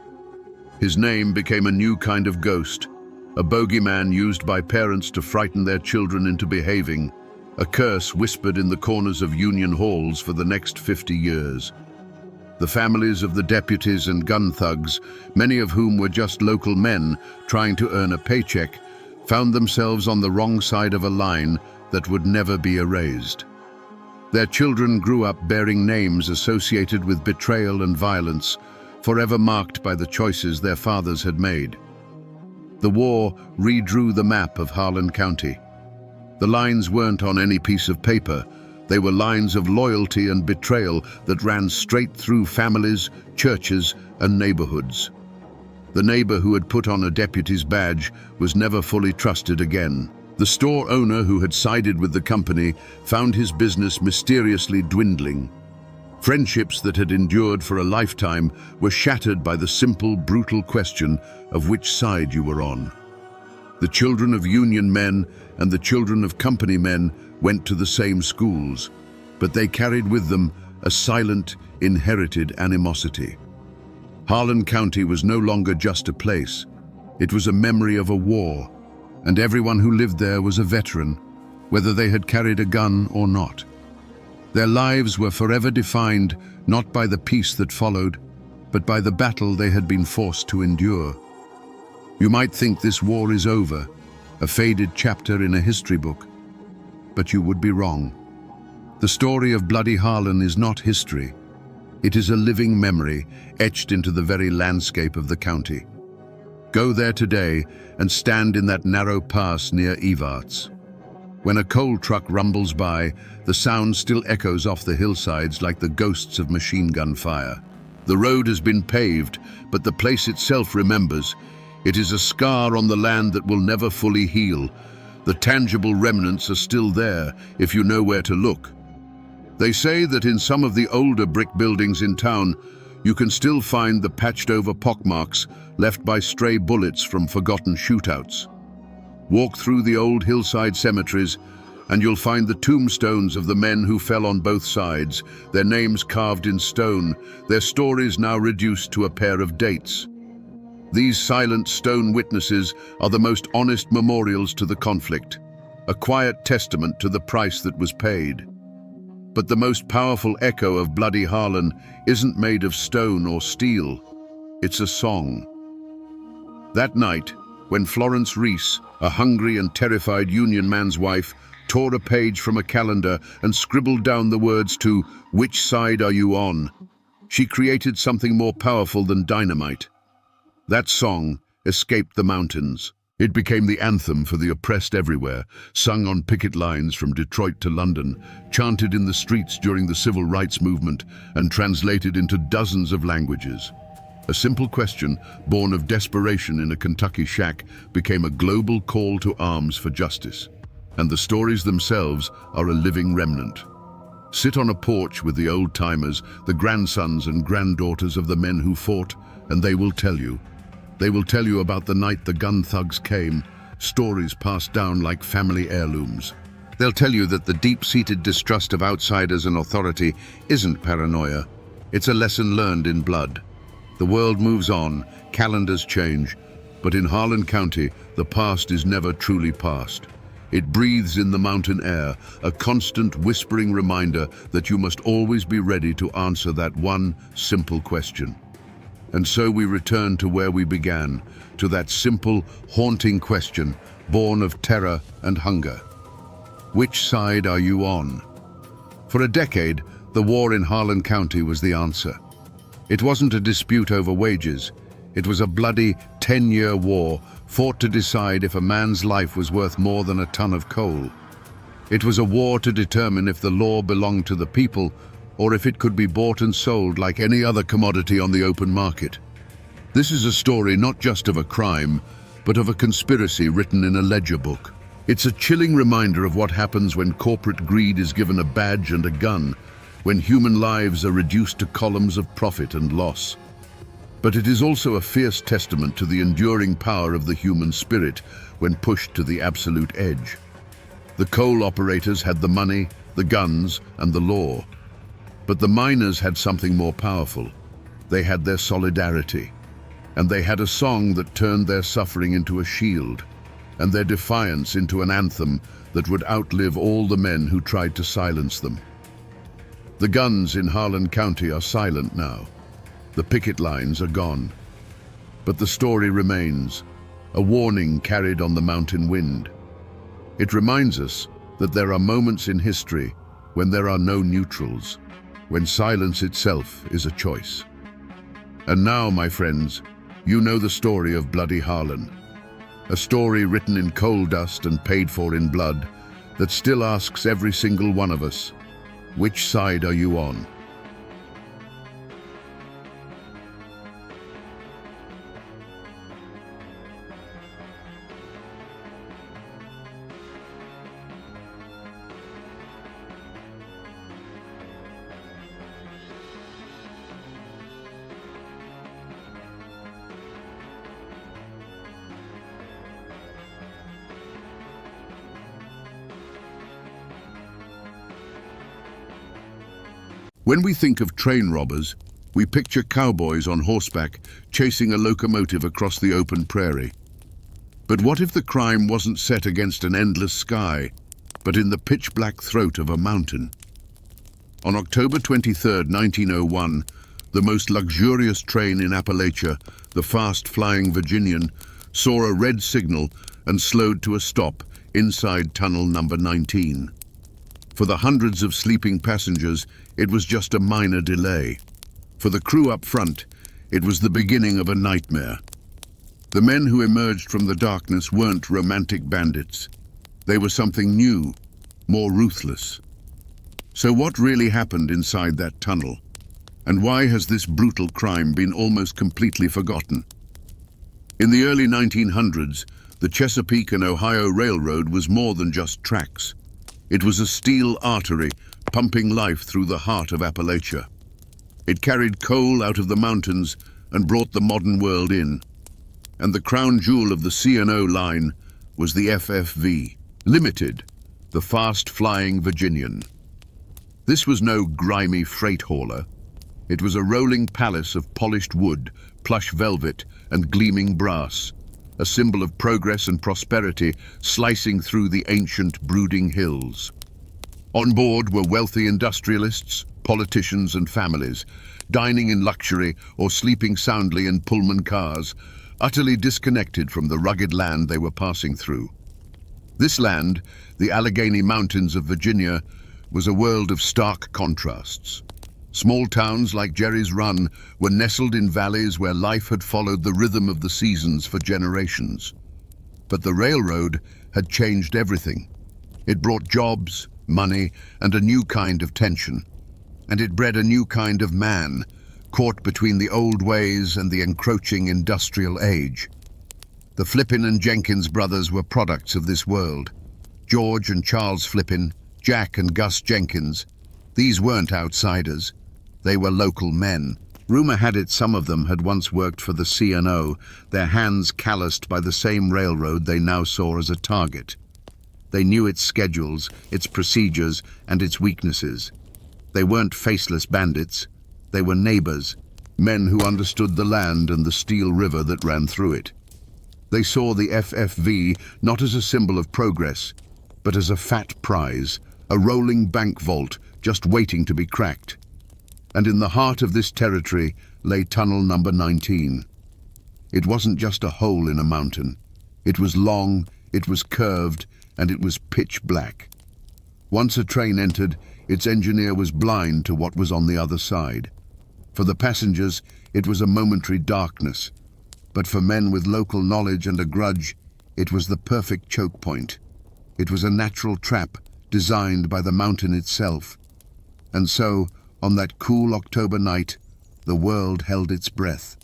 His name became a new kind of ghost, a bogeyman used by parents to frighten their children into behaving, a curse whispered in the corners of union halls for the next 50 years. The families of the deputies and gun thugs, many of whom were just local men trying to earn a paycheck, found themselves on the wrong side of a line that would never be erased. Their children grew up bearing names associated with betrayal and violence, forever marked by the choices their fathers had made. The war redrew the map of Harlan County. The lines weren't on any piece of paper. They were lines of loyalty and betrayal that ran straight through families, churches, and neighborhoods. The neighbor who had put on a deputy's badge was never fully trusted again. The store owner who had sided with the company found his business mysteriously dwindling. Friendships that had endured for a lifetime were shattered by the simple, brutal question of which side you were on. The children of union men and the children of company men went to the same schools, but they carried with them a silent, inherited animosity. Harlan County was no longer just a place. It was a memory of a war, and everyone who lived there was a veteran, whether they had carried a gun or not. Their lives were forever defined not by the peace that followed, but by the battle they had been forced to endure. You might think this war is over, a faded chapter in a history book, but you would be wrong. The story of Bloody Harlan is not history. It is a living memory etched into the very landscape of the county. Go there today and stand in that narrow pass near Evarts. When a coal truck rumbles by, the sound still echoes off the hillsides like the ghosts of machine gun fire. The road has been paved, but the place itself remembers. It is a scar on the land that will never fully heal. The tangible remnants are still there if you know where to look. They say that in some of the older brick buildings in town, you can still find the patched-over pockmarks left by stray bullets from forgotten shootouts. Walk through the old hillside cemeteries, and you'll find the tombstones of the men who fell on both sides, their names carved in stone, their stories now reduced to a pair of dates. These silent stone witnesses are the most honest memorials to the conflict, a quiet testament to the price that was paid. But the most powerful echo of Bloody Harlan isn't made of stone or steel. It's a song. That night, when Florence Reese, a hungry and terrified union man's wife, tore a page from a calendar and scribbled down the words to "Which side are you on?" she created something more powerful than dynamite. That song escaped the mountains. It became the anthem for the oppressed everywhere, sung on picket lines from Detroit to London, chanted in the streets during the civil rights movement, and translated into dozens of languages. A simple question, born of desperation in a Kentucky shack, became a global call to arms for justice. And the stories themselves are a living remnant. Sit on a porch with the old-timers, the grandsons and granddaughters of the men who fought, and they will tell you. They will tell you about the night the gun thugs came, stories passed down like family heirlooms. They'll tell you that the deep-seated distrust of outsiders and authority isn't paranoia. It's a lesson learned in blood. The world moves on, calendars change, but in Harlan County, the past is never truly past. It breathes in the mountain air, a constant whispering reminder that you must always be ready to answer that one simple question. And so we return to where we began, to that simple, haunting question, born of terror and hunger. Which side are you on? For a decade, the war in Harlan County was the answer. It wasn't a dispute over wages. It was a bloody 10-year war fought to decide if a man's life was worth more than a ton of coal. It was a war to determine if the law belonged to the people or if it could be bought and sold like any other commodity on the open market. This is a story not just of a crime, but of a conspiracy written in a ledger book. It's a chilling reminder of what happens when corporate greed is given a badge and a gun, when human lives are reduced to columns of profit and loss. But it is also a fierce testament to the enduring power of the human spirit when pushed to the absolute edge. The coal operators had the money, the guns, and the law. But the miners had something more powerful. They had their solidarity. And they had a song that turned their suffering into a shield, and their defiance into an anthem that would outlive all the men who tried to silence them. The guns in Harlan County are silent now. The picket lines are gone. But the story remains, a warning carried on the mountain wind. It reminds us that there are moments in history when there are no neutrals, when silence itself is a choice. And now, my friends, you know the story of Bloody Harlan, a story written in coal dust and paid for in blood that still asks every single one of us, which side are you on? When we think of train robbers, we picture cowboys on horseback chasing a locomotive across the open prairie. But what if the crime wasn't set against an endless sky, but in the pitch-black throat of a mountain? On October 23, 1901, the most luxurious train in Appalachia, the fast-flying Virginian, saw a red signal and slowed to a stop inside tunnel number 19. For the hundreds of sleeping passengers, it was just a minor delay. For the crew up front, it was the beginning of a nightmare. The men who emerged from the darkness weren't romantic bandits. They were something new, more ruthless. So what really happened inside that tunnel? And why has this brutal crime been almost completely forgotten? In the early 1900s, the Chesapeake and Ohio Railroad was more than just tracks. It was a steel artery pumping life through the heart of Appalachia. It carried coal out of the mountains and brought the modern world in. And the crown jewel of the C&O line was the FFV, Limited, the fast-flying Virginian. This was no grimy freight hauler. It was a rolling palace of polished wood, plush velvet, and gleaming brass, a symbol of progress and prosperity slicing through the ancient, brooding hills. On board were wealthy industrialists, politicians and families, dining in luxury or sleeping soundly in Pullman cars, utterly disconnected from the rugged land they were passing through. This land, the Allegheny Mountains of Virginia, was a world of stark contrasts. Small towns like Jerry's Run were nestled in valleys where life had followed the rhythm of the seasons for generations. But the railroad had changed everything. It brought jobs, money, and a new kind of tension. And it bred a new kind of man, caught between the old ways and the encroaching industrial age. The Flippin and Jenkins brothers were products of this world. George and Charles Flippin, Jack and Gus Jenkins. These weren't outsiders. They were local men. Rumor had it some of them had once worked for the C&O, their hands calloused by the same railroad they now saw as a target. They knew its schedules, its procedures, and its weaknesses. They weren't faceless bandits. They were neighbors, men who understood the land and the steel river that ran through it. They saw the FFV not as a symbol of progress, but as a fat prize, a rolling bank vault just waiting to be cracked. And in the heart of this territory lay tunnel number 19. It wasn't just a hole in a mountain. It was long, it was curved, and it was pitch black. Once a train entered, its engineer was blind to what was on the other side. For the passengers, it was a momentary darkness. But for men with local knowledge and a grudge, it was the perfect choke point. It was a natural trap designed by the mountain itself. And so, on that cool October night, the world held its breath.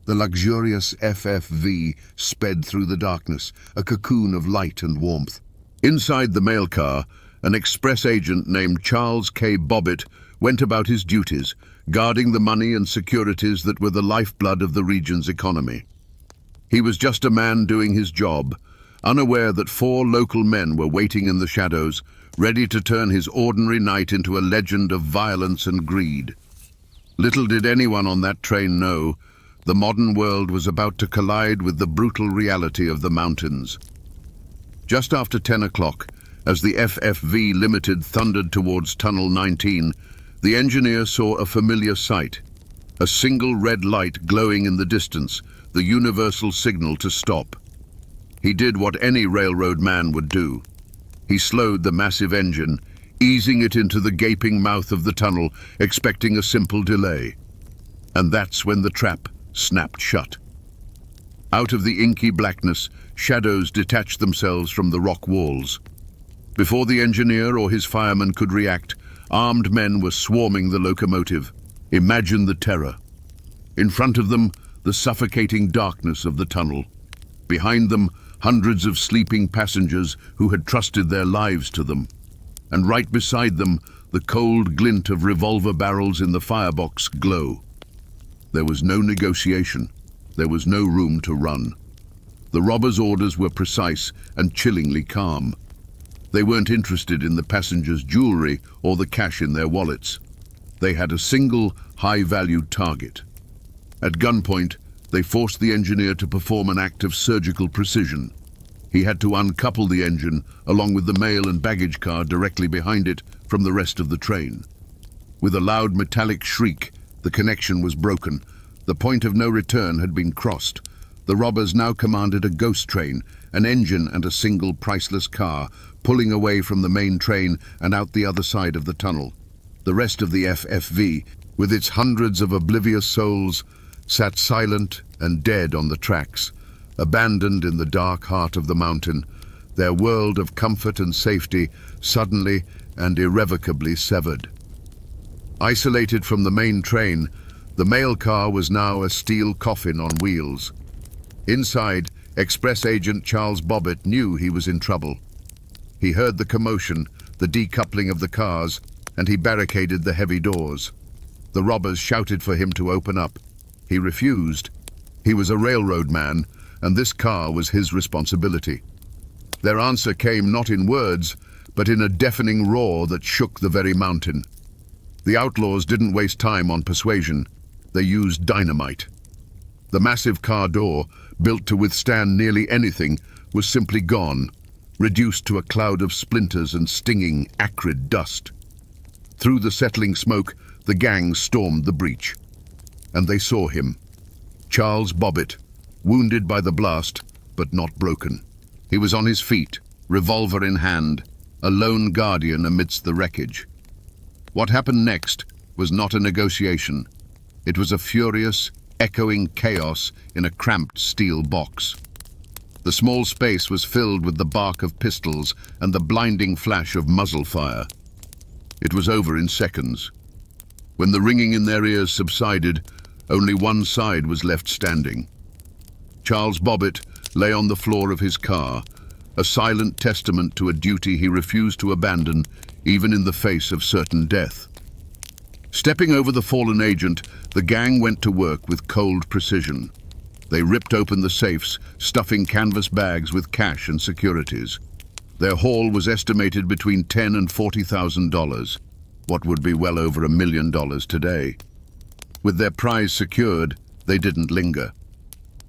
The luxurious FFV sped through the darkness, a cocoon of light and warmth. Inside the mail car, an express agent named Charles K. Bobbitt went about his duties, guarding the money and securities that were the lifeblood of the region's economy. He was just a man doing his job, unaware that 4 local men were waiting in the shadows, ready to turn his ordinary night into a legend of violence and greed. Little did anyone on that train know, the modern world was about to collide with the brutal reality of the mountains. Just after 10 o'clock, as the FFV Limited thundered towards Tunnel 19, the engineer saw a familiar sight. A single red light glowing in the distance, the universal signal to stop. He did what any railroad man would do. He slowed the massive engine, easing it into the gaping mouth of the tunnel, expecting a simple delay. And that's when the trap snapped shut. Out of the inky blackness, shadows detached themselves from the rock walls. Before the engineer or his fireman could react, armed men were swarming the locomotive. Imagine the terror. In front of them, the suffocating darkness of the tunnel. Behind them, hundreds of sleeping passengers who had trusted their lives to them. And right beside them, the cold glint of revolver barrels in the firebox glow. There was no negotiation. There was no room to run. The robbers' orders were precise and chillingly calm. They weren't interested in the passengers' jewelry or the cash in their wallets. They had a single, high-valued target. At gunpoint, they forced the engineer to perform an act of surgical precision. He had to uncouple the engine, along with the mail and baggage car directly behind it, from the rest of the train. With a loud metallic shriek, the connection was broken. The point of no return had been crossed. The robbers now commanded a ghost train, an engine and a single priceless car, pulling away from the main train and out the other side of the tunnel. The rest of the FFV, with its hundreds of oblivious souls, sat silent and dead on the tracks, abandoned in the dark heart of the mountain, their world of comfort and safety suddenly and irrevocably severed. Isolated from the main train, the mail car was now a steel coffin on wheels. Inside, Express Agent Charles Bobbitt knew he was in trouble. He heard the commotion, the decoupling of the cars, and he barricaded the heavy doors. The robbers shouted for him to open up. He refused. He was a railroad man, and this car was his responsibility. Their answer came not in words, but in a deafening roar that shook the very mountain. The outlaws didn't waste time on persuasion. They used dynamite. The massive car door, built to withstand nearly anything, was simply gone, reduced to a cloud of splinters and stinging, acrid dust. Through the settling smoke, the gang stormed the breach. And they saw him. Charles Bobbitt, wounded by the blast, but not broken. He was on his feet, revolver in hand, a lone guardian amidst the wreckage. What happened next was not a negotiation. It was a furious, echoing chaos in a cramped steel box. The small space was filled with the bark of pistols and the blinding flash of muzzle fire. It was over in seconds. When the ringing in their ears subsided, only one side was left standing. Charles Bobbitt lay on the floor of his car, a silent testament to a duty he refused to abandon, even in the face of certain death. Stepping over the fallen agent, the gang went to work with cold precision. They ripped open the safes, stuffing canvas bags with cash and securities. Their haul was estimated between $10,000 and $40,000, what would be well over $1 million today. With their prize secured, they didn't linger.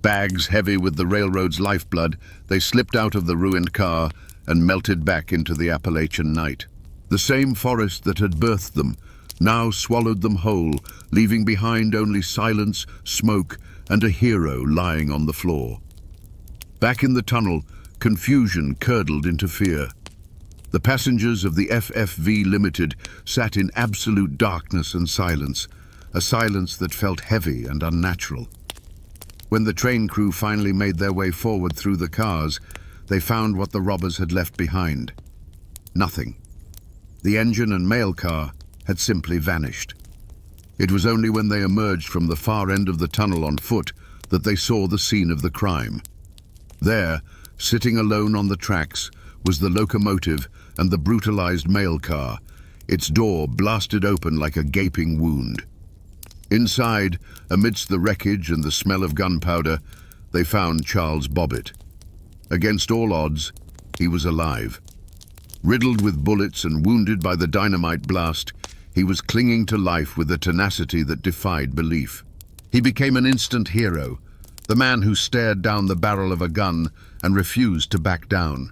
Bags heavy with the railroad's lifeblood, they slipped out of the ruined car and melted back into the Appalachian night. The same forest that had birthed them now swallowed them whole, leaving behind only silence, smoke, and a hero lying on the floor. Back in the tunnel, confusion curdled into fear. The passengers of the FFV Limited sat in absolute darkness and silence, a silence that felt heavy and unnatural. When the train crew finally made their way forward through the cars, they found what the robbers had left behind. Nothing. The engine and mail car had simply vanished. It was only when they emerged from the far end of the tunnel on foot that they saw the scene of the crime. There, sitting alone on the tracks, was the locomotive and the brutalized mail car, its door blasted open like a gaping wound. Inside, amidst the wreckage and the smell of gunpowder, they found Charles Bobbitt. Against all odds, he was alive. Riddled with bullets and wounded by the dynamite blast, he was clinging to life with a tenacity that defied belief. He became an instant hero, the man who stared down the barrel of a gun and refused to back down.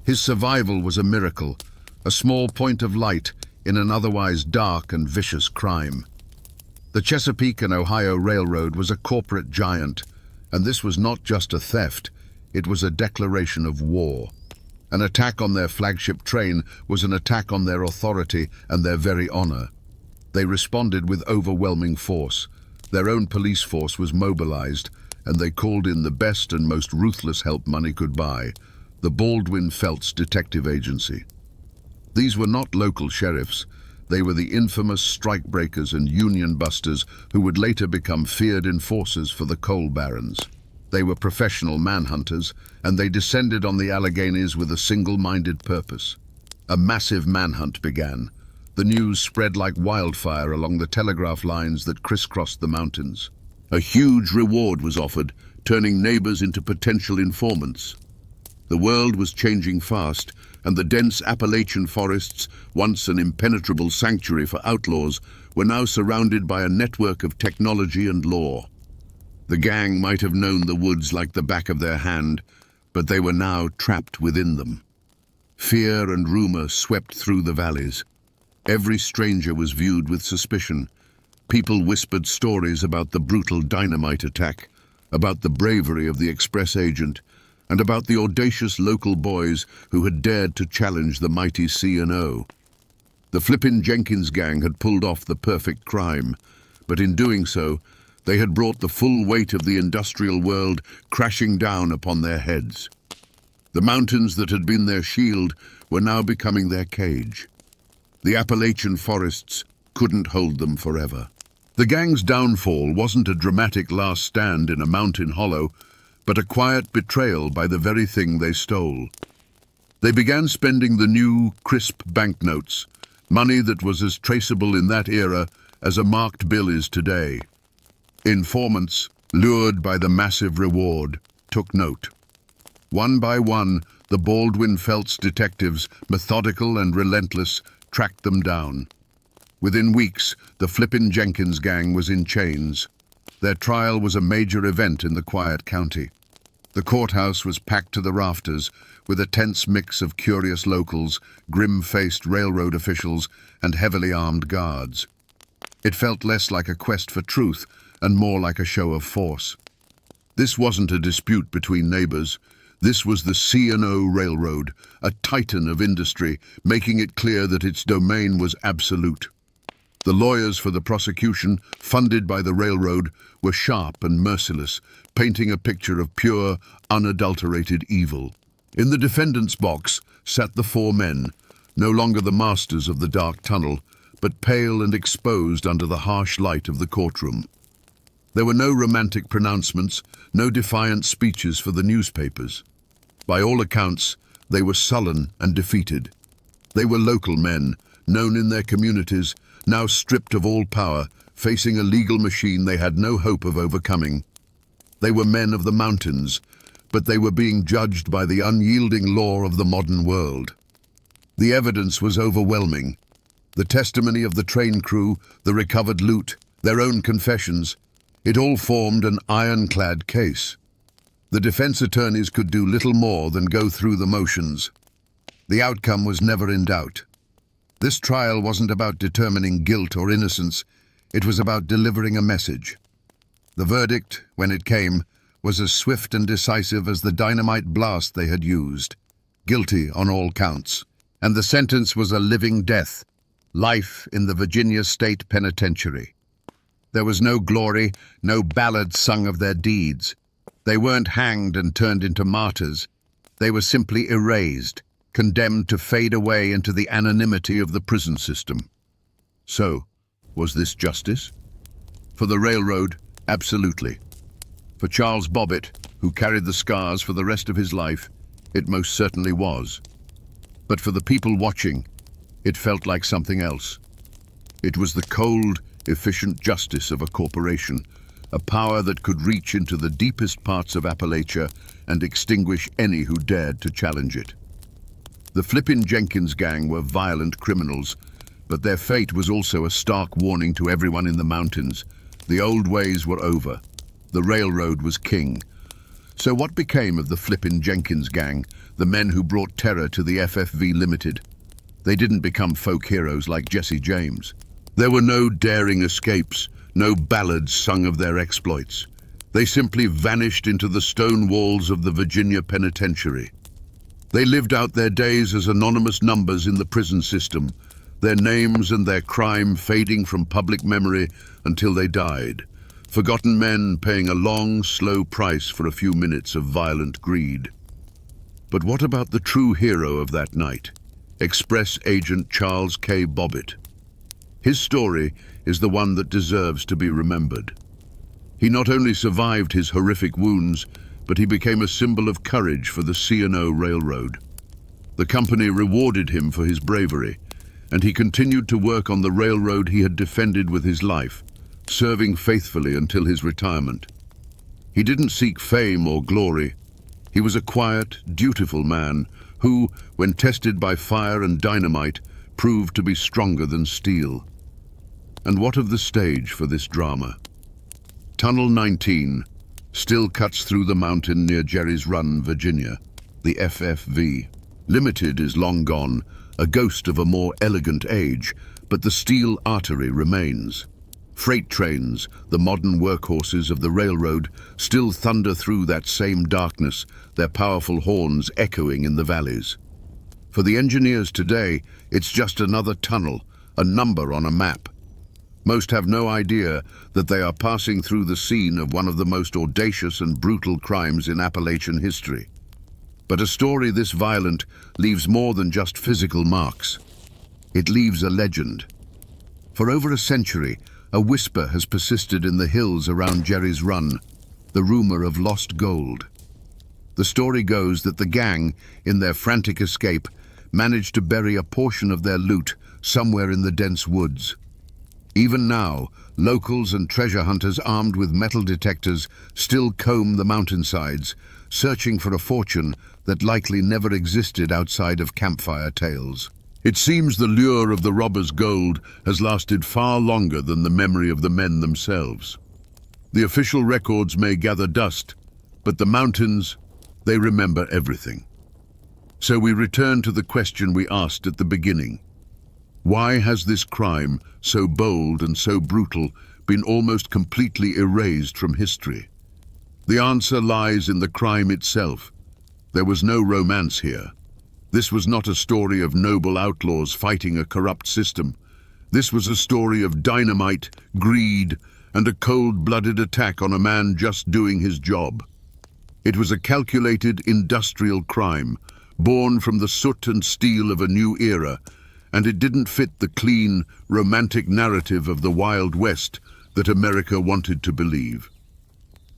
His survival was a miracle, a small point of light in an otherwise dark and vicious crime. The Chesapeake and Ohio Railroad was a corporate giant, and this was not just a theft, it was a declaration of war. An attack on their flagship train was an attack on their authority and their very honor. They responded with overwhelming force. Their own police force was mobilized, and they called in the best and most ruthless help money could buy, the Baldwin Felts Detective Agency. These were not local sheriffs. They were the infamous strikebreakers and union busters who would later become feared enforcers for the coal barons. They were professional manhunters, and they descended on the Alleghenies with a single-minded purpose. A massive manhunt began. The news spread like wildfire along the telegraph lines that crisscrossed the mountains. A huge reward was offered, turning neighbors into potential informants. The world was changing fast, and the dense Appalachian forests, once an impenetrable sanctuary for outlaws, were now surrounded by a network of technology and law. The gang might have known the woods like the back of their hand, but they were now trapped within them. Fear and rumor swept through the valleys. Every stranger was viewed with suspicion. People whispered stories about the brutal dynamite attack, about the bravery of the express agent, and about the audacious local boys who had dared to challenge the mighty C&O. The Flippin' Jenkins gang had pulled off the perfect crime, but in doing so, they had brought the full weight of the industrial world crashing down upon their heads. The mountains that had been their shield were now becoming their cage. The Appalachian forests couldn't hold them forever. The gang's downfall wasn't a dramatic last stand in a mountain hollow, but a quiet betrayal by the very thing they stole. They began spending the new, crisp banknotes, money that was as traceable in that era as a marked bill is today. Informants, lured by the massive reward, took note. One by one, the Baldwin Felts detectives, methodical and relentless, tracked them down. Within weeks, the Flippin' Jenkins gang was in chains. Their trial was a major event in the quiet county. The courthouse was packed to the rafters, with a tense mix of curious locals, grim-faced railroad officials, and heavily armed guards. It felt less like a quest for truth and more like a show of force. This wasn't a dispute between neighbors. This was the C&O Railroad, a titan of industry, making it clear that its domain was absolute. The lawyers for the prosecution, funded by the railroad, were sharp and merciless, painting a picture of pure, unadulterated evil. In the defendant's box sat the four men, no longer the masters of the dark tunnel, but pale and exposed under the harsh light of the courtroom. There were no romantic pronouncements, no defiant speeches for the newspapers. By all accounts, they were sullen and defeated. They were local men, known in their communities, now stripped of all power, facing a legal machine they had no hope of overcoming. They were men of the mountains, but they were being judged by the unyielding law of the modern world. The evidence was overwhelming. The testimony of the train crew, the recovered loot, their own confessions, it all formed an ironclad case. The defense attorneys could do little more than go through the motions. The outcome was never in doubt. This trial wasn't about determining guilt or innocence, it was about delivering a message. The verdict, when it came, was as swift and decisive as the dynamite blast they had used. Guilty on all counts. And the sentence was a living death, life in the Virginia State Penitentiary. There was no glory, no ballad sung of their deeds. They weren't hanged and turned into martyrs. They were simply erased, condemned to fade away into the anonymity of the prison system. So, was this justice? For the railroad, absolutely. For Charles Bobbitt, who carried the scars for the rest of his life, it most certainly was. But for the people watching, it felt like something else. It was the cold, efficient justice of a corporation, a power that could reach into the deepest parts of Appalachia and extinguish any who dared to challenge it. The Flippin' Jenkins gang were violent criminals, but their fate was also a stark warning to everyone in the mountains. The old ways were over. The railroad was king. So what became of the Flippin' Jenkins gang, the men who brought terror to the FFV Limited? They didn't become folk heroes like Jesse James. There were no daring escapes, no ballads sung of their exploits. They simply vanished into the stone walls of the Virginia Penitentiary. They lived out their days as anonymous numbers in the prison system, their names and their crime fading from public memory until they died. Forgotten men paying a long, slow price for a few minutes of violent greed. But what about the true hero of that night, Express Agent Charles K. Bobbitt? His story is the one that deserves to be remembered. He not only survived his horrific wounds, but he became a symbol of courage for the C&O Railroad. The company rewarded him for his bravery, and he continued to work on the railroad he had defended with his life, serving faithfully until his retirement. He didn't seek fame or glory. He was a quiet, dutiful man who, when tested by fire and dynamite, proved to be stronger than steel. And what of the stage for this drama? Tunnel 19 still cuts through the mountain near Jerry's Run, Virginia. The FFV Limited is long gone, a ghost of a more elegant age, but the steel artery remains. Freight trains, the modern workhorses of the railroad, still thunder through that same darkness, their powerful horns echoing in the valleys. For the engineers today, it's just another tunnel, a number on a map. Most have no idea that they are passing through the scene of one of the most audacious and brutal crimes in Appalachian history. But a story this violent leaves more than just physical marks. It leaves a legend. For over a century, a whisper has persisted in the hills around Jerry's Run, the rumor of lost gold. The story goes that the gang, in their frantic escape, managed to bury a portion of their loot somewhere in the dense woods. Even now, locals and treasure hunters armed with metal detectors still comb the mountainsides, searching for a fortune that likely never existed outside of campfire tales. It seems the lure of the robbers' gold has lasted far longer than the memory of the men themselves. The official records may gather dust, but the mountains, they remember everything. So we return to the question we asked at the beginning. Why has this crime, so bold and so brutal, been almost completely erased from history? The answer lies in the crime itself. There was no romance here. This was not a story of noble outlaws fighting a corrupt system. This was a story of dynamite, greed, and a cold-blooded attack on a man just doing his job. It was a calculated industrial crime, born from the soot and steel of a new era, and it didn't fit the clean, romantic narrative of the Wild West that America wanted to believe.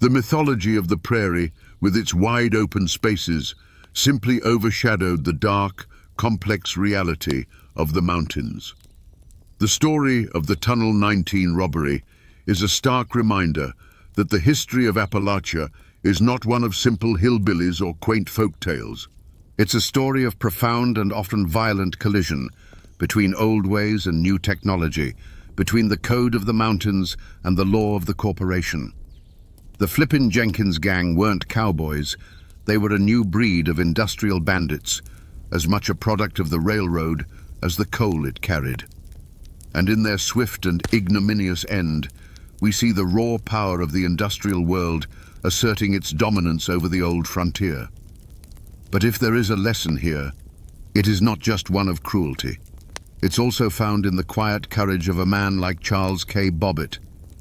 The mythology of the prairie, with its wide-open spaces, simply overshadowed the dark, complex reality of the mountains. The story of the Tunnel 19 robbery is a stark reminder that the history of Appalachia is not one of simple hillbillies or quaint folk tales. It's a story of profound and often violent collision between old ways and new technology, between the code of the mountains and the law of the corporation. The Flippin' Jenkins gang weren't cowboys. They were a new breed of industrial bandits, as much a product of the railroad as the coal it carried. And in their swift and ignominious end, we see the raw power of the industrial world asserting its dominance over the old frontier. But if there is a lesson here, it is not just one of cruelty. It's also found in the quiet courage of a man like Charles K. Bobbitt,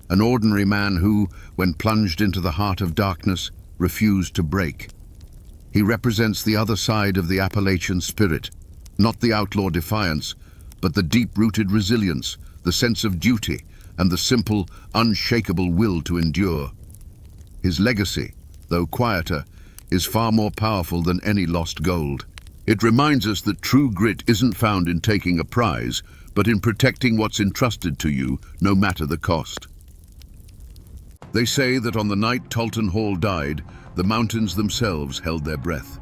an ordinary man who, when plunged into the heart of darkness, refused to break. He represents the other side of the Appalachian spirit, not the outlaw defiance, but the deep-rooted resilience, the sense of duty, and the simple, unshakable will to endure. His legacy, though quieter, is far more powerful than any lost gold. It reminds us that true grit isn't found in taking a prize, but in protecting what's entrusted to you, no matter the cost. They say that on the night Talton Hall died, the mountains themselves held their breath.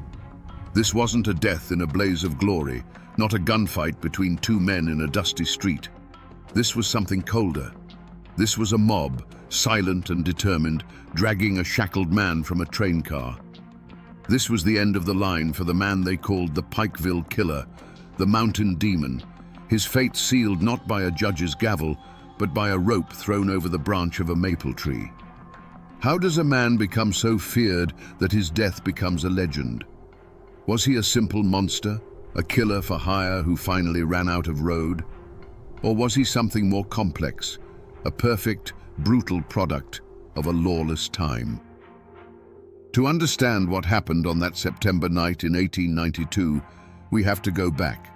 This wasn't a death in a blaze of glory, not a gunfight between two men in a dusty street. This was something colder. This was a mob, silent and determined, dragging a shackled man from a train car. This was the end of the line for the man they called the Pikeville Killer, the Mountain Demon, his fate sealed not by a judge's gavel, but by a rope thrown over the branch of a maple tree. How does a man become so feared that his death becomes a legend? Was he a simple monster, a killer for hire who finally ran out of road? Or was he something more complex, a perfect, brutal product of a lawless time? To understand what happened on that September night in 1892, we have to go back.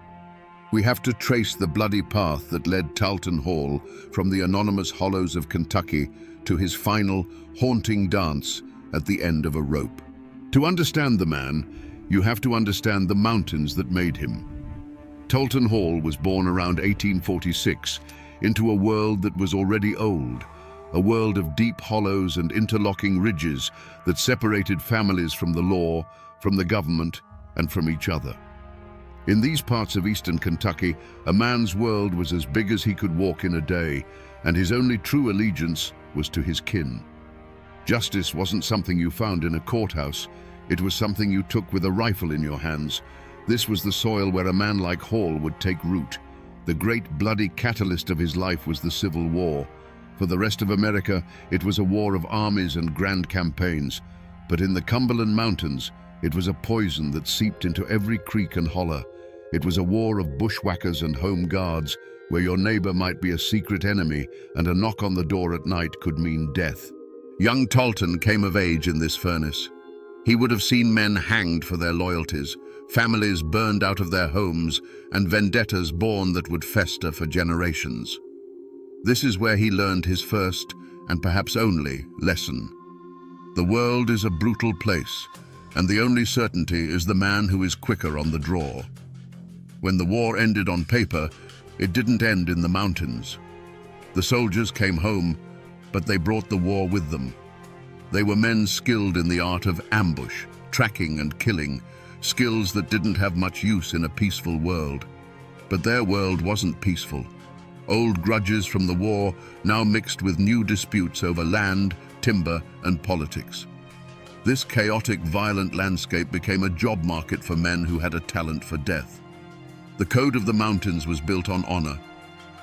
We have to trace the bloody path that led Talton Hall from the anonymous hollows of Kentucky to his final, haunting dance at the end of a rope. To understand the man, you have to understand the mountains that made him. Talton Hall was born around 1846 into a world that was already old, a world of deep hollows and interlocking ridges that separated families from the law, from the government, and from each other. In these parts of eastern Kentucky, a man's world was as big as he could walk in a day, and his only true allegiance was to his kin. Justice wasn't something you found in a courthouse, it was something you took with a rifle in your hands. This was the soil where a man like Hall would take root. The great bloody catalyst of his life was the Civil War. For the rest of America, it was a war of armies and grand campaigns. But in the Cumberland Mountains, it was a poison that seeped into every creek and holler. It was a war of bushwhackers and home guards, where your neighbor might be a secret enemy, and a knock on the door at night could mean death. Young Talton came of age in this furnace. He would have seen men hanged for their loyalties, families burned out of their homes, and vendettas born that would fester for generations. This is where he learned his first, and perhaps only, lesson. The world is a brutal place, and the only certainty is the man who is quicker on the draw. When the war ended on paper, it didn't end in the mountains. The soldiers came home, but they brought the war with them. They were men skilled in the art of ambush, tracking and killing, skills that didn't have much use in a peaceful world. But their world wasn't peaceful. Old grudges from the war now mixed with new disputes over land, timber, and politics. This chaotic, violent landscape became a job market for men who had a talent for death. The code of the mountains was built on honor.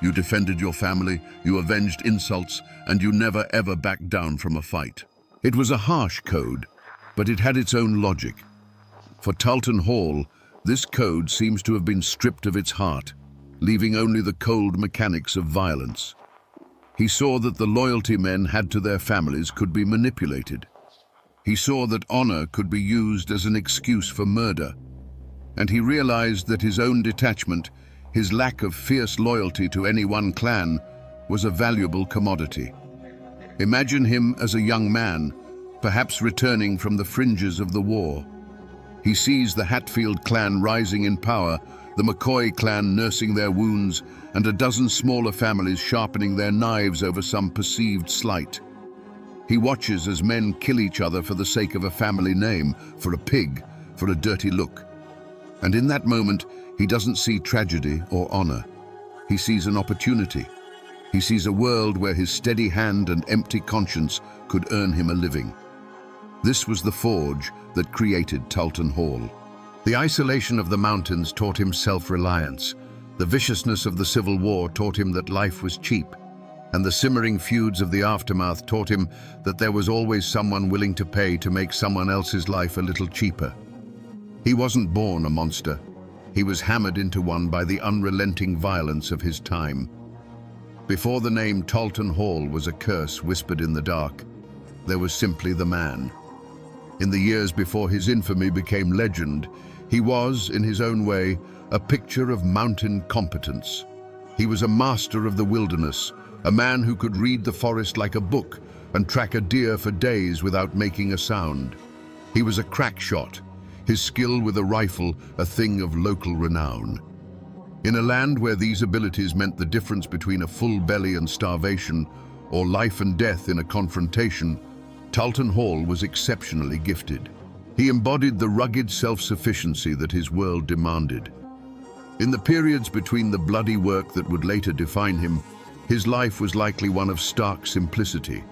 You defended your family, you avenged insults, and you never ever backed down from a fight. It was a harsh code, but it had its own logic. For Talton Hall, this code seems to have been stripped of its heart. leaving only the cold mechanics of violence. He saw that the loyalty men had to their families could be manipulated. He saw that honor could be used as an excuse for murder. And he realized that his own detachment, his lack of fierce loyalty to any one clan, was a valuable commodity. Imagine him as a young man, perhaps returning from the fringes of the war. He sees the Hatfield clan rising in power, the McCoy clan nursing their wounds, and a dozen smaller families sharpening their knives over some perceived slight. He watches as men kill each other for the sake of a family name, for a pig, for a dirty look. And in that moment, he doesn't see tragedy or honor. He sees an opportunity. He sees a world where his steady hand and empty conscience could earn him a living. This was the forge that created Talton Hall. The isolation of the mountains taught him self-reliance. The viciousness of the Civil War taught him that life was cheap. And the simmering feuds of the aftermath taught him that there was always someone willing to pay to make someone else's life a little cheaper. He wasn't born a monster. He was hammered into one by the unrelenting violence of his time. Before the name Talton Hall was a curse whispered in the dark, there was simply the man. In the years before his infamy became legend, he was, in his own way, a picture of mountain competence. He was a master of the wilderness, a man who could read the forest like a book and track a deer for days without making a sound. He was a crack shot, his skill with a rifle a thing of local renown. In a land where these abilities meant the difference between a full belly and starvation, or life and death in a confrontation, Talton Hall was exceptionally gifted. He embodied the rugged self-sufficiency that his world demanded. In the periods between the bloody work that would later define him, his life was likely one of stark simplicity.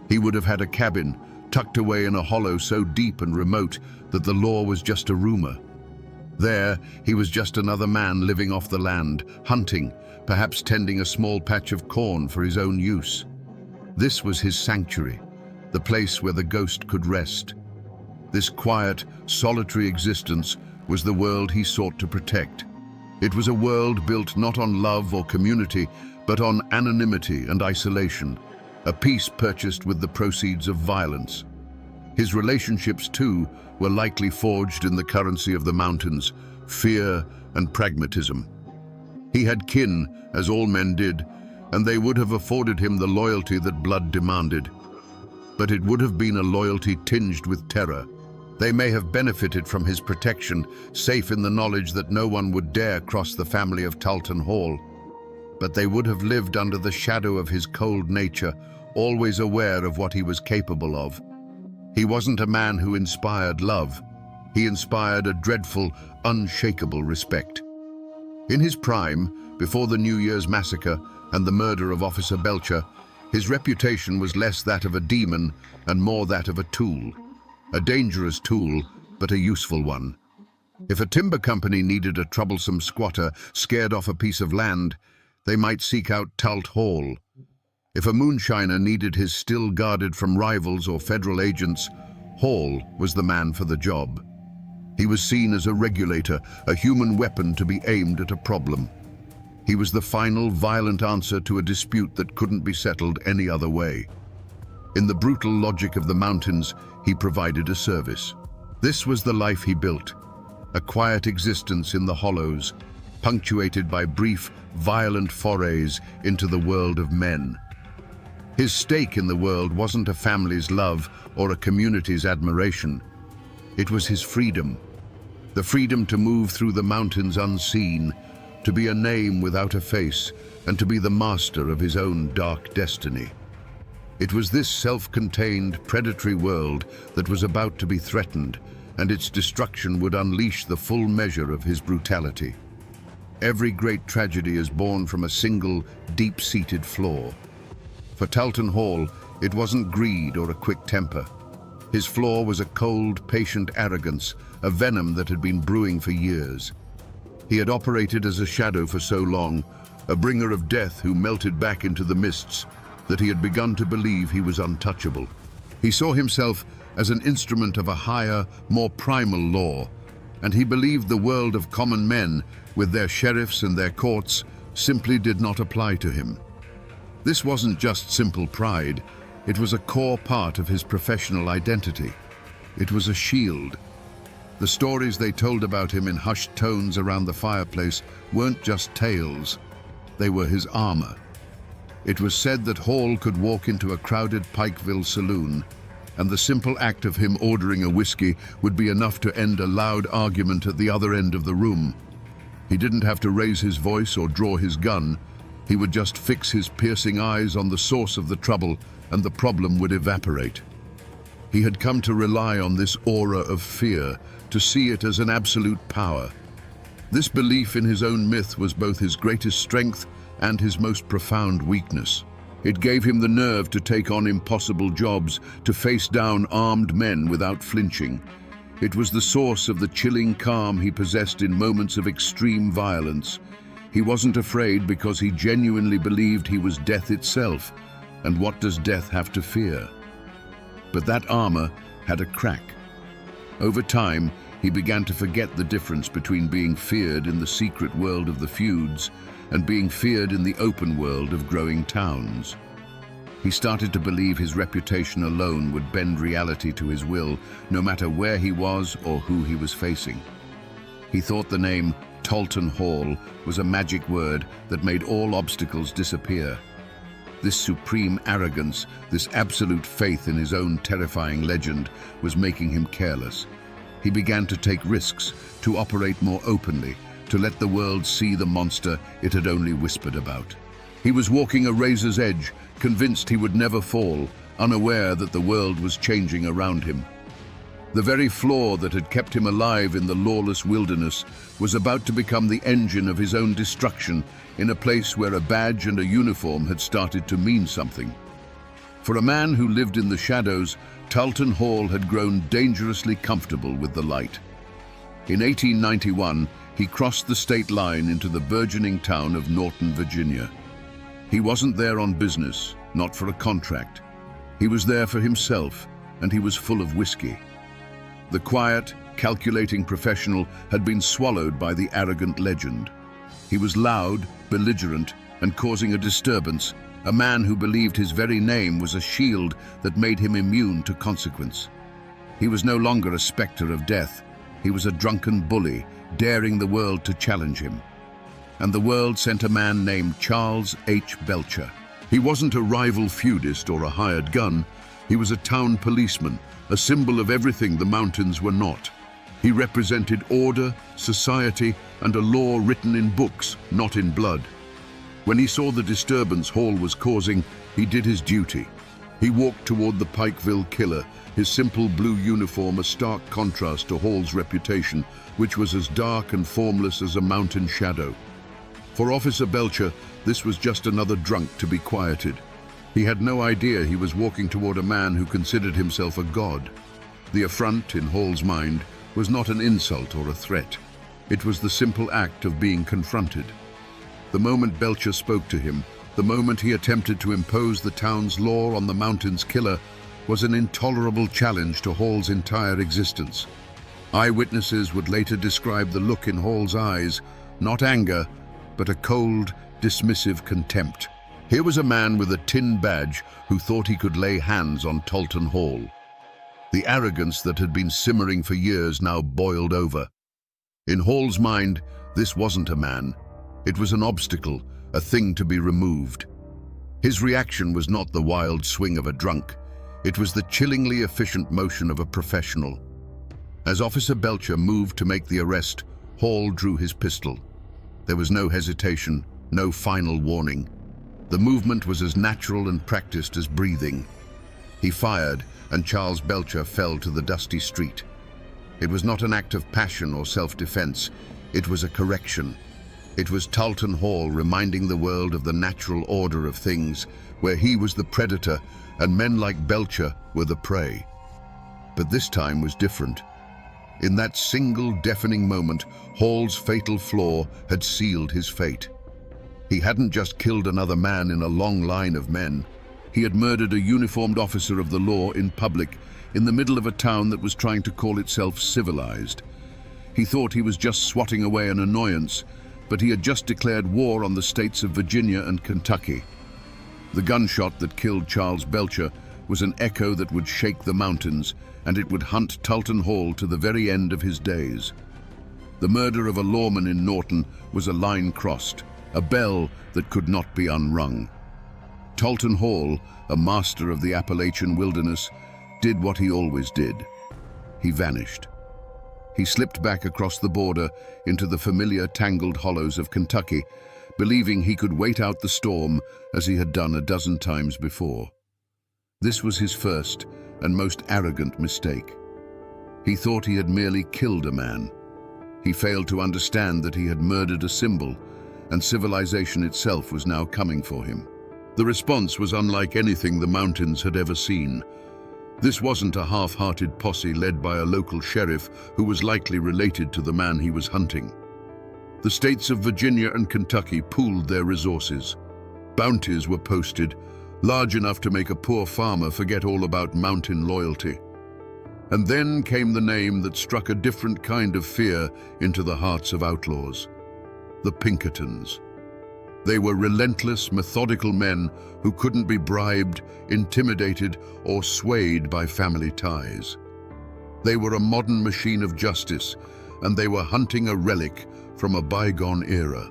He would have had a cabin, tucked away in a hollow so deep and remote that the law was just a rumor. There, he was just another man living off the land, hunting, perhaps tending a small patch of corn for his own use. This was his sanctuary, the place where the ghost could rest. This quiet, solitary existence was the world he sought to protect. It was a world built not on love or community, but on anonymity and isolation, a peace purchased with the proceeds of violence. His relationships, too, were likely forged in the currency of the mountains, fear and pragmatism. He had kin, as all men did, and they would have afforded him the loyalty that blood demanded. But it would have been a loyalty tinged with terror. They may have benefited from his protection, safe in the knowledge that no one would dare cross the family of Talton Hall. But they would have lived under the shadow of his cold nature, always aware of what he was capable of. He wasn't a man who inspired love. He inspired a dreadful, unshakable respect. In his prime, before the New Year's massacre and the murder of Officer Belcher, his reputation was less that of a demon and more that of a tool. A dangerous tool, but a useful one. If a timber company needed a troublesome squatter scared off a piece of land, they might seek out Talt Hall. If a moonshiner needed his still guarded from rivals or federal agents, Hall was the man for the job. He was seen as a regulator, a human weapon to be aimed at a problem. He was the final, violent answer to a dispute that couldn't be settled any other way. In the brutal logic of the mountains, he provided a service. This was the life he built, a quiet existence in the hollows, punctuated by brief, violent forays into the world of men. His stake in the world wasn't a family's love or a community's admiration. It was his freedom. The freedom to move through the mountains unseen, to be a name without a face, and to be the master of his own dark destiny. It was this self-contained, predatory world that was about to be threatened, and its destruction would unleash the full measure of his brutality. Every great tragedy is born from a single, deep-seated flaw. For Talton Hall, it wasn't greed or a quick temper. His flaw was a cold, patient arrogance, a venom that had been brewing for years. He had operated as a shadow for so long, a bringer of death who melted back into the mists, that he had begun to believe he was untouchable. He saw himself as an instrument of a higher, more primal law, and he believed the world of common men, with their sheriffs and their courts, simply did not apply to him. This wasn't just simple pride, it was a core part of his professional identity. It was a shield. The stories they told about him in hushed tones around the fireplace weren't just tales, they were his armor. It was said that Hall could walk into a crowded Pikeville saloon, and the simple act of him ordering a whiskey would be enough to end a loud argument at the other end of the room. He didn't have to raise his voice or draw his gun. He would just fix his piercing eyes on the source of the trouble, and the problem would evaporate. He had come to rely on this aura of fear, to see it as an absolute power. This belief in his own myth was both his greatest strength and his most profound weakness. It gave him the nerve to take on impossible jobs, to face down armed men without flinching. It was the source of the chilling calm he possessed in moments of extreme violence. He wasn't afraid because he genuinely believed he was death itself. And what does death have to fear? But that armor had a crack. Over time, he began to forget the difference between being feared in the secret world of the feuds and being feared in the open world of growing towns. He started to believe his reputation alone would bend reality to his will, no matter where he was or who he was facing. He thought the name Talton Hall was a magic word that made all obstacles disappear. This supreme arrogance, this absolute faith in his own terrifying legend, was making him careless. He began to take risks, to operate more openly, to let the world see the monster it had only whispered about. He was walking a razor's edge, convinced he would never fall, unaware that the world was changing around him. The very flaw that had kept him alive in the lawless wilderness was about to become the engine of his own destruction in a place where a badge and a uniform had started to mean something. For a man who lived in the shadows, Talton Hall had grown dangerously comfortable with the light. In 1891, he crossed the state line into the burgeoning town of Norton, Virginia. He wasn't there on business, not for a contract. He was there for himself, and he was full of whiskey. The quiet, calculating professional had been swallowed by the arrogant legend. He was loud, belligerent, and causing a disturbance, a man who believed his very name was a shield that made him immune to consequence. He was no longer a specter of death. He was a drunken bully, daring the world to challenge him. And the world sent a man named Charles H. Belcher. He wasn't a rival feudist or a hired gun. He was a town policeman, a symbol of everything the mountains were not. He represented order, society, and a law written in books, not in blood. When he saw the disturbance Hall was causing, he did his duty. He walked toward the Pikeville killer, his simple blue uniform a stark contrast to Hall's reputation, which was as dark and formless as a mountain shadow. For Officer Belcher, this was just another drunk to be quieted. He had no idea he was walking toward a man who considered himself a god. The affront, in Hall's mind, was not an insult or a threat. It was the simple act of being confronted. The moment Belcher spoke to him, the moment he attempted to impose the town's law on the mountain's killer, was an intolerable challenge to Hall's entire existence. Eyewitnesses would later describe the look in Hall's eyes, not anger, but a cold, dismissive contempt. Here was a man with a tin badge who thought he could lay hands on Talton Hall. The arrogance that had been simmering for years now boiled over. In Hall's mind, this wasn't a man. It was an obstacle, a thing to be removed. His reaction was not the wild swing of a drunk. It was the chillingly efficient motion of a professional. As Officer Belcher moved to make the arrest, Hall drew his pistol. There was no hesitation, no final warning. The movement was as natural and practiced as breathing. He fired, and Charles Belcher fell to the dusty street. It was not an act of passion or self-defense. It was a correction. It was Talton Hall reminding the world of the natural order of things, where he was the predator and men like Belcher were the prey. But this time was different. In that single deafening moment, Hall's fatal flaw had sealed his fate. He hadn't just killed another man in a long line of men. He had murdered a uniformed officer of the law in public, in the middle of a town that was trying to call itself civilized. He thought he was just swatting away an annoyance, but he had just declared war on the states of Virginia and Kentucky. The gunshot that killed Charles Belcher was an echo that would shake the mountains, and it would hunt Talton Hall to the very end of his days. The murder of a lawman in Norton was a line crossed, a bell that could not be unrung. Talton Hall, a master of the Appalachian wilderness, did what he always did. He vanished. He slipped back across the border into the familiar tangled hollows of Kentucky, believing he could wait out the storm as he had done a dozen times before. This was his first and most arrogant mistake. He thought he had merely killed a man. He failed to understand that he had murdered a symbol, and civilization itself was now coming for him. The response was unlike anything the mountains had ever seen. This wasn't a half-hearted posse led by a local sheriff who was likely related to the man he was hunting. The states of Virginia and Kentucky pooled their resources. Bounties were posted, large enough to make a poor farmer forget all about mountain loyalty. And then came the name that struck a different kind of fear into the hearts of outlaws: the Pinkertons. They were relentless, methodical men who couldn't be bribed, intimidated, or swayed by family ties. They were a modern machine of justice, and they were hunting a relic from a bygone era.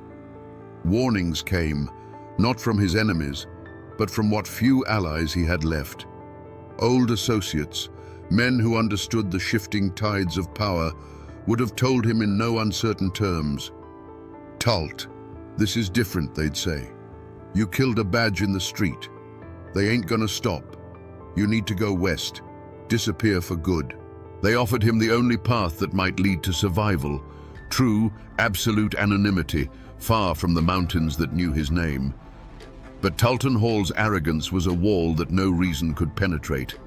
Warnings came, not from his enemies, but from what few allies he had left. Old associates, men who understood the shifting tides of power, would have told him in no uncertain terms, "Talt, this is different," they'd say. "You killed a badge in the street. They ain't gonna stop. You need to go west, disappear for good." They offered him the only path that might lead to survival, true, absolute anonymity, far from the mountains that knew his name. But Talton Hall's arrogance was a wall that no reason could penetrate.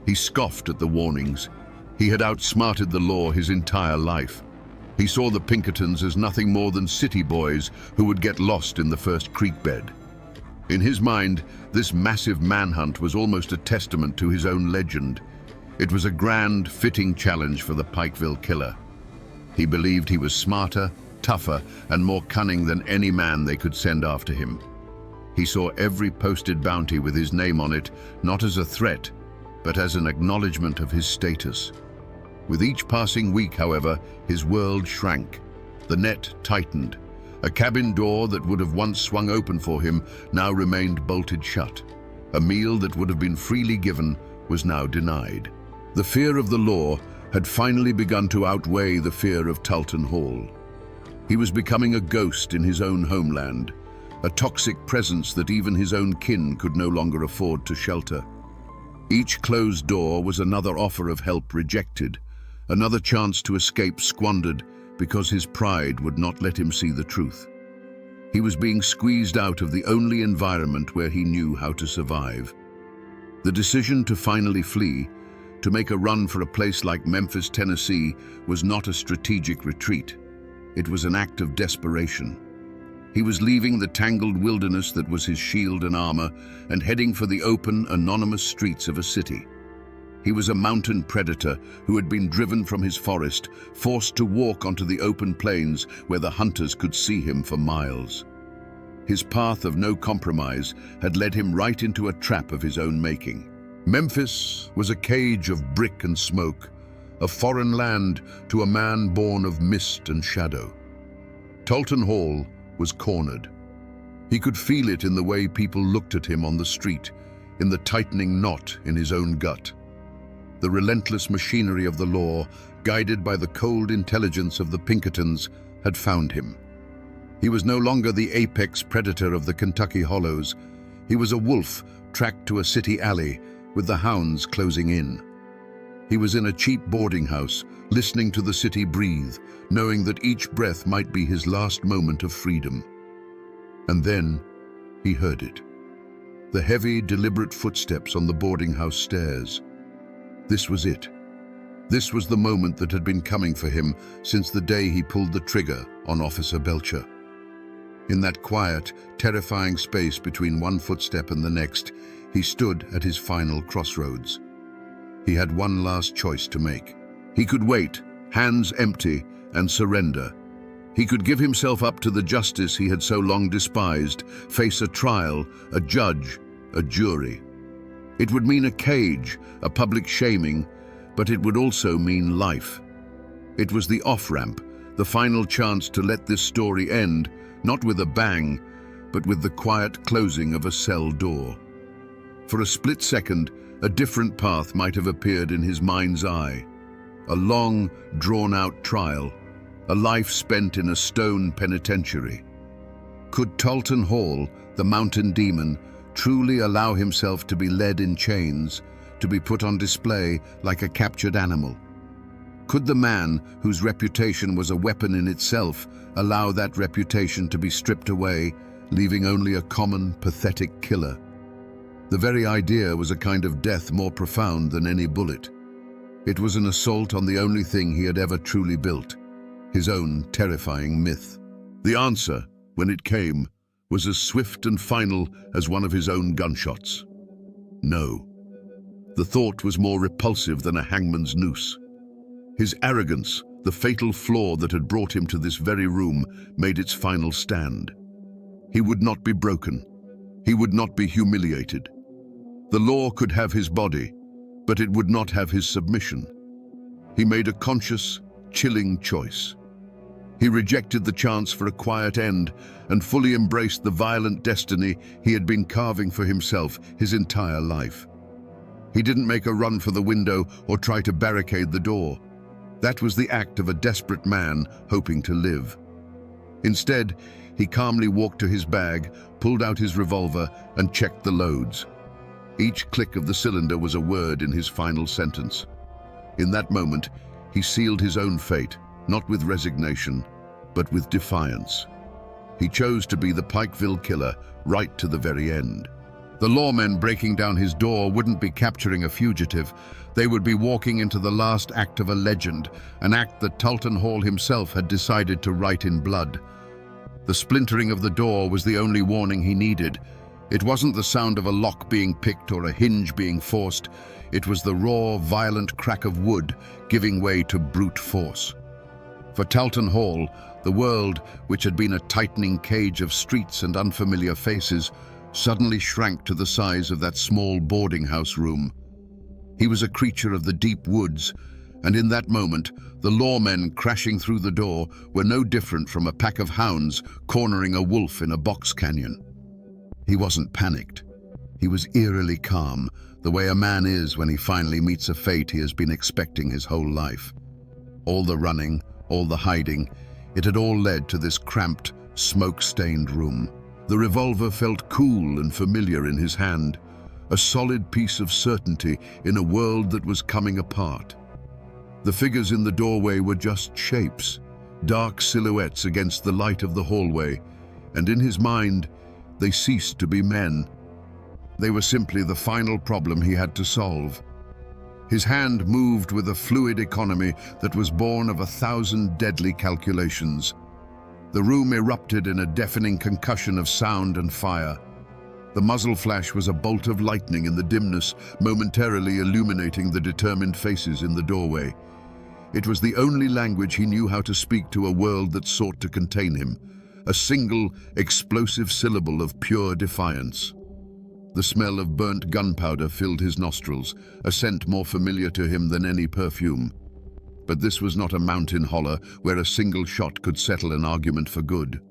He scoffed at the warnings. He had outsmarted the law his entire life. He saw the Pinkertons as nothing more than city boys who would get lost in the first creek bed. In his mind, this massive manhunt was almost a testament to his own legend. It was a grand, fitting challenge for the Pikeville killer. He believed he was smarter, tougher, and more cunning than any man they could send after him. He saw every posted bounty with his name on it, not as a threat, but as an acknowledgement of his status. With each passing week, however, his world shrank. The net tightened. A cabin door that would have once swung open for him now remained bolted shut. A meal that would have been freely given was now denied. The fear of the law had finally begun to outweigh the fear of Talton Hall. He was becoming a ghost in his own homeland, a toxic presence that even his own kin could no longer afford to shelter. Each closed door was another offer of help rejected, another chance to escape squandered because his pride would not let him see the truth. He was being squeezed out of the only environment where he knew how to survive. The decision to finally flee, to make a run for a place like Memphis, Tennessee, was not a strategic retreat. It was an act of desperation. He was leaving the tangled wilderness that was his shield and armor and heading for the open, anonymous streets of a city. He was a mountain predator who had been driven from his forest, forced to walk onto the open plains where the hunters could see him for miles. His path of no compromise had led him right into a trap of his own making. Memphis was a cage of brick and smoke, a foreign land to a man born of mist and shadow. Talton Hall was cornered. He could feel it in the way people looked at him on the street, in the tightening knot in his own gut. The relentless machinery of the law, guided by the cold intelligence of the Pinkertons, had found him. He was no longer the apex predator of the Kentucky hollows. He was a wolf tracked to a city alley, with the hounds closing in. He was in a cheap boarding house, listening to the city breathe, knowing that each breath might be his last moment of freedom. And then he heard it. The heavy, deliberate footsteps on the boarding house stairs. This was it. This was the moment that had been coming for him since the day he pulled the trigger on Officer Belcher. In that quiet, terrifying space between one footstep and the next, he stood at his final crossroads. He had one last choice to make. He could wait, hands empty, and surrender. He could give himself up to the justice he had so long despised, face a trial, a judge, a jury. It would mean a cage, a public shaming, but it would also mean life. It was the off-ramp, the final chance to let this story end, not with a bang, but with the quiet closing of a cell door. For a split second, a different path might have appeared in his mind's eye. A long, drawn-out trial, a life spent in a stone penitentiary. Could Talton Hall, the mountain demon, truly allow himself to be led in chains, to be put on display like a captured animal? Could the man, whose reputation was a weapon in itself, allow that reputation to be stripped away, leaving only a common, pathetic killer? The very idea was a kind of death more profound than any bullet. It was an assault on the only thing he had ever truly built, his own terrifying myth. The answer, when it came, was as swift and final as one of his own gunshots. No. The thought was more repulsive than a hangman's noose. His arrogance, the fatal flaw that had brought him to this very room, made its final stand. He would not be broken. He would not be humiliated. The law could have his body, but it would not have his submission. He made a conscious, chilling choice. He rejected the chance for a quiet end and fully embraced the violent destiny he had been carving for himself his entire life. He didn't make a run for the window or try to barricade the door. That was the act of a desperate man hoping to live. Instead, he calmly walked to his bag, pulled out his revolver, and checked the loads. Each click of the cylinder was a word in his final sentence. In that moment, he sealed his own fate, not with resignation, but with defiance. He chose to be the Pikeville killer right to the very end. The lawmen breaking down his door wouldn't be capturing a fugitive. They would be walking into the last act of a legend, an act that Talton Hall himself had decided to write in blood. The splintering of the door was the only warning he needed. It wasn't the sound of a lock being picked or a hinge being forced. It was the raw, violent crack of wood giving way to brute force. For Talton Hall, the world, which had been a tightening cage of streets and unfamiliar faces, suddenly shrank to the size of that small boarding house room. He was a creature of the deep woods, and in that moment, the lawmen crashing through the door were no different from a pack of hounds cornering a wolf in a box canyon. He wasn't panicked. He was eerily calm, the way a man is when he finally meets a fate he has been expecting his whole life. All the running, all the hiding, it had all led to this cramped, smoke-stained room. The revolver felt cool and familiar in his hand, a solid piece of certainty in a world that was coming apart. The figures in the doorway were just shapes, dark silhouettes against the light of the hallway, and in his mind, they ceased to be men. They were simply the final problem he had to solve. His hand moved with a fluid economy that was born of 1,000 deadly calculations. The room erupted in a deafening concussion of sound and fire. The muzzle flash was a bolt of lightning in the dimness, momentarily illuminating the determined faces in the doorway. It was the only language he knew how to speak to a world that sought to contain him, a single, explosive syllable of pure defiance. The smell of burnt gunpowder filled his nostrils, a scent more familiar to him than any perfume. But this was not a mountain holler where a single shot could settle an argument for good.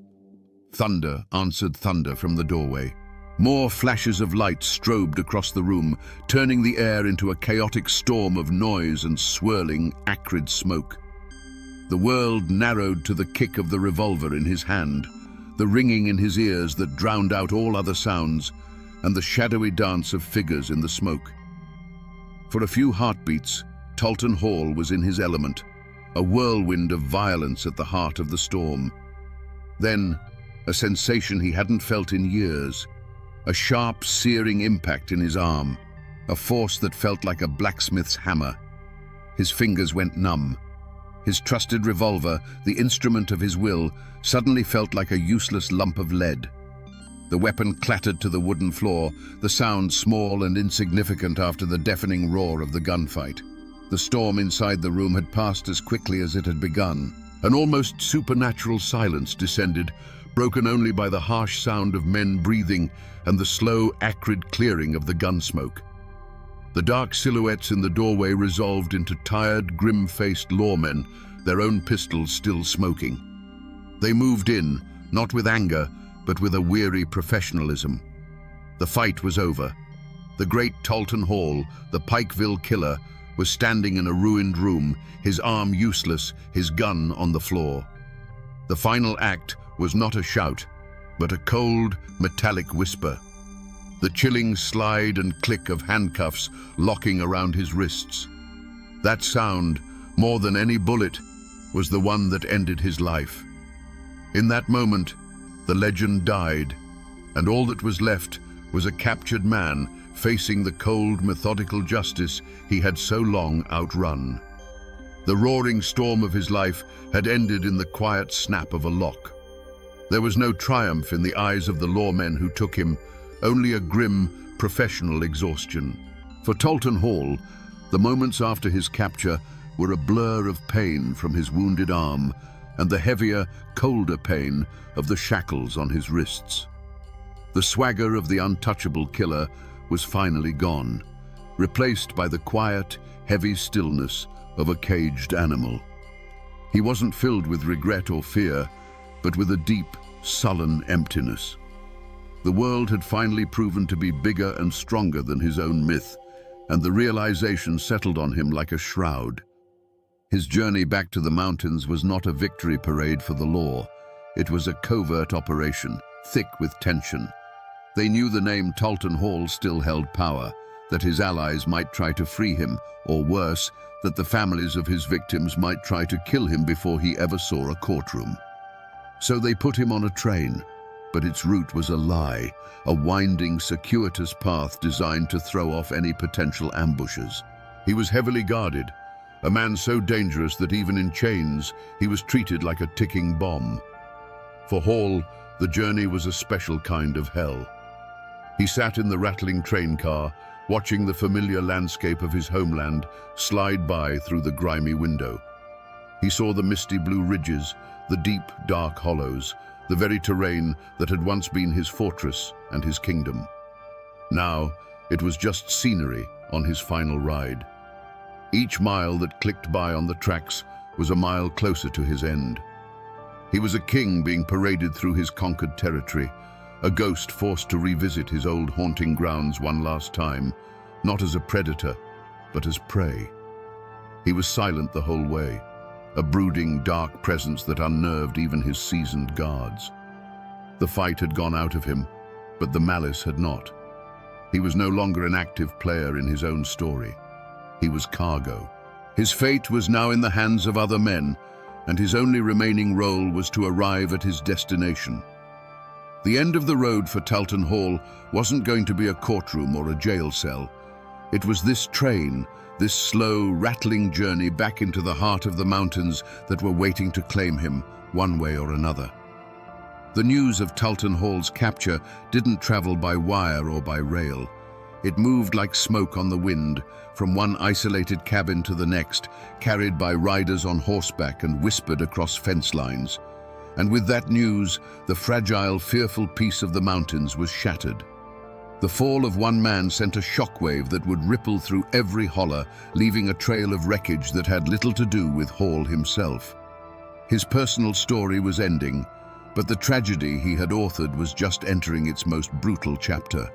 Thunder answered thunder from the doorway. More flashes of light strobed across the room, turning the air into a chaotic storm of noise and swirling, acrid smoke. The world narrowed to the kick of the revolver in his hand, the ringing in his ears that drowned out all other sounds, and the shadowy dance of figures in the smoke. For a few heartbeats, Talton Hall was in his element, a whirlwind of violence at the heart of the storm. Then, a sensation he hadn't felt in years, a sharp, searing impact in his arm, a force that felt like a blacksmith's hammer. His fingers went numb. His trusted revolver, the instrument of his will, suddenly felt like a useless lump of lead. The weapon clattered to the wooden floor, the sound small and insignificant after the deafening roar of the gunfight. The storm inside the room had passed as quickly as it had begun. An almost supernatural silence descended, broken only by the harsh sound of men breathing and the slow, acrid clearing of the gun smoke. The dark silhouettes in the doorway resolved into tired, grim-faced lawmen, their own pistols still smoking. They moved in, not with anger, but with a weary professionalism. The fight was over. The great Talton Hall, the Pikeville killer, was standing in a ruined room, his arm useless, his gun on the floor. The final act was not a shout, but a cold, metallic whisper. The chilling slide and click of handcuffs locking around his wrists. That sound, more than any bullet, was the one that ended his life. In that moment, the legend died, and all that was left was a captured man facing the cold, methodical justice he had so long outrun. The roaring storm of his life had ended in the quiet snap of a lock. There was no triumph in the eyes of the lawmen who took him, only a grim, professional exhaustion. For Talton Hall, the moments after his capture were a blur of pain from his wounded arm and the heavier, colder pain of the shackles on his wrists. The swagger of the untouchable killer was finally gone, replaced by the quiet, heavy stillness of a caged animal. He wasn't filled with regret or fear, but with a deep, sullen emptiness. The world had finally proven to be bigger and stronger than his own myth, and the realization settled on him like a shroud. His journey back to the mountains was not a victory parade for the law. It was a covert operation, thick with tension. They knew the name Talton Hall still held power, that his allies might try to free him, or worse, that the families of his victims might try to kill him before he ever saw a courtroom. So they put him on a train, but its route was a lie, a winding, circuitous path designed to throw off any potential ambushes. He was heavily guarded, a man so dangerous that even in chains, he was treated like a ticking bomb. For Hall, the journey was a special kind of hell. He sat in the rattling train car, watching the familiar landscape of his homeland slide by through the grimy window. He saw the misty blue ridges, the deep, dark hollows, the very terrain that had once been his fortress and his kingdom. Now, it was just scenery on his final ride. Each mile that clicked by on the tracks was a mile closer to his end. He was a king being paraded through his conquered territory, a ghost forced to revisit his old haunting grounds one last time, not as a predator, but as prey. He was silent the whole way, a brooding, dark presence that unnerved even his seasoned guards. The fight had gone out of him, but the malice had not. He was no longer an active player in his own story. He was cargo. His fate was now in the hands of other men, and his only remaining role was to arrive at his destination. The end of the road for Talton Hall wasn't going to be a courtroom or a jail cell. It was this train, this slow, rattling journey back into the heart of the mountains that were waiting to claim him, one way or another. The news of Talton Hall's capture didn't travel by wire or by rail. It moved like smoke on the wind, from one isolated cabin to the next, carried by riders on horseback and whispered across fence lines. And with that news, the fragile, fearful peace of the mountains was shattered. The fall of one man sent a shockwave that would ripple through every holler, leaving a trail of wreckage that had little to do with Hall himself. His personal story was ending, but the tragedy he had authored was just entering its most brutal chapter.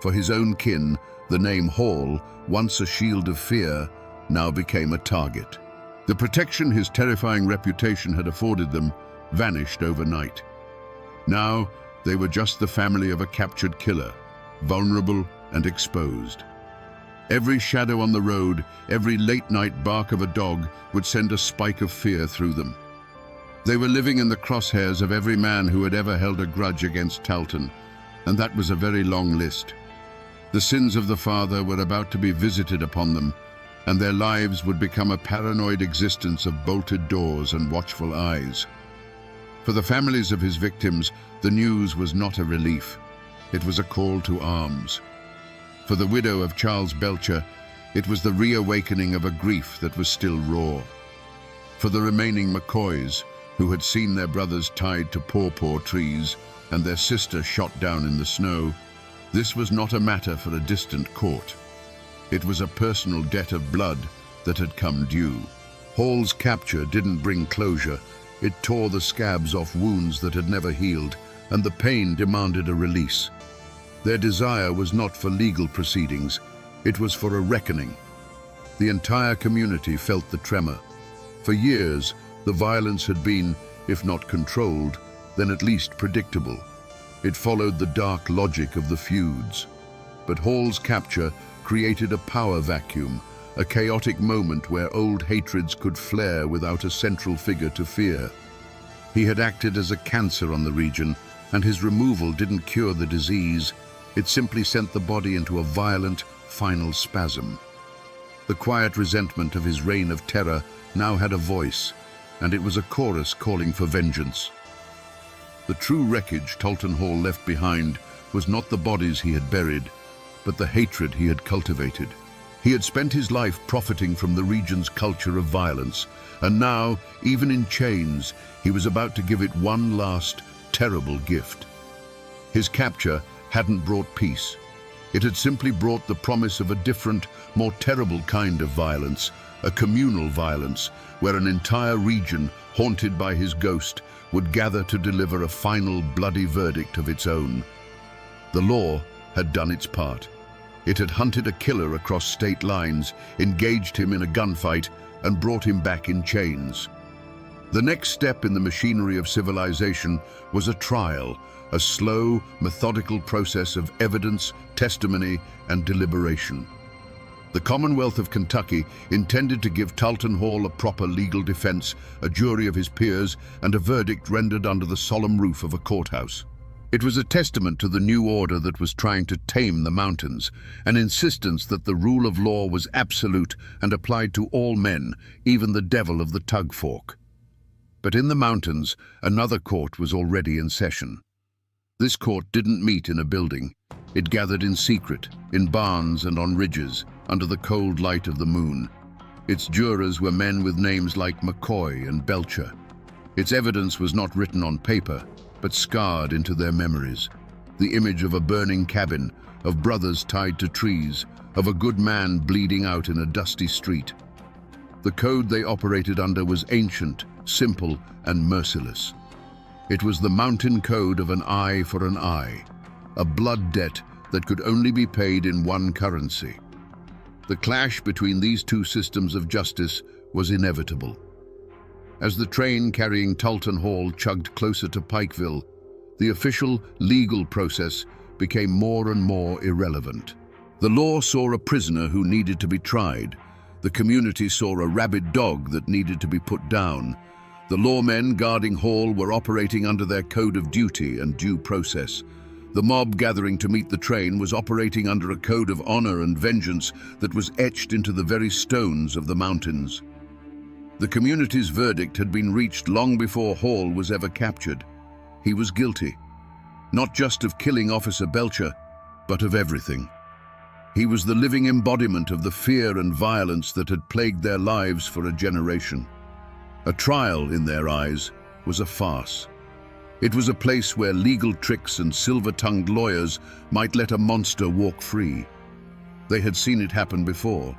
For his own kin, the name Hall, once a shield of fear, now became a target. The protection his terrifying reputation had afforded them vanished overnight. Now, they were just the family of a captured killer, vulnerable and exposed. Every shadow on the road, every late-night bark of a dog would send a spike of fear through them. They were living in the crosshairs of every man who had ever held a grudge against Talton, and that was a very long list. The sins of the father were about to be visited upon them, and their lives would become a paranoid existence of bolted doors and watchful eyes. For the families of his victims, the news was not a relief. It was a call to arms. For the widow of Charles Belcher, it was the reawakening of a grief that was still raw. For the remaining McCoys, who had seen their brothers tied to pawpaw trees and their sister shot down in the snow, this was not a matter for a distant court. It was a personal debt of blood that had come due. Hall's capture didn't bring closure. It tore the scabs off wounds that had never healed, and the pain demanded a release. Their desire was not for legal proceedings, it was for a reckoning. The entire community felt the tremor. For years, the violence had been, if not controlled, then at least predictable. It followed the dark logic of the feuds. But Hall's capture created a power vacuum, a chaotic moment where old hatreds could flare without a central figure to fear. He had acted as a cancer on the region, and his removal didn't cure the disease. It simply sent the body into a violent, final spasm. The quiet resentment of his reign of terror now had a voice, and it was a chorus calling for vengeance. The true wreckage Talton Hall left behind was not the bodies he had buried, but the hatred he had cultivated. He had spent his life profiting from the region's culture of violence, and now, even in chains, he was about to give it one last, terrible gift. His capture hadn't brought peace. It had simply brought the promise of a different, more terrible kind of violence, a communal violence, where an entire region, haunted by his ghost, would gather to deliver a final bloody verdict of its own. The law had done its part. It had hunted a killer across state lines, engaged him in a gunfight, and brought him back in chains. The next step in the machinery of civilization was a trial, a slow, methodical process of evidence, testimony, and deliberation. The Commonwealth of Kentucky intended to give Talton Hall a proper legal defense, a jury of his peers, and a verdict rendered under the solemn roof of a courthouse. It was a testament to the new order that was trying to tame the mountains, an insistence that the rule of law was absolute and applied to all men, even the devil of the tug fork. But in the mountains, another court was already in session. This court didn't meet in a building. It gathered in secret, in barns and on ridges, under the cold light of the moon. Its jurors were men with names like McCoy and Belcher. Its evidence was not written on paper, but scarred into their memories. The image of a burning cabin, of brothers tied to trees, of a good man bleeding out in a dusty street. The code they operated under was ancient, simple, and merciless. It was the mountain code of an eye for an eye, a blood debt that could only be paid in one currency. The clash between these two systems of justice was inevitable. As the train carrying Talton Hall chugged closer to Pikeville, the official legal process became more and more irrelevant. The law saw a prisoner who needed to be tried. The community saw a rabid dog that needed to be put down. The lawmen guarding Hall were operating under their code of duty and due process. The mob gathering to meet the train was operating under a code of honor and vengeance that was etched into the very stones of the mountains. The community's verdict had been reached long before Hall was ever captured. He was guilty, not just of killing Officer Belcher, but of everything. He was the living embodiment of the fear and violence that had plagued their lives for a generation. A trial, in their eyes, was a farce. It was a place where legal tricks and silver-tongued lawyers might let a monster walk free. They had seen it happen before.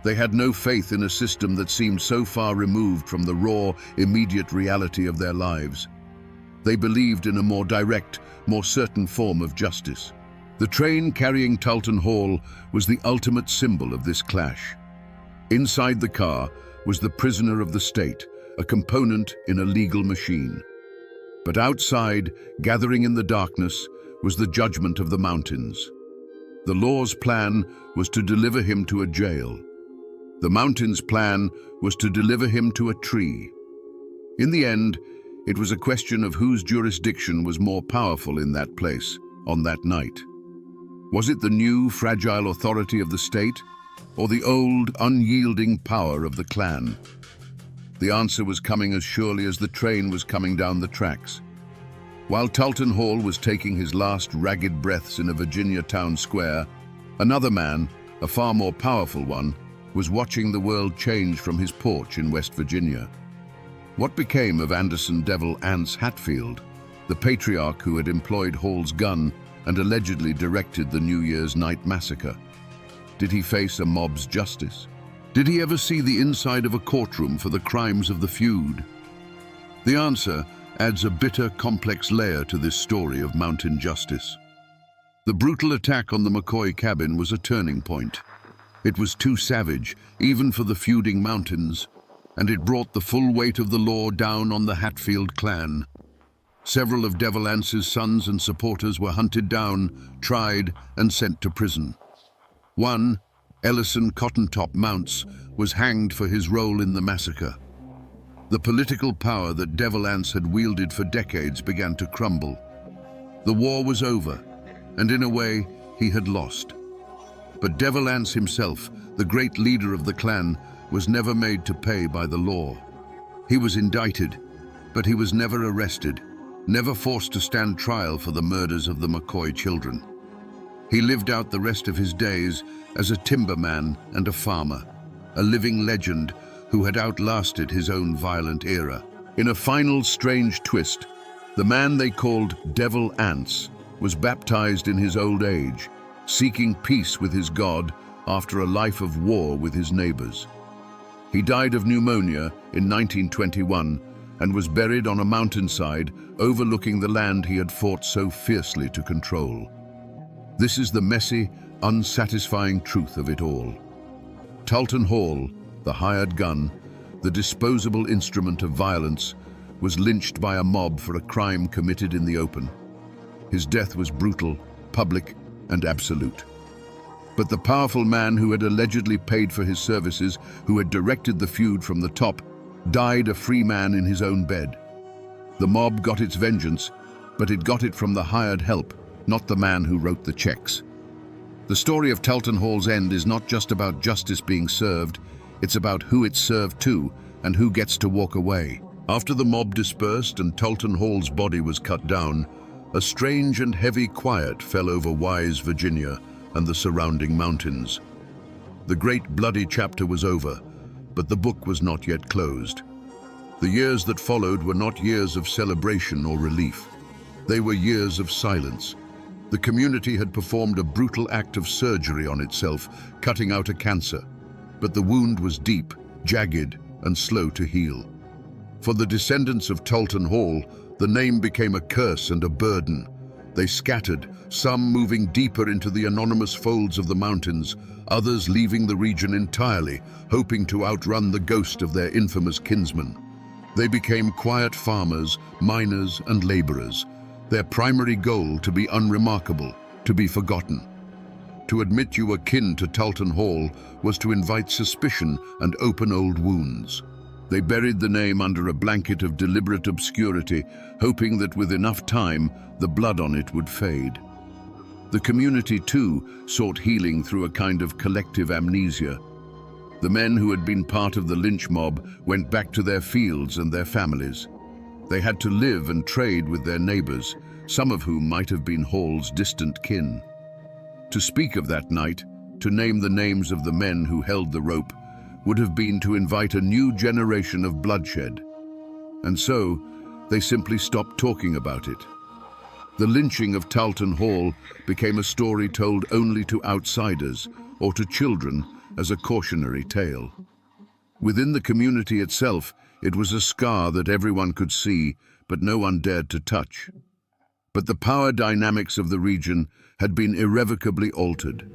They had no faith in a system that seemed so far removed from the raw, immediate reality of their lives. They believed in a more direct, more certain form of justice. The train carrying Talton Hall was the ultimate symbol of this clash. Inside the car was the prisoner of the state, a component in a legal machine. But outside, gathering in the darkness, was the judgment of the mountains. The law's plan was to deliver him to a jail. The mountain's plan was to deliver him to a tree. In the end, it was a question of whose jurisdiction was more powerful in that place, on that night. Was it the new, fragile authority of the state, or the old, unyielding power of the clan? The answer was coming as surely as the train was coming down the tracks. While Talton Hall was taking his last ragged breaths in a Virginia town square, another man, a far more powerful one, was watching the world change from his porch in West Virginia. What became of Anderson Devil Ance Hatfield, the patriarch who had employed Hall's gun and allegedly directed the New Year's night massacre? Did he face a mob's justice? Did he ever see the inside of a courtroom for the crimes of the feud? The answer adds a bitter, complex layer to this story of mountain justice. The brutal attack on the McCoy cabin was a turning point. It was too savage, even for the feuding mountains, and it brought the full weight of the law down on the Hatfield clan. Several of Devil Ance's sons and supporters were hunted down, tried, and sent to prison. One, Ellison Cottontop Mounts, was hanged for his role in the massacre. The political power that Devil Ance had wielded for decades began to crumble. The war was over, and in a way, he had lost. But Devil Ance himself, the great leader of the clan, was never made to pay by the law. He was indicted, but he was never arrested, never forced to stand trial for the murders of the McCoy children. He lived out the rest of his days as a timberman and a farmer, a living legend who had outlasted his own violent era. In a final strange twist, the man they called Devil Ance was baptized in his old age, seeking peace with his God after a life of war with his neighbors. He died of pneumonia in 1921 and was buried on a mountainside overlooking the land he had fought so fiercely to control. This is the messy, unsatisfying truth of it all. Talton Hall, the hired gun, the disposable instrument of violence, was lynched by a mob for a crime committed in the open. His death was brutal, public, and absolute. But the powerful man who had allegedly paid for his services, who had directed the feud from the top, died a free man in his own bed. The mob got its vengeance, but it got it from the hired help, not the man who wrote the checks. The story of Talton Hall's end is not just about justice being served, it's about who it's served to and who gets to walk away. After the mob dispersed and Talton Hall's body was cut down, a strange and heavy quiet fell over Wise, Virginia, and the surrounding mountains. The great bloody chapter was over, but the book was not yet closed. The years that followed were not years of celebration or relief. They were years of silence. The community had performed a brutal act of surgery on itself, cutting out a cancer. But the wound was deep, jagged, and slow to heal. For the descendants of Talton Hall, the name became a curse and a burden. They scattered, some moving deeper into the anonymous folds of the mountains, others leaving the region entirely, hoping to outrun the ghost of their infamous kinsman. They became quiet farmers, miners, and laborers, their primary goal to be unremarkable, to be forgotten. To admit you were kin to Talton Hall was to invite suspicion and open old wounds. They buried the name under a blanket of deliberate obscurity, hoping that with enough time, the blood on it would fade. The community, too, sought healing through a kind of collective amnesia. The men who had been part of the lynch mob went back to their fields and their families. They had to live and trade with their neighbors, some of whom might have been Hall's distant kin. To speak of that night, to name the names of the men who held the rope, would have been to invite a new generation of bloodshed. And so, they simply stopped talking about it. The lynching of Talton Hall became a story told only to outsiders or to children as a cautionary tale. Within the community itself, it was a scar that everyone could see, but no one dared to touch. But the power dynamics of the region had been irrevocably altered.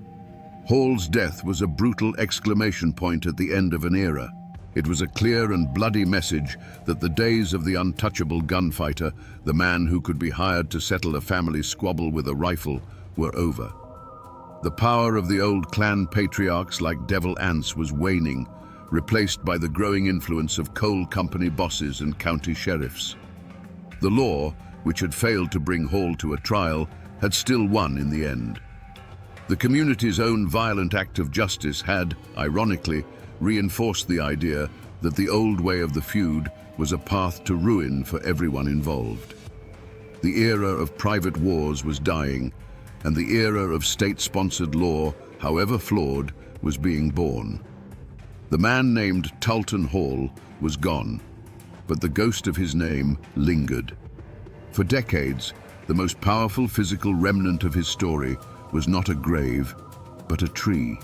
Hall's death was a brutal exclamation point at the end of an era. It was a clear and bloody message that the days of the untouchable gunfighter, the man who could be hired to settle a family squabble with a rifle, were over. The power of the old clan patriarchs like Devil Ance was waning, replaced by the growing influence of coal company bosses and county sheriffs. The law, which had failed to bring Hall to a trial, had still won in the end. The community's own violent act of justice had, ironically, reinforced the idea that the old way of the feud was a path to ruin for everyone involved. The era of private wars was dying, and the era of state-sponsored law, however flawed, was being born. The man named Talton Hall was gone, but the ghost of his name lingered. For decades, the most powerful physical remnant of his story was not a grave, but a tree.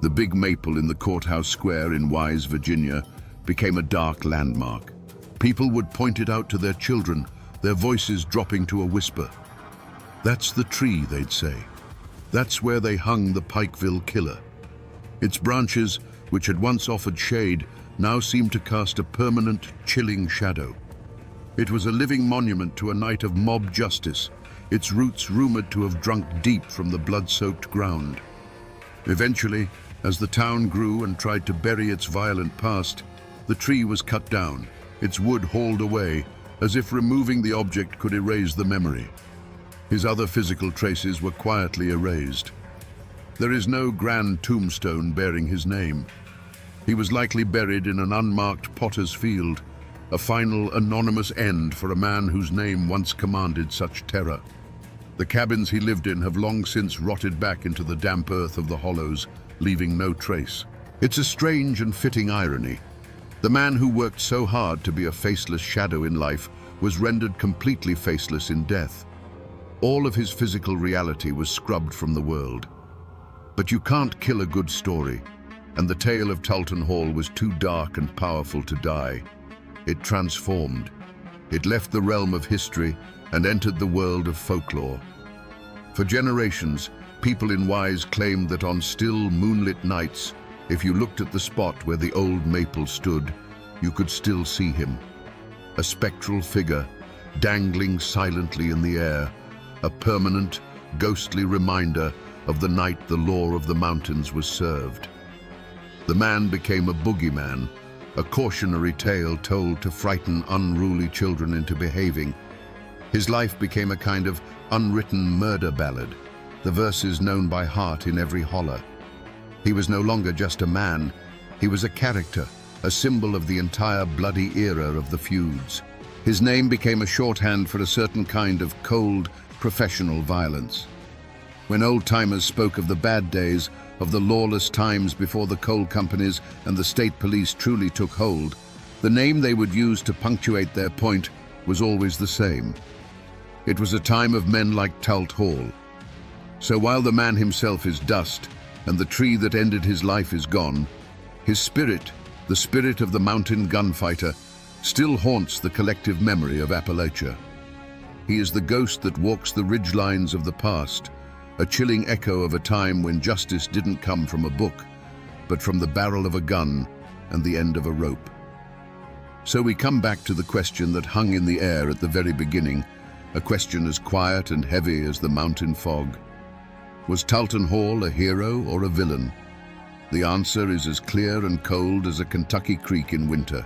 The big maple in the courthouse square in Wise, Virginia, became a dark landmark. People would point it out to their children, their voices dropping to a whisper. "That's the tree," they'd say. "That's where they hung the Pikeville killer." Its branches, which had once offered shade, now seemed to cast a permanent, chilling shadow. It was a living monument to a night of mob justice, its roots rumored to have drunk deep from the blood-soaked ground. Eventually, as the town grew and tried to bury its violent past, the tree was cut down, its wood hauled away, as if removing the object could erase the memory. His other physical traces were quietly erased. There is no grand tombstone bearing his name. He was likely buried in an unmarked potter's field, a final anonymous end for a man whose name once commanded such terror. The cabins he lived in have long since rotted back into the damp earth of the hollows, leaving no trace. It's a strange and fitting irony. The man who worked so hard to be a faceless shadow in life was rendered completely faceless in death. All of his physical reality was scrubbed from the world. But you can't kill a good story, and the tale of Talton Hall was too dark and powerful to die. It transformed. It left the realm of history and entered the world of folklore. For generations, people in Wise claimed that on still, moonlit nights, if you looked at the spot where the old maple stood, you could still see him. A spectral figure, dangling silently in the air, a permanent, ghostly reminder of the night the law of the mountains was served. The man became a boogeyman, a cautionary tale told to frighten unruly children into behaving. His life became a kind of unwritten murder ballad, the verses known by heart in every holler. He was no longer just a man, he was a character, a symbol of the entire bloody era of the feuds. His name became a shorthand for a certain kind of cold, professional violence. When old-timers spoke of the bad days, of the lawless times before the coal companies and the state police truly took hold, the name they would use to punctuate their point was always the same. It was a time of men like Talton Hall. So while the man himself is dust, and the tree that ended his life is gone, his spirit, the spirit of the mountain gunfighter, still haunts the collective memory of Appalachia. He is the ghost that walks the ridgelines of the past, a chilling echo of a time when justice didn't come from a book, but from the barrel of a gun and the end of a rope. So we come back to the question that hung in the air at the very beginning, a question as quiet and heavy as the mountain fog. Was Talton Hall a hero or a villain? The answer is as clear and cold as a Kentucky creek in winter.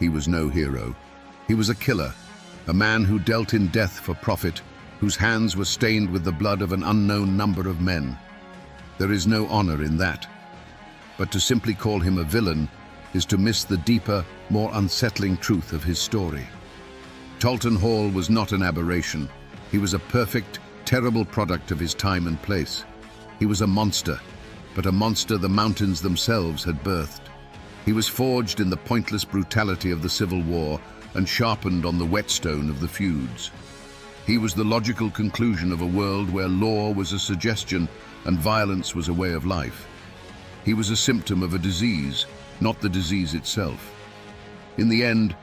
He was no hero. He was a killer, a man who dealt in death for profit, whose hands were stained with the blood of an unknown number of men. There is no honor in that. But to simply call him a villain is to miss the deeper, more unsettling truth of his story. Talton Hall was not an aberration. He was a perfect, terrible product of his time and place. He was a monster, but a monster the mountains themselves had birthed. He was forged in the pointless brutality of the Civil War and sharpened on the whetstone of the feuds. He was the logical conclusion of a world where law was a suggestion and violence was a way of life. He was a symptom of a disease, not the disease itself. In the end,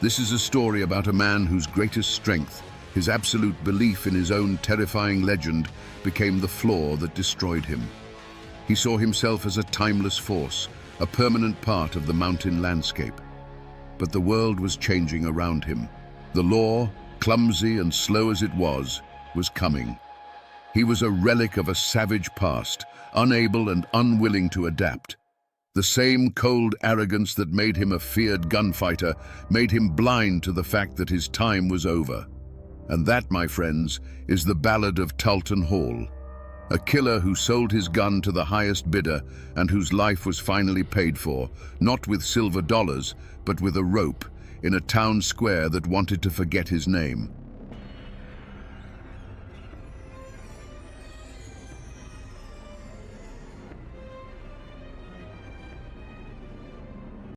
this is a story about a man whose greatest strength, his absolute belief in his own terrifying legend, became the flaw that destroyed him. He saw himself as a timeless force, a permanent part of the mountain landscape. But the world was changing around him. The law, clumsy and slow as it was coming. He was a relic of a savage past, unable and unwilling to adapt. The same cold arrogance that made him a feared gunfighter made him blind to the fact that his time was over. And that, my friends, is the ballad of Talton Hall. A killer who sold his gun to the highest bidder and whose life was finally paid for, not with silver dollars, but with a rope, in a town square that wanted to forget his name.